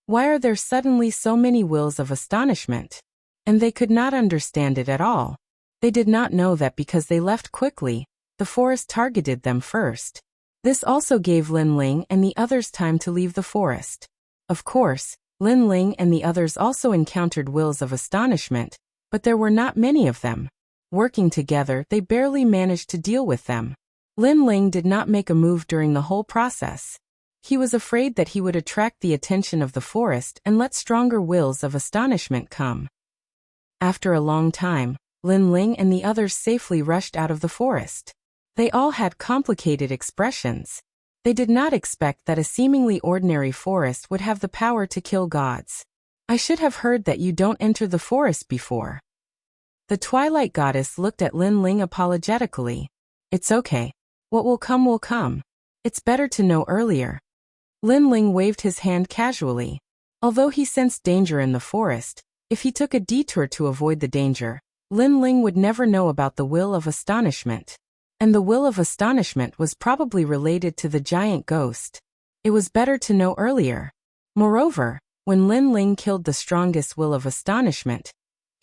Why are there suddenly so many wills of astonishment? And they could not understand it at all. They did not know that because they left quickly, the forest targeted them first. This also gave Lin Ling and the others time to leave the forest. Of course, Lin Ling and the others also encountered wills of astonishment, but there were not many of them. Working together, they barely managed to deal with them. Lin Ling did not make a move during the whole process. He was afraid that he would attract the attention of the forest and let stronger wills of astonishment come. After a long time, Lin Ling and the others safely rushed out of the forest. They all had complicated expressions. They did not expect that a seemingly ordinary forest would have the power to kill gods. I should have heard that you don't enter the forest before. The Twilight Goddess looked at Lin Ling apologetically. It's okay. What will come will come. It's better to know earlier. Lin Ling waved his hand casually. Although he sensed danger in the forest, if he took a detour to avoid the danger, Lin Ling would never know about the Will of Astonishment. And the Will of Astonishment was probably related to the giant ghost. It was better to know earlier. Moreover, when Lin Ling killed the strongest Will of Astonishment,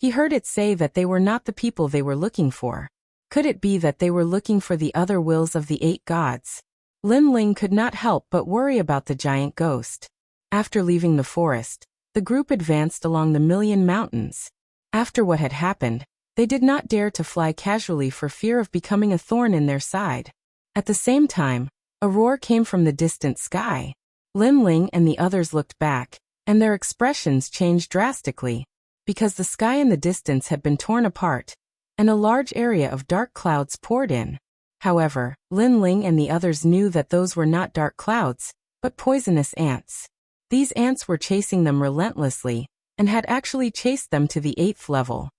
he heard it say that they were not the people they were looking for. Could it be that they were looking for the other wills of the 8 gods? Lin Ling could not help but worry about the giant ghost. After leaving the forest, the group advanced along the Million Mountains. After what had happened, they did not dare to fly casually for fear of becoming a thorn in their side. At the same time, a roar came from the distant sky. Lin Ling and the others looked back, and their expressions changed drastically, because the sky in the distance had been torn apart, and a large area of dark clouds poured in. However, Lin Ling and the others knew that those were not dark clouds, but poisonous ants. These ants were chasing them relentlessly, and had actually chased them to the 8th level.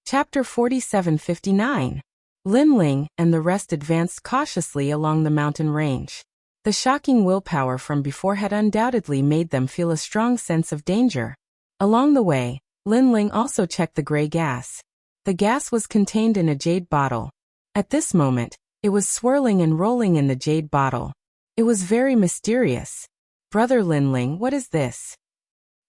Chapter 4759. Lin Ling and the rest advanced cautiously along the mountain range. The shocking willpower from before had undoubtedly made them feel a strong sense of danger. Along the way, Lin Ling also checked the gray gas. The gas was contained in a jade bottle. At this moment, it was swirling and rolling in the jade bottle. It was very mysterious. Brother Lin Ling, what is this?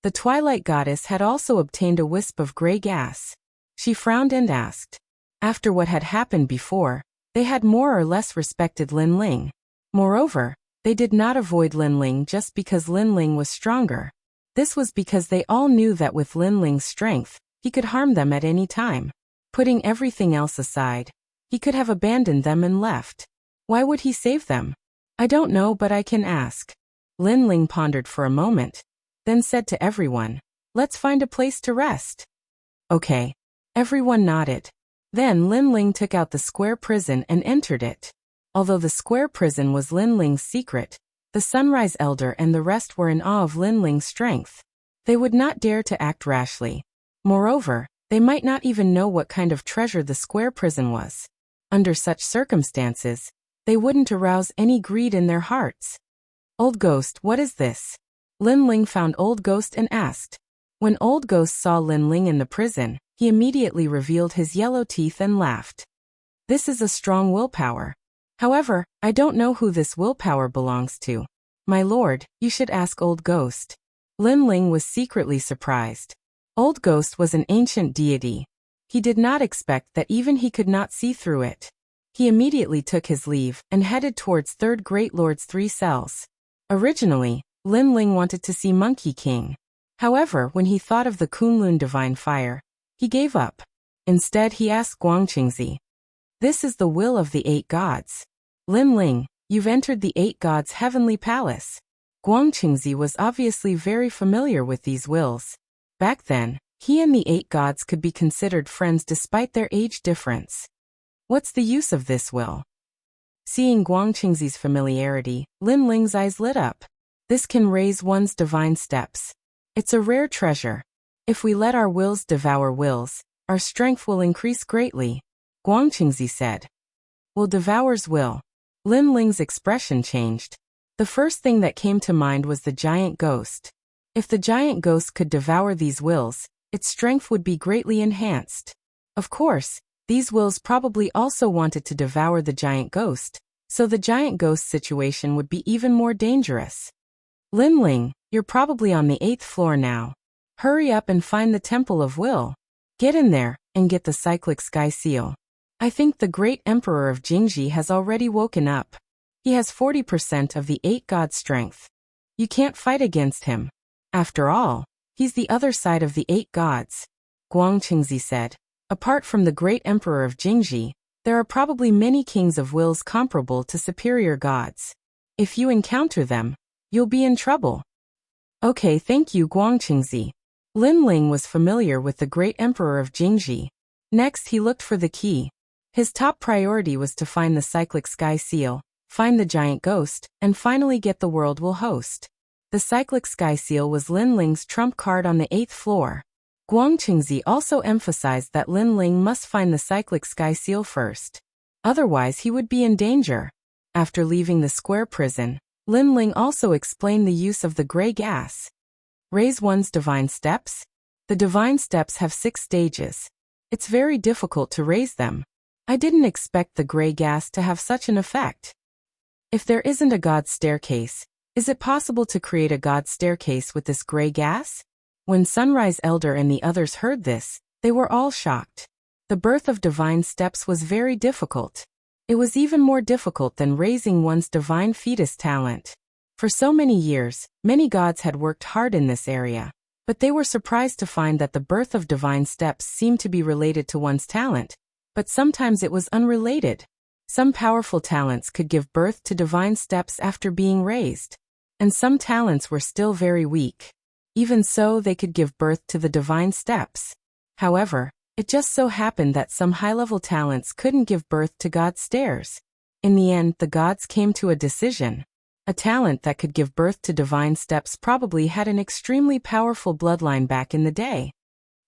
The Twilight Goddess had also obtained a wisp of gray gas. She frowned and asked. After what had happened before, they had more or less respected Lin Ling. Moreover, they did not avoid Lin Ling just because Lin Ling was stronger. This was because they all knew that with Lin Ling's strength, he could harm them at any time. Putting everything else aside, he could have abandoned them and left. Why would he save them? I don't know, but I can ask. Lin Ling pondered for a moment, then said to everyone, let's find a place to rest. Okay. Everyone nodded. Then Lin Ling took out the square prison and entered it. Although the square prison was Lin Ling's secret, the Sunrise Elder and the rest were in awe of Lin Ling's strength. They would not dare to act rashly. Moreover, they might not even know what kind of treasure the square prison was. Under such circumstances, they wouldn't arouse any greed in their hearts. Old Ghost, what is this? Lin Ling found Old Ghost and asked. When Old Ghost saw Lin Ling in the prison, he immediately revealed his yellow teeth and laughed. This is a strong willpower. However, I don't know who this willpower belongs to. My lord, you should ask Old Ghost. Lin Ling was secretly surprised. Old Ghost was an ancient deity. He did not expect that even he could not see through it. He immediately took his leave and headed towards Third Great Lord's 3 cells. Originally, Lin Ling wanted to see Monkey King. However, when he thought of the Kunlun Divine Fire, he gave up. Instead, he asked Guangqingzi. This is the will of the 8 gods. Lin Ling, you've entered the 8 gods' heavenly palace. Guangqingzi was obviously very familiar with these wills. Back then, he and the 8 gods could be considered friends despite their age difference. What's the use of this will? Seeing Guangqingzi's familiarity, Lin Ling's eyes lit up. This can raise one's divine steps. It's a rare treasure. If we let our wills devour wills, our strength will increase greatly, Guangqingzi said. Will devour's will. Lin Ling's expression changed. The first thing that came to mind was the giant ghost. If the giant ghost could devour these wills, its strength would be greatly enhanced. Of course, these wills probably also wanted to devour the giant ghost, so the giant ghost situation would be even more dangerous. Lin Ling, you're probably on the 8th floor now. Hurry up and find the Temple of Will. Get in there, and get the Cyclic Sky Seal. I think the great Emperor of Jingji has already woken up. He has 40% of the 8 gods' strength. You can't fight against him. After all, he's the other side of the 8 gods, Guangqingzi said. Apart from the great Emperor of Jingji, there are probably many kings of wills comparable to superior gods. If you encounter them, you'll be in trouble. Okay, thank you, Guangqingzi. Lin Ling was familiar with the great Emperor of Jingji. Next, he looked for the key. His top priority was to find the Cyclic Sky Seal, find the giant ghost, and finally get the world will host. The cyclic sky seal was Lin Ling's trump card on the 8th floor. Guang Qingzi also emphasized that Lin Ling must find the cyclic sky seal first. Otherwise he would be in danger. After leaving the square prison, Lin Ling also explained the use of the gray gas. Raise one's divine steps? The divine steps have 6 stages. It's very difficult to raise them. I didn't expect the gray gas to have such an effect. If there isn't a god staircase, is it possible to create a god staircase with this gray gas? When Sunrise Elder and the others heard this, they were all shocked. The birth of divine steps was very difficult. It was even more difficult than raising one's divine fetus talent. For so many years, many gods had worked hard in this area, but they were surprised to find that the birth of divine steps seemed to be related to one's talent, but sometimes it was unrelated. Some powerful talents could give birth to divine steps after being raised, and some talents were still very weak. Even so, they could give birth to the divine steps. However, it just so happened that some high-level talents couldn't give birth to god stairs. In the end, the gods came to a decision. A talent that could give birth to divine steps probably had an extremely powerful bloodline back in the day.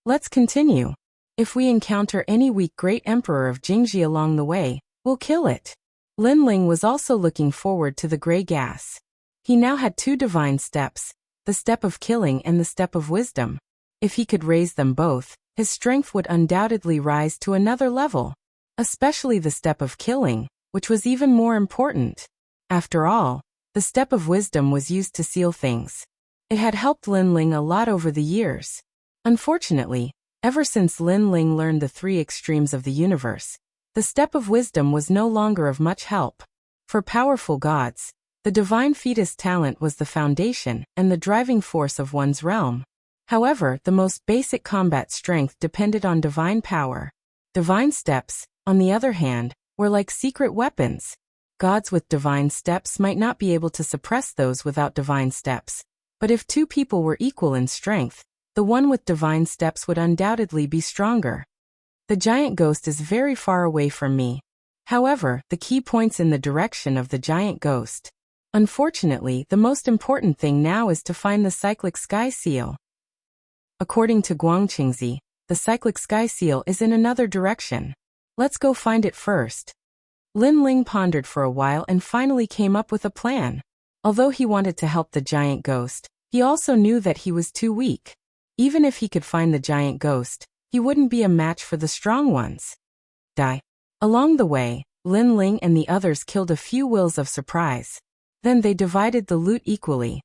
Let's continue. If we encounter any weak great emperor of Jingji along the way, we'll kill it. Lin Ling was also looking forward to the gray gas. He now had 2 divine steps, the step of killing and the step of wisdom. If he could raise them both, his strength would undoubtedly rise to another level. Especially the step of killing, which was even more important. After all, the step of wisdom was used to seal things. It had helped Lin Ling a lot over the years. Unfortunately, ever since Lin Ling learned the 3 extremes of the universe, the step of wisdom was no longer of much help. For powerful gods, the divine fetus talent was the foundation and the driving force of one's realm. However, the most basic combat strength depended on divine power. Divine steps, on the other hand, were like secret weapons. Gods with divine steps might not be able to suppress those without divine steps, but if 2 people were equal in strength, the one with divine steps would undoubtedly be stronger. The giant ghost is very far away from me. However, the key points in the direction of the giant ghost. Unfortunately, the most important thing now is to find the cyclic sky seal. According to Guang Qingzi, the cyclic sky seal is in another direction. Let's go find it first. Lin Ling pondered for a while and finally came up with a plan. Although he wanted to help the giant ghost, he also knew that he was too weak. Even if he could find the giant ghost, he wouldn't be a match for the strong ones. Along the way, Lin Ling and the others killed a few wills of surprise. Then they divided the loot equally.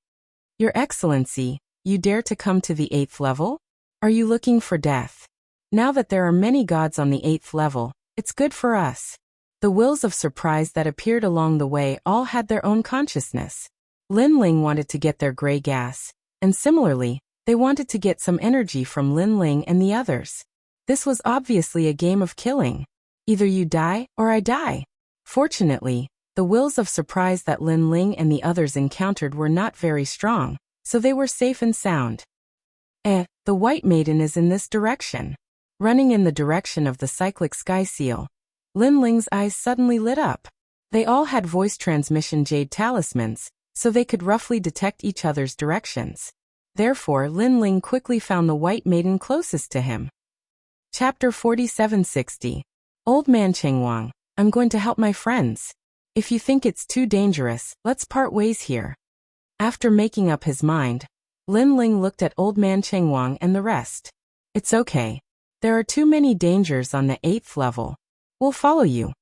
Your Excellency, you dare to come to the 8th level? Are you looking for death? Now that there are many gods on the 8th level, it's good for us. The wills of surprise that appeared along the way all had their own consciousness. Lin Ling wanted to get their gray gas, and similarly, they wanted to get some energy from Lin Ling and the others. This was obviously a game of killing. Either you die, or I die. Fortunately, the wills of surprise that Lin Ling and the others encountered were not very strong, so they were safe and sound. The White Maiden is in this direction. Running in the direction of the cyclic sky seal, Lin Ling's eyes suddenly lit up. They all had voice transmission jade talismans, so they could roughly detect each other's directions. Therefore, Lin Ling quickly found the White Maiden closest to him. Chapter 4760. Old Man Chengwang, I'm going to help my friends. If you think it's too dangerous, let's part ways here. After making up his mind, Lin Ling looked at Old Man Chengwang and the rest. It's okay. There are too many dangers on the 8th level. We'll follow you.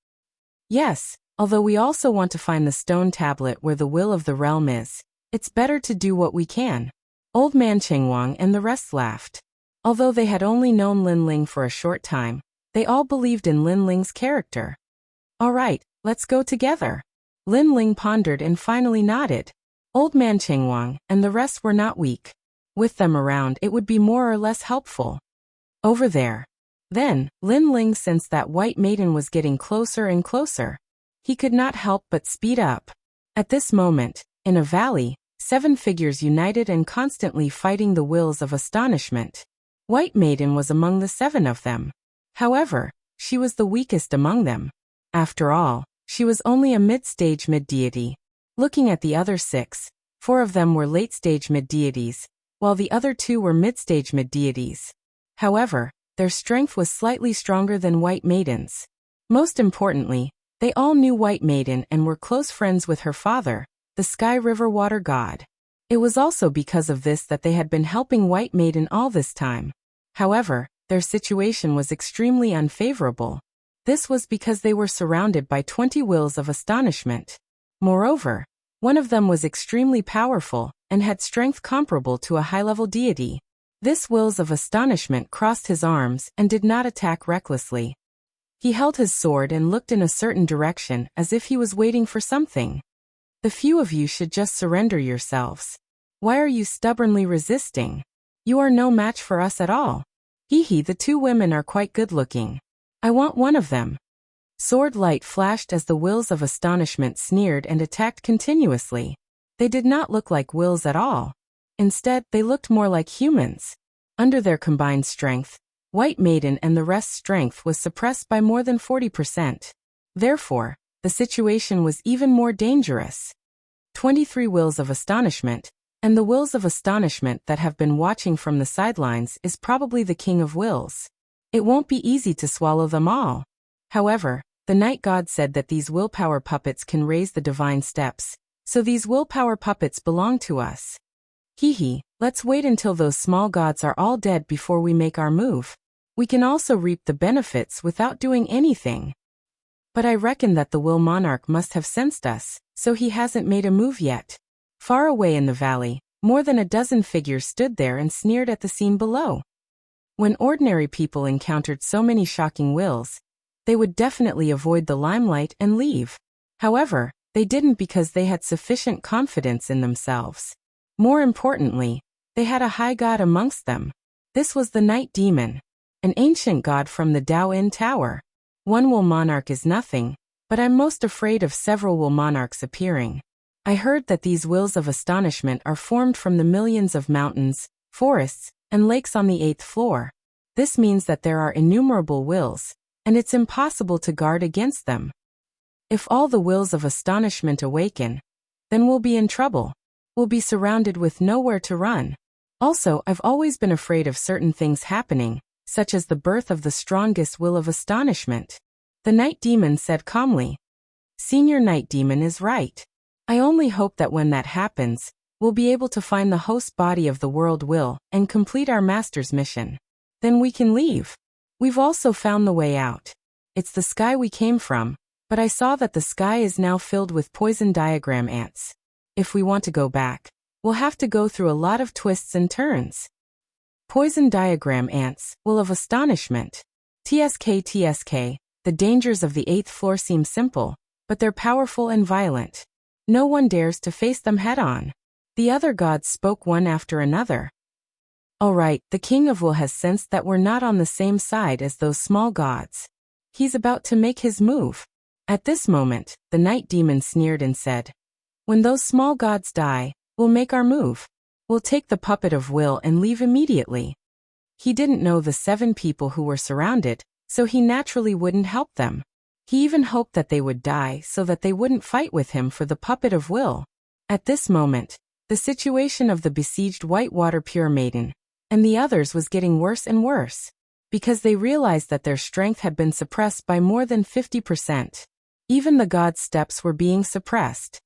Yes, although we also want to find the stone tablet where the will of the realm is, it's better to do what we can. Old Man Chengwang and the rest laughed. Although they had only known Lin Ling for a short time, they all believed in Lin Ling's character. All right, let's go together. Lin Ling pondered and finally nodded. Old Man Chengwang and the rest were not weak. With them around, it would be more or less helpful. Over there. Then, Lin Ling sensed that White Maiden was getting closer and closer. He could not help but speed up. At this moment, in a valley, 7 figures united and constantly fighting the wills of astonishment. White Maiden was among the 7 of them. However, she was the weakest among them. After all, She was only a mid-stage mid-deity. Looking at the other 6, 4 of them were late-stage mid-deities, while the other 2 were mid-stage mid-deities. However, their strength was slightly stronger than White Maiden's. Most importantly, they all knew White Maiden and were close friends with her father, the Sky River Water God. It was also because of this that they had been helping White Maiden all this time. However, their situation was extremely unfavorable. This was because they were surrounded by 20 wills of astonishment. Moreover, one of them was extremely powerful and had strength comparable to a high-level deity. This wills of astonishment crossed his arms and did not attack recklessly. He held his sword and looked in a certain direction as if he was waiting for something. The few of you should just surrender yourselves. Why are you stubbornly resisting? You are no match for us at all. Hee, the 2 women are quite good-looking. I want one of them. Sword light flashed as the wills of astonishment sneered and attacked continuously. They did not look like wills at all. Instead, they looked more like humans. Under their combined strength, White Maiden and the rest's strength was suppressed by more than 40%. Therefore, the situation was even more dangerous. 23 wills of astonishment, and the wills of astonishment that have been watching from the sidelines is probably the king of wills. It won't be easy to swallow them all. However, the night god said that these willpower puppets can raise the divine steps, so these willpower puppets belong to us. Let's wait until those small gods are all dead before we make our move. We can also reap the benefits without doing anything. But I reckon that the Will Monarch must have sensed us, so he hasn't made a move yet. Far away in the valley, more than a dozen figures stood there and sneered at the scene below. When ordinary people encountered so many shocking wills, they would definitely avoid the limelight and leave. However, they didn't because they had sufficient confidence in themselves. More importantly, they had a high god amongst them. This was the Night Demon, an ancient god from the Dao-In Tower. One Will Monarch is nothing, but I'm most afraid of several Will Monarchs appearing. I heard that these wills of astonishment are formed from the millions of mountains, forests, and lakes on the 8th floor. This means that there are innumerable wills, and it's impossible to guard against them. If all the wills of astonishment awaken, then we'll be in trouble. We'll be surrounded with nowhere to run. Also, I've always been afraid of certain things happening, such as the birth of the strongest will of astonishment. The Night Demon said calmly. Senior Night Demon is right. I only hope that when that happens, we'll be able to find the host body of the world will and complete our master's mission. Then we can leave. We've also found the way out. It's the sky we came from, but I saw that the sky is now filled with poison diagram ants. If we want to go back, we'll have to go through a lot of twists and turns. Poison diagram ants, will of astonishment. TSK, the dangers of the 8th floor seem simple, but they're powerful and violent. No one dares to face them head-on. The other gods spoke one after another. Alright, the King of Will has sensed that we're not on the same side as those small gods. He's about to make his move. At this moment, the Night Demon sneered and said, when those small gods die, we'll make our move. We'll take the puppet of will and leave immediately. He didn't know the 7 people who were surrounded, so he naturally wouldn't help them. He even hoped that they would die so that they wouldn't fight with him for the puppet of will. At this moment, the situation of the besieged Whitewater Pure Maiden and the others was getting worse and worse, because they realized that their strength had been suppressed by more than 50%. Even the god's steps were being suppressed.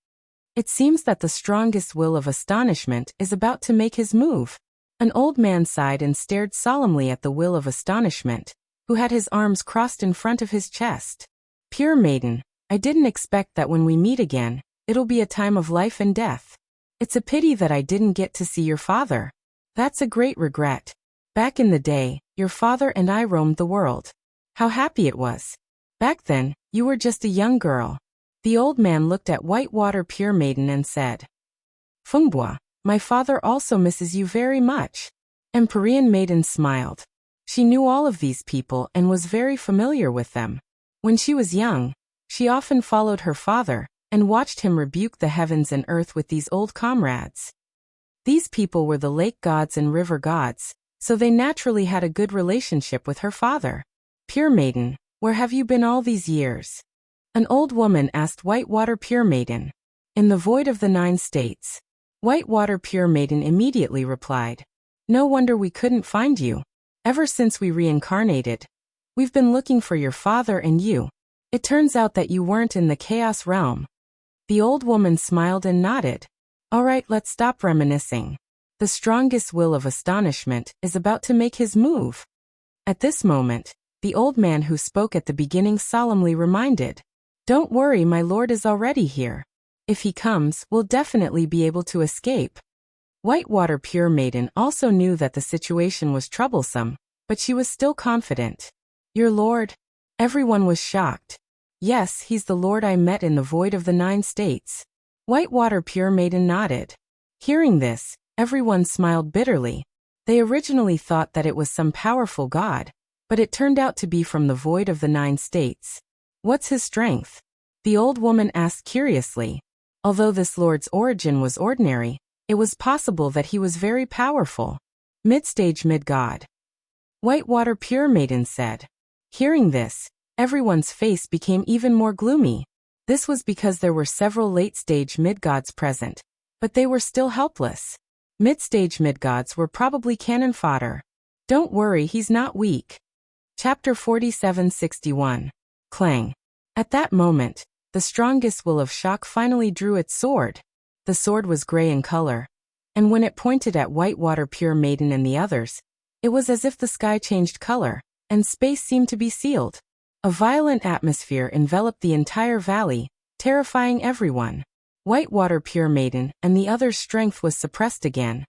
It seems that the strongest will of astonishment is about to make his move. An old man sighed and stared solemnly at the will of astonishment, who had his arms crossed in front of his chest. Pure Maiden, I didn't expect that when we meet again, it'll be a time of life and death. It's a pity that I didn't get to see your father. That's a great regret. Back in the day, your father and I roamed the world. How happy it was. Back then, you were just a young girl. The old man looked at Whitewater Pure Maiden and said, Fungbua, my father also misses you very much. Empyrean Maiden smiled. She knew all of these people and was very familiar with them. When she was young, she often followed her father and watched him rebuke the heavens and earth with these old comrades. These people were the lake gods and river gods, so they naturally had a good relationship with her father. Pure Maiden, where have you been all these years? An old woman asked Whitewater Pure Maiden. In the void of the 9 states. Whitewater Pure Maiden immediately replied. No wonder we couldn't find you. Ever since we reincarnated, we've been looking for your father and you. It turns out that you weren't in the chaos realm. The old woman smiled and nodded. All right, let's stop reminiscing. The strongest will of astonishment is about to make his move. At this moment, the old man who spoke at the beginning solemnly reminded. Don't worry, my lord is already here. If he comes, we'll definitely be able to escape. Whitewater Pure Maiden also knew that the situation was troublesome, but she was still confident. Your lord? Everyone was shocked. Yes, he's the lord I met in the void of the 9 states. Whitewater Pure Maiden nodded. Hearing this, everyone smiled bitterly. They originally thought that it was some powerful god, but it turned out to be from the void of the 9 states. What's his strength? The old woman asked curiously. Although this lord's origin was ordinary, it was possible that he was very powerful. Mid-stage mid-god. Whitewater Pure Maiden said. Hearing this, everyone's face became even more gloomy. This was because there were several late-stage mid-gods present, but they were still helpless. Mid-stage mid-gods were probably cannon fodder. Don't worry, he's not weak. Chapter 4761. Clang. At that moment, the strongest will of shock finally drew its sword. The sword was gray in color, and when it pointed at Whitewater Pure Maiden and the others, it was as if the sky changed color, and space seemed to be sealed. A violent atmosphere enveloped the entire valley, terrifying everyone. Whitewater Pure Maiden and the others' strength was suppressed again,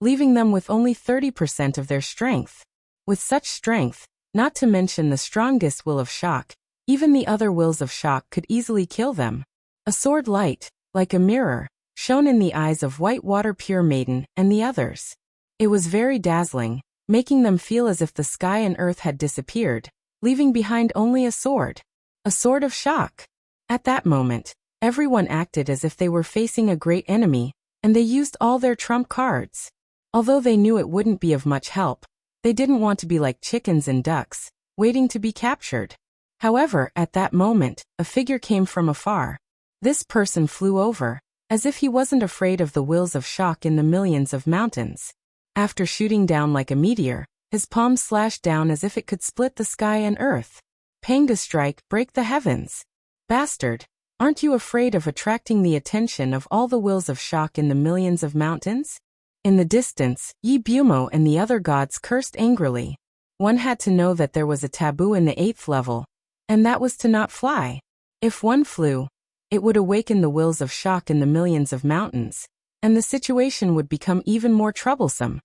leaving them with only 30% of their strength. With such strength, not to mention the strongest will of shock, even the other wills of shock could easily kill them. A sword light, like a mirror, shone in the eyes of Whitewater Pure Maiden and the others. It was very dazzling, making them feel as if the sky and earth had disappeared, leaving behind only a sword. A sword of shock. At that moment, everyone acted as if they were facing a great enemy, and they used all their trump cards. Although they knew it wouldn't be of much help, they didn't want to be like chickens and ducks, waiting to be captured. However, at that moment, a figure came from afar. This person flew over, as if he wasn't afraid of the wills of shock in the millions of mountains. After shooting down like a meteor, his palm slashed down as if it could split the sky and earth. Panga strike, break the heavens. Bastard, aren't you afraid of attracting the attention of all the wills of shock in the millions of mountains? In the distance, Yi Bumo and the other gods cursed angrily. One had to know that there was a taboo in the 8th level, and that was to not fly. If one flew, it would awaken the wills of shock in the millions of mountains, and the situation would become even more troublesome,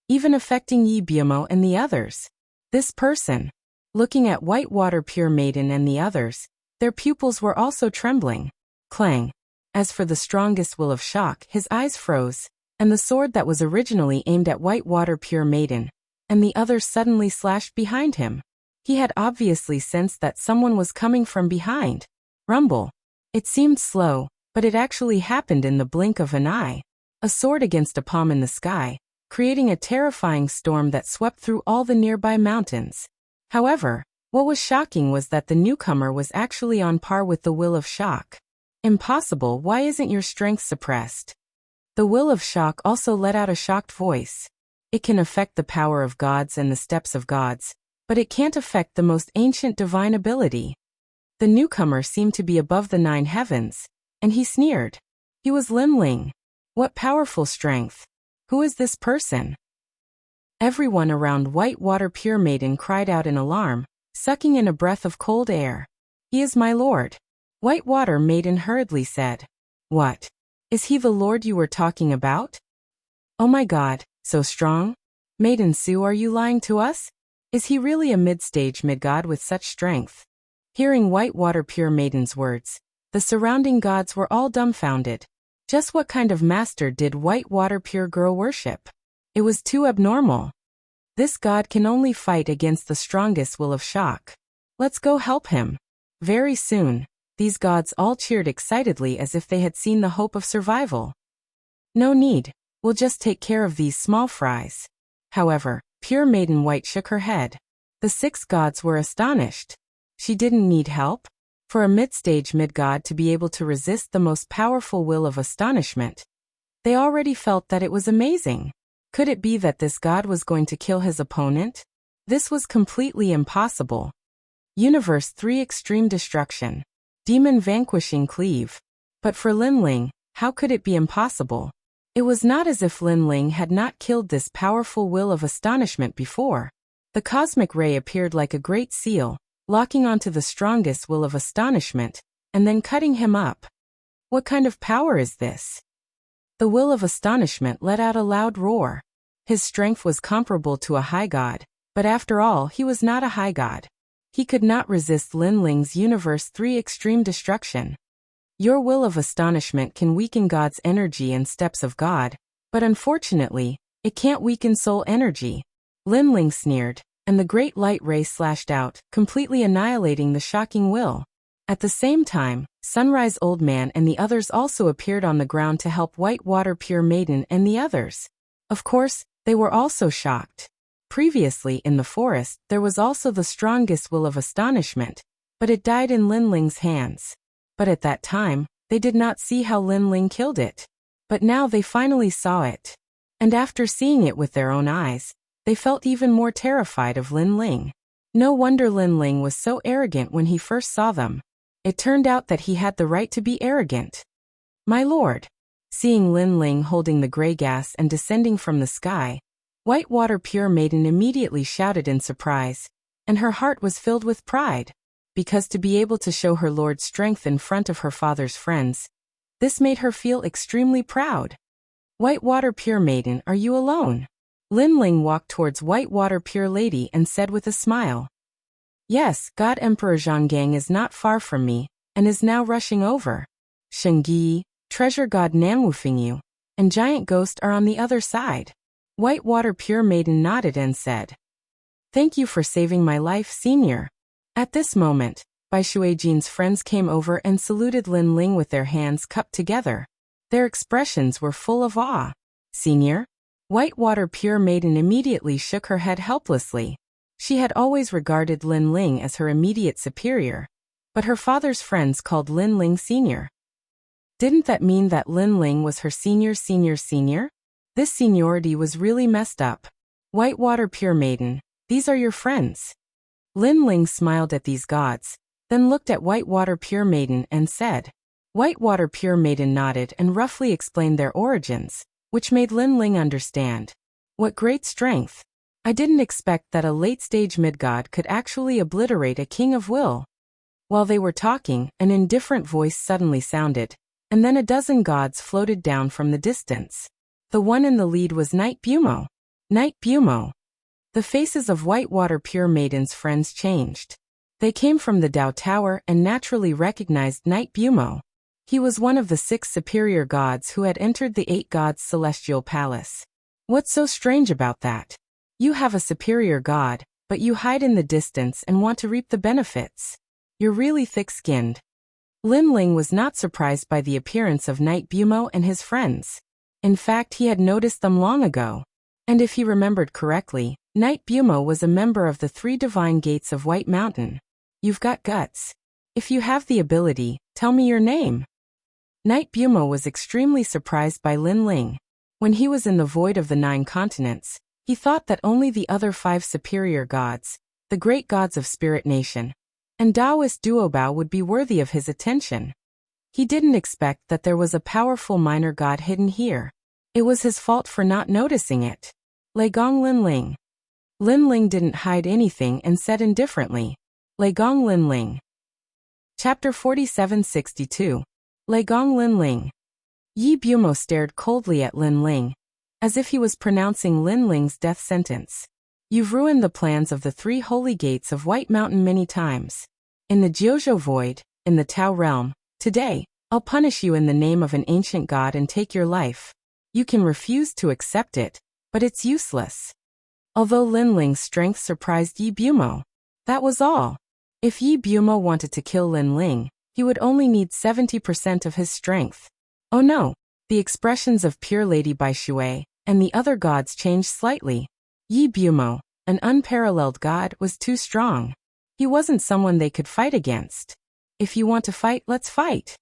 even affecting Yi Bumo and the others. This person, looking at Whitewater Pure Maiden and the others, their pupils were also trembling. Clang. As for the strongest will of shock, his eyes froze, and the sword that was originally aimed at Whitewater Pure Maiden and the others suddenly slashed behind him. He had obviously sensed that someone was coming from behind. Rumble. It seemed slow, but it actually happened in the blink of an eye. A sword against a palm in the sky, creating a terrifying storm that swept through all the nearby mountains. However, what was shocking was that the newcomer was actually on par with the will of shock. Impossible, why isn't your strength suppressed? The will of shock also let out a shocked voice. It can affect the power of gods and the steps of gods, but it can't affect the most ancient divine ability. The newcomer seemed to be above the 9 heavens, and he sneered. He was Limling. What powerful strength. Who is this person? Everyone around Whitewater Pure Maiden cried out in alarm, sucking in a breath of cold air. He is my lord. Whitewater Maiden hurriedly said. What? Is he the lord you were talking about? Oh my god, so strong? Maiden Sue, are you lying to us? Is he really a mid-stage mid-god with such strength? Hearing Whitewater Pure Maiden's words, the surrounding gods were all dumbfounded. Just what kind of master did Whitewater Pure Girl worship? It was too abnormal. This god can only fight against the strongest will of shock. Let's go help him. Very soon, these gods all cheered excitedly as if they had seen the hope of survival. No need, we'll just take care of these small fries. However, Pure Maiden White shook her head. The 6 gods were astonished. She didn't need help? For a mid-stage mid-god to be able to resist the most powerful will of astonishment, they already felt that it was amazing. Could it be that this god was going to kill his opponent? This was completely impossible. Universe 3 Extreme Destruction. Demon Vanquishing Cleave. But for Lin Ling, how could it be impossible? It was not as if Lin Ling had not killed this powerful will of astonishment before. The cosmic ray appeared like a great seal, locking onto the strongest will of astonishment, and then cutting him up. What kind of power is this? The will of astonishment let out a loud roar. His strength was comparable to a high god, but after all he was not a high god. He could not resist Lin Ling's Universe 3 Extreme Destruction. Your will of astonishment can weaken God's energy and steps of God, but unfortunately, it can't weaken soul energy. Lin Ling sneered, and the great light ray slashed out, completely annihilating the shocking will. At the same time, Sunrise Old Man and the others also appeared on the ground to help Whitewater Pure Maiden and the others. Of course, they were also shocked. Previously in the forest, there was also the strongest will of astonishment, but it died in Lin Ling's hands. But at that time, they did not see how Lin Ling killed it. But now they finally saw it. And after seeing it with their own eyes, they felt even more terrified of Lin Ling. No wonder Lin Ling was so arrogant when he first saw them. It turned out that he had the right to be arrogant. My lord. Seeing Lin Ling holding the gray gas and descending from the sky, Whitewater Pure Maiden immediately shouted in surprise, and her heart was filled with pride, because to be able to show her lord's strength in front of her father's friends, this made her feel extremely proud. Whitewater Pure Maiden, are you alone? Lin Ling walked towards Whitewater Pure Lady and said with a smile. Yes, God Emperor Zhonggang is not far from me, and is now rushing over. Shengyi, Treasure God Nanwufingyu, and Giant Ghost are on the other side. Whitewater Pure Maiden nodded and said, Thank you for saving my life, senior. At this moment, Bai Shuijin's friends came over and saluted Lin Ling with their hands cupped together. Their expressions were full of awe. Senior? Whitewater Pure Maiden immediately shook her head helplessly. She had always regarded Lin Ling as her immediate superior, but her father's friends called Lin Ling senior. Didn't that mean that Lin Ling was her senior? This seniority was really messed up. Whitewater Pure Maiden, these are your friends. Lin Ling smiled at these gods, then looked at Whitewater Pure Maiden and said. Whitewater Pure Maiden nodded and roughly explained their origins, which made Lin Ling understand. What great strength! I didn't expect that a late-stage mid-god could actually obliterate a king of will. While they were talking, an indifferent voice suddenly sounded, and then a dozen gods floated down from the distance. The one in the lead was Knight Bumo. Knight Bumo. The faces of Whitewater Pure Maiden's friends changed. They came from the Dao Tower and naturally recognized Knight Bumo. He was one of the 6 superior gods who had entered the 8 gods' celestial palace. What's so strange about that? You have a superior god, but you hide in the distance and want to reap the benefits. You're really thick-skinned. Lin Ling was not surprised by the appearance of Knight Bumo and his friends. In fact, he had noticed them long ago. And if he remembered correctly, Knight Bumo was a member of the 3 divine gates of White Mountain. You've got guts. If you have the ability, tell me your name. Knight Bumo was extremely surprised by Lin Ling. When he was in the void of the 9 continents, he thought that only the other 5 superior gods, the great gods of Spirit Nation, and Taoist Duobao would be worthy of his attention. He didn't expect that there was a powerful minor god hidden here. It was his fault for not noticing it. Legong Lin Ling. Lin Ling didn't hide anything and said indifferently. Legong Lin Ling. Chapter 4762. Legong Lin Ling. Yi Bumo stared coldly at Lin Ling, as if he was pronouncing Lin Ling's death sentence. You've ruined the plans of the 3 holy gates of White Mountain many times. In the Jiuzhou Void, in the Tao realm, today, I'll punish you in the name of an ancient god and take your life. You can refuse to accept it, but it's useless. Although Lin Ling's strength surprised Yi Bumo, that was all. If Yi Bumo wanted to kill Lin Ling, he would only need 70% of his strength. Oh no, the expressions of Pure Lady Bai Shui and the other gods changed slightly. Yi Bumo, an unparalleled god, was too strong. He wasn't someone they could fight against. If you want to fight, let's fight.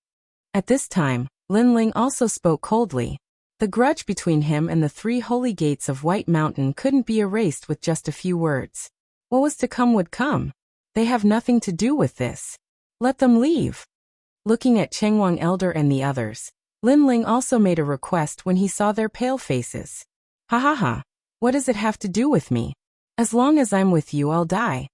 At this time, Lin Ling also spoke coldly. The grudge between him and the 3 holy gates of White Mountain couldn't be erased with just a few words. What was to come would come. They have nothing to do with this. Let them leave. Looking at Chengwang Elder and the others, Lin Ling also made a request when he saw their pale faces. Ha ha ha. What does it have to do with me? As long as I'm with you, I'll die.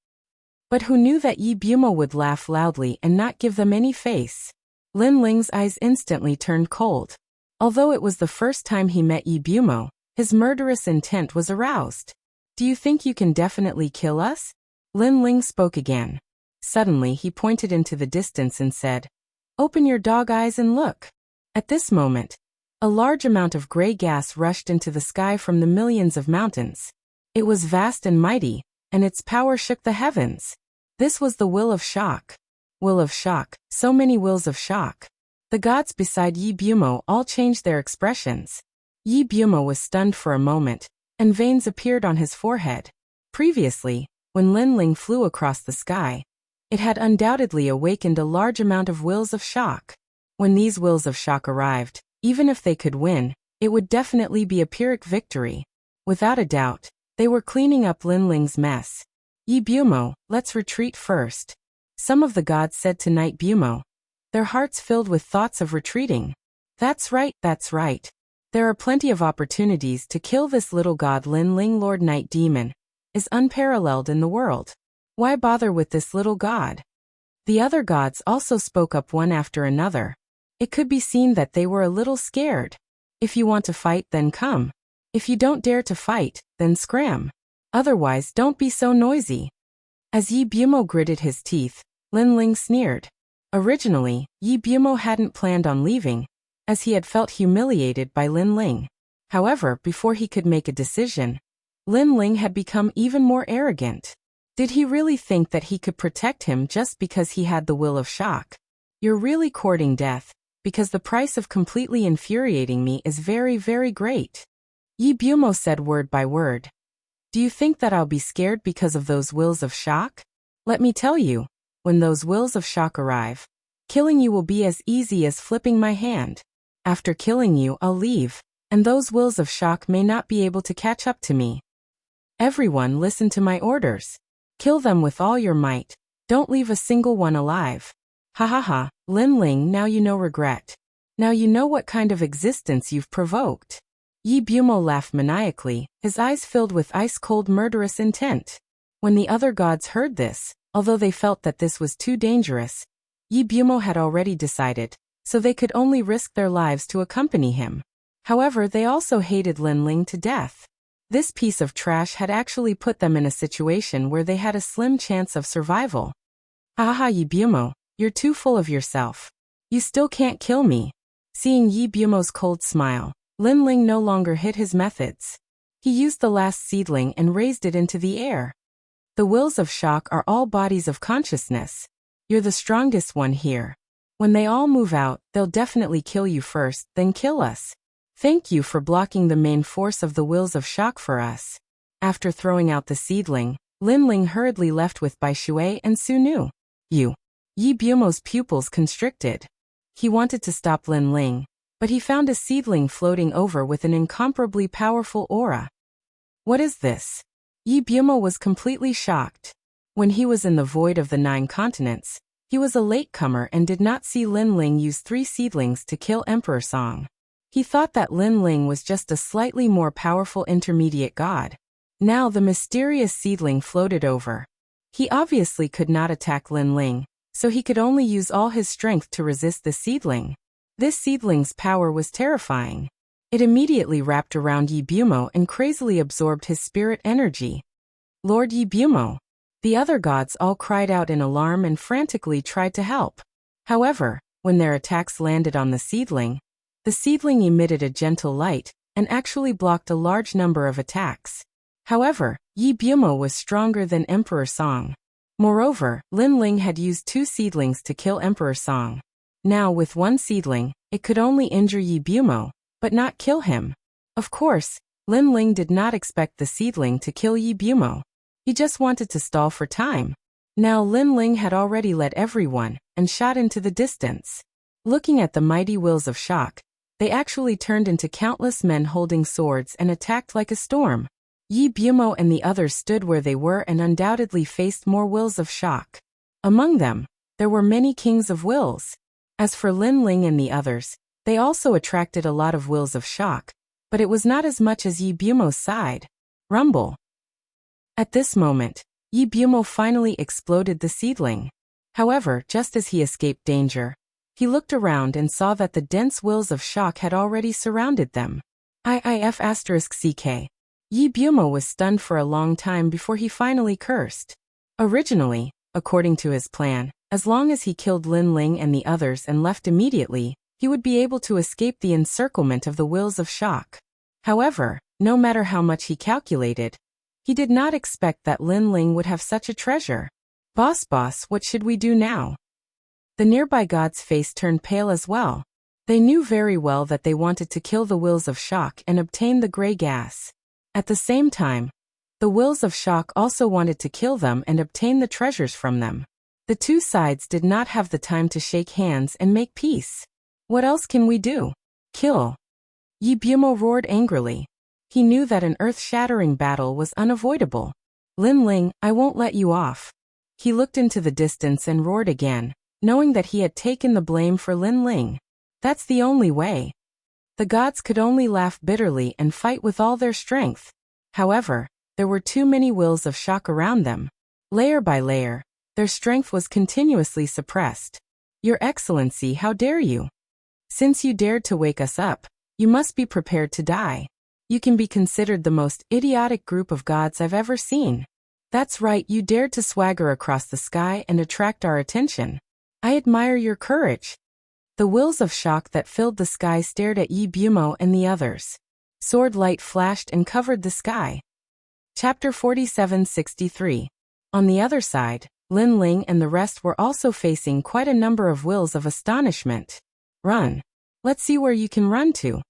But who knew that Yi Bumo would laugh loudly and not give them any face? Lin Ling's eyes instantly turned cold. Although it was the first time he met Yi Bumo, his murderous intent was aroused. Do you think you can definitely kill us? Lin Ling spoke again. Suddenly he pointed into the distance and said, Open your dog eyes and look. At this moment, a large amount of gray gas rushed into the sky from the millions of mountains. It was vast and mighty, and its power shook the heavens. This was the will of shock. Will of shock, so many wills of shock. The gods beside Yi Bumo all changed their expressions. Yi Bumo was stunned for a moment, and veins appeared on his forehead. Previously, when Lin Ling flew across the sky, it had undoubtedly awakened a large amount of wills of shock. When these wills of shock arrived, even if they could win, it would definitely be a Pyrrhic victory. Without a doubt, they were cleaning up Lin Ling's mess. Yi Bumo, let's retreat first. Some of the gods said to Knight Bumo, their hearts filled with thoughts of retreating. That's right, that's right. There are plenty of opportunities to kill this little god. Lin Ling Lord Night Demon is unparalleled in the world. Why bother with this little god? The other gods also spoke up one after another. It could be seen that they were a little scared. If you want to fight, then come. If you don't dare to fight, then scram. Otherwise, don't be so noisy. As Yi Bumo gritted his teeth, Lin Ling sneered. Originally, Yi Bumo hadn't planned on leaving, as he had felt humiliated by Lin Ling. However, before he could make a decision, Lin Ling had become even more arrogant. Did he really think that he could protect him just because he had the will of shock? You're really courting death, because the price of completely infuriating me is very, very great. Yi Bumo said word by word. Do you think that I'll be scared because of those wills of shock? Let me tell you, when those wills of shock arrive, killing you will be as easy as flipping my hand. After killing you, I'll leave, and those wills of shock may not be able to catch up to me. Everyone listen to my orders. Kill them with all your might. Don't leave a single one alive. Ha ha ha, Lin Ling, now you know regret. Now you know what kind of existence you've provoked. Yi Bumo laughed maniacally, his eyes filled with ice-cold murderous intent. When the other gods heard this, although they felt that this was too dangerous, Yi Bumo had already decided, so they could only risk their lives to accompany him. However, they also hated Lin Ling to death. This piece of trash had actually put them in a situation where they had a slim chance of survival. Haha, Yi Bumo, you're too full of yourself. You still can't kill me. Seeing Yi Bumo's cold smile, Lin Ling no longer hid his methods. He used the last seedling and raised it into the air. The wills of shock are all bodies of consciousness. You're the strongest one here. When they all move out, they'll definitely kill you first, then kill us. Thank you for blocking the main force of the wills of shock for us. After throwing out the seedling, Lin Ling hurriedly left with Bai Shui and Su Nu. Yi Bumo's pupils constricted. He wanted to stop Lin Ling, but he found a seedling floating over with an incomparably powerful aura. What is this? Yi Bumo was completely shocked. When he was in the void of the 9 continents, he was a latecomer and did not see Lin Ling use 3 seedlings to kill Emperor Song. He thought that Lin Ling was just a slightly more powerful intermediate god. Now the mysterious seedling floated over. He obviously could not attack Lin Ling, so he could only use all his strength to resist the seedling. This seedling's power was terrifying. It immediately wrapped around Yi Bumo and crazily absorbed his spirit energy. Lord Yi Bumo! The other gods all cried out in alarm and frantically tried to help. However, when their attacks landed on the seedling emitted a gentle light and actually blocked a large number of attacks. However, Yi Bumo was stronger than Emperor Song. Moreover, Lin Ling had used 2 seedlings to kill Emperor Song. Now with 1 seedling, it could only injure Yi Bumo, but not kill him. Of course, Lin Ling did not expect the seedling to kill Yi Bumo. He just wanted to stall for time. Now Lin Ling had already led everyone, and shot into the distance. Looking at the mighty wills of shock, they actually turned into countless men holding swords and attacked like a storm. Yi Bumo and the others stood where they were and undoubtedly faced more wills of shock. Among them, there were many kings of wills. As for Lin Ling and the others, they also attracted a lot of wills of shock, but it was not as much as Yi Bumo's side. Rumble. At this moment, Yi Bumo finally exploded the seedling. However, just as he escaped danger, he looked around and saw that the dense wills of shock had already surrounded them. IIF*CK. Yi Bumo was stunned for a long time before he finally cursed. Originally, according to his plan, as long as he killed Lin Ling and the others and left immediately, he would be able to escape the encirclement of the wills of shock. However, no matter how much he calculated, he did not expect that Lin Ling would have such a treasure. Boss, what should we do now? The nearby god's face turned pale as well. They knew very well that they wanted to kill the wills of shock and obtain the gray gas. At the same time, the wills of shock also wanted to kill them and obtain the treasures from them. The two sides did not have the time to shake hands and make peace. What else can we do? Kill. Yi Bumo roared angrily. He knew that an earth-shattering battle was unavoidable. Lin Ling, I won't let you off. He looked into the distance and roared again, knowing that he had taken the blame for Lin Ling. That's the only way. The gods could only laugh bitterly and fight with all their strength. However, there were too many wills of shock around them. Layer by layer, their strength was continuously suppressed. Your Excellency, how dare you? Since you dared to wake us up, you must be prepared to die. You can be considered the most idiotic group of gods I've ever seen. That's right, you dared to swagger across the sky and attract our attention. I admire your courage. The wills of shock that filled the sky stared at Yi Bumo and the others. Sword light flashed and covered the sky. Chapter 4763. On the other side, Lin Ling and the rest were also facing quite a number of wills of astonishment. Run. Let's see where you can run to.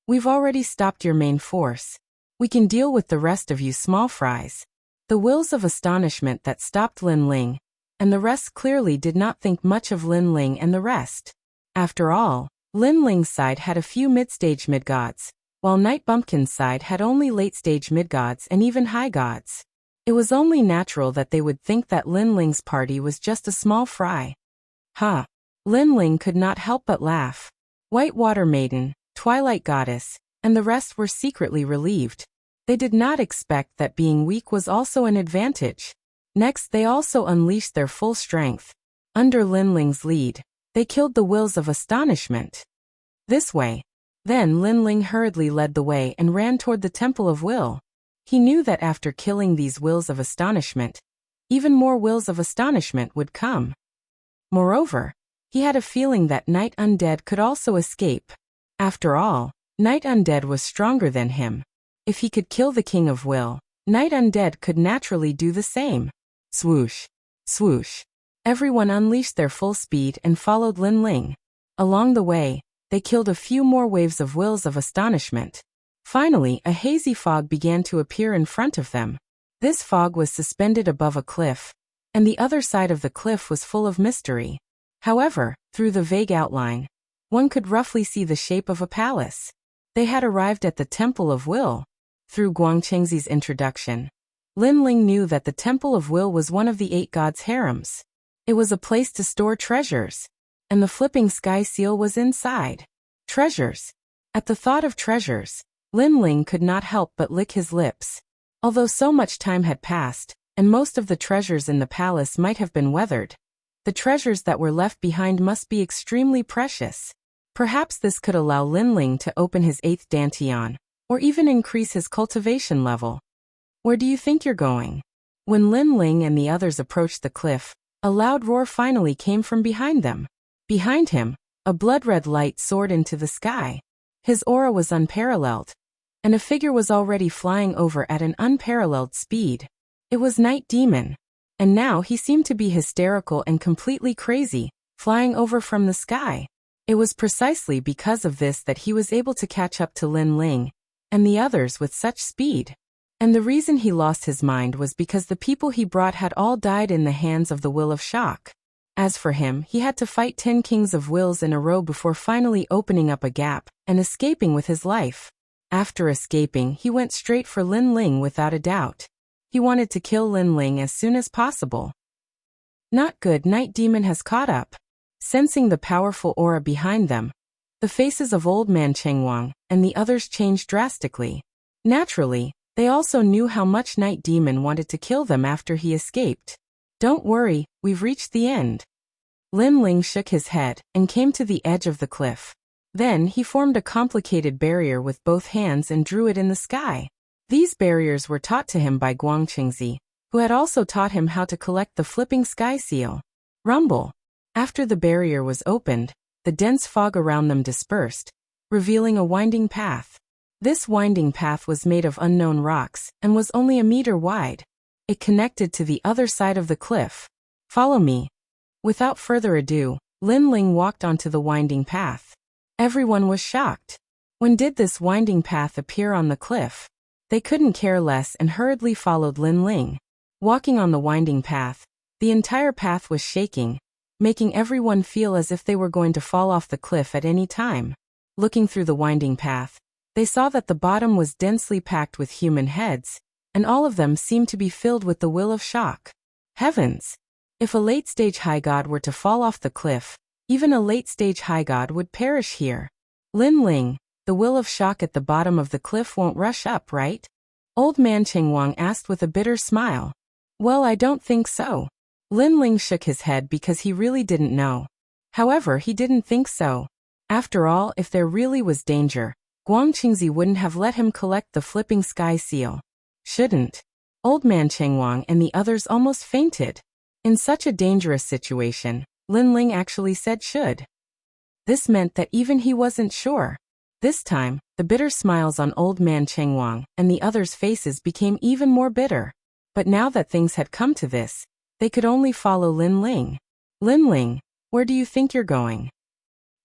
We've already stopped your main force. We can deal with the rest of you small fries. The wills of astonishment that stopped Lin Ling, and the rest clearly did not think much of Lin Ling and the rest. After all, Lin Ling's side had a few mid-stage mid-gods, while Night Bumpkin's side had only late-stage mid-gods and even high gods. It was only natural that they would think that Lin Ling's party was just a small fry. Ha! Lin Ling could not help but laugh. White Water Maiden, Twilight Goddess, and the rest were secretly relieved. They did not expect that being weak was also an advantage. Next, they also unleashed their full strength. Under Lin Ling's lead, they killed the wills of astonishment. This way. Then Lin Ling hurriedly led the way and ran toward the Temple of Will. He knew that after killing these wills of astonishment, even more wills of astonishment would come. Moreover, he had a feeling that Night Undead could also escape. After all, Night Undead was stronger than him. If he could kill the King of Will, Night Undead could naturally do the same. Swoosh. Swoosh. Everyone unleashed their full speed and followed Lin Ling. Along the way, they killed a few more waves of wills of astonishment. Finally, a hazy fog began to appear in front of them. This fog was suspended above a cliff, and the other side of the cliff was full of mystery. However, through the vague outline, one could roughly see the shape of a palace. They had arrived at the Temple of Will. Through Guangchengzi's introduction, Lin Ling knew that the Temple of Will was one of the 8 gods' harems. It was a place to store treasures, and the flipping sky seal was inside. Treasures. At the thought of treasures, Lin Ling could not help but lick his lips. Although so much time had passed, and most of the treasures in the palace might have been weathered, the treasures that were left behind must be extremely precious. Perhaps this could allow Lin Ling to open his 8th dantian, or even increase his cultivation level. Where do you think you're going? When Lin Ling and the others approached the cliff, a loud roar finally came from behind them. Behind him, a blood-red light soared into the sky. His aura was unparalleled, and a figure was already flying over at an unparalleled speed. It was Night Demon, and now he seemed to be hysterical and completely crazy, flying over from the sky. It was precisely because of this that he was able to catch up to Lin Ling and the others with such speed. And the reason he lost his mind was because the people he brought had all died in the hands of the Will of Shock. As for him, he had to fight 10 kings of wills in a row before finally opening up a gap and escaping with his life. After escaping, he went straight for Lin Ling without a doubt. He wanted to kill Lin Ling as soon as possible. Not good. Night Demon has caught up. Sensing the powerful aura behind them, the faces of Old Man Chengwang and the others changed drastically. Naturally, they also knew how much Night Demon wanted to kill them after he escaped. Don't worry, we've reached the end. Lin Ling shook his head and came to the edge of the cliff. Then he formed a complicated barrier with both hands and drew it in the sky. These barriers were taught to him by Guang Qingzi, who had also taught him how to collect the flipping sky seal. Rumble. After the barrier was opened, the dense fog around them dispersed, revealing a winding path. This winding path was made of unknown rocks and was only a meter wide. It connected to the other side of the cliff. Follow me. Without further ado, Lin Ling walked onto the winding path. Everyone was shocked. When did this winding path appear on the cliff? They couldn't care less and hurriedly followed Lin Ling. Walking on the winding path, the entire path was shaking, making everyone feel as if they were going to fall off the cliff at any time. Looking through the winding path, they saw that the bottom was densely packed with human heads, and all of them seemed to be filled with the Will of Shock. Heavens! If a late-stage high god were to fall off the cliff, even a late-stage high god would perish here. Lin Ling, the Will of Shock at the bottom of the cliff won't rush up, right? Old Man Chengwang asked with a bitter smile. Well, I don't think so. Lin Ling shook his head because he really didn't know. However, he didn't think so. After all, if there really was danger, Guang Qingzi wouldn't have let him collect the flipping sky seal. Shouldn't. Old Man Chengwang and the others almost fainted. In such a dangerous situation, Lin Ling actually said should. This meant that even he wasn't sure. This time, the bitter smiles on Old Man Chengwang and the others' faces became even more bitter. But now that things had come to this, they could only follow Lin Ling. Lin Ling, where do you think you're going?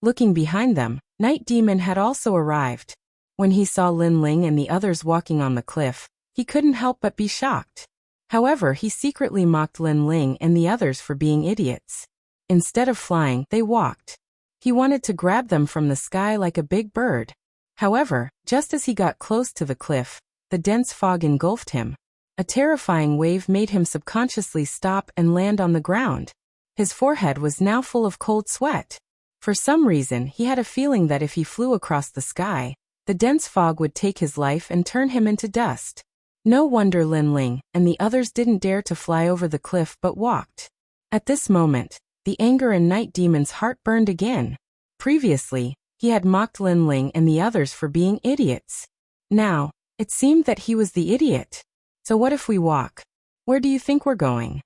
Looking behind them, Night Demon had also arrived. When he saw Lin Ling and the others walking on the cliff, he couldn't help but be shocked. However, he secretly mocked Lin Ling and the others for being idiots. Instead of flying, they walked. He wanted to grab them from the sky like a big bird. However, just as he got close to the cliff, the dense fog engulfed him. A terrifying wave made him subconsciously stop and land on the ground. His forehead was now full of cold sweat. For some reason, he had a feeling that if he flew across the sky, the dense fog would take his life and turn him into dust. No wonder Lin Ling and the others didn't dare to fly over the cliff but walked. At this moment, the anger in Night Demon's heart burned again. Previously, he had mocked Lin Ling and the others for being idiots. Now, it seemed that he was the idiot. So what if we walk? Where do you think we're going?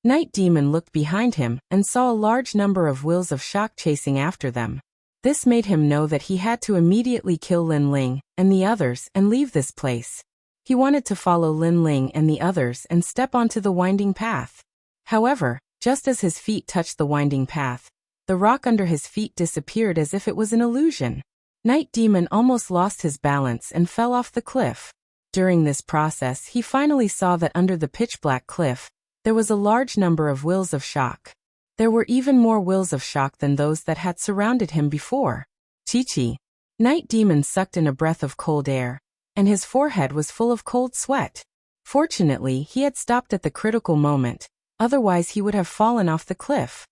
Night Demon looked behind him and saw a large number of Wills of Shock chasing after them. This made him know that he had to immediately kill Lin Ling and the others and leave this place. He wanted to follow Lin Ling and the others and step onto the winding path. However, just as his feet touched the winding path, the rock under his feet disappeared as if it was an illusion. Night Demon almost lost his balance and fell off the cliff. During this process, he finally saw that under the pitch-black cliff, there was a large number of Wills of Shock. There were even more Wills of Shock than those that had surrounded him before. Chi-Chi. Night Demon sucked in a breath of cold air, and his forehead was full of cold sweat. Fortunately, he had stopped at the critical moment, otherwise he would have fallen off the cliff.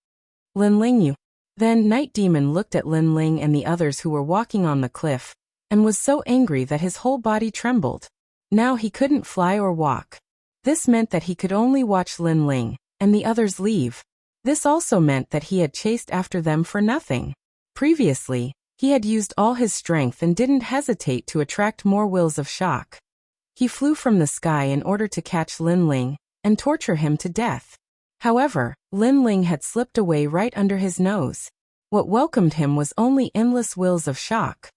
Lin Ling, you. Then Night Demon looked at Lin Ling and the others who were walking on the cliff, and was so angry that his whole body trembled. Now he couldn't fly or walk. This meant that he could only watch Lin Ling and the others leave. This also meant that he had chased after them for nothing. Previously, he had used all his strength and didn't hesitate to attract more Wills of Shock. He flew from the sky in order to catch Lin Ling and torture him to death. However, Lin Ling had slipped away right under his nose. What welcomed him was only endless Wills of Shock.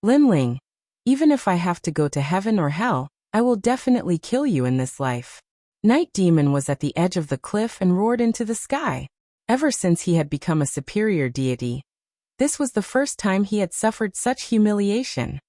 Lin Ling, even if I have to go to heaven or hell, I will definitely kill you in this life. Night Demon was at the edge of the cliff and roared into the sky. Ever since he had become a superior deity, this was the first time he had suffered such humiliation.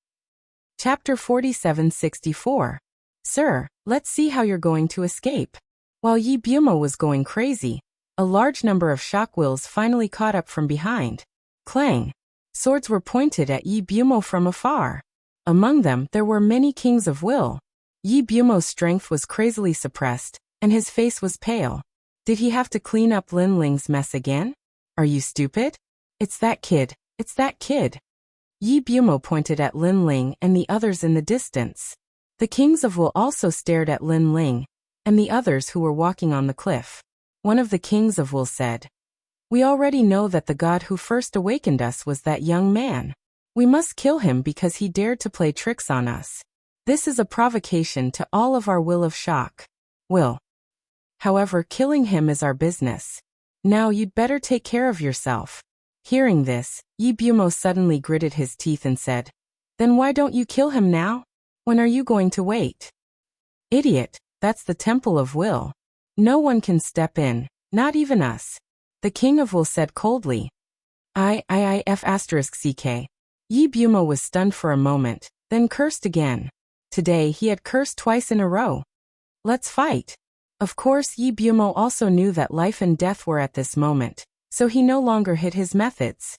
Chapter 4764. Sir, let's see how you're going to escape. While Yi Bumo was going crazy, a large number of shock wills finally caught up from behind. Clang! Swords were pointed at Yi Bumo from afar. Among them there were many kings of will. Yi Bumo's strength was crazily suppressed, and his face was pale. Did he have to clean up Lin Ling's mess again? Are you stupid? It's that kid, it's that kid. Yi Bumo pointed at Lin Ling and the others in the distance. The kings of will also stared at Lin Ling, and the others who were walking on the cliff. One of the kings of will said, "We already know that the god who first awakened us was that young man. We must kill him because he dared to play tricks on us. This is a provocation to all of our will of shock. Will. However, killing him is our business. Now you'd better take care of yourself." Hearing this, Yi Bumo suddenly gritted his teeth and said, "Then why don't you kill him now? When are you going to wait?" "Idiot, that's the temple of will. No one can step in, not even us," the king of will said coldly. IIF*CK. Yi Bumo was stunned for a moment, then cursed again. Today he had cursed twice in a row. "Let's fight." Of course, Yi Bumo also knew that life and death were at this moment, so he no longer hid his methods.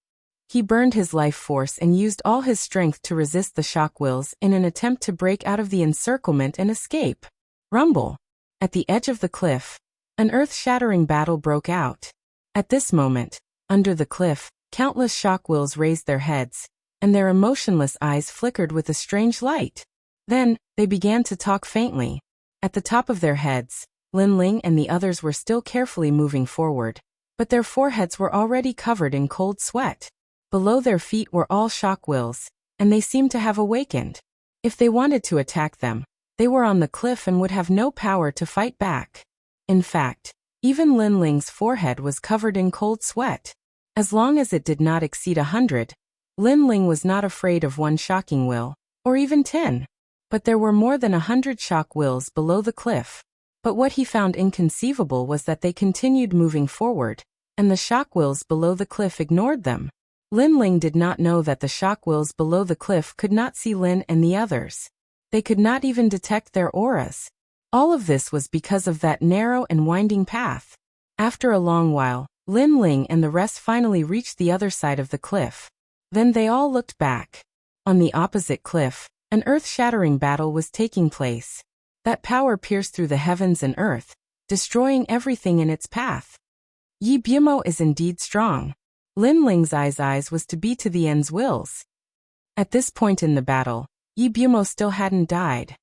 He burned his life force and used all his strength to resist the shock wills in an attempt to break out of the encirclement and escape. Rumble! At the edge of the cliff, an earth-shattering battle broke out. At this moment, under the cliff, countless shock wills raised their heads, and their emotionless eyes flickered with a strange light. Then, they began to talk faintly. At the top of their heads, Lin Ling and the others were still carefully moving forward, but their foreheads were already covered in cold sweat. Below their feet were all shock wills, and they seemed to have awakened. If they wanted to attack them, they were on the cliff and would have no power to fight back. In fact, even Lin Ling's forehead was covered in cold sweat. As long as it did not exceed 100, Lin Ling was not afraid of one shocking will, or even 10. But there were more than 100 shock wills below the cliff. But what he found inconceivable was that they continued moving forward, and the shock wills below the cliff ignored them. Lin Ling did not know that the shock wills below the cliff could not see Lin and the others. They could not even detect their auras. All of this was because of that narrow and winding path. After a long while, Lin Ling and the rest finally reached the other side of the cliff. Then they all looked back. On the opposite cliff, an earth-shattering battle was taking place. That power pierced through the heavens and earth, destroying everything in its path. Yi Bumo is indeed strong. Lin Ling's eyes was to be to the end's wills. At this point in the battle, Yi Bumo still hadn't died.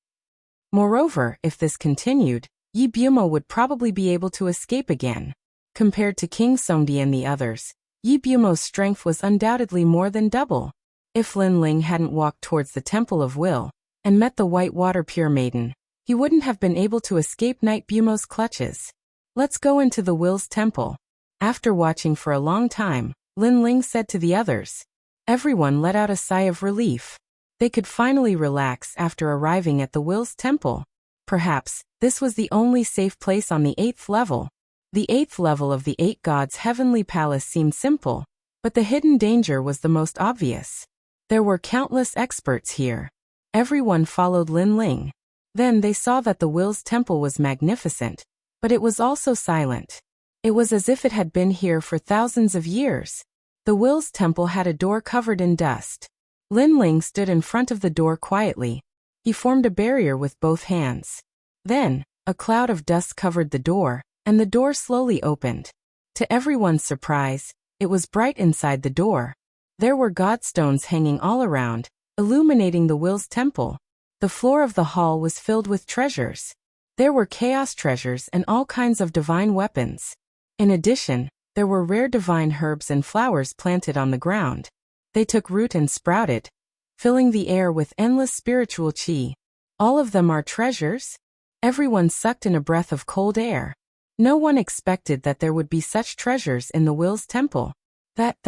Moreover, if this continued, Yi Bumo would probably be able to escape again. Compared to King Songdi and the others, Yi Bumo's strength was undoubtedly more than double. If Lin Ling hadn't walked towards the Temple of Will and met the White Water Pure Maiden, he wouldn't have been able to escape Knight Bumo's clutches. "Let's go into the Will's Temple." After watching for a long time, Lin Ling said to the others. Everyone let out a sigh of relief. They could finally relax after arriving at the Will's Temple. Perhaps, this was the only safe place on the 8th level. The 8th level of the 8 gods' heavenly palace seemed simple, but the hidden danger was the most obvious. There were countless experts here. Everyone followed Lin Ling. Then they saw that the Will's Temple was magnificent, but it was also silent. It was as if it had been here for thousands of years. The Will's Temple had a door covered in dust. Lin Ling stood in front of the door quietly. He formed a barrier with both hands. Then, a cloud of dust covered the door, and the door slowly opened. To everyone's surprise, it was bright inside the door. There were godstones hanging all around, illuminating the Will's Temple. The floor of the hall was filled with treasures. There were chaos treasures and all kinds of divine weapons. In addition, there were rare divine herbs and flowers planted on the ground. They took root and sprouted, filling the air with endless spiritual chi. All of them are treasures? Everyone sucked in a breath of cold air. No one expected that there would be such treasures in the Will's Temple. That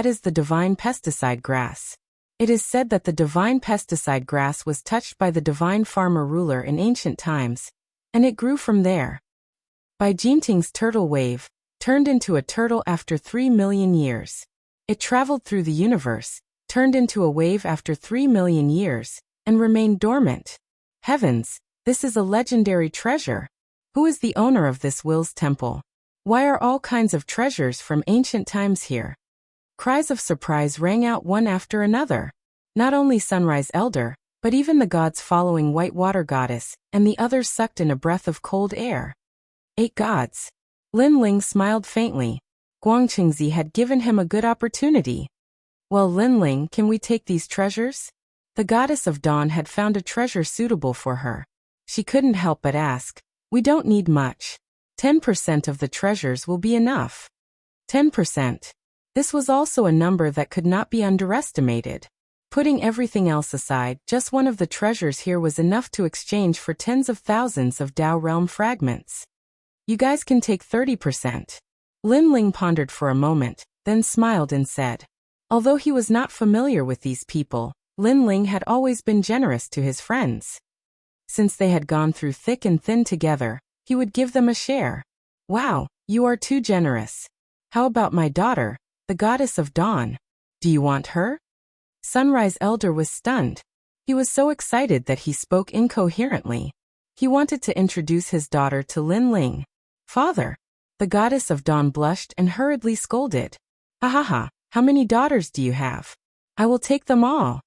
is the divine pesticide grass. It is said that the divine pesticide grass was touched by the divine farmer ruler in ancient times, and it grew from there. Bai Jinting's turtle wave turned into a turtle after 3 million years. It traveled through the universe, turned into a wave after 3 million years, and remained dormant. Heavens, This is a legendary treasure. Who is the owner of this Will's temple? Why are all kinds of treasures from ancient times here? Cries of surprise rang out one after another. Not only Sunrise Elder, but even the gods following White Water Goddess, and the others sucked in a breath of cold air. 8 gods. Lin Ling smiled faintly. Guangqingzi had given him a good opportunity. Well, Lin Ling, can we take these treasures? The goddess of dawn had found a treasure suitable for her. She couldn't help but ask. We don't need much. 10% of the treasures will be enough. 10%. This was also a number that could not be underestimated. Putting everything else aside, just one of the treasures here was enough to exchange for tens of thousands of Dao realm fragments. You guys can take 30%. Lin Ling pondered for a moment, then smiled and said. Although he was not familiar with these people, Lin Ling had always been generous to his friends. Since they had gone through thick and thin together, he would give them a share. Wow, you are too generous. How about my daughter, the goddess of dawn? Do you want her? Sunrise Elder was stunned. He was so excited that he spoke incoherently. He wanted to introduce his daughter to Lin Ling. Father. The goddess of dawn blushed and hurriedly scolded. Ha, how many daughters do you have? I will take them all.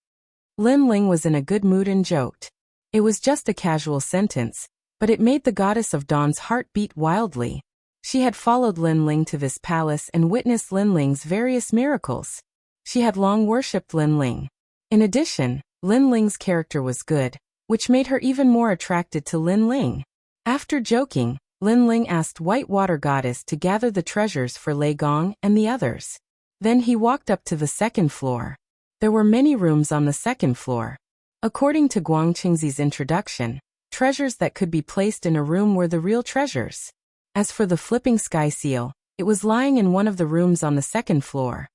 Lin Ling was in a good mood and joked. It was just a casual sentence, but it made the goddess of dawn's heart beat wildly. She had followed Lin Ling to this palace and witnessed Lin Ling's various miracles. She had long worshipped Lin Ling. In addition, Lin Ling's character was good, which made her even more attracted to Lin Ling. After joking, Lin Ling asked White Water Goddess to gather the treasures for Lei Gong and the others. Then he walked up to the second floor. There were many rooms on the second floor. According to Guangqingzi's introduction, treasures that could be placed in a room were the real treasures. As for the flipping sky seal, it was lying in one of the rooms on the second floor.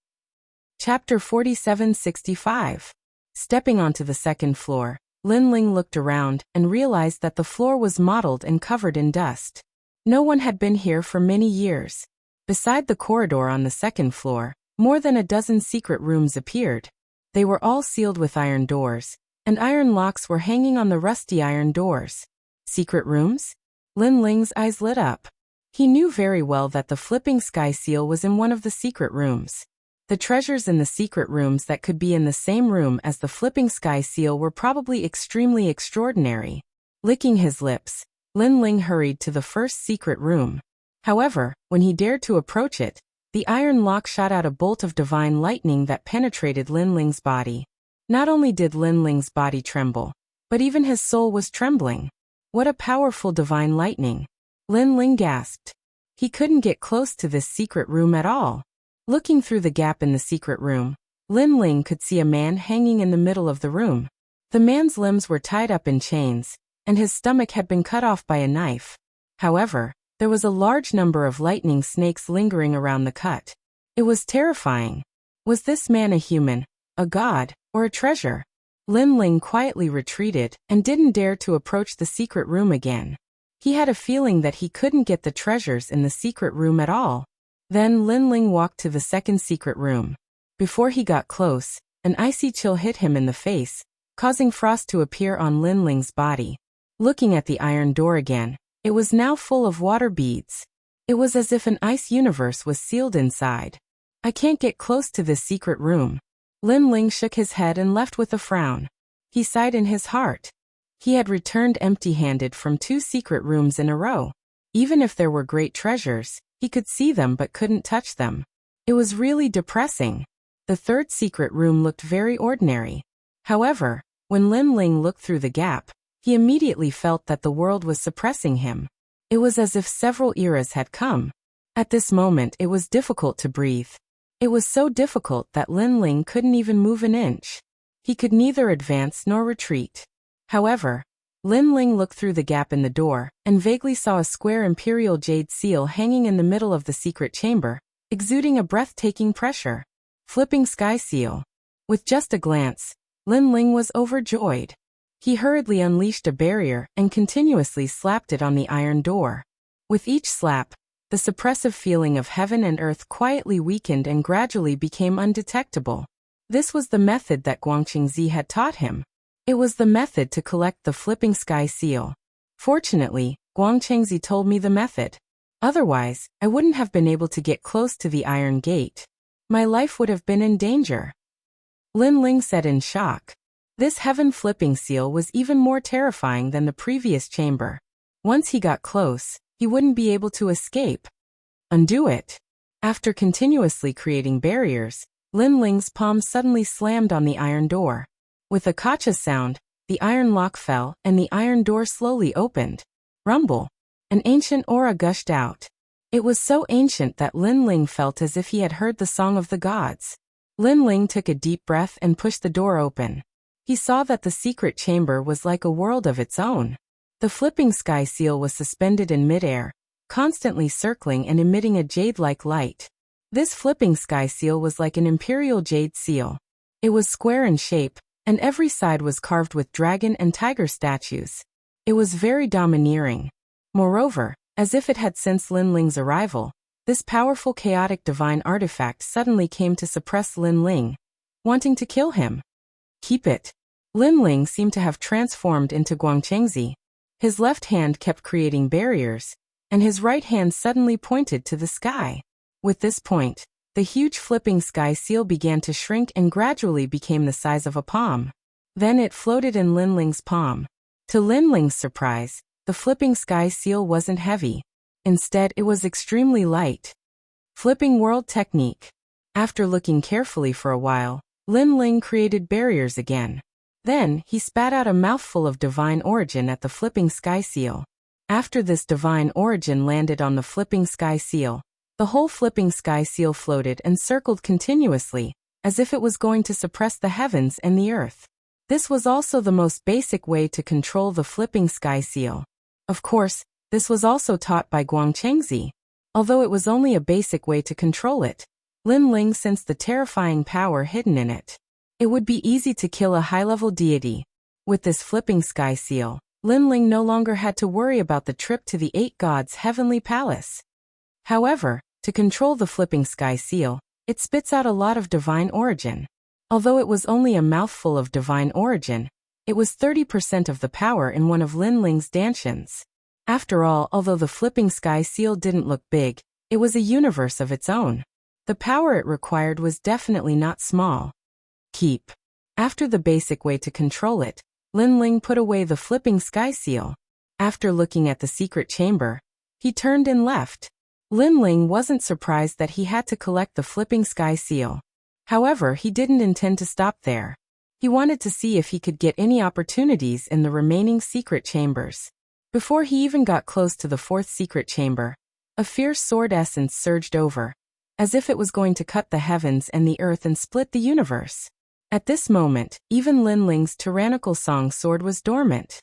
Chapter 4765. Stepping onto the second floor, Lin Ling looked around and realized that the floor was mottled and covered in dust. No one had been here for many years. Beside the corridor on the second floor, more than a dozen secret rooms appeared. They were all sealed with iron doors, and iron locks were hanging on the rusty iron doors. Secret rooms? Lin Ling's eyes lit up. He knew very well that the flipping sky seal was in one of the secret rooms. The treasures in the secret rooms that could be in the same room as the flipping sky seal were probably extremely extraordinary. Licking his lips, Lin Ling hurried to the first secret room. However, when he dared to approach it, the iron lock shot out a bolt of divine lightning that penetrated Lin Ling's body. Not only did Lin Ling's body tremble, but even his soul was trembling. What a powerful divine lightning! Lin Ling gasped. He couldn't get close to this secret room at all. Looking through the gap in the secret room, Lin Ling could see a man hanging in the middle of the room. The man's limbs were tied up in chains, and his stomach had been cut off by a knife. However, there was a large number of lightning snakes lingering around the cut. It was terrifying. Was this man a human, a god, or a treasure? Lin Ling quietly retreated and didn't dare to approach the secret room again. He had a feeling that he couldn't get the treasures in the secret room at all. Then Lin Ling walked to the second secret room. Before he got close, an icy chill hit him in the face, causing frost to appear on Lin Ling's body. Looking at the iron door again, it was now full of water beads. It was as if an ice universe was sealed inside. I can't get close to this secret room. Lin Ling shook his head and left with a frown. He sighed in his heart. He had returned empty-handed from 2 secret rooms in a row. Even if there were great treasures, he could see them but couldn't touch them. It was really depressing. The third secret room looked very ordinary. However, when Lin Ling looked through the gap, he immediately felt that the world was suppressing him. It was as if several eras had come. At this moment it was difficult to breathe. It was so difficult that Lin Ling couldn't even move an inch. He could neither advance nor retreat. However, Lin Ling looked through the gap in the door and vaguely saw a square imperial jade seal hanging in the middle of the secret chamber, exuding a breathtaking pressure. Flipping sky seal. With just a glance, Lin Ling was overjoyed. He hurriedly unleashed a barrier and continuously slapped it on the iron door. With each slap, the suppressive feeling of heaven and earth quietly weakened and gradually became undetectable. This was the method that Guangqingzi had taught him. It was the method to collect the flipping sky seal. Fortunately, Guangchengzi told me the method. Otherwise, I wouldn't have been able to get close to the iron gate. My life would have been in danger. Lin Ling said in shock. This heaven-flipping seal was even more terrifying than the previous chamber. Once he got close, he wouldn't be able to escape. Undo it. After continuously creating barriers, Lin Ling's palm suddenly slammed on the iron door. With a kacha sound, the iron lock fell and the iron door slowly opened. Rumble. An ancient aura gushed out. It was so ancient that Lin Ling felt as if he had heard the song of the gods. Lin Ling took a deep breath and pushed the door open. He saw that the secret chamber was like a world of its own. The flipping sky seal was suspended in midair, constantly circling and emitting a jade-like light. This flipping sky seal was like an imperial jade seal. It was square in shape, and every side was carved with dragon and tiger statues. It was very domineering. Moreover, as if it had sensed Lin Ling's arrival, this powerful chaotic divine artifact suddenly came to suppress Lin Ling, wanting to kill him. Keep it. Lin Ling seemed to have transformed into Guangchengzi. His left hand kept creating barriers, and his right hand suddenly pointed to the sky. With this point, the huge flipping sky seal began to shrink and gradually became the size of a palm. Then it floated in Lin Ling's palm. To Lin Ling's surprise, the flipping sky seal wasn't heavy. Instead, it was extremely light. Flipping world technique. After looking carefully for a while, Lin Ling created barriers again. Then, he spat out a mouthful of divine origin at the flipping sky seal. After this divine origin landed on the flipping sky seal, the whole flipping sky seal floated and circled continuously, as if it was going to suppress the heavens and the earth. This was also the most basic way to control the flipping sky seal. Of course, this was also taught by Guangchengzi. Although it was only a basic way to control it, Lin Ling sensed the terrifying power hidden in it. It would be easy to kill a high-level deity. With this flipping sky seal, Lin Ling no longer had to worry about the trip to the 8 gods' heavenly palace. However, to control the flipping sky seal, it spits out a lot of divine origin. Although it was only a mouthful of divine origin, it was 30% of the power in one of Lin Ling's dantians. After all, although the flipping sky seal didn't look big, it was a universe of its own. The power it required was definitely not small. Keep. After the basic way to control it, Lin Ling put away the flipping sky seal. After looking at the secret chamber, he turned and left. Lin Ling wasn't surprised that he had to collect the flipping sky seal. However, he didn't intend to stop there. He wanted to see if he could get any opportunities in the remaining secret chambers. Before he even got close to the 4th secret chamber, a fierce sword essence surged over, as if it was going to cut the heavens and the earth and split the universe. At this moment, even Lin Ling's tyrannical song sword was dormant.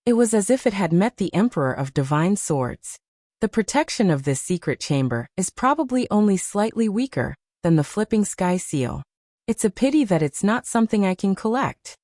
It was as if it had met the Emperor of Divine Swords. The protection of this secret chamber is probably only slightly weaker than the flipping sky seal. It's a pity that it's not something I can collect.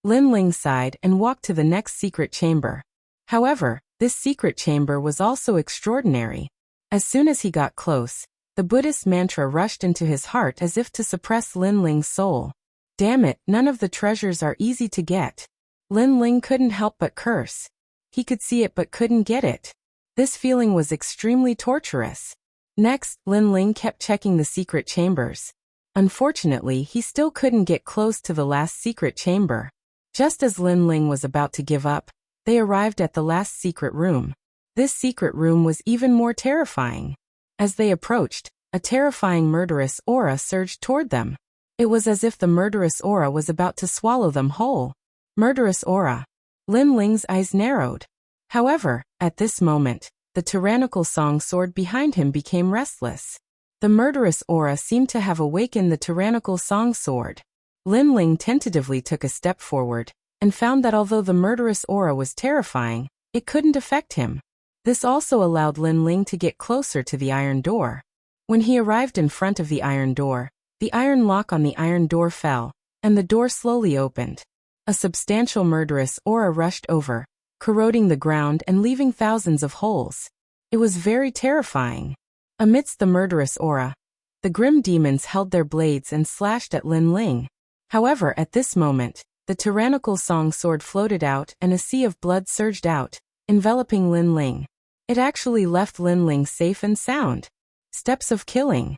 Lin Ling sighed and walked to the next secret chamber. However, this secret chamber was also extraordinary. As soon as he got close, the Buddhist mantra rushed into his heart as if to suppress Lin Ling's soul. Damn it, none of the treasures are easy to get. Lin Ling couldn't help but curse. He could see it but couldn't get it. This feeling was extremely torturous. Next, Lin Ling kept checking the secret chambers. Unfortunately, he still couldn't get close to the last secret chamber. Just as Lin Ling was about to give up, they arrived at the last secret room. This secret room was even more terrifying. As they approached, a terrifying murderous aura surged toward them. It was as if the murderous aura was about to swallow them whole. Murderous aura. Lin Ling's eyes narrowed. However, at this moment, the tyrannical song sword behind him became restless. The murderous aura seemed to have awakened the tyrannical song sword. Lin Ling tentatively took a step forward, and found that although the murderous aura was terrifying, it couldn't affect him. This also allowed Lin Ling to get closer to the iron door. When he arrived in front of the iron door, the iron lock on the iron door fell, and the door slowly opened. A substantial murderous aura rushed over, corroding the ground and leaving thousands of holes. It was very terrifying. Amidst the murderous aura, the grim demons held their blades and slashed at Lin Ling. However, at this moment, the tyrannical song sword floated out and a sea of blood surged out, enveloping Lin Ling. It actually left Lin Ling safe and sound. Steps of killing.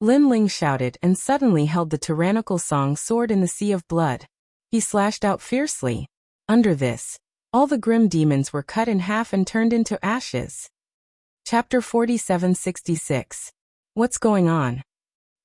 Lin Ling shouted and suddenly held the tyrannical song sword in the sea of blood. He slashed out fiercely. Under this, all the grim demons were cut in half and turned into ashes. Chapter 4766. What's going on?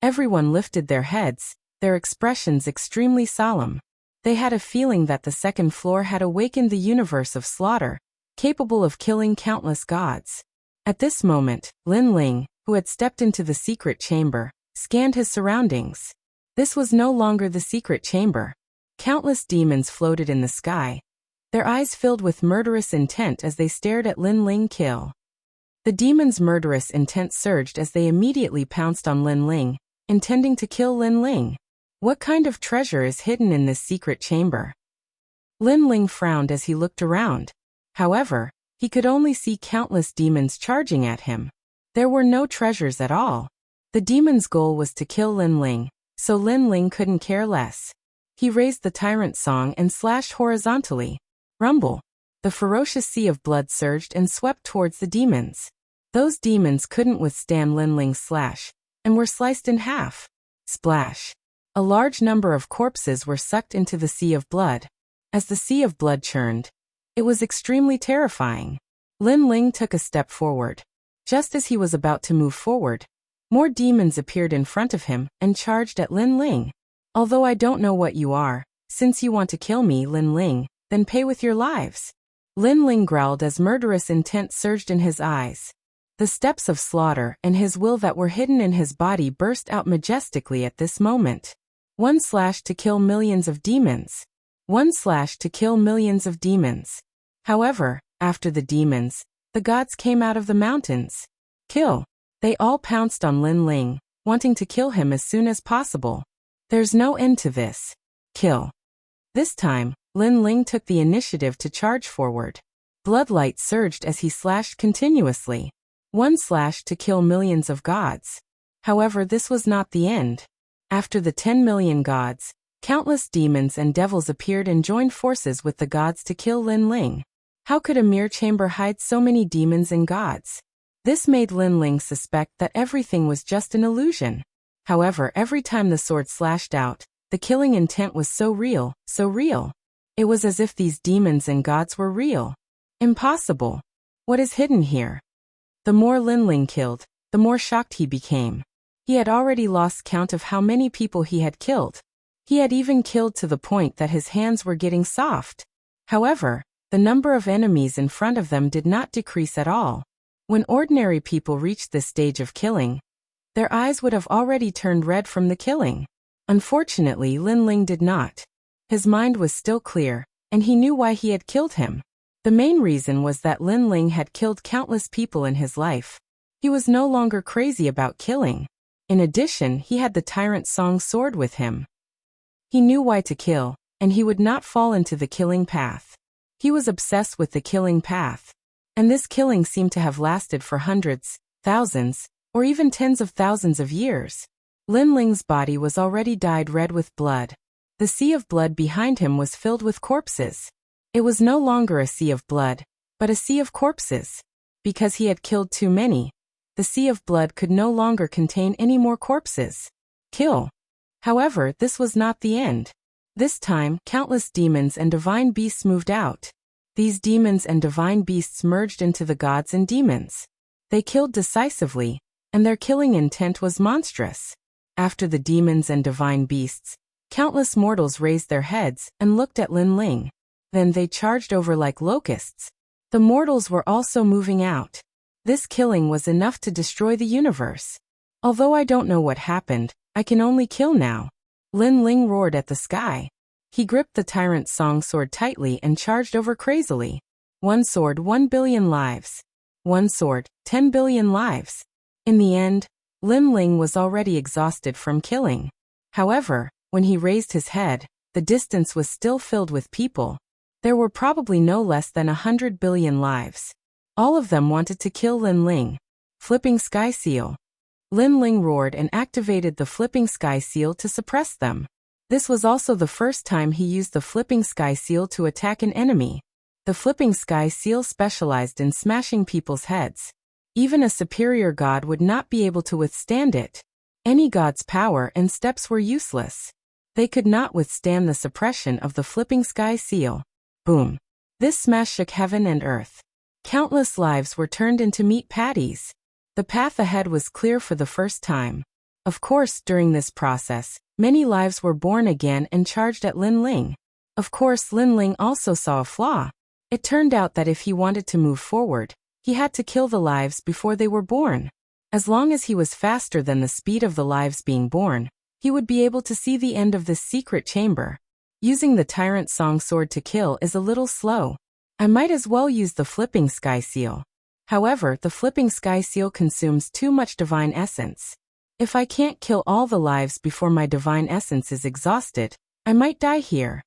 Everyone lifted their heads, their expressions extremely solemn. They had a feeling that the second floor had awakened the universe of slaughter, capable of killing countless gods. At this moment, Lin Ling, who had stepped into the secret chamber, scanned his surroundings. This was no longer the secret chamber. Countless demons floated in the sky, their eyes filled with murderous intent as they stared at Lin Ling kill. The demons' murderous intent surged as they immediately pounced on Lin Ling, intending to kill Lin Ling. What kind of treasure is hidden in this secret chamber? Lin Ling frowned as he looked around. However, he could only see countless demons charging at him. There were no treasures at all. The demon's goal was to kill Lin Ling, so Lin Ling couldn't care less. He raised the tyrant song and slashed horizontally. Rumble. The ferocious sea of blood surged and swept towards the demons. Those demons couldn't withstand Lin Ling's slash, and were sliced in half. Splash. A large number of corpses were sucked into the sea of blood. As the sea of blood churned, it was extremely terrifying. Lin Ling took a step forward. Just as he was about to move forward, more demons appeared in front of him and charged at Lin Ling. Although I don't know what you are, since you want to kill me, Lin Ling, then pay with your lives. Lin Ling growled as murderous intent surged in his eyes. The steps of slaughter and his will that were hidden in his body burst out majestically at this moment. One slash to kill millions of demons. One slash to kill millions of demons. However, after the demons, the gods came out of the mountains. Kill. They all pounced on Lin Ling, wanting to kill him as soon as possible. There's no end to this. Kill. This time, Lin Ling took the initiative to charge forward. Bloodlight surged as he slashed continuously. One slash to kill millions of gods. However, this was not the end. After the 10 million gods, countless demons and devils appeared and joined forces with the gods to kill Lin Ling. How could a mere chamber hide so many demons and gods? This made Lin Ling suspect that everything was just an illusion. However, every time the sword slashed out, the killing intent was so real, so real. It was as if these demons and gods were real. Impossible. What is hidden here? The more Lin Ling killed, the more shocked he became. He had already lost count of how many people he had killed. He had even killed to the point that his hands were getting soft. However, the number of enemies in front of them did not decrease at all. When ordinary people reached this stage of killing, their eyes would have already turned red from the killing. Unfortunately, Lin Ling did not. His mind was still clear, and he knew why he had killed him. The main reason was that Lin Ling had killed countless people in his life. He was no longer crazy about killing. In addition, he had the tyrant song sword with him. He knew why to kill, and he would not fall into the killing path. He was obsessed with the killing path. And this killing seemed to have lasted for hundreds, thousands, or even tens of thousands of years. Lin Ling's body was already dyed red with blood. The sea of blood behind him was filled with corpses. It was no longer a sea of blood, but a sea of corpses. Because he had killed too many, the sea of blood could no longer contain any more corpses. Kill. However, this was not the end. This time, countless demons and divine beasts moved out. These demons and divine beasts merged into the gods and demons. They killed decisively, and their killing intent was monstrous. After the demons and divine beasts, countless mortals raised their heads and looked at Lin Ling. Then they charged over like locusts. The mortals were also moving out. This killing was enough to destroy the universe. Although I don't know what happened, I can only kill now. Lin Ling roared at the sky. He gripped the tyrant song sword tightly and charged over crazily. One sword, 1 billion lives. One sword, 10 billion lives. In the end, Lin Ling was already exhausted from killing. However, when he raised his head, the distance was still filled with people. There were probably no less than 100 billion lives. All of them wanted to kill Lin Ling. Flipping Sky Seal. Lin Ling roared and activated the Flipping Sky Seal to suppress them. This was also the first time he used the Flipping Sky Seal to attack an enemy. The flipping sky seal specialized in smashing people's heads. Even a superior god would not be able to withstand it. Any god's power and steps were useless. They could not withstand the suppression of the flipping sky seal. Boom. This smash shook heaven and earth. Countless lives were turned into meat patties. The path ahead was clear for the first time. Of course, during this process, many lives were born again and charged at Lin Ling. Of course, Lin Ling also saw a flaw. It turned out that if he wanted to move forward, he had to kill the lives before they were born. As long as he was faster than the speed of the lives being born, he would be able to see the end of this secret chamber. Using the Tyrant Song Sword to kill is a little slow. I might as well use the Flipping Sky Seal. However, the Flipping Sky Seal consumes too much divine essence. If I can't kill all the lives before my divine essence is exhausted, I might die here.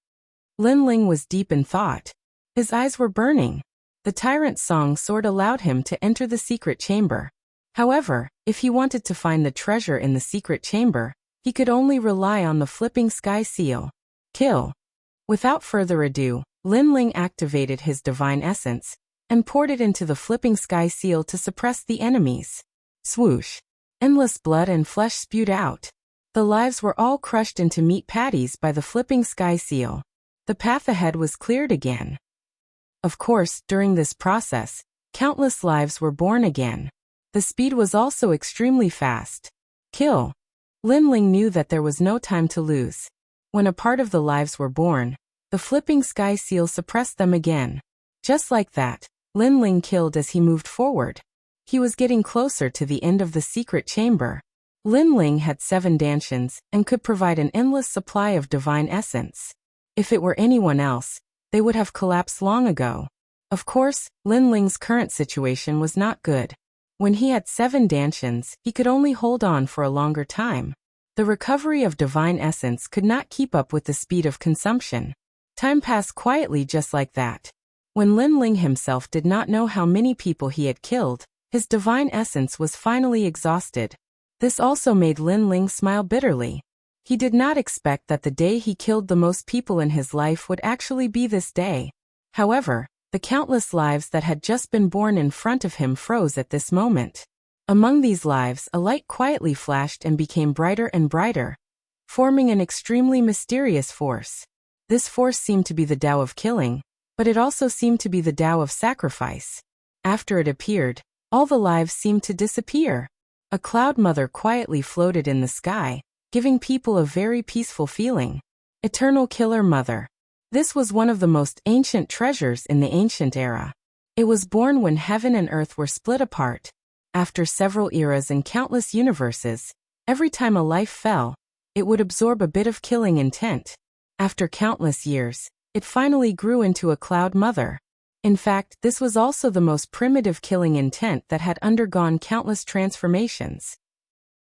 Lin Ling was deep in thought. His eyes were burning. The Tyrant Song Sword allowed him to enter the secret chamber. However, if he wanted to find the treasure in the secret chamber, he could only rely on the Flipping Sky Seal. Kill. Without further ado, Lin Ling activated his divine essence and poured it into the Flipping Sky Seal to suppress the enemies. Swoosh. Endless blood and flesh spewed out. The lives were all crushed into meat patties by the Flipping Sky Seal. The path ahead was cleared again. Of course, during this process, countless lives were born again. The speed was also extremely fast. Kill. Lin Ling knew that there was no time to lose. When a part of the lives were born, the Flipping Sky Seal suppressed them again. Just like that, Lin Ling killed as he moved forward. He was getting closer to the end of the secret chamber. Lin Ling had 7 dantians and could provide an endless supply of divine essence. If it were anyone else, they would have collapsed long ago. Of course, Lin Ling's current situation was not good. When he had 7 dantians, he could only hold on for a longer time. The recovery of divine essence could not keep up with the speed of consumption. Time passed quietly just like that. When Lin Ling himself did not know how many people he had killed, his divine essence was finally exhausted. This also made Lin Ling smile bitterly. He did not expect that the day he killed the most people in his life would actually be this day. However, the countless lives that had just been born in front of him froze at this moment. Among these lives, a light quietly flashed and became brighter and brighter, forming an extremely mysterious force. This force seemed to be the Tao of killing, but it also seemed to be the Tao of sacrifice. After it appeared, all the lives seemed to disappear. A cloud mother quietly floated in the sky, giving people a very peaceful feeling. Eternal Killer Mother. This was one of the most ancient treasures in the ancient era. It was born when heaven and earth were split apart. After several eras and countless universes, every time a life fell, it would absorb a bit of killing intent. After countless years, it finally grew into a cloud mother. In fact, this was also the most primitive killing intent that had undergone countless transformations.